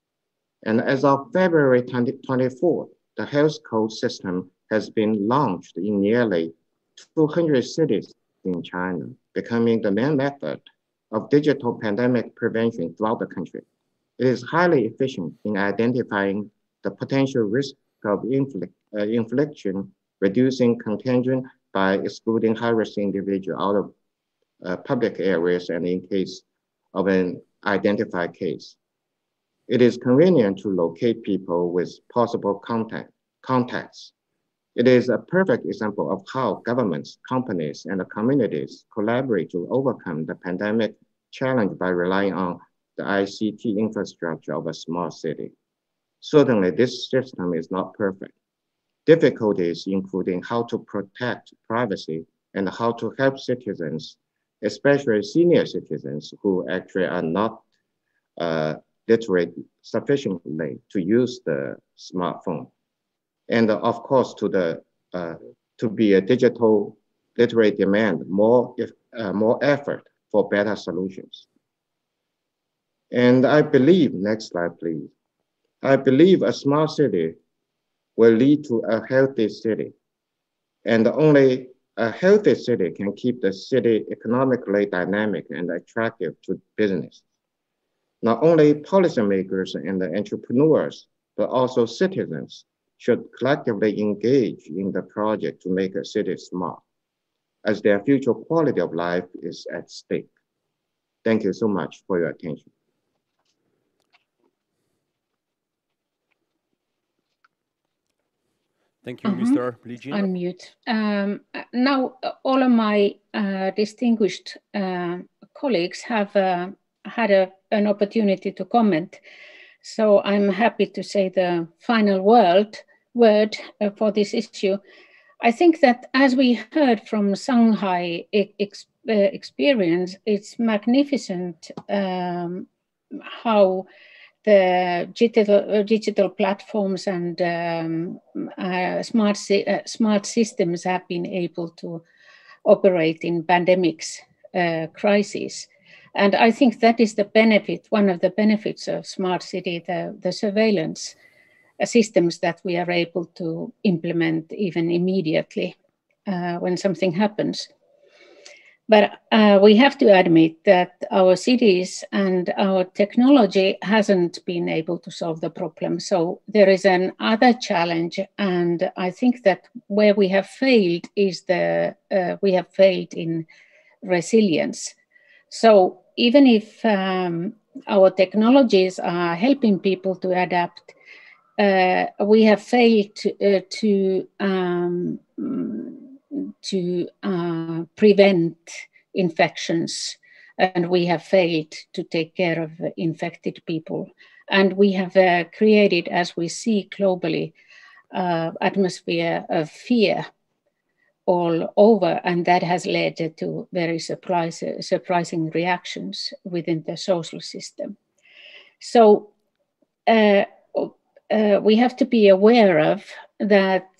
And as of February 24th, the health code system has been launched in nearly 200 cities in China, becoming the main method of digital pandemic prevention throughout the country. It is highly efficient in identifying the potential risk of infliction, reducing contagion by excluding high-risk individuals out of public areas and in case of an identified case. It is convenient to locate people with possible contacts. It is a perfect example of how governments, companies, and the communities collaborate to overcome the pandemic challenge by relying on the ICT infrastructure of a small city. Certainly, this system is not perfect. Difficulties including how to protect privacy and how to help citizens, especially senior citizens who actually are not literate sufficiently to use the smartphone. And of course, to be a digital literate demand more effort for better solutions. And I believe, next slide, please. I believe a smart city will lead to a healthy city. And only a healthy city can keep the city economically dynamic and attractive to business. Not only policymakers and the entrepreneurs, but also citizens should collectively engage in the project to make a city smart, as their future quality of life is at stake. Thank you so much for your attention. Thank you, Mr. Li-Jin. Unmute. Now, all of my distinguished colleagues have had an opportunity to comment. So I'm happy to say the final word for this issue. I think that as we heard from Shanghai experience, it's magnificent how the digital platforms and smart systems have been able to operate in pandemics crises. And I think that is the benefit, one of the benefits of smart city, the surveillance systems that we are able to implement even immediately when something happens. But we have to admit that our cities and our technology hasn't been able to solve the problem. So there is another challenge, and I think that where we have failed is we have failed in resilience. So even if our technologies are helping people to adapt, we have failed to prevent infections and we have failed to take care of infected people. And we have created, as we see globally, atmosphere of fear all over, and that has led to very surprising reactions within the social system. So we have to be aware of that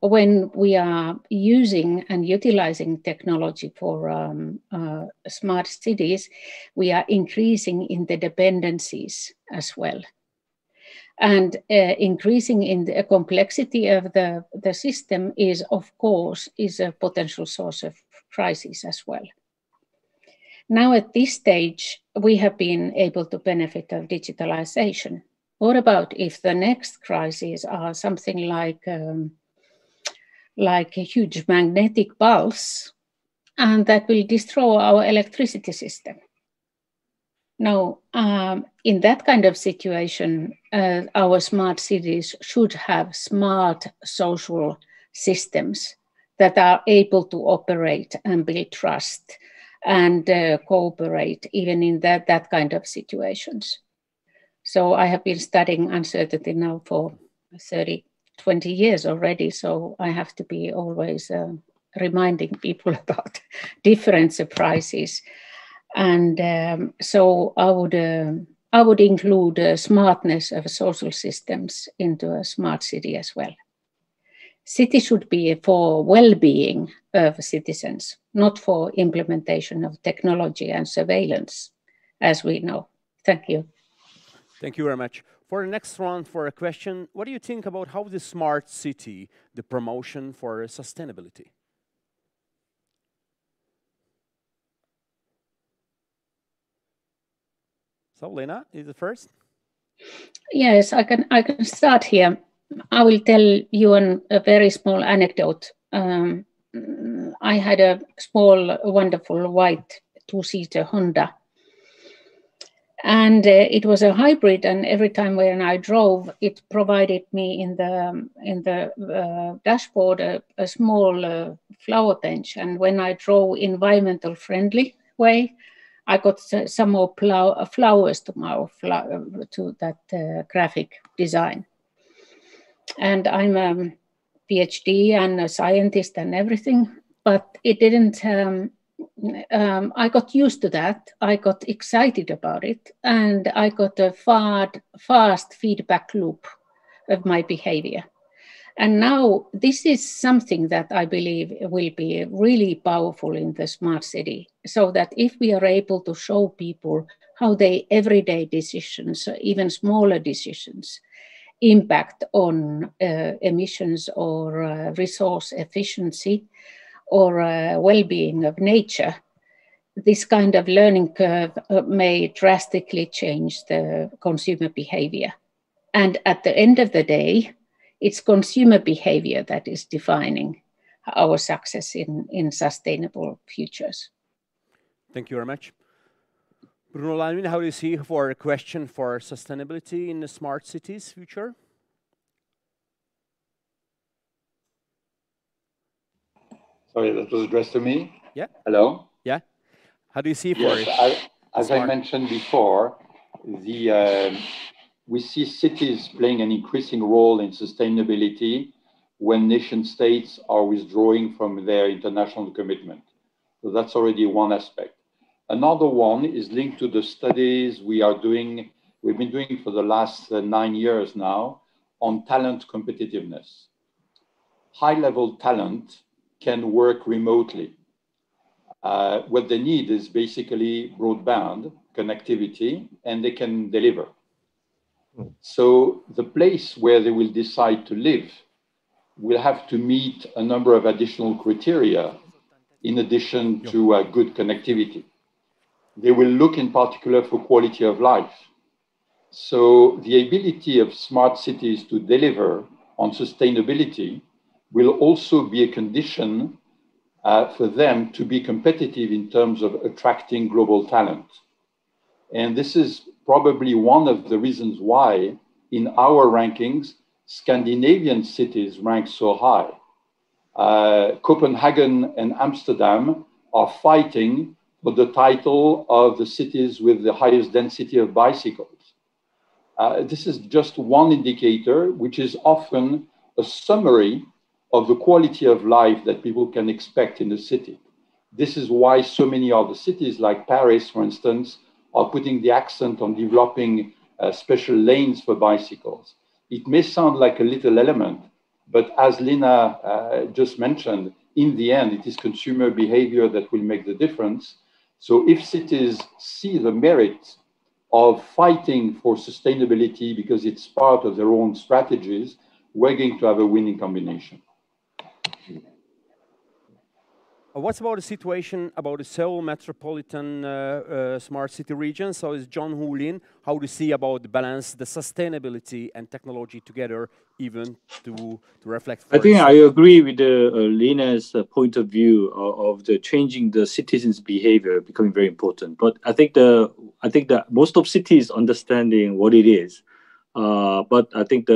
when we are using and utilizing technology for smart cities, we are increasing in the dependencies as well. And increasing in the complexity of the system is, of course, a potential source of crisis as well. Now at this stage, we have been able to benefit of digitalization. What about if the next crises are something like a huge magnetic pulse, and that will destroy our electricity system? Now, in that kind of situation, our smart cities should have smart social systems that are able to operate and build trust and cooperate even in that kind of situations. So I have been studying uncertainty now for 20 years already, so I have to be always reminding people about different surprises. And so I would include smartness of social systems into a smart city as well. City should be for well-being of citizens, not for implementation of technology and surveillance, as we know. Thank you. Thank you very much. For the next round, for a question, what do you think about how the smart city, the promotion for sustainability? So, Lena, is it first? Yes, I can start here. I will tell you a very small anecdote. I had a small, wonderful white two-seater Honda, and it was a hybrid. And every time when I drove, it provided me in the dashboard a small flower bench. And when I drove environmental friendly way, I got some more flowers to that graphic design. And I'm a PhD and a scientist and everything, but it didn't, I got used to that. I got excited about it, and I got a fast feedback loop of my behavior. And now this is something that I believe will be really powerful in the smart city, so that if we are able to show people how their everyday decisions, even smaller decisions, impact on emissions or resource efficiency or well-being of nature, this kind of learning curve may drastically change the consumer behavior. And at the end of the day, it's consumer behavior that is defining our success in sustainable futures. Thank you very much. Bruno Lanvin, how do you see for a question for sustainability in the smart cities future? Sorry, that was addressed to me? Yeah. Hello? Yeah. How do you see for it? As I mentioned before, we see cities playing an increasing role in sustainability when nation states are withdrawing from their international commitment. So that's already one aspect. Another one is linked to the studies we've been doing for the last 9 years now on talent competitiveness. High-level talent can work remotely. What they need is basically broadband connectivity, and they can deliver. So the place where they will decide to live will have to meet a number of additional criteria in addition to good connectivity. They will look in particular for quality of life. So the ability of smart cities to deliver on sustainability will also be a condition for them to be competitive in terms of attracting global talent. And this is probably one of the reasons why in our rankings, Scandinavian cities rank so high. Copenhagen and Amsterdam are fighting for the title of the cities with the highest density of bicycles. This is just one indicator, which is often a summary of the quality of life that people can expect in the city. This is why so many other cities, like Paris, for instance, are putting the accent on developing special lanes for bicycles. It may sound like a little element, but as Lina just mentioned, in the end, it is consumer behavior that will make the difference. So if cities see the merit of fighting for sustainability because it's part of their own strategies, we're going to have a winning combination. What's about the situation about the Seoul metropolitan smart city region? So is John Hulin, how do you see about the balance, the sustainability and technology together, even to reflect? I think I agree with Lina's point of view of the changing the citizens' behavior becoming very important. But I think that most of cities understanding what it is. But I think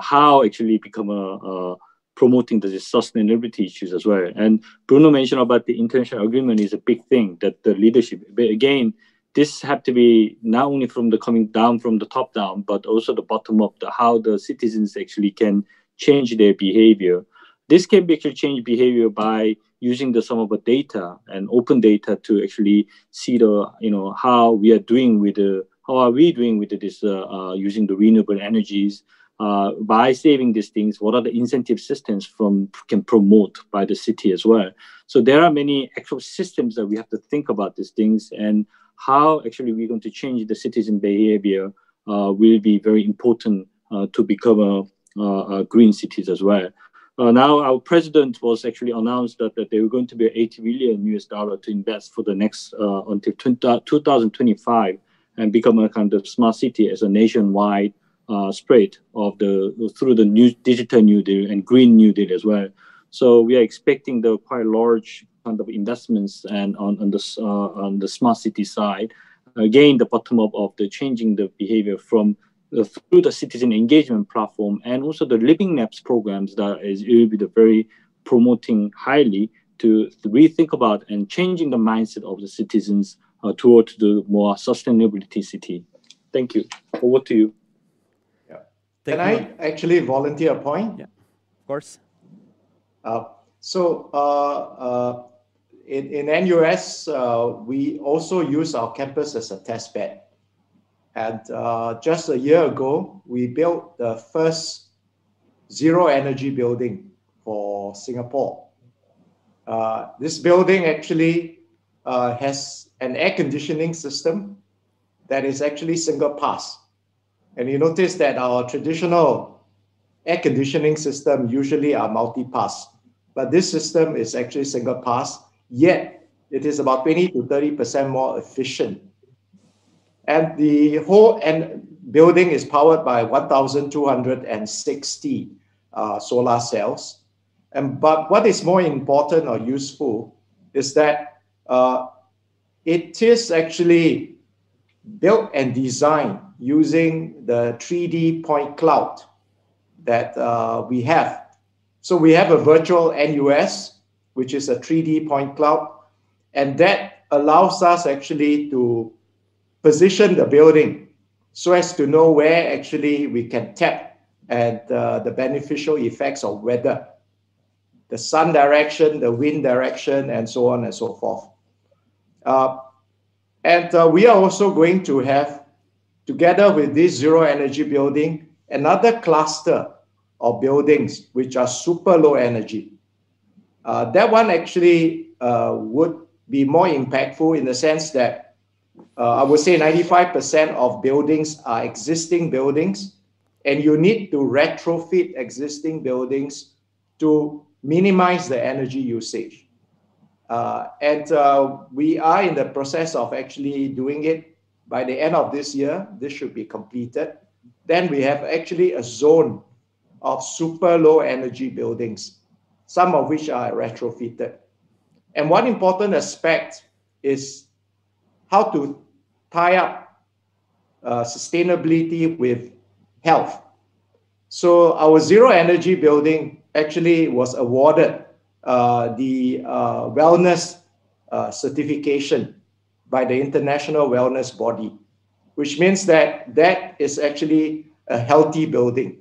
how actually become promoting the sustainability issues as well. And Bruno mentioned about the international agreement is a big thing that the leadership, but again, this have to be not only from the coming down from the top down, but also the bottom up, how the citizens actually can change their behavior. This can be actually change behavior by using some of the data and open data to actually see how we are doing with this using the renewable energies. By saving these things, what are the incentive systems can promote by the city as well? So there are many actual systems that we have to think about these things, and how actually we're going to change the citizen behavior will be very important to become a green cities as well. Now our president was actually announced that they were going to be $80 billion to invest for the next until 2025 and become a kind of smart city as a nationwide spread of through the new digital New Deal and Green New Deal as well. So we are expecting the quite large kind of investments and on the smart city side. Again, the bottom up of the changing the behavior from through the citizen engagement platform and also the Living Labs programs that will be very promoting highly to rethink about and changing the mindset of the citizens towards the more sustainability city. Thank you. Over to you. Can I actually volunteer a point? Yeah, of course. In NUS, we also use our campus as a test bed. And just a year ago, we built the first zero energy building for Singapore. This building actually has an air conditioning system that is actually single pass. And you notice that our traditional air conditioning system usually are multi-pass, but this system is actually single pass, yet it is about 20 to 30% more efficient. And the whole building is powered by 1,260 solar cells. But what is more important or useful is that it is actually built and designed using the 3D point cloud that we have. So we have a virtual NUS, which is a 3D point cloud, and that allows us actually to position the building so as to know where actually we can tap at the beneficial effects of weather, the sun direction, the wind direction, and so on and so forth. We are also going to have, together with this zero energy building, another cluster of buildings which are super low energy. That one actually would be more impactful in the sense that I would say 95% of buildings are existing buildings, and you need to retrofit existing buildings to minimize the energy usage. We are in the process of actually doing it. By the end of this year, this should be completed. Then we have actually a zone of super low energy buildings, some of which are retrofitted. And one important aspect is how to tie up sustainability with health. So our zero energy building actually was awarded the wellness certification by the International Wellness Body, which means that that is actually a healthy building.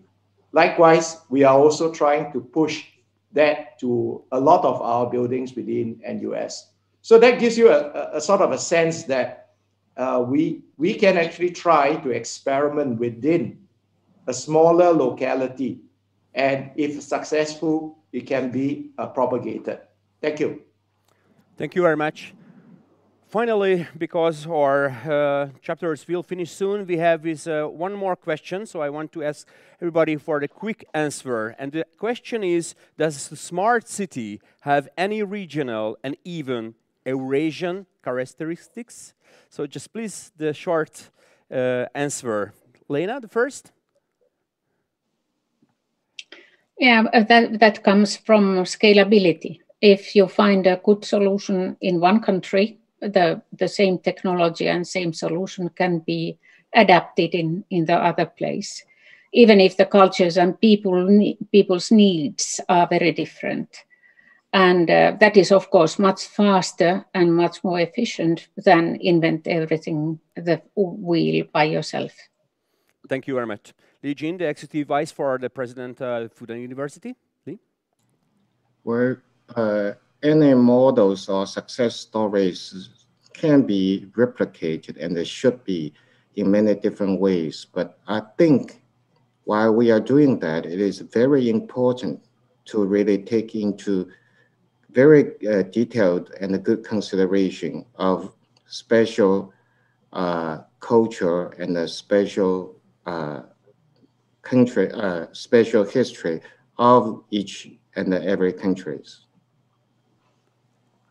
Likewise, we are also trying to push that to a lot of our buildings within NUS. So that gives you a sort of a sense that we can actually try to experiment within a smaller locality. And if successful, it can be propagated. Thank you. Thank you very much. Finally, because our chapters will finish soon, we have this one more question. So I want to ask everybody for the quick answer. And the question is, does the smart city have any regional and even Eurasian characteristics? So just please, the short answer. Lena, the first. Yeah, that comes from scalability. If you find a good solution in one country, the same technology and same solution can be adapted in the other place, even if the cultures and people's needs are very different. And that is, of course, much faster and much more efficient than invent everything the wheel by yourself. Thank you very much. Li Jin, the Executive Vice for the President of Fudan University. Li? Well, any models or success stories can be replicated, and they should be in many different ways. But I think while we are doing that, it is very important to really take into very detailed and a good consideration of special culture and a special country, special history of each and every countries.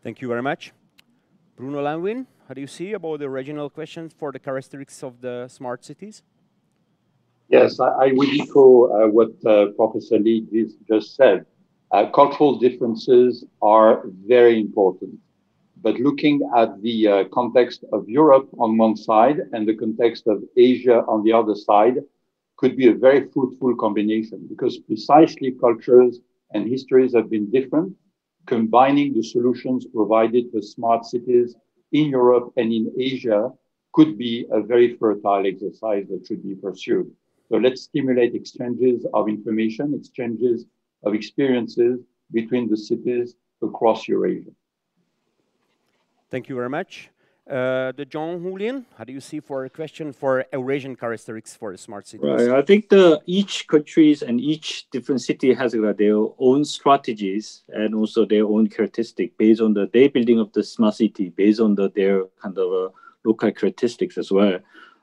Thank you very much. Bruno Lanwin, how do you see about the regional questions for the characteristics of the smart cities? Yes, I would echo what Professor Lee just said. Cultural differences are very important. But looking at the context of Europe on one side and the context of Asia on the other side could be a very fruitful combination, because precisely cultures and histories have been different. Combining the solutions provided for smart cities in Europe and in Asia could be a very fertile exercise that should be pursued. So let's stimulate exchanges of information, exchanges of experiences between the cities across Eurasia. Thank you very much. The John Hulin, how do you see for a question for Eurasian characteristics for the smart cities? Right. I think each countries and each different city has their own strategies and also their own characteristic based on the day building of the smart city, based on their kind of local characteristics as well.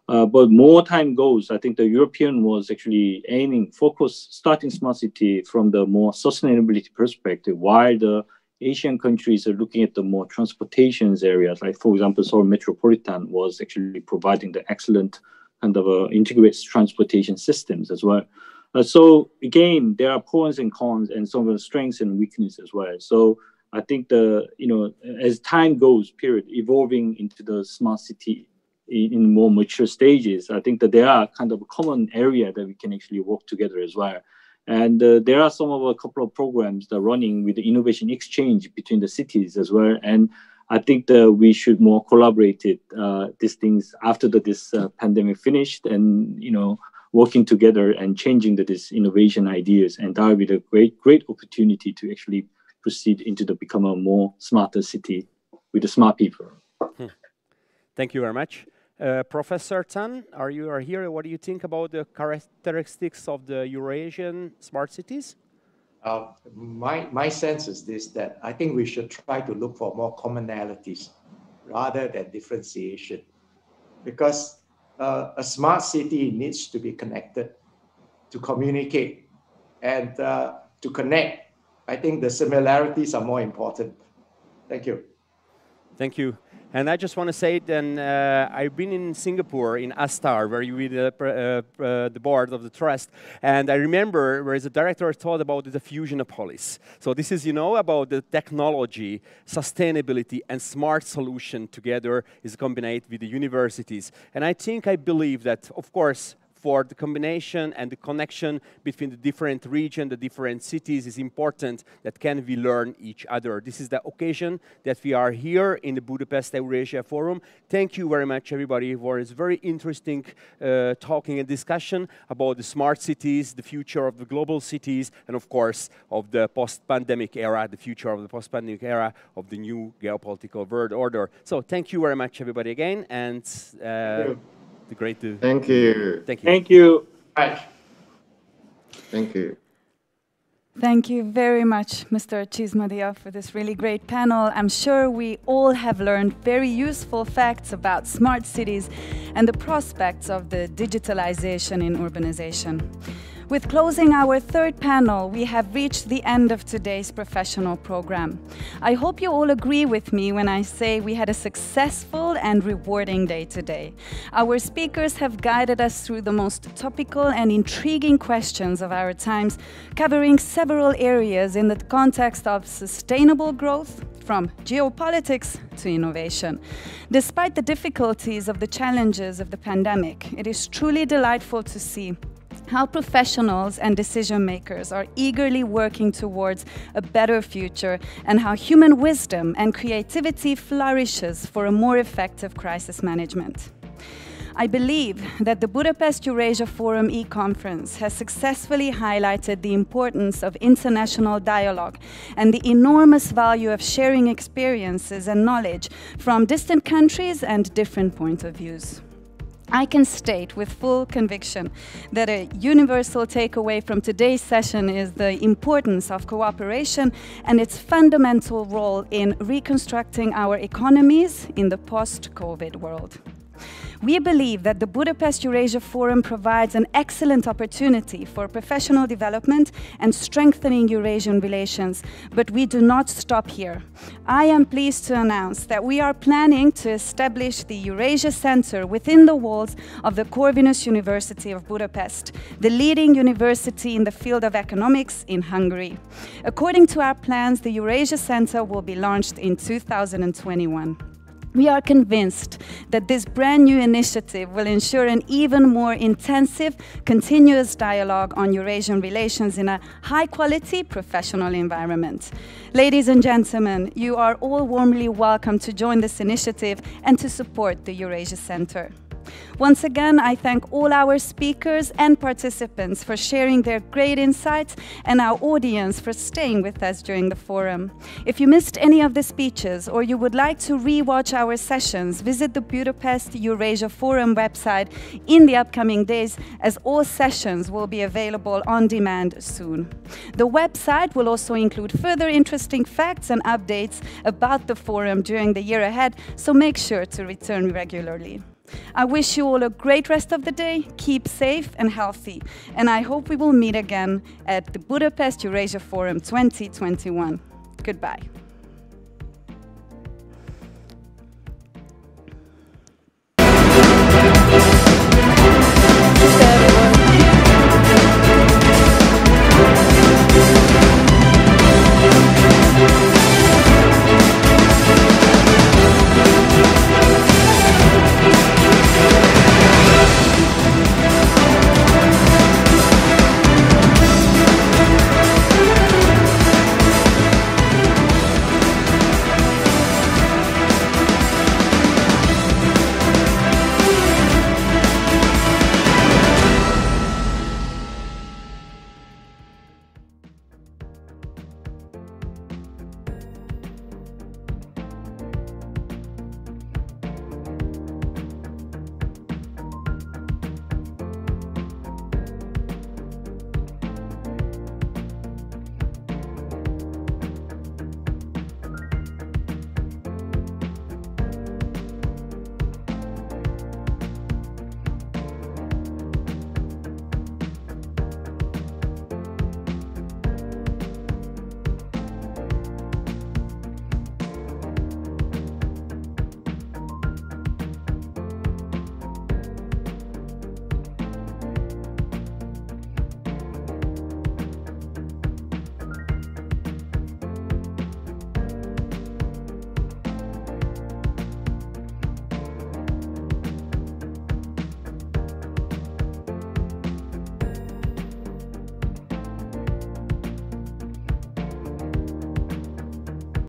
But more time goes, I think the European was actually starting smart city from the more sustainability perspective, while the Asian countries are looking at the more transportation areas. Like, for example, Seoul Metropolitan was actually providing the excellent kind of integrated transportation systems as well. So again, there are pros and cons and some of the strengths and weaknesses as well. So I think as time goes, evolving into the smart city in more mature stages, I think that there are kind of a common area that we can actually work together as well. And there are a couple of programs that are running with the innovation exchange between the cities as well. And I think that we should more collaborate these things after this pandemic finished, and working together and changing these innovation ideas. And that will be a great opportunity to actually proceed into become a more smarter city with the smart people. Thank you very much. Professor Tan, you are here. What do you think about the characteristics of the Eurasian smart cities? My sense is that I think we should try to look for more commonalities rather than differentiation, because a smart city needs to be connected, to communicate, and to connect. I think the similarities are more important. Thank you. Thank you. And I just want to say then, I've been in Singapore, in Astar, where you with the board of the trust. And I remember where the director thought about the Fusionopolis. So this is, about the technology, sustainability, and smart solution together is combined with the universities. And I believe that, of course, for the combination and the connection between the different regions, the different cities is important, that can we learn each other. This is the occasion that we are here in the Budapest Eurasia Forum. Thank you very much, everybody, for this very interesting talking and discussion about the smart cities, the future of the global cities, and of course, of the post-pandemic era, the future of the post-pandemic era of the new geopolitical world order. So thank you very much, everybody, again, and great to... Thank you. Thank you. Thank you. Thank you. Thank you very much, Mr. Chismadia, for this really great panel. I'm sure we all have learned very useful facts about smart cities and the prospects of the digitalization in urbanization. With closing our third panel, we have reached the end of today's professional program. I hope you all agree with me when I say we had a successful and rewarding day today. Our speakers have guided us through the most topical and intriguing questions of our times, covering several areas in the context of sustainable growth, from geopolitics to innovation. Despite the difficulties of the challenges of the pandemic, it is truly delightful to see how professionals and decision makers are eagerly working towards a better future, and how human wisdom and creativity flourishes for a more effective crisis management. I believe that the Budapest Eurasia Forum e-conference has successfully highlighted the importance of international dialogue and the enormous value of sharing experiences and knowledge from distant countries and different points of views. I can state with full conviction that a universal takeaway from today's session is the importance of cooperation and its fundamental role in reconstructing our economies in the post-COVID world. We believe that the Budapest Eurasia Forum provides an excellent opportunity for professional development and strengthening Eurasian relations, but we do not stop here. I am pleased to announce that we are planning to establish the Eurasia Center within the walls of the Corvinus University of Budapest, the leading university in the field of economics in Hungary. According to our plans, the Eurasia Center will be launched in 2021. We are convinced that this brand new initiative will ensure an even more intensive, continuous dialogue on Eurasian relations in a high-quality professional environment. Ladies and gentlemen, you are all warmly welcome to join this initiative and to support the Eurasia Center. Once again, I thank all our speakers and participants for sharing their great insights, and our audience for staying with us during the forum. If you missed any of the speeches or you would like to re-watch our sessions, visit the Budapest Eurasia Forum website in the upcoming days, as all sessions will be available on demand soon. The website will also include further interesting facts and updates about the forum during the year ahead, so make sure to return regularly. I wish you all a great rest of the day, keep safe and healthy, and I hope we will meet again at the Budapest Eurasia Forum 2021. Goodbye.